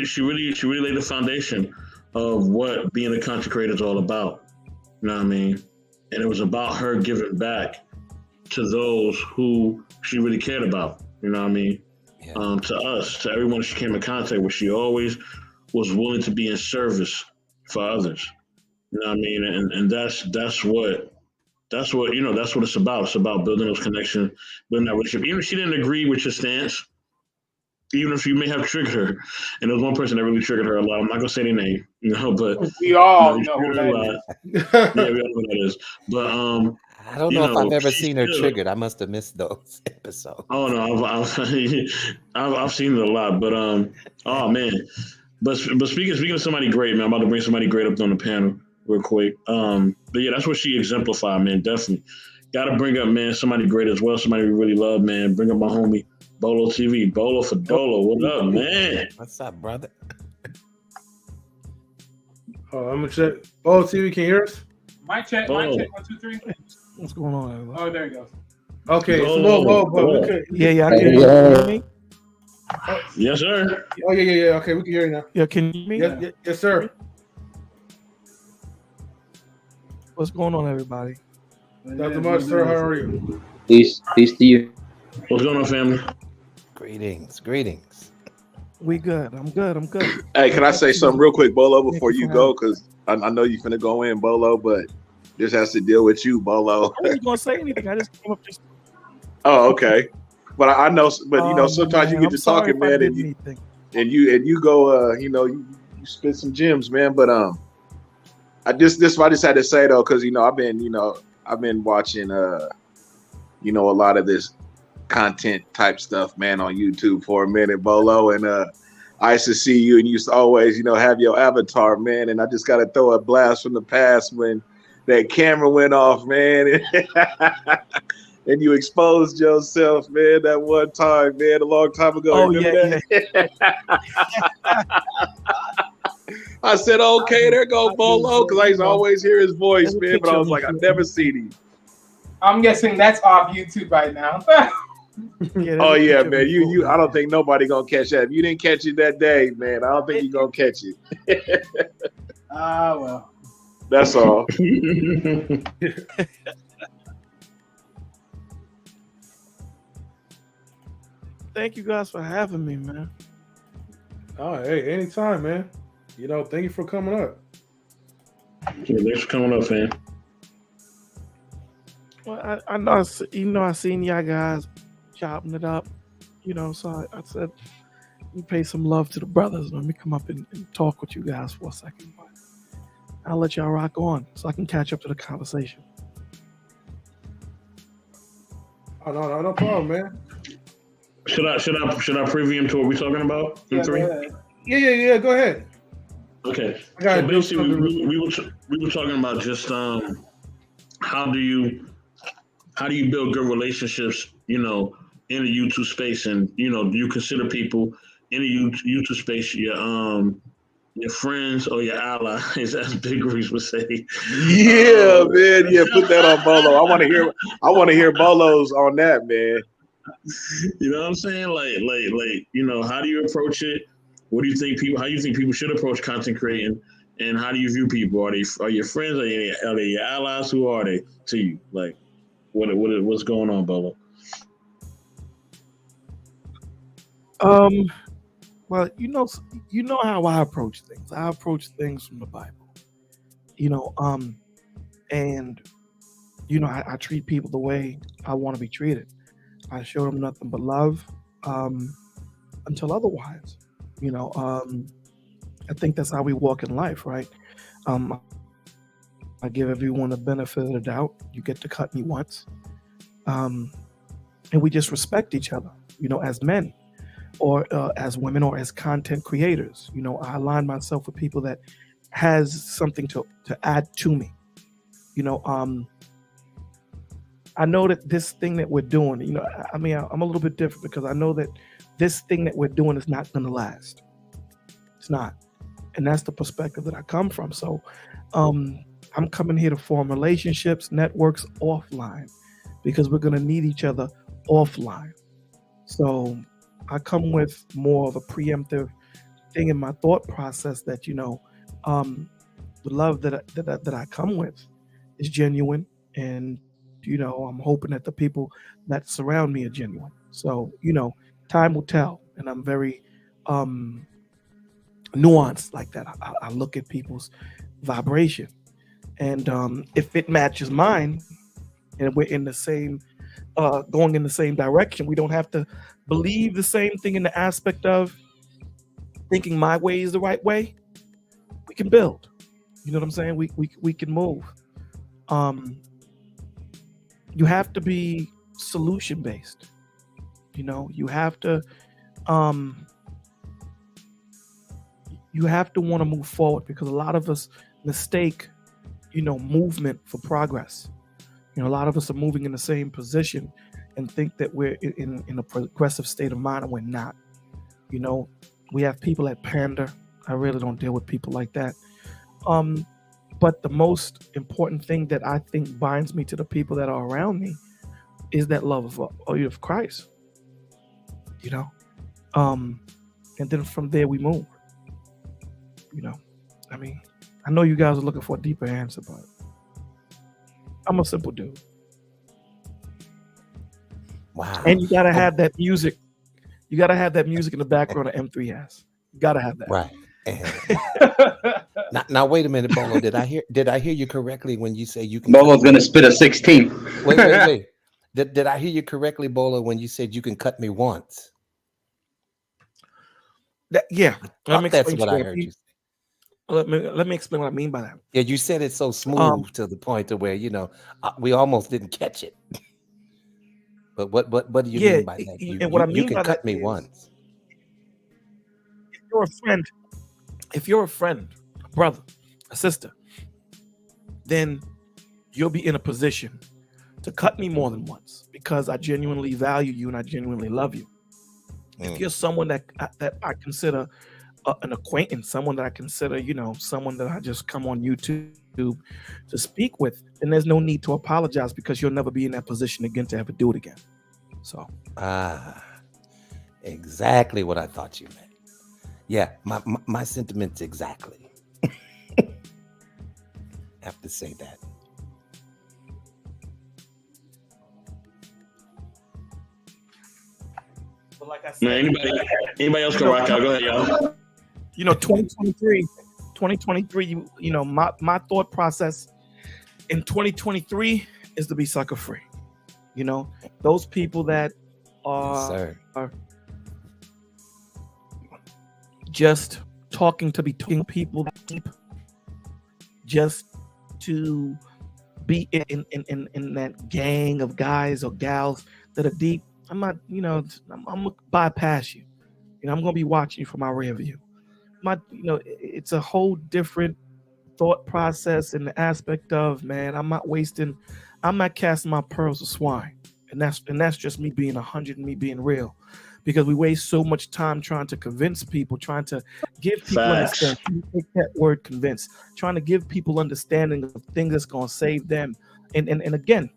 Speaker 7: laid the foundation of what being a content creator is all about. You know what I mean? And it was about her giving back to those who she really cared about. You know what I mean? To us, to everyone she came in contact with, she always was willing to be in service for others. You know what I mean? And that's what it's about. It's about building those connections, building that relationship. Even if she didn't agree with your stance, even if you may have triggered her, and there was one person that really triggered her a lot. I'm not gonna say their name, but
Speaker 2: we all know who that
Speaker 7: is. Yeah, we all know who that is. But
Speaker 10: I don't know if I've ever seen her triggered. I must have missed those episodes.
Speaker 7: Oh no, I've seen it a lot. But oh man. But speaking of somebody great, man, I'm about to bring somebody great up on the panel real quick. But yeah, that's what she exemplified, man. Definitely Gotta bring up, man, somebody great as well. Somebody we really love, man. Bring up my homie Bolo TV. Bolo for Dolo. What up, man?
Speaker 10: What's up, brother?
Speaker 1: Oh, I'm gonna check. Oh, TV, can you hear us?
Speaker 2: Mic check. 1, 2, 3.
Speaker 14: What's going on, everybody?
Speaker 2: Oh, there he goes.
Speaker 1: Okay, it's a little low, but we could.
Speaker 14: Yeah, I can hear me.
Speaker 7: Yes, sir.
Speaker 1: Oh, yeah. Okay, we can hear you now.
Speaker 14: Yeah, can you hear me?
Speaker 1: Yes, sir.
Speaker 14: What's going on, everybody?
Speaker 1: Nothing much, sir. How are you?
Speaker 12: Peace to you.
Speaker 7: What's going on, family?
Speaker 10: Greetings.
Speaker 14: We good. I'm good.
Speaker 3: Hey, can I say something real quick, Bolo, before you go? Because I know you're finna go in, Bolo, but this has to deal with you, Bolo.
Speaker 14: I wasn't gonna say anything. I just came up just.
Speaker 3: Oh, okay. But I know, but you know, sometimes you get to talking, man, and you go, you spit some gems, man. But I just had to say though, because I've been watching a lot of this content type stuff, man, on YouTube for a minute, Bolo, and I used to see you, and you used to always, have your avatar, man, and I just got to throw a blast from the past when that camera went off, man, and you exposed yourself, man, that one time, man, a long time ago.
Speaker 14: Oh,
Speaker 3: remember that? I said, okay, there go Bolo, because I used to always hear his voice, man, but I was like, I've never seen him.
Speaker 2: I'm guessing that's off YouTube right now.
Speaker 3: Oh yeah, man. You I don't think nobody gonna catch that. If you didn't catch it that day, man, I don't think you're gonna catch it.
Speaker 2: Well.
Speaker 3: That's all.
Speaker 14: Thank you guys for having me, man.
Speaker 1: Oh, hey, anytime, man. Thank you for coming up.
Speaker 7: Yeah, thanks for coming up, fam.
Speaker 14: Well, I know, I seen y'all guys chopping it up, so I said, we pay some love to the brothers. Let me come up and talk with you guys for a second. But I'll let y'all rock on so I can catch up to the conversation.
Speaker 1: Oh, no problem, man.
Speaker 7: Should I preview him to what we're talking about in 3?
Speaker 1: Yeah. Go ahead.
Speaker 7: Okay. So basically, we were talking about just how do you build good relationships, in the YouTube space, and do you consider people in the YouTube space your friends or your allies, as Big Reese would say?
Speaker 3: Yeah, man. Yeah, put that on Bolo. I want to hear Bolo's on that, man.
Speaker 7: You know what I'm saying? Like, how do you approach it? What do you think how do you think people should approach content creating? And how do you view people? Are your friends? Are they your allies? Who are they to you? Like, what's going on, Bolo?
Speaker 14: Well, you know how I approach things. I approach things from the Bible, and I treat people the way I want to be treated. I show them nothing but love, until otherwise. I think that's how we walk in life, right? I give everyone the benefit of the doubt. You get to cut me once, and we just respect each other, as men, or as women, or as content creators. I align myself with people that has something to add to me. I know that this thing that we're doing, I'm a little bit different, because I know that this thing that we're doing is not going to last. It's not. And that's the perspective that I come from. So I'm coming here to form relationships, networks offline, because we're going to need each other offline. So I come with more of a preemptive thing in my thought process that, the love that I come with is genuine. And, I'm hoping that the people that surround me are genuine. So, time will tell. And I'm very nuanced like that. I look at people's vibration. And if it matches mine, and we're in the same, going in the same direction, we don't have to believe the same thing in the aspect of thinking my way is the right way. We can build. You know what I'm saying? We can move. You have to be solution based. You have to want to move forward, because a lot of us mistake, movement for progress. You know, a lot of us are moving in the same position and think that we're in a progressive state of mind, and we're not. You know, we have people that pander. I really don't deal with people like that. But the most important thing that I think binds me to the people that are around me is that love of Christ. You know, and then from there we move. You know, I mean, I know you guys are looking for a deeper answer, but I'm a simple dude.
Speaker 10: Wow.
Speaker 14: And you gotta have that music. You gotta have that music in the background of M3 has. You gotta have that.
Speaker 10: Right. Now wait a minute, Bolo. Did I hear you correctly when you say you can?
Speaker 12: Bolo's gonna spit a 16.
Speaker 10: Wait. Did I hear you correctly, Bolo, when you said you can cut me once?
Speaker 14: Yeah.
Speaker 10: That's what I heard you say.
Speaker 14: Let me explain what I mean by that.
Speaker 10: Yeah, you said it so smooth to the point to where, you know, we almost didn't catch it. But what do you mean by that? You can cut me once.
Speaker 14: If you're a friend, a brother, a sister, then you'll be in a position to cut me more than once because I genuinely value you and I genuinely love you. If you're someone that I consider an acquaintance, someone that I consider, you know, someone that I just come on YouTube to speak with, then there's no need to apologize because you'll never be in that position again to ever do it again. So
Speaker 10: exactly what I thought you meant. Yeah, my sentiments exactly. Have to say that.
Speaker 14: But like I said,
Speaker 7: anybody else can rock out? Go ahead, y'all.
Speaker 14: You know, 2023, you know, my thought process in 2023 is to be sucker free. You know, those people that are just talking people deep, just to be in that gang of guys or gals that are deep. I'm not, you know, I'm gonna bypass you. You know, I'm gonna be watching you from my rear view. You know, it's a whole different thought process in the aspect of, man, I'm not casting my pearls to swine. And that's just me being 100 and me being real. Because we waste so much time trying to convince people, trying to give people understanding. Take that word convince, trying to give people understanding of things that's gonna save them. And again,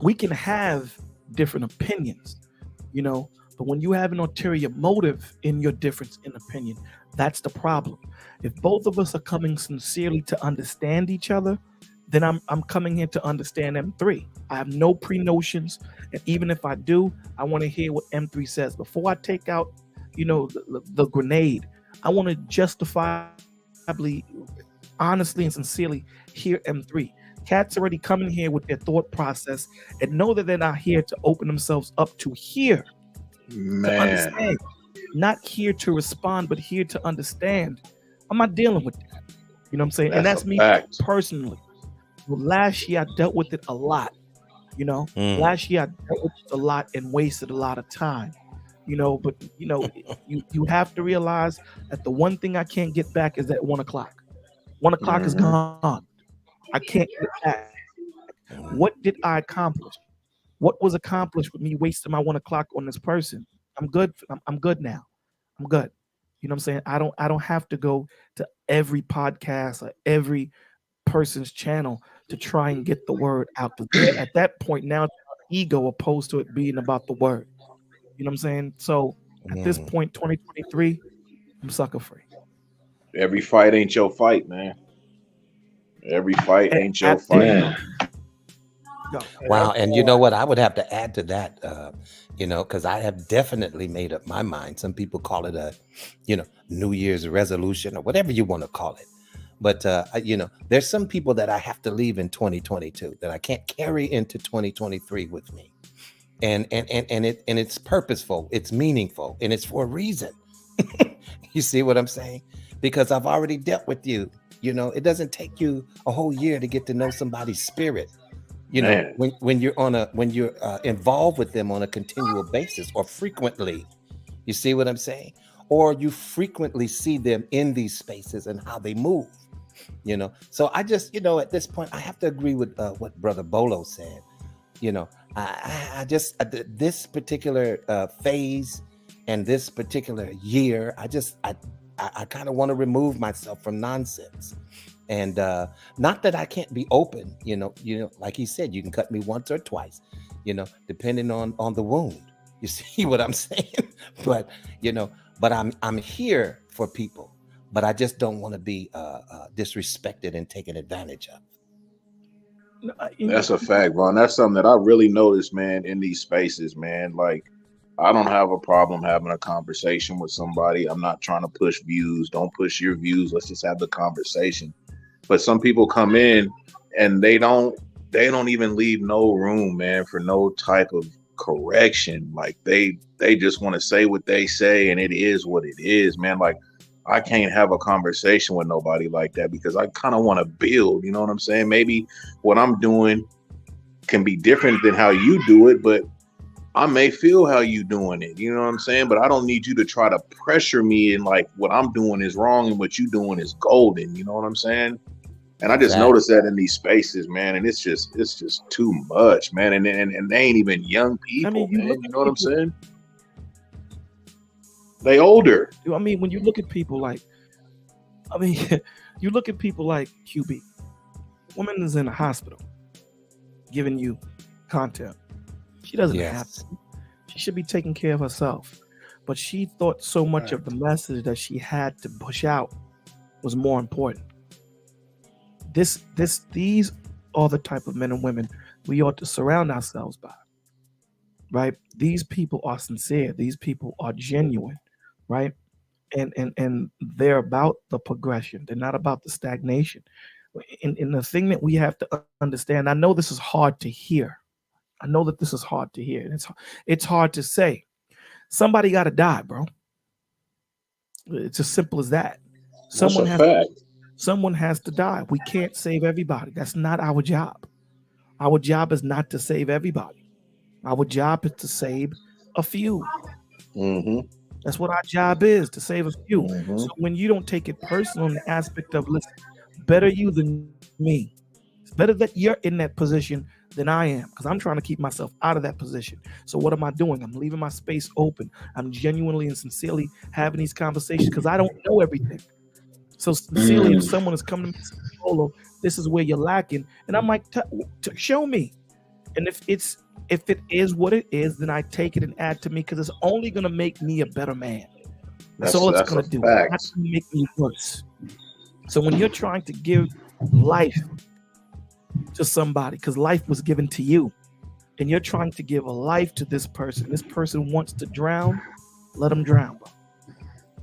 Speaker 14: we can have different opinions, you know, but when you have an ulterior motive in your difference in opinion, that's the problem. If both of us are coming sincerely to understand each other, then I'm coming here to understand M3. I have no pre-notions, and even if I do, I want to hear what M3 says before I take out, you know, the grenade. I want to justifiably, honestly, and sincerely hear M3. Cats already coming here with their thought process and know that they're not here to open themselves up to hear, to understand. Not here to respond, but here to understand. I'm not dealing with that. You know what I'm saying? And that's me personally. Well, last year I dealt with it a lot. You know, last year I dealt with it a lot and wasted a lot of time. You know, but you know, you have to realize that the one thing I can't get back is that 1 o'clock. 1 o'clock is gone. I can't get back. What did I accomplish? What was accomplished with me wasting my 1 o'clock on this person? I'm good. I'm good now. I'm good. You know what I'm saying? I don't have to go to every podcast or every person's channel to try and get the word out. At that point now, it's ego opposed to it being about the word. You know what I'm saying? So at this point, 2023, I'm sucker free.
Speaker 3: Every fight ain't your fight, man. Every fight ain't your fight.
Speaker 10: Wow. And you know what? I would have to add to that, you know, because I have definitely made up my mind. Some people call it a, you know, New Year's resolution or whatever you want to call it. But, you know, there's some people that I have to leave in 2022 that I can't carry into 2023 with me. And it's purposeful, it's meaningful, and it's for a reason. You see what I'm saying? Because I've already dealt with you. You know, it doesn't take you a whole year to get to know somebody's spirit. You know, when you're involved with them on a continual basis or frequently, you see what I'm saying? Or you frequently see them in these spaces and how they move. You know, so I just, you know, at this point, I have to agree with what Brother Bolo said. You know, I just this particular phase and this particular year, I kind of want to remove myself from nonsense. And not that I can't be open, you know, like he said, you can cut me once or twice, you know, depending on the wound. You see what I'm saying? But you know, but I'm here for people, but I just don't want to be disrespected and taken advantage of.
Speaker 3: That's a fact, Ron. That's something that I really noticed, man, in these spaces, man. Like, I don't have a problem having a conversation with somebody. I'm not trying to push views. Don't push your views. Let's just have the conversation. But some people come in and they don't even leave no room, man, for no type of correction. Like they just want to say what they say, and it is what it is, man. Like, I can't have a conversation with nobody like that because I kind of want to build, you know what I'm saying? Maybe what I'm doing can be different than how you do it, but I may feel how you doing it, you know what I'm saying? But I don't need you to try to pressure me and like what I'm doing is wrong and what you doing is golden, you know what I'm saying? And I just noticed that in these spaces, man, and it's just too much, man. And they ain't even young people, man. You know what I'm saying? They older.
Speaker 14: I mean, when you look at people like, you look at people like QueBee. Woman is in a hospital giving you content. She doesn't have to. She should be taking care of herself. But she thought so much of the message that she had to push out was more important. These are the type of men and women we ought to surround ourselves by. Right? These people are sincere. These people are genuine. Right? And they're about the progression. They're not about the stagnation. And the thing that we have to understand, I know this is hard to hear. I know that this is hard to hear. It's hard to say. Somebody got to die, bro. It's as simple as that. Someone has to die. We can't save everybody. That's not our job. Our job is not to save everybody. Our job is to save a few.
Speaker 3: Mm-hmm.
Speaker 14: That's what our job is, to save a few. Mm-hmm. So when you don't take it personal in the aspect of, listen, better you than me. It's better that you're in that position than I am, because I'm trying to keep myself out of that position. So what am I doing? I'm leaving my space open. I'm genuinely and sincerely having these conversations because I don't know everything. So sincerely, if someone is coming to me and saying, Polo, this is where you're lacking, and I'm like, show me. And if it is what it is, then I take it and add to me, because it's only going to make me a better man. That's all it's going to do. It's not going to make me worse. So when you're trying to give life to somebody, because life was given to you, and you're trying to give a life to this person wants to drown, let them drown.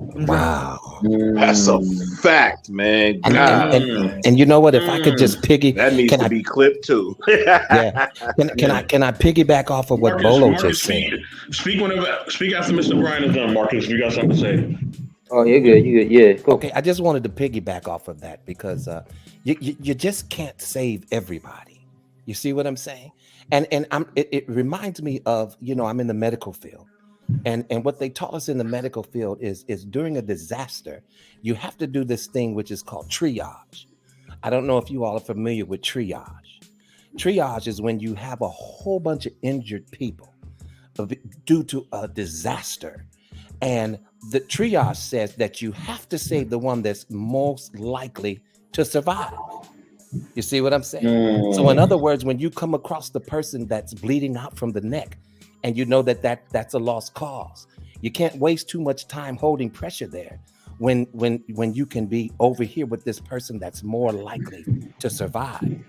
Speaker 10: Wow,
Speaker 3: that's a fact, man.
Speaker 10: And you know what? If I could just
Speaker 3: that needs to be clipped too.
Speaker 10: Yeah. Can I piggyback off of what Bolo just said?
Speaker 7: Speak after Mr. Bryant is done, Marcus. If you got something to say.
Speaker 13: Oh, you're good. Yeah. Cool.
Speaker 10: Okay, I just wanted to piggyback off of that because you just can't save everybody. You see what I'm saying? And it reminds me of, I'm in the medical field. And what they taught us in the medical field is during a disaster, you have to do this thing which is called triage. I don't know if you all are familiar with triage. Triage is when you have a whole bunch of injured people due to a disaster. And the triage says that you have to save the one that's most likely to survive. You see what I'm saying? So in other words, when you come across the person that's bleeding out from the neck, and you know that's a lost cause, you can't waste too much time holding pressure there when you can be over here with this person that's more likely to survive.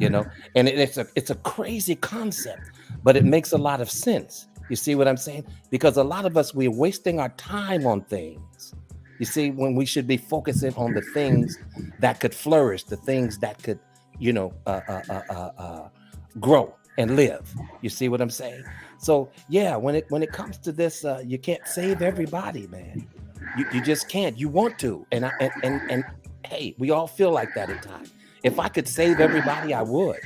Speaker 10: And it's a crazy concept, but it makes a lot of sense. You see what I'm saying? Because a lot of us, we're wasting our time on things, you see, when we should be focusing on the things that could flourish, the things that could grow and live. You see what I'm saying? So yeah, when it comes to this, you can't save everybody, man. You just can't. You want to, and hey, we all feel like that at times. If I could save everybody, I would.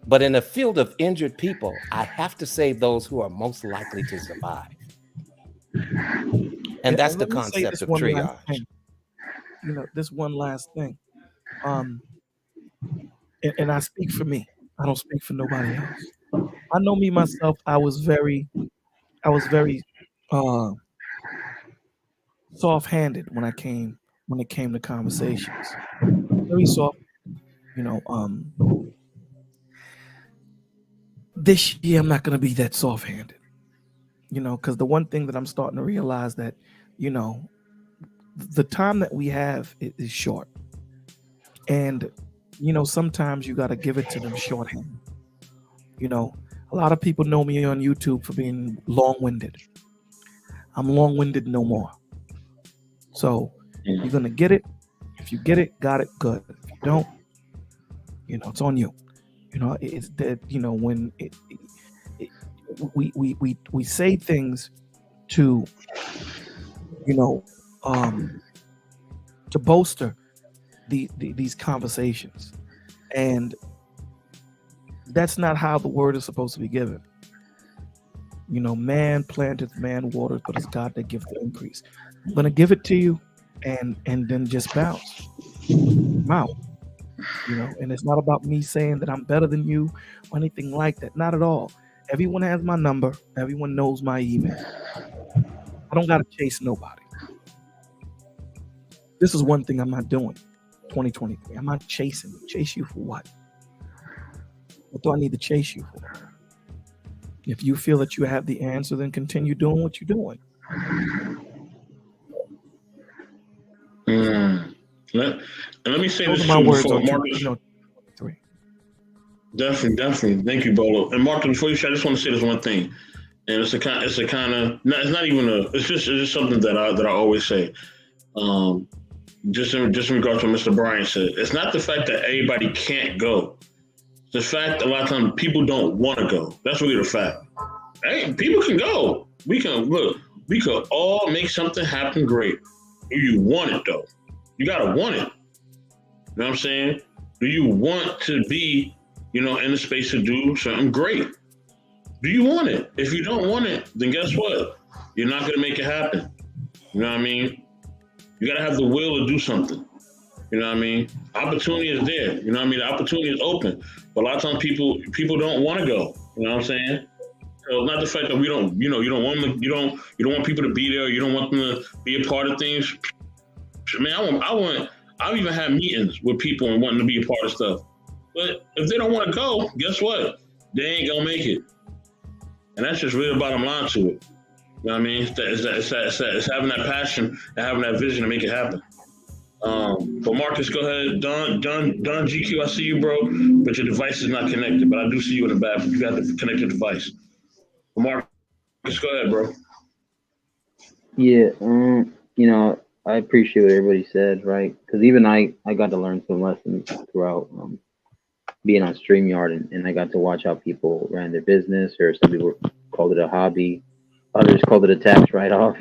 Speaker 10: But in a field of injured people, I have to save those who are most likely to survive. And that's the concept of triage.
Speaker 14: this one last thing. And I speak for me. I don't speak for nobody else. I know me myself. I was very uh, soft-handed when it came to conversations. Very soft. This year I'm not gonna be that soft-handed. Because the one thing that I'm starting to realize that, the time that we have is short, and sometimes you got to give it to them shorthand. A lot of people know me on YouTube for being long-winded. I'm long-winded no more. So you're gonna get it. If you get it, got it, good. If you don't, it's on you. It's that when we say things to to bolster these conversations, and that's not how the word is supposed to be given. Man planteth, man waters, but it's God that gives the increase. I'm gonna give it to you, and then just bounce. I'm out. And it's not about me saying that I'm better than you or anything like that. Not at all. Everyone has my number. Everyone knows my email. I don't gotta chase nobody. This is one thing I'm not doing. 2023. I'm not chasing you. Chase you for what? What do I need to chase you for? If you feel that you have the answer, then continue doing what you're doing.
Speaker 7: Let me say
Speaker 14: Those
Speaker 7: this
Speaker 14: are my
Speaker 7: too
Speaker 14: words
Speaker 7: before
Speaker 14: on
Speaker 7: Marcus.
Speaker 14: 2023.
Speaker 7: Definitely. Thank you, Bolo. And Marcus, before you say, I just want to say this one thing, and it's just something that I always say. Just in regards to what Mr. Bryant said, it's not the fact that everybody can't go. It's the fact a lot of times people don't want to go. That's really the fact. Hey, people can go. We could all make something happen great. Do you want it though? You gotta want it. You know what I'm saying? Do you want to be, in the space to do something great? Do you want it? If you don't want it, then guess what? You're not gonna make it happen. You know what I mean? You gotta have the will to do something. You know what I mean? Opportunity is there. You know what I mean? The opportunity is open. But a lot of times people don't want to go. You know what I'm saying? So not the fact that we don't, you don't want them, you don't want people to be there. You don't want them to be a part of things. Man, I've even had meetings with people and wanting to be a part of stuff. But if they don't want to go, guess what? They ain't gonna make it. And that's just really the bottom line to it. You know what I mean? It's having that passion and having that vision to make it happen. But Marcus, go ahead. Don GQ, I see you, bro, but your device is not connected. But I do see you in the back. You got the connected device. But Marcus, go ahead, bro.
Speaker 13: Yeah, I appreciate what everybody said, right? Because even I got to learn some lessons throughout being on StreamYard, and I got to watch how people ran their business, or some people called it a hobby, others called it a tax write-off.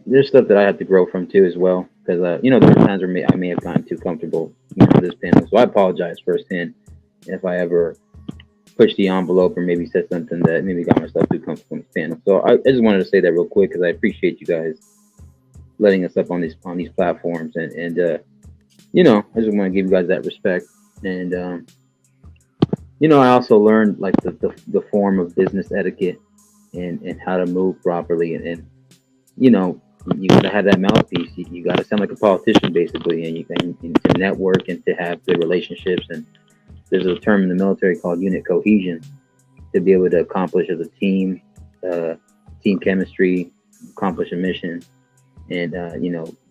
Speaker 13: There's stuff that I have to grow from too as well, because there were times where I may have gotten too comfortable, on this panel. So I apologize firsthand if I ever pushed the envelope or maybe said something that maybe got myself too comfortable on this panel. So I just wanted to say that real quick, because I appreciate you guys letting us up on these platforms, and I just want to give you guys that respect. And I also learned like the form of business etiquette and how to move properly, and you gotta have that mouthpiece. You gotta sound like a politician basically, and you can to network and to have good relationships. And there's a term in the military called unit cohesion, to be able to accomplish as a team, team chemistry, accomplish a mission, and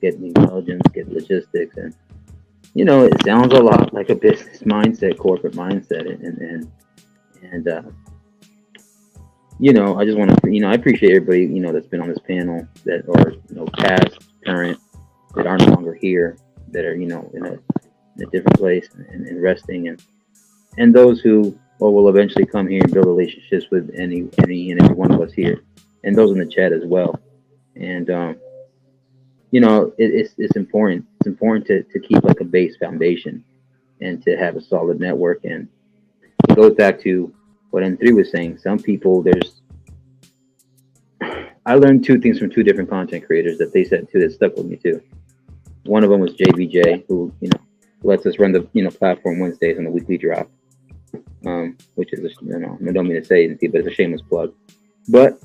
Speaker 13: get the intelligence, get logistics, and it sounds a lot like a business mindset, corporate mindset, and I just want to, I appreciate everybody, that's been on this panel, that are, past, current, that are no longer here, that are, in a different place and resting, and those who will eventually come here and build relationships with any and every one of us here, and those in the chat as well. And, it's important. It's important to keep like a base foundation and to have a solid network. And it goes back to what M3 was saying. Some people, I learned two things from two different content creators that they said too that stuck with me too. One of them was JBJ, who lets us run the platform Wednesdays on the weekly drop, which is I don't mean to say anything, but it's a shameless plug. But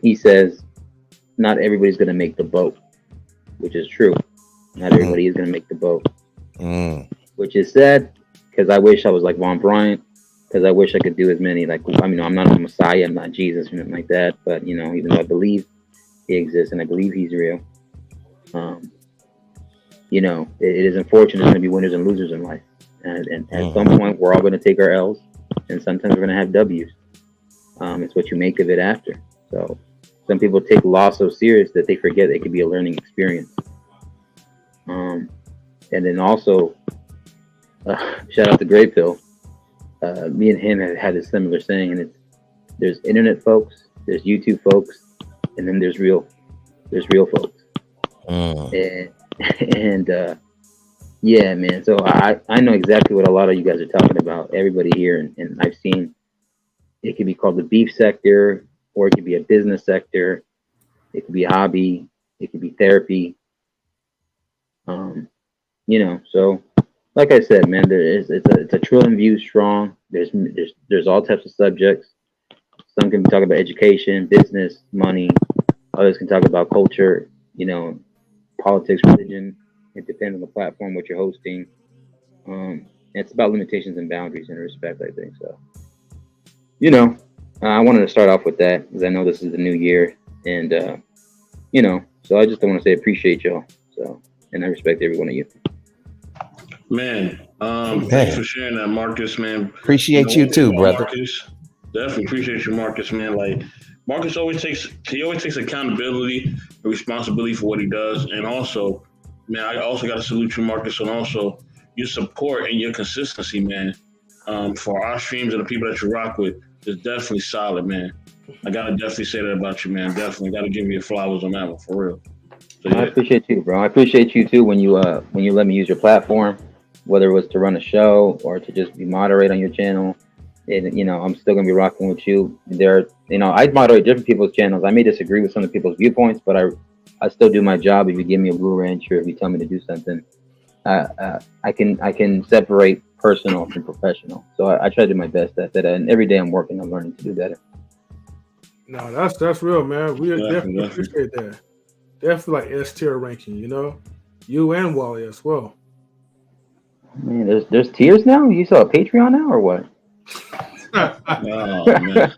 Speaker 13: he says not everybody's going to make the boat, which is true. Not everybody is going to make the boat, which is sad because I wish I was like Vouaghn Bryant. Because I wish I could do as many, I'm not a Messiah, I'm not Jesus or anything like that. But, even though I believe he exists and I believe he's real, it is unfortunate there's going to be winners and losers in life. And at some point, we're all going to take our L's, and sometimes we're going to have W's. It's what you make of it after. So some people take loss so serious that they forget it could be a learning experience. And then also, shout out to Grey Pill. Me and him have had a similar saying, and there's internet folks, there's YouTube folks, and then there's real folks. And yeah, man. So I know exactly what a lot of you guys are talking about. Everybody here, and I've seen it could be called the beef sector, or it could be a business sector, it could be a hobby, it could be therapy. So. Like I said, man, it's a trillion views strong. There's all types of subjects. Some can talk about education, business, money. Others can talk about culture, politics, religion. It depends on the platform, what you're hosting. It's about limitations and boundaries and respect, I think. So, I wanted to start off with that because I know this is the new year, and so I just want to say appreciate y'all. So, and I respect every one of you.
Speaker 7: Man, thanks for sharing that, Marcus, man.
Speaker 10: Appreciate you too, brother.
Speaker 7: Marcus, definitely appreciate you, Marcus, man. Like, Marcus always takes accountability and responsibility for what he does. And also, man, I also got to salute you, Marcus, and also your support and your consistency, man, for our streams and the people that you rock with is definitely solid, man. I got to definitely say that about you, man. Definitely got to give you your flowers on that one, for real. So, yeah.
Speaker 13: I appreciate you, bro. I appreciate you too when you let me use your platform, whether it was to run a show or to just be moderate on your channel. And I'm still gonna be rocking with you. I moderate different people's channels. I may disagree with some of the people's viewpoints, but I still do my job. If you give me a blue wrench or if you tell me to do something, I can separate personal from professional. So I try to do my best at that, and every day I'm working on learning to do better.
Speaker 1: No, that's real, man. We definitely appreciate that. Definitely like S tier ranking, you and Wally as well.
Speaker 13: Man, there's tiers now. You saw a Patreon now or what?
Speaker 7: Oh, man.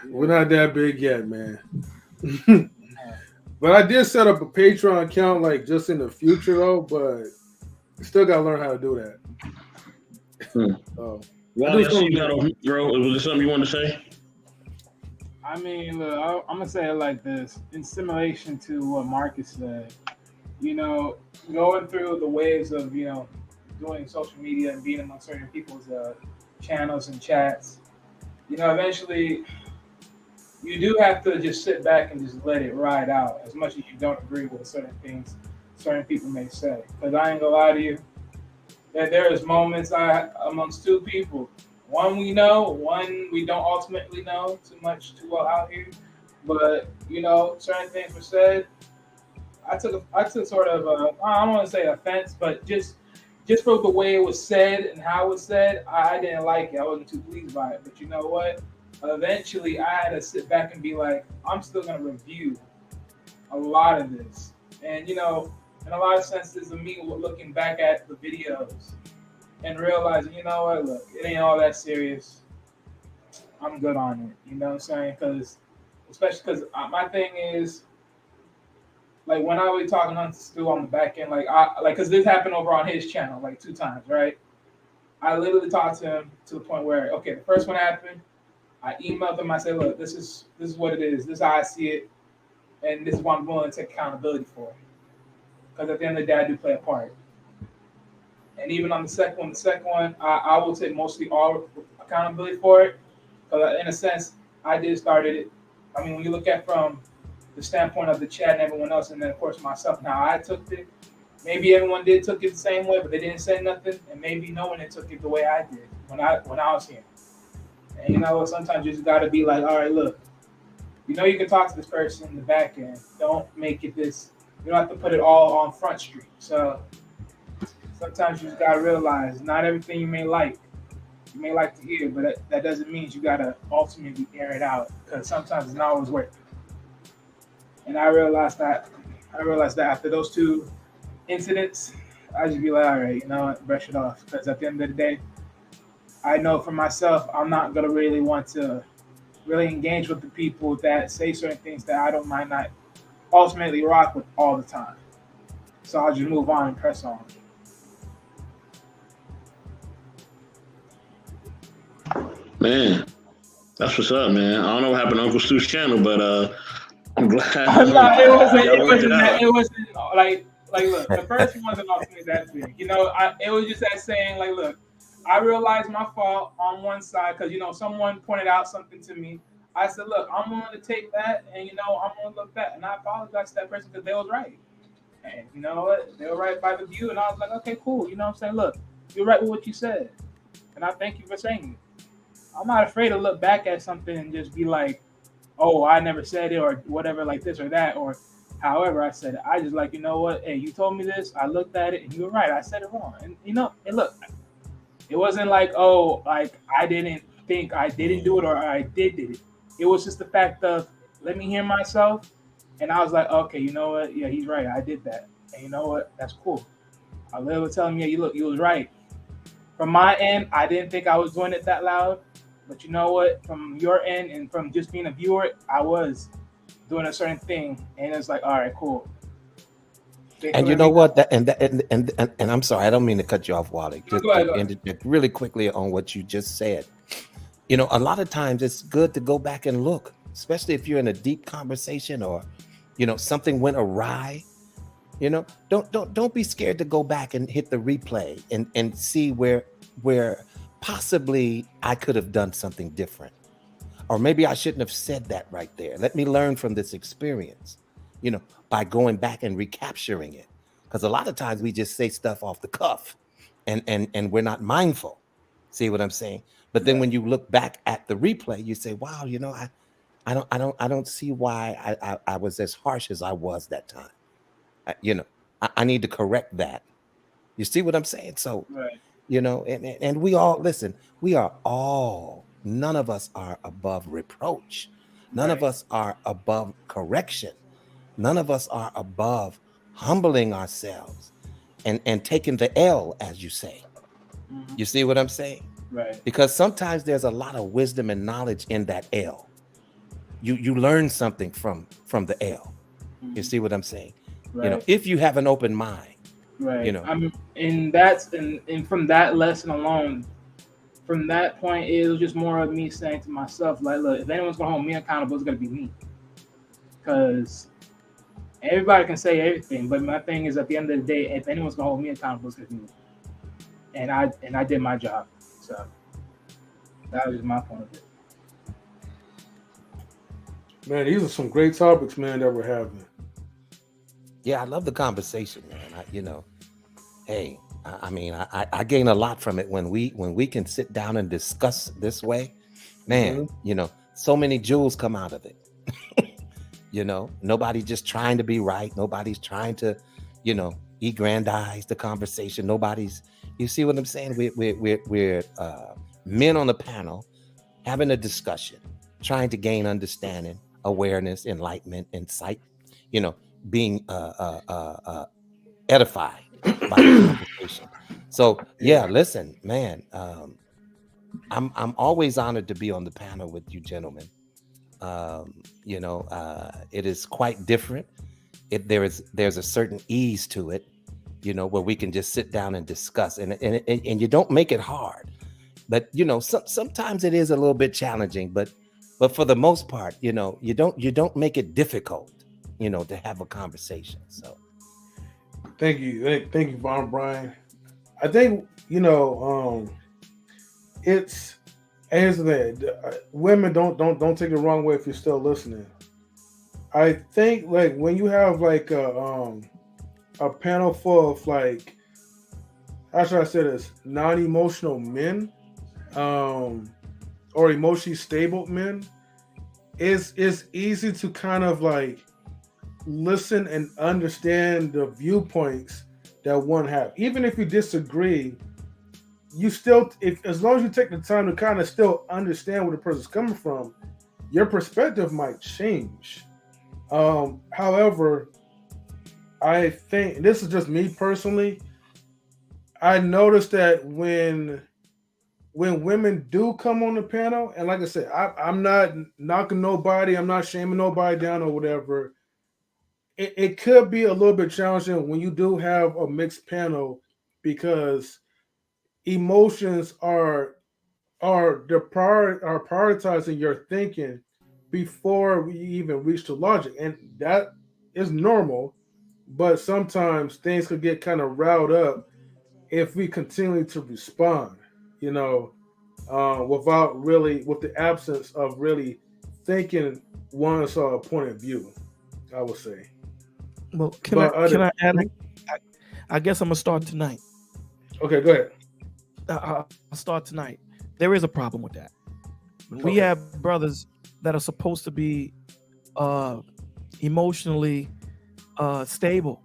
Speaker 1: We're not that big yet, man. But I did set up a Patreon account like just in the future though, but still gotta learn how to do that.
Speaker 7: Wally, I see you got a bro. Was there something you wanted to say?
Speaker 2: I mean, look, I'm gonna say it like this: in simulation to what Marcus said, going through the waves of doing social media and being among certain people's channels and chats, eventually you do have to just sit back and just let it ride out. As much as you don't agree with certain things certain people may say, because I ain't gonna lie to you, that there is moments amongst two people. One we know, one we don't ultimately know too well out here. But certain things were said. I took sort of I don't want to say offense, but just for the way it was said and how it was said, I didn't like it. I wasn't too pleased by it. But you know what? Eventually, I had to sit back and be like, I'm still gonna review a lot of this, and in a lot of senses of me looking back at the videos and realizing, what, look, it ain't all that serious. I'm good on it. You know what I'm saying? Especially because my thing is, like, when I was talking to Stu on the back end, because this happened over on his channel, 2 times, right? I literally talked to him to the point where, okay, the first one happened. I emailed him. I said, look, this is what it is. This is how I see it. And this is what I'm willing to take accountability for. Because at the end of the day, I do play a part. And even on the second one, I will take mostly all accountability for it. Because in a sense, I did started it. I mean, when you look at from the standpoint of the chat and everyone else, and then of course myself, now I took it. Maybe everyone took it the same way, but they didn't say nothing. And maybe no one took it the way I did when I was here. And you know, sometimes you just got to be like, all right, look, you know, you can talk to this person in the back end. Don't make it this. You don't have to put it all on Front Street. So sometimes you just got to realize not everything you may like to hear, but that doesn't mean you got to ultimately air it out, because sometimes it's not always worth it. And I realized that after those two incidents, I just be like, all right, you know what, brush it off. Because at the end of the day, I know for myself, I'm not gonna really want to really engage with the people that say certain things that I might not ultimately rock with all the time. So I'll just move on and press on.
Speaker 7: Man, that's what's up, man. I don't know what happened to Uncle Stu's channel, but I'm glad.
Speaker 2: It wasn't like look, the first one wasn't ultimately that big. You know, it was just that saying like, look, I realized my fault on one side because, you know, someone pointed out something to me. I said, look, I'm willing to take that, and, you know, I'm going to look back. And I apologized to that person because they was right. And you know what? They were right by the view. And I was like, okay, cool. You know what I'm saying? Look, you're right with what you said. And I thank you for saying it. I'm not afraid to look back at something and just be like, oh, I never said it or whatever, like this or that, or however I said it. I just like, you know what? Hey, you told me this. I looked at it and you were right. I said it wrong. And, you know, and look, it wasn't like, oh, like I didn't think I didn't do it or I did it. It was just the fact of, let me hear myself. And I was like, okay, you know what? Yeah, he's right. I did that. And you know what? That's cool. I literally was telling you, you was right. From my end, I didn't think I was doing it that loud. But you know what? From your end and from just being a viewer, I was doing a certain thing. And it's like, all right, cool.
Speaker 10: And you know what? And I'm sorry, I don't mean to cut you off, Wally. Just interject really quickly on what you just said. You know, a lot of times it's good to go back and look, especially if you're in a deep conversation or, you know, something went awry. You know, don't be scared to go back and hit the replay and see where possibly I could have done something different, or maybe I shouldn't have said that right there. Let me learn from this experience. You know, by going back and recapturing it, because a lot of times we just say stuff off the cuff, and we're not mindful. See what I'm saying? But then when you look back at the replay, you say, "Wow, you know, I don't see why I was as harsh as I was that time. You know, I need to correct that." You see what I'm saying? So, you know, and we all listen. We are all. None of us are above reproach. None of us are above correction. None of us are above humbling ourselves and taking the L, as you say. You see what I'm saying?
Speaker 2: Right.
Speaker 10: Because sometimes there's a lot of wisdom and knowledge in that L. You learn something from the L. You see what I'm saying?
Speaker 2: Right.
Speaker 10: You know, if you have an open mind.
Speaker 2: Right.
Speaker 10: You know,
Speaker 2: I mean, and from that lesson alone, from that point, it was just more of me saying to myself, like, look, if anyone's gonna hold me accountable, it's gonna be me. Because everybody can say everything, but my thing is, at the end of the day, if anyone's gonna hold me accountable, it's gonna be me. And I did my job. So that was just my point of it.
Speaker 1: Man, these are some great topics, man, that we're having.
Speaker 10: Yeah, I love the conversation, man. You know, hey, I mean, I gain a lot from it when we can sit down and discuss this way, man. You know, so many jewels come out of it. You know, nobody's just trying to be right. Nobody's trying to, you know, aggrandize the conversation. Nobody's. You see what I'm saying? We're men on the panel having a discussion, trying to gain understanding, awareness, enlightenment, insight. You know, being edified by the conversation. So yeah, listen, man, I'm always honored to be on the panel with you gentlemen. You know, it is quite different. There's a certain ease to it, you know, where we can just sit down and discuss, and you don't make it hard. But you know, sometimes it is a little bit challenging, but for the most part, you know, you don't make it difficult, you know, to have a conversation. So
Speaker 1: thank you, Vouaghn Bryant. I think, you know, it's as that women don't take it the wrong way if you're still listening. I think like when you have like a panel full of like, how should I say this, non-emotional men, or or emotionally stable men, it's easy to kind of like listen and understand the viewpoints that one have. Even if you disagree, you still, if as long as you take the time to kind of still understand where the person's coming from, your perspective might change. However, I think, and this is just me personally, I noticed that when women do come on the panel, and like I said, I'm not knocking nobody, I'm not shaming nobody down or whatever. It could be a little bit challenging when you do have a mixed panel because emotions are prioritizing your thinking before we even reach to logic, and that is normal. But sometimes things could get kind of riled up if we continue to respond, you know, without really, with the absence of really thinking one's point of view, I would say.
Speaker 14: Well, can I add? I guess I'm gonna start tonight.
Speaker 1: Okay, go ahead.
Speaker 14: I'll start tonight. There is a problem with that. We have brothers that are supposed to be emotionally stable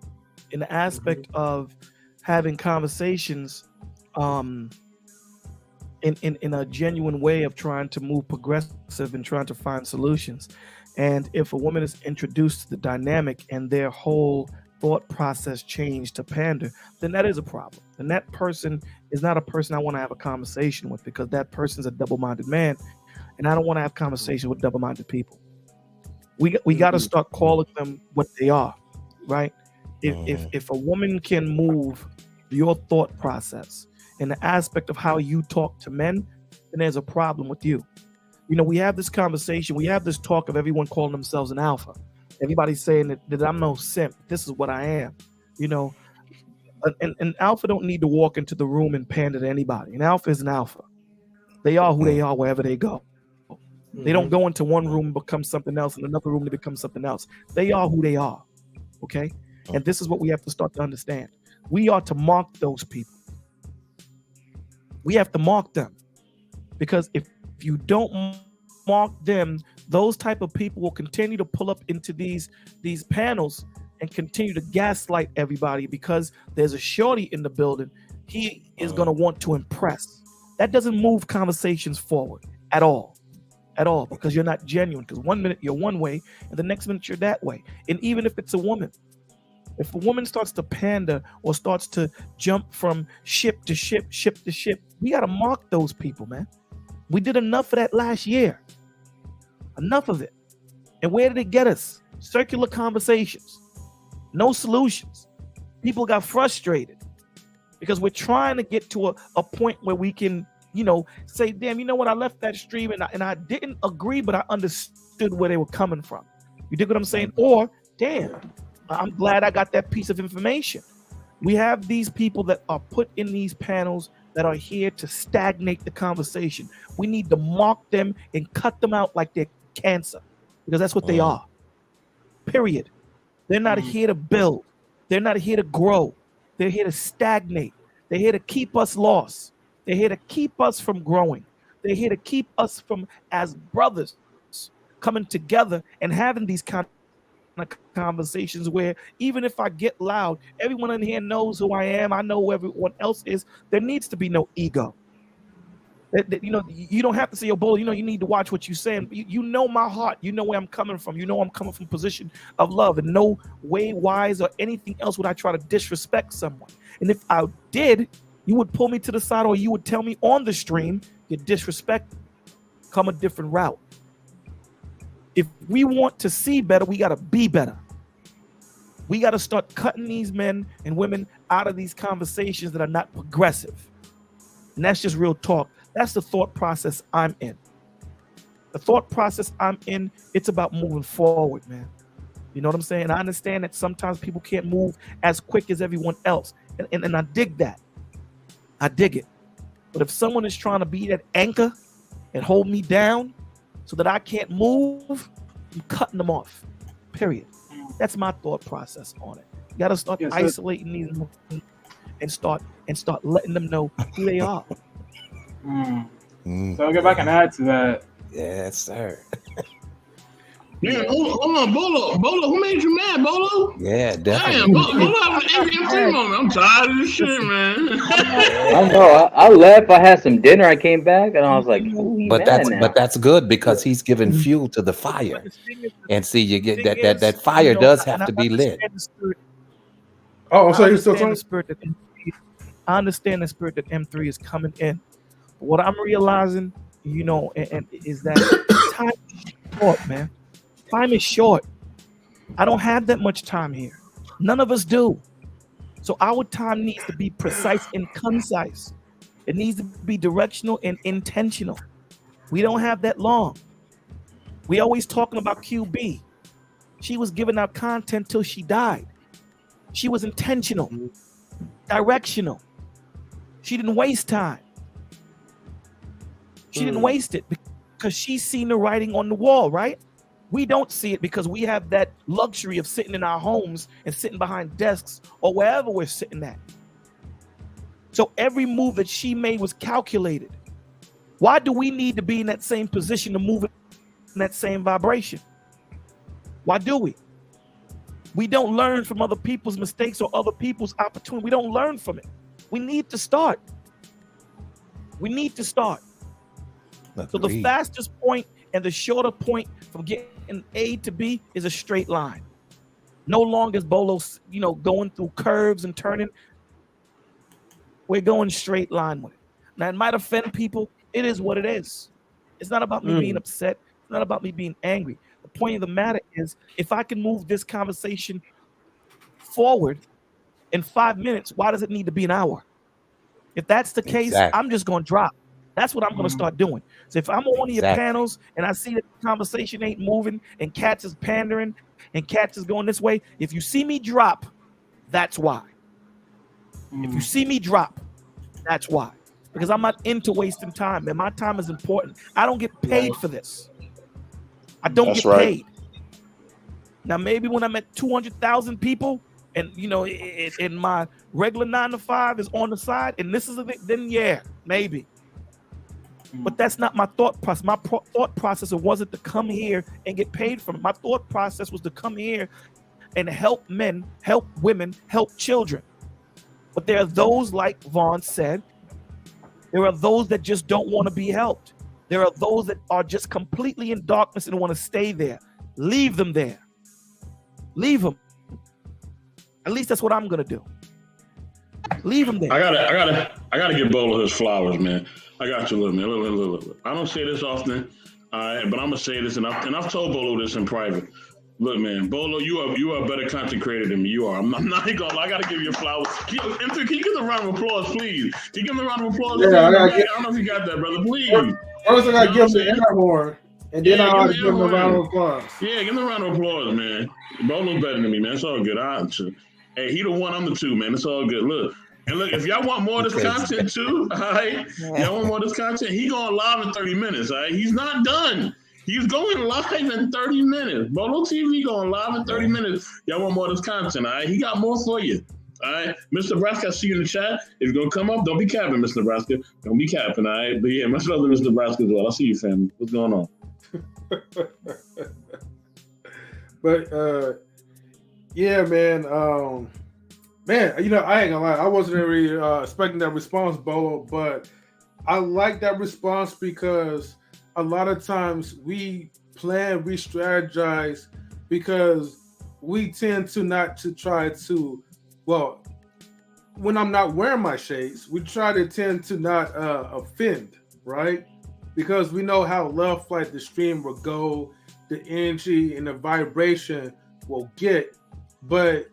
Speaker 14: in the aspect of having conversations in a genuine way of trying to move progressive and trying to find solutions. And if a woman is introduced to the dynamic and their whole thought process changed to pander, then that is a problem. And that person is not a person I want to have a conversation with, because that person's a double-minded man, and I don't want to have conversation with double-minded people. We got to start calling them what they are, right? If a woman can move your thought process in the aspect of how you talk to men, then there's a problem with you. You know, we have this conversation, we have this talk of everyone calling themselves an alpha. Everybody's saying that I'm no simp. This is what I am. You know, an alpha don't need to walk into the room and pander to anybody. An alpha is an alpha. They are who they are wherever they go. They don't go into one room and become something else, and another room to become something else. They are who they are. Okay? And this is what we have to start to understand. We are to mark those people. We have to mark them. Because if you don't mark them, those type of people will continue to pull up into these panels and continue to gaslight everybody because there's a shorty in the building. He is going to want to impress. That doesn't move conversations forward at all, because you're not genuine. Because 1 minute you're one way and the next minute you're that way. And even if it's a woman, if a woman starts to pander or starts to jump from ship to ship to ship, we got to mark those people, man. We did enough of that last year. Enough of it. And where did it get us? Circular conversations. No solutions. People got frustrated because we're trying to get to a point where we can, you know, say, damn, you know what? I left that stream and I didn't agree, but I understood where they were coming from. You dig what I'm saying? Or, damn, I'm glad I got that piece of information. We have these people that are put in these panels that are here to stagnate the conversation. We need to mark them and cut them out like they're cancer, because that's what they are. Period. They're not here to build. They're not here to grow. They're here to stagnate. They're here to keep us lost. They're here to keep us from growing. They're here to keep us from, as brothers, coming together and having these kind of conversations where even if I get loud, everyone in here knows who I am. I know who everyone else is. There needs to be no ego. You know, you don't have to say, "Yo, Bull, you know, you need to watch what you're saying." You know my heart. You know where I'm coming from. You know I'm coming from a position of love, and no way, wise, or anything else would I try to disrespect someone. And if I did, you would pull me to the side, or you would tell me on the stream, "You disrespect, come a different route." If we want to see better, we got to be better. We got to start cutting these men and women out of these conversations that are not progressive. And that's just real talk. That's the thought process I'm in. The thought process I'm in, it's about moving forward, man. You know what I'm saying? I understand that sometimes people can't move as quick as everyone else. And I dig that. I dig it. But if someone is trying to be that anchor and hold me down so that I can't move, I'm cutting them off. Period. That's my thought process on it. You got to start isolating these and start letting them know who they are.
Speaker 2: So if I can add to that.
Speaker 10: Yes, sir.
Speaker 7: Yeah, hold on, Bolo, who made you mad, Bolo?
Speaker 10: Yeah,
Speaker 7: Damn,
Speaker 10: definitely.
Speaker 7: Bolo having an M3 moment. I'm tired of this shit, man.
Speaker 13: I don't know. I left. I had some dinner. I came back, and I was like, "Who he
Speaker 10: But
Speaker 13: mad now?"
Speaker 10: that's good because he's giving fuel to the fire. And see, you get that fire does have to be lit.
Speaker 1: Oh, so you're still
Speaker 14: I understand
Speaker 1: talking?
Speaker 14: the spirit that I understand the spirit that M3 is coming in. But what I'm realizing, and is that time is short, man. Time is short. I don't have that much time here. None of us do. So our time needs to be precise and concise. It needs to be directional and intentional. We don't have that long. We always talking about QueBee. She was giving out content till she died. She was intentional, directional. She didn't waste time. She didn't waste it because she's seen the writing on the wall, right? We don't see it because we have that luxury of sitting in our homes and sitting behind desks or wherever we're sitting at. So every move that she made was calculated. Why do we need to be in that same position to move in that same vibration? Why do we? We don't learn from other people's mistakes or other people's opportunity. We don't learn from it. We need to start. We need to start. So the fastest point and the shorter point from getting A to B is a straight line. No longer is Bolo, going through curves and turning. We're going straight line with it. Now, it might offend people. It is what it is. It's not about me being upset. It's not about me being angry. The point of the matter is, if I can move this conversation forward in 5 minutes, why does it need to be an hour? If that's the case, I'm just going to drop. That's what I'm going to start doing. So if I'm on one of your panels and I see that the conversation ain't moving and Cats is pandering and Cats is going this way, if you see me drop, that's why. If you see me drop, that's why. Because I'm not into wasting time, and my time is important. I don't get paid for this. I don't get paid. Now, maybe when I'm at 200,000 people and, in my regular 9 to 5 is on the side and this is a bit, then yeah, maybe. But that's not my thought process. My thought process wasn't to come here and get paid from it. My thought process was to come here and help men, help women, help children. But there are those, like Vaughn said, there are those that just don't want to be helped. There are those that are just completely in darkness and want to stay there. Leave them there. Leave them. At least that's what I'm gonna do. Leave them there.
Speaker 7: I gotta give Bolo his flowers, man. I got you, look, man. Look. I don't say this often, but I'm gonna say this, and I've told Bolo this in private. Look, man, Bolo, you are a better content creator than me. You are. I'm not even gonna lie. I gotta give you flowers. Can you give a round of applause, please? Can you give him a round of applause?
Speaker 1: Yeah,
Speaker 7: I don't know if you got that, brother. Please.
Speaker 1: First, I gotta give him the air horn, and then I'll give him a round of applause.
Speaker 7: Yeah, give him a round of applause, man. Bolo's better than me, man. It's all good. Hey, he the one, I'm the two, man. It's all good. Look. And look, if y'all want more of this content too, all right? Y'all want more of this content, he going live in 30 minutes, all right? He's not done. He's going live in 30 minutes. Bolo TV going live in 30 minutes. Y'all want more of this content, all right? He got more for you, all right? Mr. Nebraska, I see you in the chat. If you're going to come up, don't be capping, Mr. Nebraska. Don't be capping, all right? But yeah, much love to Mr. Nebraska as well. I see you, family. What's going on?
Speaker 1: But, yeah, man. Man, I ain't gonna lie. I wasn't really expecting that response, Bolo, but I like that response because a lot of times we plan, we strategize because we tend to not to try to, well, when I'm not wearing my shades, we tend to not offend, right? Because we know how left like the stream will go, the energy and the vibration will get, but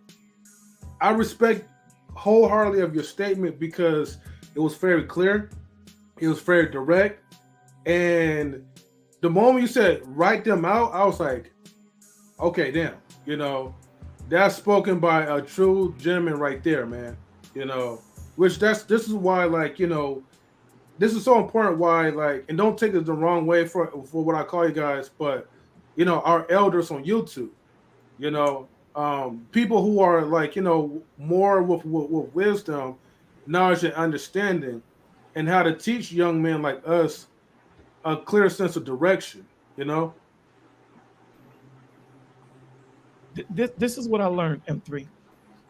Speaker 1: I respect wholeheartedly of your statement because it was very clear, it was very direct, and the moment you said write them out, I was like, okay, damn, that's spoken by a true gentleman right there, man. Which this is why, like, this is so important. Why, like, and don't take it the wrong way for what I call you guys, but our elders on YouTube, people who are like, more with wisdom, knowledge, and understanding, and how to teach young men like us a clear sense of direction, you know?
Speaker 14: This is what I learned, M3.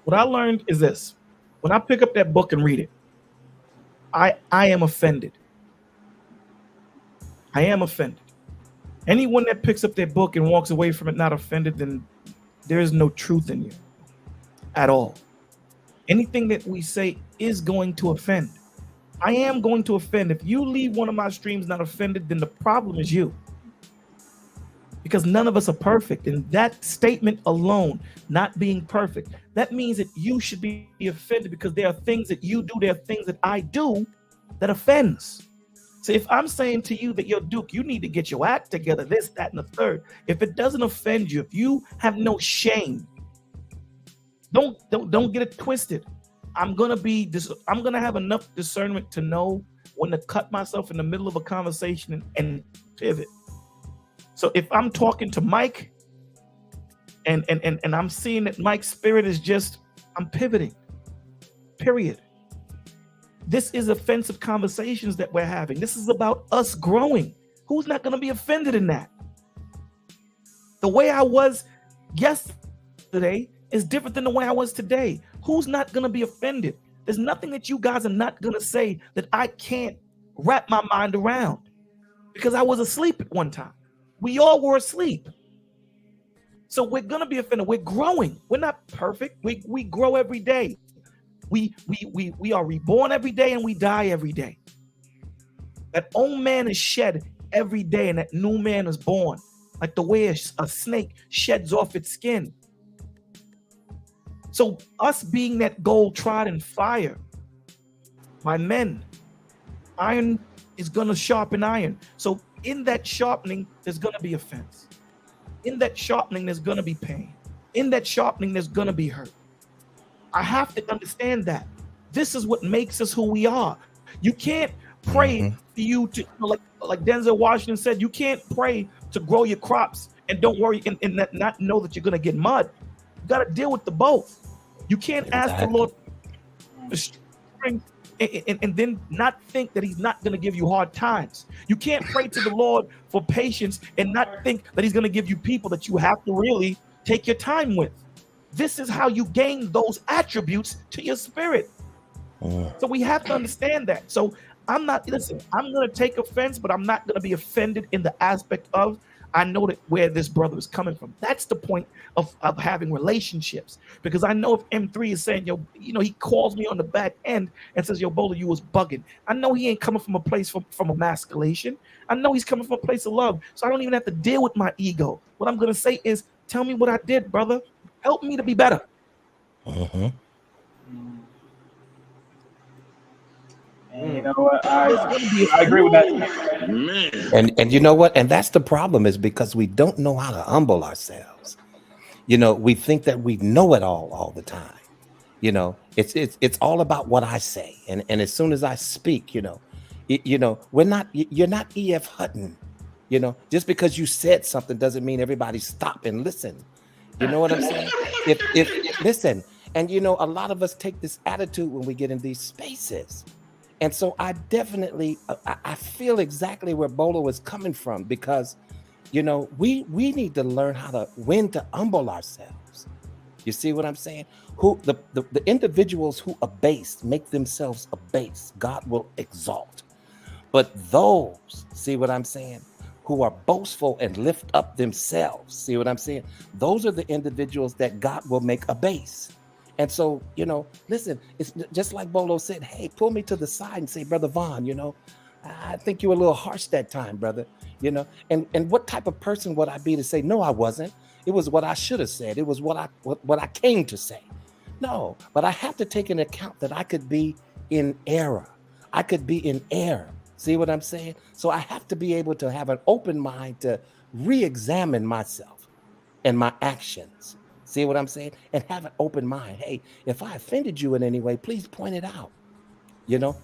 Speaker 14: What I learned is this. When I pick up that book and read it, I am offended. I am offended. Anyone that picks up that book and walks away from it not offended, then there is no truth in you at all. Anything that we say is going to offend. I am going to offend. If you leave one of my streams not offended, then the problem is you. Because none of us are perfect. And that statement alone, not being perfect, that means that you should be offended because there are things that you do, there are things that I do that offends. So if I'm saying to you that you're Duke, you need to get your act together, this, that, and the third. If it doesn't offend you, if you have no shame, don't get it twisted. I'm gonna have enough discernment to know when to cut myself in the middle of a conversation and pivot. So if I'm talking to Mike and I'm seeing that Mike's spirit is just, I'm pivoting. Period. This is offensive conversations that we're having. This is about us growing. Who's not going to be offended in that? The way I was yesterday is different than the way I was today. Who's not going to be offended? There's nothing that you guys are not going to say that I can't wrap my mind around because I was asleep at one time. We all were asleep. So we're going to be offended. We're growing. We're not perfect. We grow every day. We are reborn every day and we die every day. That old man is shed every day and that new man is born. Like the way a snake sheds off its skin. So us being that gold tried in fire by men, iron is going to sharpen iron. So in that sharpening, there's going to be offense. In that sharpening, there's going to be pain. In that sharpening, there's going to be hurt. I have to understand that. This is what makes us who we are. You can't pray for you to, like Denzel Washington said, you can't pray to grow your crops and don't worry and not know that you're going to get mud. You got to deal with the both. You can't ask the Lord for strength and then not think that he's not going to give you hard times. You can't pray to the Lord for patience and not think that he's going to give you people that you have to really take your time with. This is how you gain those attributes to your spirit. So we have to understand that. So I'm going to take offense, but I'm not going to be offended in the aspect of, I know that where this brother is coming from. That's the point of having relationships. Because I know if M3 is saying, he calls me on the back end and says, yo, Bola, you was bugging. I know he ain't coming from a place from emasculation. I know he's coming from a place of love. So I don't even have to deal with my ego. What I'm going to say is, tell me what I did, brother. Help me to be better.
Speaker 2: And you know what? I agree with that.
Speaker 7: Man.
Speaker 10: And you know what? And that's the problem, is because we don't know how to humble ourselves. We think that we know it all the time. It's all about what I say. And as soon as I speak, you're not E.F. Hutton. Just because you said something doesn't mean everybody stop and listen. You know what I'm saying? If listen, and a lot of us take this attitude when we get in these spaces. And so I definitely, I feel exactly where Bola was coming from, because, we need to learn when to humble ourselves. You see what I'm saying? The individuals who abase, make themselves abase, God will exalt. But those, see what I'm saying, who are boastful and lift up themselves, see what I'm saying? Those are the individuals that God will make abase. And so, listen, it's just like Bolo said, hey, pull me to the side and say, Brother Vaughn, I think you were a little harsh that time, brother, and what type of person would I be to say, no, I wasn't. It was what I should have said. It was what I came to say. No, but I have to take into account that I could be in error. I could be in error. See what I'm saying? So I have to be able to have an open mind to re-examine myself and my actions. See what I'm saying? And have an open mind. Hey, if I offended you in any way, please point it out,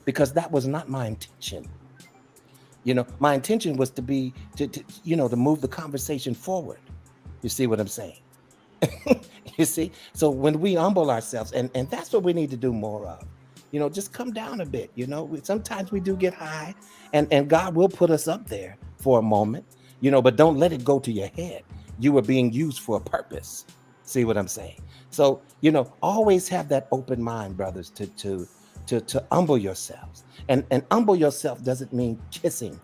Speaker 10: because that was not my intention. My intention was to be, to move the conversation forward. You see what I'm saying? You see? So when we humble ourselves, and that's what we need to do more of, just come down a bit. Sometimes we do get high, and God will put us up there for a moment, but don't let it go to your head. You were being used for a purpose. See what I'm saying? So, always have that open mind, brothers, to humble yourselves. And humble yourself doesn't mean kissing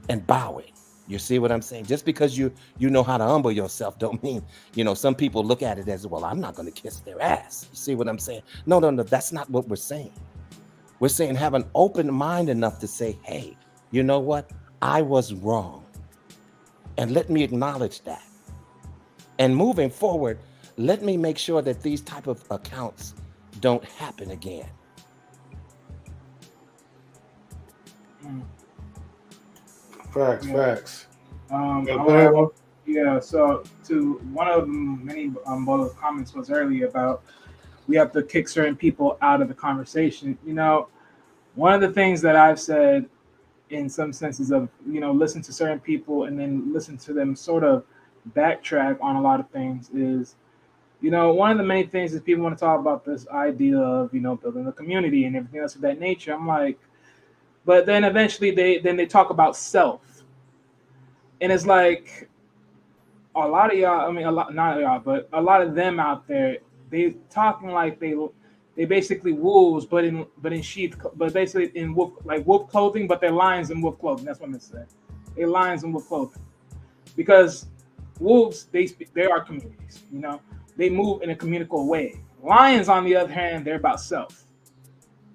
Speaker 10: and bowing. You see what I'm saying? Just because you know how to humble yourself don't mean, some people look at it as, well, I'm not going to kiss their ass. You see what I'm saying? No, that's not what we're saying. We're saying have an open mind enough to say, hey, you know what? I was wrong. And let me acknowledge that. And moving forward, let me make sure that these type of accounts don't happen again.
Speaker 1: Facts.
Speaker 2: So to one of many Bolo's comments was earlier about we have to kick certain people out of the conversation. One of the things that I've said in some senses of, listen to certain people and then listen to them sort of backtrack on a lot of things is, one of the main things is people want to talk about this idea of, building a community and everything else of that nature. I'm like, but then eventually they talk about self. And it's like a lot of y'all, not y'all, but a lot of them out there, they talking like they basically wolves, but in sheep, but basically in wolf clothing, but they're lions in wolf clothing. That's what I'm saying. They're lions in wolf clothing, because wolves they are communities. They move in a communal way. Lions, on the other hand, they're about self.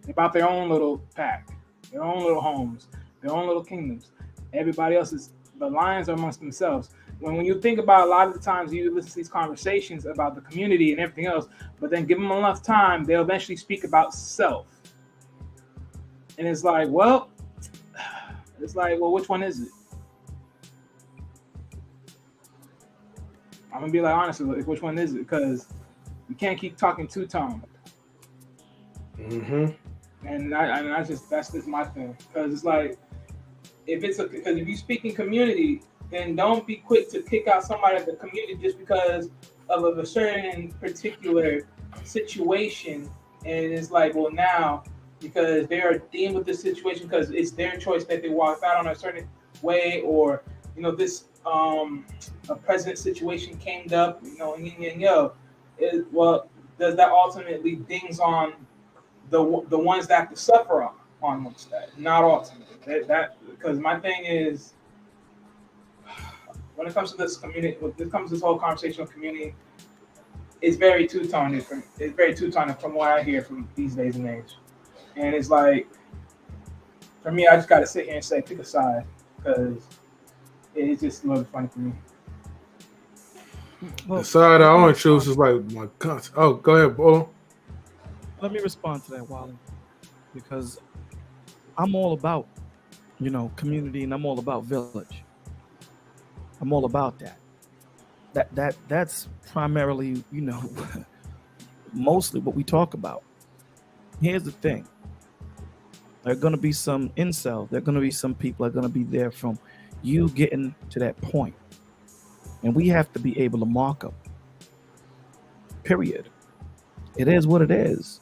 Speaker 2: They're about their own little pack, their own little homes, their own little kingdoms. Everybody else is. The lions are amongst themselves. When you think about a lot of the times you listen to these conversations about the community and everything else, but then give them enough time, they'll eventually speak about self. And it's like, well, which one is it? I'm gonna be like, honestly, which one is it? Because you can't keep talking two-tone.
Speaker 1: Mm-hmm.
Speaker 2: And that's just my thing. Because it's like, because if you speak in community, then don't be quick to kick out somebody of the community just because of a certain particular situation. And it's like, well, now because they are dealing with this situation because it's their choice that they walk out on a certain way, or this a president situation came up, well, does that ultimately dings on the ones that have to suffer on amongst that? Not ultimately. That because my thing is, when it comes to this community, when it comes to this whole conversation of community, it's very two-tone. It's very two-tone from what I hear from these days and age. And it's like, for me, I just got to sit here and say, pick a side, because it's just a little funny for me.
Speaker 1: The side I only choose is like my God. Oh, go ahead, Bolo.
Speaker 14: Let me respond to that, Wally, because I'm all about, community, and I'm all about village. I'm all about that. That's primarily, mostly what we talk about. Here's the thing. There are going to be some incel. There are going to be some people that are going to be there from you getting to that point. And we have to be able to mark them. Period. It is what it is.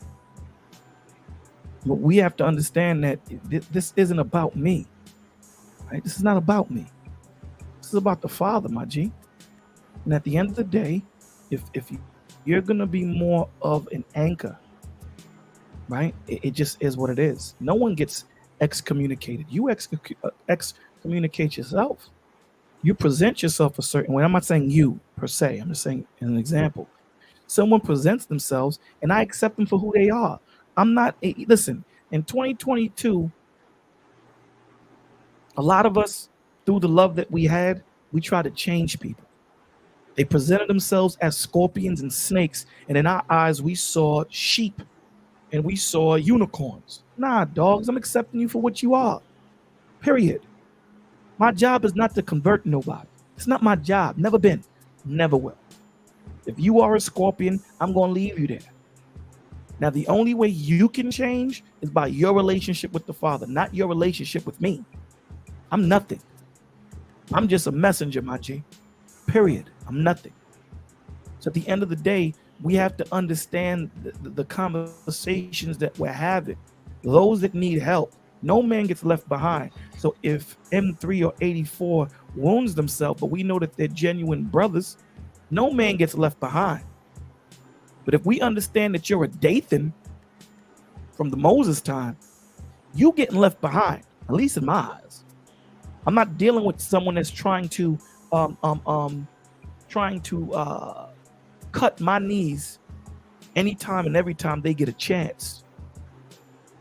Speaker 14: But we have to understand that this isn't about me. Right? This is not about me. This is about the Father, my G. And at the end of the day, if you're going to be more of an anchor, right? It just is what it is. No one gets excommunicated. You excommunicate yourself. You present yourself a certain way. I'm not saying you per se. I'm just saying an example. Someone presents themselves and I accept them for who they are. I'm not, listen, in 2022, a lot of us, through the love that we had, we try to change people. They presented themselves as scorpions and snakes, and in our eyes, we saw sheep and we saw unicorns. Nah, dogs, I'm accepting you for what you are. Period. My job is not to convert nobody. It's not my job. Never been. Never will. If you are a scorpion, I'm going to leave you there. Now, the only way you can change is by your relationship with the Father, not your relationship with me. I'm nothing. I'm just a messenger, my G. Period. I'm nothing. So at the end of the day, we have to understand the conversations that we're having. Those that need help, no man gets left behind. So if M3 or 84 wounds themselves, but we know that they're genuine brothers, no man gets left behind. But if we understand that you're a Dathan from the Moses time, you getting left behind, at least in my eyes. I'm not dealing with someone that's trying to cut my knees anytime and every time they get a chance.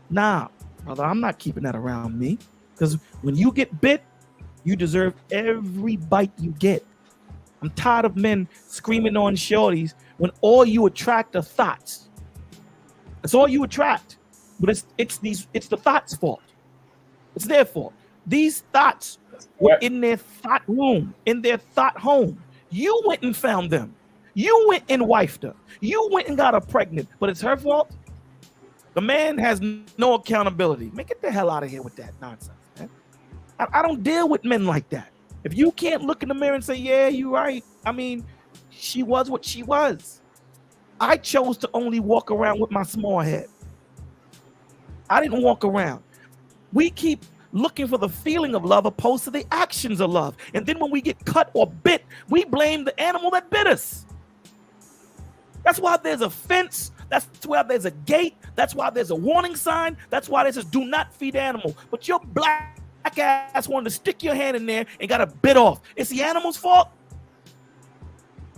Speaker 14: Nah, brother, I'm not keeping that around me, because when you get bit, you deserve every bite you get. I'm tired of men screaming on shorties when all you attract are thoughts. That's all you attract. But it's the thoughts' fault. It's their fault. These thoughts were in their thought room, in their thought home. You went and found them. You went and wifed her. You went and got her pregnant, but it's her fault. The man has no accountability. Man, get the hell out of here with that nonsense, man. I don't deal with men like that. If you can't look in the mirror and say, yeah, you're right. I mean, she was what she was. I chose to only walk around with my small head. I didn't walk around. We keep looking for the feeling of love opposed to the actions of love. And then when we get cut or bit, we blame the animal that bit us. That's why there's a fence. That's why there's a gate. That's why there's a warning sign. That's why this is do not feed animal. But your black ass wanted to stick your hand in there and got a bit off. It's the animal's fault.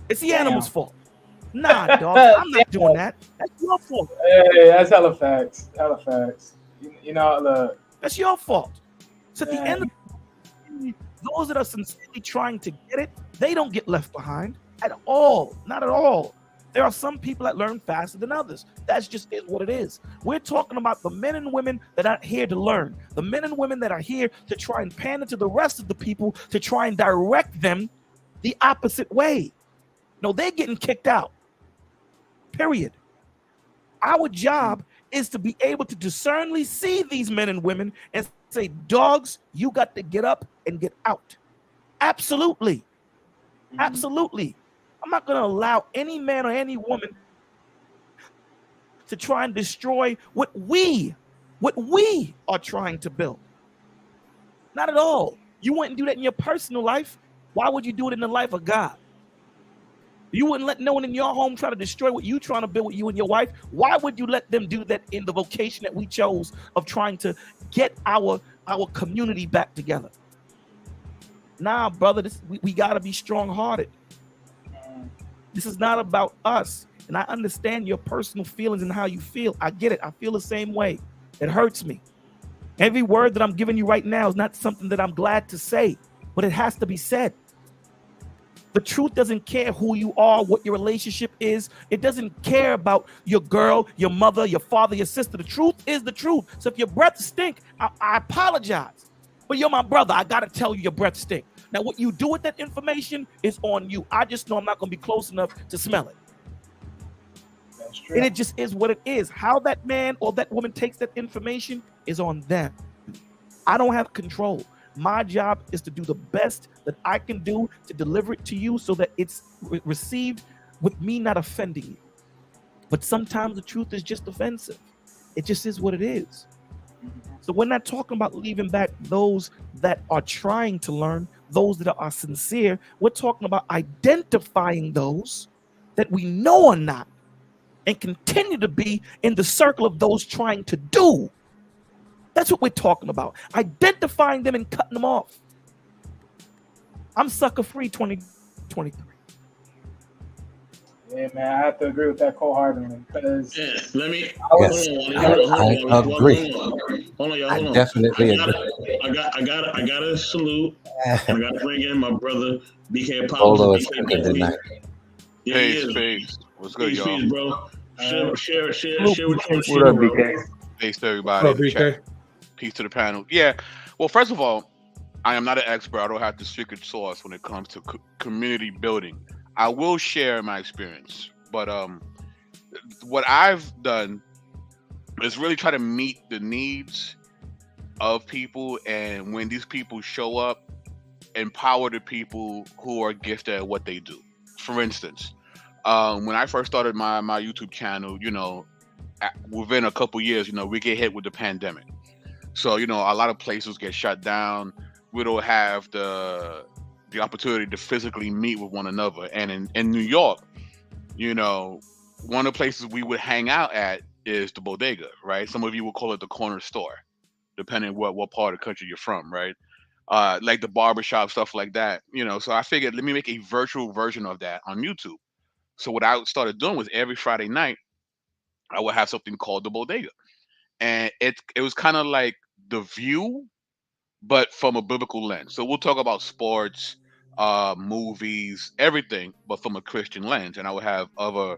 Speaker 14: It's the animal's fault. Nah, dog, I'm not doing that. That's your fault.
Speaker 2: Hey, that's hella facts. Hella facts. You know, look.
Speaker 14: That's your fault. So at the end of the day, those that are sincerely trying to get it, they don't get left behind at all. Not at all. There are some people that learn faster than others. That's just what it is. We're talking about the men and women that are here to learn. The men and women that are here to try and pander to the rest of the people to try and direct them the opposite way. No, they're getting kicked out. Period. Our job is to be able to discerningly see these men and women and say, dogs, you got to get up and get out. Absolutely. Absolutely. I'm not going to allow any man or any woman to try and destroy what we are trying to build. Not at all. You wouldn't do that in your personal life. Why would you do it in the life of God? You wouldn't let no one in your home try to destroy what you're trying to build with you and your wife. Why would you let them do that in the vocation that we chose of trying to get our community back together? Nah, brother, we got to be strong-hearted. This is not about us. And I understand your personal feelings and how you feel. I get it. I feel the same way. It hurts me. Every word that I'm giving you right now is not something that I'm glad to say, but it has to be said. The truth doesn't care who you are, what your relationship is. It doesn't care about your girl, your mother, your father, your sister. The truth is the truth. So if your breath stink, I apologize. But you're my brother. I got to tell you your breath stink. Now, what you do with that information is on you. I just know I'm not going to be close enough to smell it.
Speaker 2: That's true.
Speaker 14: And it just is what it is. How that man or that woman takes that information is on them. I don't have control. My job is to do the best that I can do to deliver it to you so that it's received with me not offending you. But sometimes the truth is just offensive. It just is what it is. So we're not talking about leaving back those that are trying to learn, those that are sincere. We're talking about identifying those that we know are not and continue to be in the circle of those trying to do. That's what we're talking about. Identifying them and cutting them off. I'm sucker free 2023.
Speaker 2: Yeah, man, I have to agree with that wholeheartedly because
Speaker 7: let me.
Speaker 10: I agree.
Speaker 7: Hold on, y'all.
Speaker 10: I definitely agree.
Speaker 7: I got to salute. I got to bring in my brother BK
Speaker 10: Lola
Speaker 7: Apollo.
Speaker 10: is cooking tonight.
Speaker 7: Yeah,
Speaker 15: Peace. What's good, y'all?
Speaker 7: Peace, bro. Share what you want.
Speaker 13: What up, BK?
Speaker 15: Peace to everybody.
Speaker 1: What up, BK?
Speaker 15: Peace to the panel. Yeah. Well, first of all, I am not an expert. I don't have the secret sauce when it comes to community building. I will share my experience, but what I've done is really try to meet the needs of people, and when these people show up, empower the people who are gifted at what they do. For instance, When I first started my YouTube channel, within a couple years, we get hit with the pandemic. So, a lot of places get shut down. We don't have the opportunity to physically meet with one another. And in New York, one of the places we would hang out at is the bodega, right? Some of you would call it the corner store, depending what part of the country you're from, right? Like the barbershop, stuff like that. So I figured, let me make a virtual version of that on YouTube. So what I started doing was every Friday night, I would have something called the bodega. And it was kind of like The View, but from a biblical lens. So we'll talk about sports, movies, everything, but from a Christian lens. And I would have other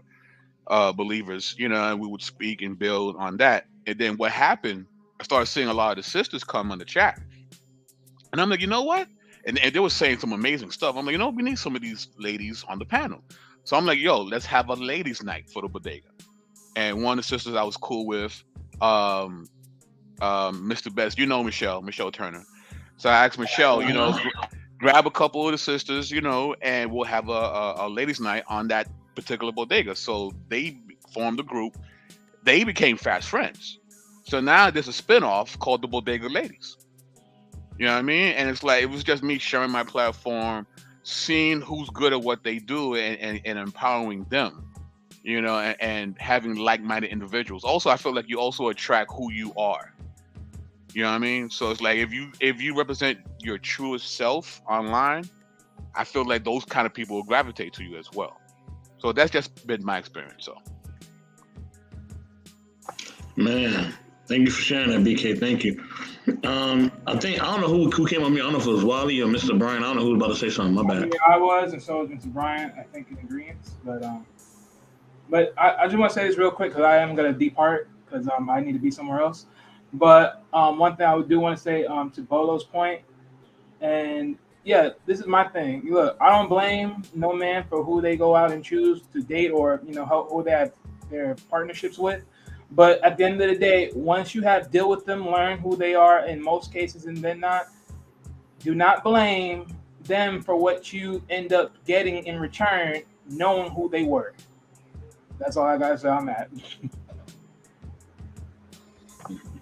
Speaker 15: believers, and we would speak and build on that. And then what happened, I started seeing a lot of the sisters come on the chat. And I'm like, you know what? And they were saying some amazing stuff. I'm like, we need some of these ladies on the panel. So I'm like, yo, let's have a ladies' night for the bodega. And one of the sisters I was cool with, Mr. Best, Michelle Turner. So I asked Michelle, grab a couple of the sisters, and we'll have a ladies' night on that particular bodega. So they formed a group. They became fast friends. So now there's a spinoff called the Bodega Ladies. You know what I mean? And it's like, it was just me sharing my platform, seeing who's good at what they do and empowering them, and having like-minded individuals. Also, I feel like you also attract who you are. You know what I mean? So it's like, if you represent your truest self online, I feel like those kind of people will gravitate to you as well. So that's just been my experience. So,
Speaker 7: man, thank you for sharing that, BK. Thank you. I don't know who came on me. I don't know if it was Wally or Mr. Brian. I don't know who was about to say something. My bad.
Speaker 2: I was, and so was Mr. Bryant, I think, in agreement. But I just want to say this real quick because I am going to depart because I need to be somewhere else. But one thing I do want to say to Bolo's point, and yeah, this is my thing. Look, I don't blame no man for who they go out and choose to date or who they have their partnerships with. But at the end of the day, once you have deal with them, learn who they are in most cases, and then do not blame them for what you end up getting in return, knowing who they were. That's all I gotta say on that.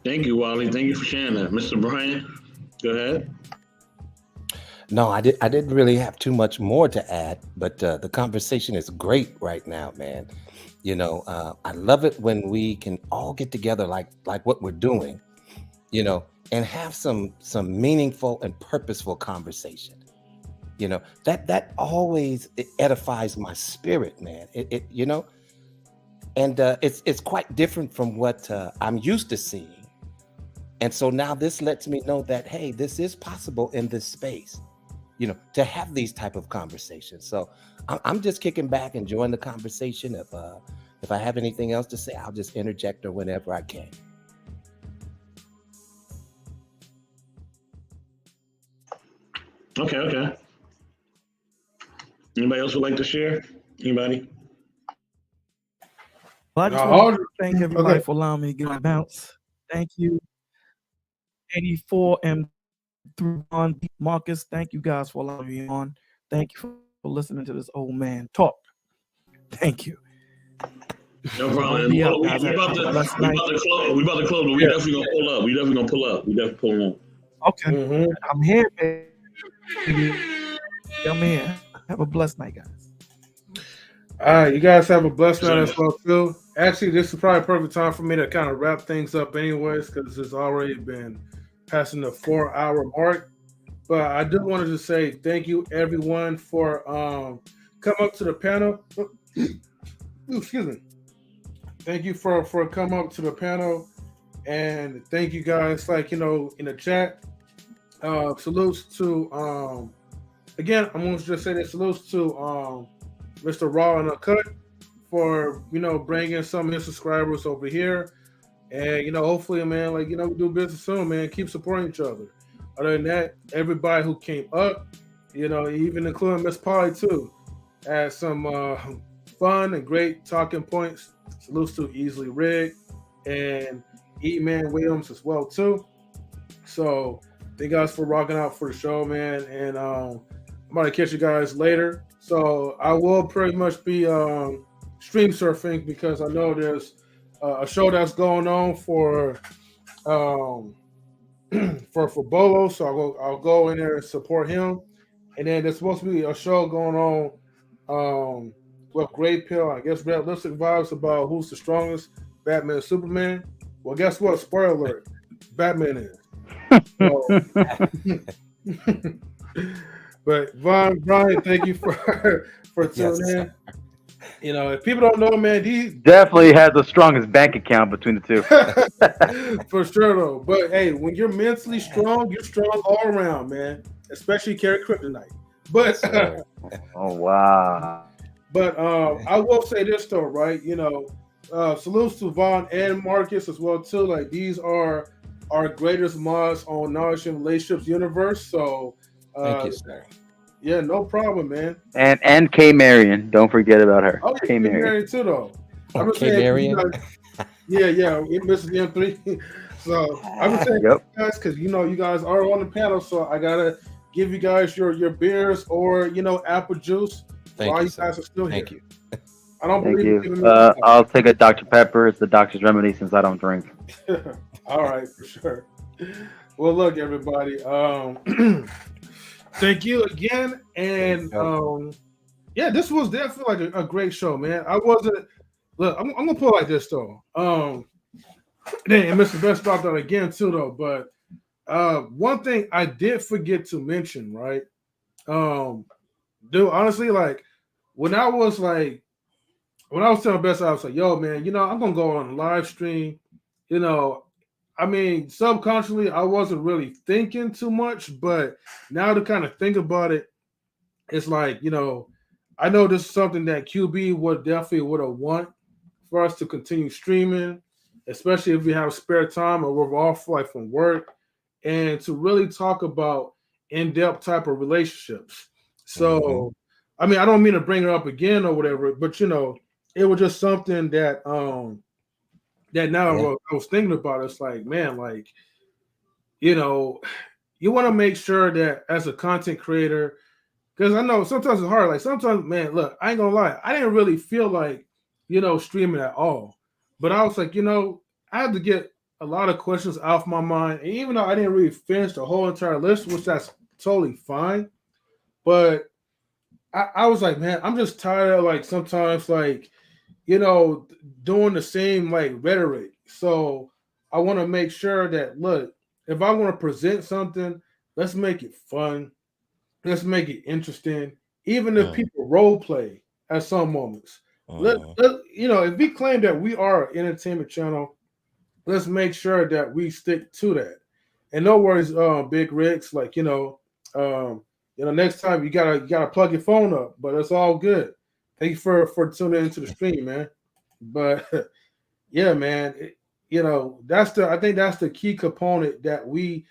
Speaker 7: Thank you, Wally. Thank you for sharing that. Mr. Brian, go ahead.
Speaker 10: No, I didn't really have too much more to add, but the conversation is great right now, man. I love it when we can all get together like what we're doing, and have some meaningful and purposeful conversation. That always edifies my spirit, man. And it's quite different from what I'm used to seeing. And so now this lets me know that, hey, this is possible in this space, to have these type of conversations. So I'm just kicking back, enjoying the conversation. If I have anything else to say, I'll just interject or whenever I can.
Speaker 7: Okay. Anybody else would like to share? Anybody?
Speaker 14: Well, I just want to thank everybody for allowing me to get my bounce. Thank you. 84 and on Marcus, thank you guys for allowing me on. Thank you for listening to this old man talk. Thank you.
Speaker 7: No problem. We about to close, but we definitely gonna pull up. We definitely pull up.
Speaker 14: Okay. Mm-hmm. I'm here, baby. I'm here. Have a blessed night, guys.
Speaker 1: All right, you guys have a blessed night as well too. Actually, this is probably a perfect time for me to kind of wrap things up anyways, because it's already been passing the 4-hour mark. But I do want to just say thank you everyone for coming up to the panel. Excuse me. Thank you for coming up to the panel, and thank you guys in the chat. Salutes to again, I'm going to just say that salutes to Mr. Raw and Uncut for bringing some of his subscribers over here, and hopefully, man, we do business soon, man. Keep supporting each other. Other than that, everybody who came up, even including Miss Polly too, had some fun and great talking points. Salutes to Easily Rigged and E-Man Williams as well too. So thank you guys for rocking out for the show, man. And I'm about to catch you guys later. So I will pretty much be stream surfing because I know there's a show that's going on for for Bolo. So I'll go in there and support him. And then there's supposed to be a show going on with Great Pill. I guess realistic vibes about who's the strongest, Batman and Superman. Well, guess what? Spoiler alert: Batman is. So, but Vaughn Bryant, thank you for tuning in. You know, if people don't know, man, these
Speaker 13: definitely has the strongest bank account between the two.
Speaker 1: for sure though. But hey, when you're mentally strong, you're strong all around, man. Especially carry kryptonite. But
Speaker 13: oh wow.
Speaker 1: But I will say this though, right? You know, salutes to Vaughn and Marcus as well too. Like these are our greatest mods on Knowledge and Relationships universe. So
Speaker 10: thank you, sir.
Speaker 1: Yeah, no problem, man.
Speaker 13: And K Marion, don't forget about her.
Speaker 1: Oh,
Speaker 13: K
Speaker 1: Marion too though. I'm just
Speaker 10: K
Speaker 1: saying,
Speaker 10: Marion.
Speaker 1: Yeah, it misses the M3. So I'm just saying, guys, because you know you guys are on the panel, so I gotta give you guys your beers or apple juice.
Speaker 10: Thank
Speaker 1: while
Speaker 10: you,
Speaker 1: you guys are still
Speaker 10: Thank
Speaker 1: here.
Speaker 10: you.
Speaker 1: I don't
Speaker 13: Thank
Speaker 1: believe
Speaker 13: you. I'll take a Dr. Pepper. It's the doctor's remedy since I don't drink.
Speaker 1: All right, for sure. Well, look, everybody. Thank you again, and yeah, this was definitely like a great show, man. I wasn't. Look, I'm gonna put it like this though. Dang, Mr. Best dropped that again too, though. But one thing I did forget to mention, right? Dude, honestly, like when I was telling Best, I was like, yo, man, I'm gonna go on a live stream. I mean, subconsciously, I wasn't really thinking too much, but now to kind of think about it, it's like, I know this is something that QB would have want for us to continue streaming, especially if we have spare time or we're off like from work, and to really talk about in-depth type of relationships. So, I mean, I don't mean to bring it up again or whatever, but it was just something that that now I was thinking about. It's like, man, like, you want to make sure that as a content creator, because I know sometimes it's hard. Like sometimes, man, look, I ain't gonna lie, I didn't really feel like, streaming at all. But I was like, I had to get a lot of questions off my mind. And even though I didn't really finish the whole entire list, which that's totally fine. But I was like, man, I'm just tired of like sometimes like, doing the same like rhetoric. So I want to make sure that, look, if I want to present something, let's make it fun. Let's make it interesting. Even if people role play at some moments. If we claim that we are an entertainment channel, let's make sure that we stick to that. And no worries, Big Rigs, like, next time you gotta plug your phone up, but it's all good. Thank you for tuning into the stream, man. But yeah, man, I think that's the key component that we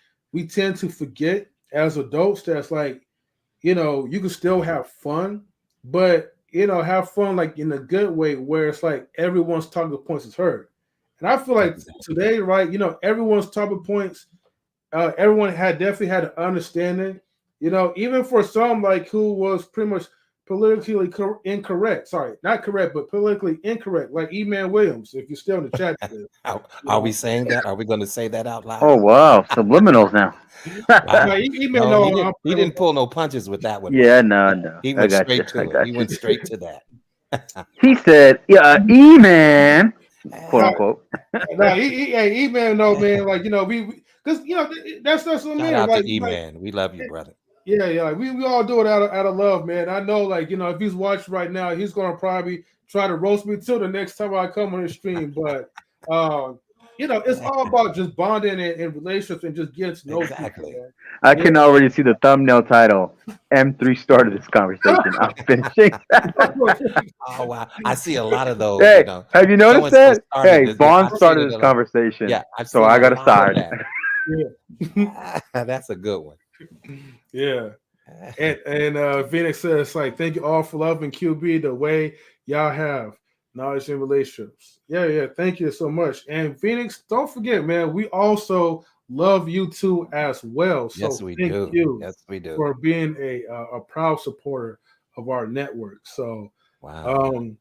Speaker 1: tend to forget as adults. That's like, you can still have fun, but have fun like in a good way where it's like everyone's talking points is heard. And I feel like today, right, everyone's talking points, everyone definitely had an understanding, even for some like who was pretty much politically incorrect. Sorry, not correct, but politically incorrect, like E-Man Williams. If you're still in the chat,
Speaker 10: are we saying that? Are we going to say that out loud?
Speaker 13: Oh wow, subliminals now.
Speaker 10: He didn't pull no punches with that one.
Speaker 13: Yeah, no.
Speaker 10: He went straight to it. He went straight to that.
Speaker 13: He said, "Yeah, E-Man." "Quote unquote."
Speaker 1: No, E-Man, no, man. Like, we because that's what I mean.
Speaker 10: Shout out
Speaker 1: like,
Speaker 10: to E-Man. We love you, brother.
Speaker 1: Yeah, like we all do it out of love, man. I know, like, if he's watching right now, he's gonna probably try to roast me till the next time I come on the stream. But it's all about just bonding and relationships and just getting to know people. Man.
Speaker 13: I can already see the thumbnail title. M3 started this conversation. I'm finishing.
Speaker 10: Oh wow, I see a lot of those.
Speaker 13: Hey, have you noticed that? Hey, Vaughn started this conversation.
Speaker 10: Yeah,
Speaker 13: so I got to start.
Speaker 10: That's a good one.
Speaker 1: Yeah. And Phoenix says, like, thank you all for loving QB the way y'all have knowledge and relationships. Yeah. Thank you so much. And Phoenix, don't forget, man, we also love you too as well. So
Speaker 10: yes, we
Speaker 1: thank
Speaker 10: do.
Speaker 1: you
Speaker 10: yes, we do.
Speaker 1: for being a proud supporter of our network. So,
Speaker 10: Wow.
Speaker 1: all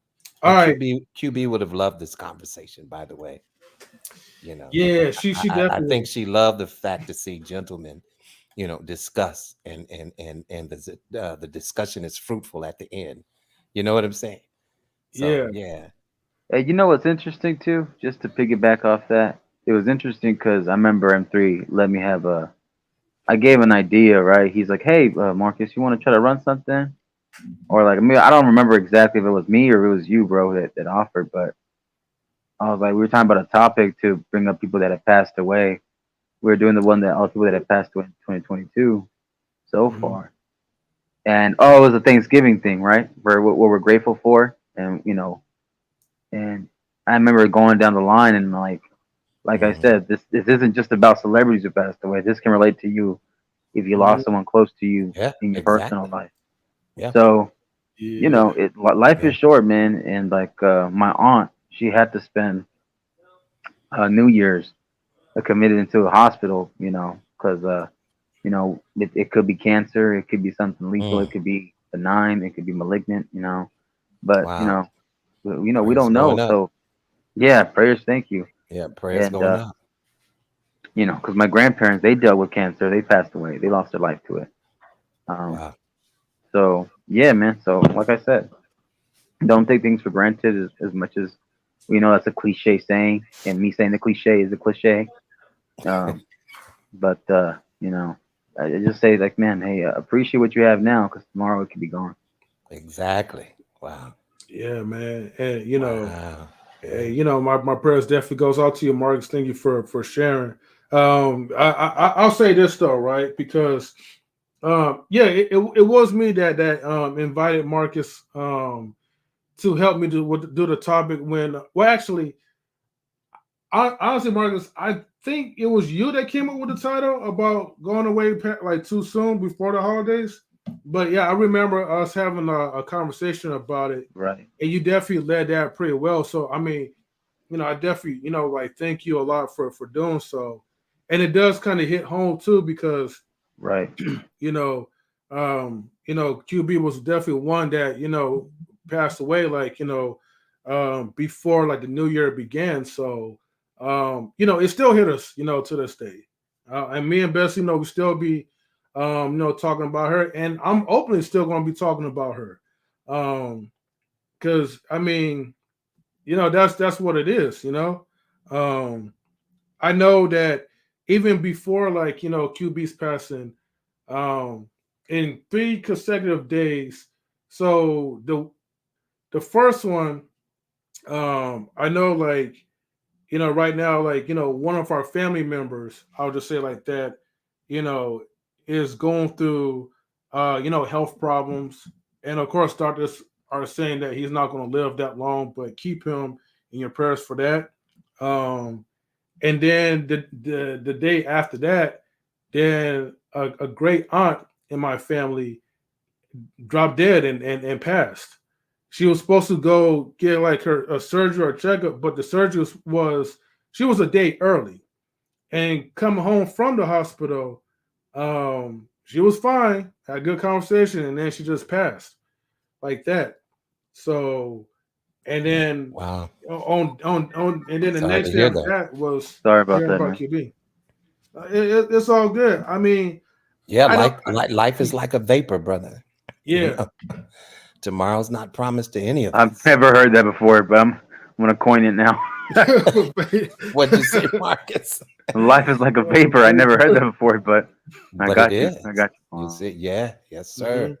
Speaker 10: And
Speaker 1: right.
Speaker 10: QB would have loved this conversation, by the way. You know,
Speaker 1: Yeah, she
Speaker 10: I
Speaker 1: definitely
Speaker 10: think
Speaker 1: would.
Speaker 10: she loved the fact to see gentlemen, discuss and the discussion is fruitful at the end. You know what I'm saying? So
Speaker 1: Yeah.
Speaker 10: yeah.
Speaker 13: Hey, you know what's interesting too? Just to piggyback off that, it was interesting because I remember M3 let me have a. I gave an idea, right? He's like, "Hey, Marcus, you want to try to run something?" Or like, I mean, I don't remember exactly if it was me or if it was you, bro, that offered. But I was like, we were talking about a topic to bring up people that have passed away. We were doing the one that all the people that have passed away in 2022 so
Speaker 1: Mhm.
Speaker 13: far. And oh, it was a Thanksgiving thing, right? Where what we're grateful for, and and I remember going down the line and like I said, this isn't just about celebrities who passed away. This can relate to you if you
Speaker 1: Mhm.
Speaker 13: lost someone close to you
Speaker 10: Yeah,
Speaker 13: in your personal
Speaker 10: exactly.
Speaker 13: life.
Speaker 10: Yeah.
Speaker 13: So
Speaker 1: Yeah.
Speaker 13: life
Speaker 10: Yeah.
Speaker 13: is short, man. And like my aunt, she had to spend New Year's committed into a hospital, because it could be cancer, it could be something lethal, it
Speaker 10: Mm.
Speaker 13: could be benign, it could be malignant, but
Speaker 10: Wow.
Speaker 13: we
Speaker 10: Prayers
Speaker 13: don't
Speaker 10: going
Speaker 13: know.
Speaker 10: up.
Speaker 13: So yeah, prayers, thank you.
Speaker 10: Yeah, prayers
Speaker 13: And
Speaker 10: going up.
Speaker 13: because my grandparents, they dealt with cancer, they passed away, they lost their life to it. Um,
Speaker 10: Wow.
Speaker 13: so yeah, man. So like I said, don't take things for granted as much as we know that's a cliche saying, and me saying the cliche is a cliche. Um, but I just say like, man, hey, appreciate what you have now because tomorrow it could be gone.
Speaker 10: Exactly. Wow.
Speaker 1: Yeah, man. And
Speaker 10: Wow.
Speaker 1: hey, my prayers definitely goes out to you, Marcus. Thank you for sharing. I'll say this though, right? Because yeah, it was me that invited Marcus to help me do the topic when well actually honestly, Marcus, I think it was you that came up with the title about going away like too soon before the holidays. But yeah, I remember us having a conversation about it,
Speaker 13: Right.
Speaker 1: and you definitely led that pretty well. So I mean, I definitely like thank you a lot for doing so, and it does kind of hit home too because
Speaker 13: Right.
Speaker 1: QB was definitely one that passed away like before like the new year began. So it still hit us to this day, and me and Bessie, we still be talking about her, and I'm openly still going to be talking about her, because I mean that's what it is. I know that even before like QB's passing, um, in 3 consecutive days. So the first one, I know like right now like one of our family members, I'll just say like that, you know, is going through health problems, and of course doctors are saying that he's not going to live that long, but keep him in your prayers for that. Um, and then the day after that, then a great aunt in my family dropped dead and passed. She was supposed to go get like her a surgery or checkup, but the surgery was she was a day early. And coming home from the hospital, she was fine, had a good conversation, and then she just passed like that. So, and then
Speaker 10: Wow.
Speaker 1: and then the
Speaker 10: Sorry
Speaker 1: next
Speaker 10: to
Speaker 1: day
Speaker 10: hear
Speaker 1: after
Speaker 10: that.
Speaker 1: that was
Speaker 13: Sorry about
Speaker 1: hearing
Speaker 13: that,
Speaker 1: about
Speaker 13: man.
Speaker 1: QB. It's all good. I mean,
Speaker 10: Yeah,
Speaker 1: I don't.
Speaker 10: life is like a vapor, brother. You
Speaker 1: Yeah.
Speaker 10: know, tomorrow's not promised to any of
Speaker 13: I've
Speaker 10: us.
Speaker 13: never heard that before, but I'm gonna coin it now.
Speaker 10: What'd you say, Marcus?
Speaker 13: Life is like a vapor. I never heard that before, but I
Speaker 10: But it
Speaker 13: got you.
Speaker 10: is.
Speaker 13: I got
Speaker 10: You
Speaker 13: you.
Speaker 10: see, yeah, yes,
Speaker 1: hmm
Speaker 10: sir.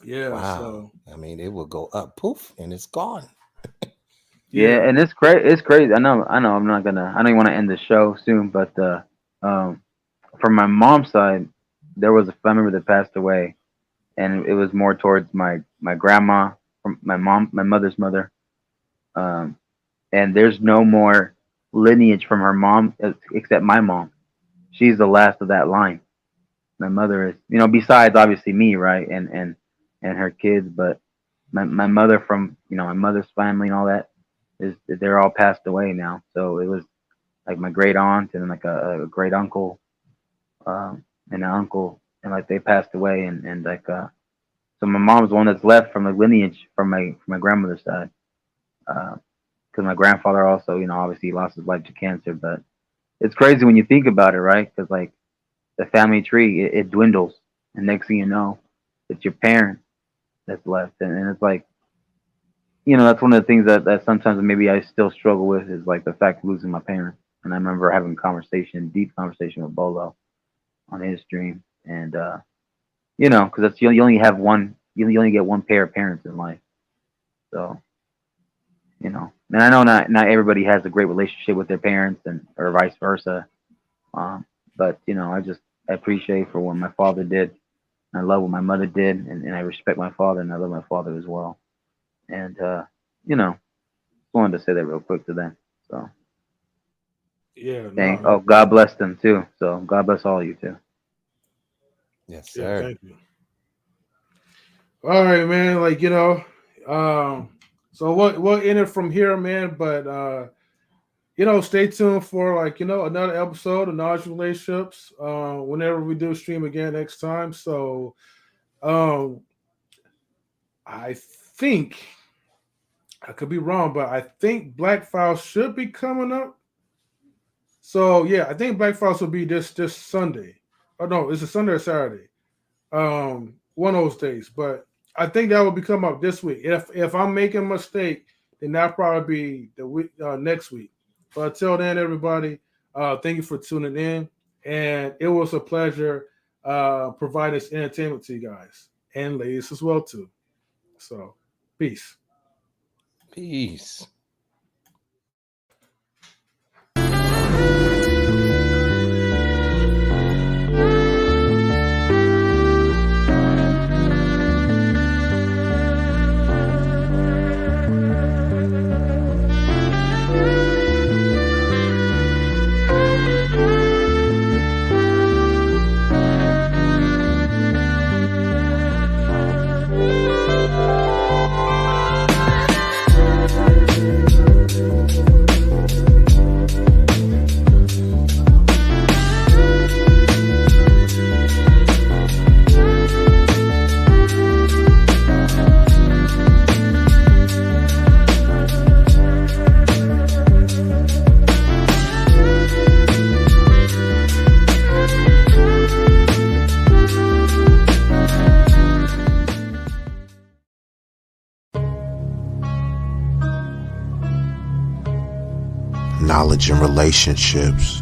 Speaker 1: Yeah.
Speaker 10: Wow.
Speaker 1: So
Speaker 10: I mean, it will go up, poof, and it's gone.
Speaker 13: Yeah,
Speaker 1: yeah.
Speaker 13: and it's great. It's crazy. I know. I know. I'm not gonna. I don't even want to end the show soon, but um, from my mom's side, there was a family member that passed away, and it was more towards my grandma, from my mother's mother. Um, and there's no more lineage from her mom except my mom. She's the last of that line. My mother is, besides obviously me, right, and her kids, but my mother from my mother's family and all that is they're all passed away now. So it was like my great aunt and like a great uncle, and an uncle, and like they passed away, and like So my mom's the one that's left from the lineage from my grandmother's side. Because my grandfather also, obviously lost his life to cancer. But it's crazy when you think about it, right? Because like the family tree, it dwindles, and next thing you know, it's your parent that's left, and it's like, that's one of the things that sometimes maybe I still struggle with is like the fact of losing my parents. And I remember having deep conversation with Bolo on his stream, and because that's you only have one, you only get one pair of parents in life, so. And I know not everybody has a great relationship with their parents, or vice versa. But I appreciate for what my father did. I love what my mother did, and I respect my father, and I love my father as well. And wanted to say that real quick to them. So
Speaker 1: Yeah.
Speaker 13: God bless them too. So God bless all of you too.
Speaker 10: Yes,
Speaker 1: Yeah,
Speaker 10: sir.
Speaker 1: thank you. All right, man. Like so we'll end it from here, man. But stay tuned for another episode of Knowledge Relationships. Whenever we do stream again next time. So I think I could be wrong, but I think Black Files should be coming up. So yeah, I think Black Files will be this Sunday. Oh no, it's a Sunday or Saturday. One of those days. But I think that will be coming up this week. If I'm making a mistake, then that'll probably be the week next week. But until then, everybody, thank you for tuning in. And it was a pleasure providing this entertainment to you guys. And ladies as well, too. So, peace.
Speaker 10: Peace.
Speaker 16: Knowledge and relationships.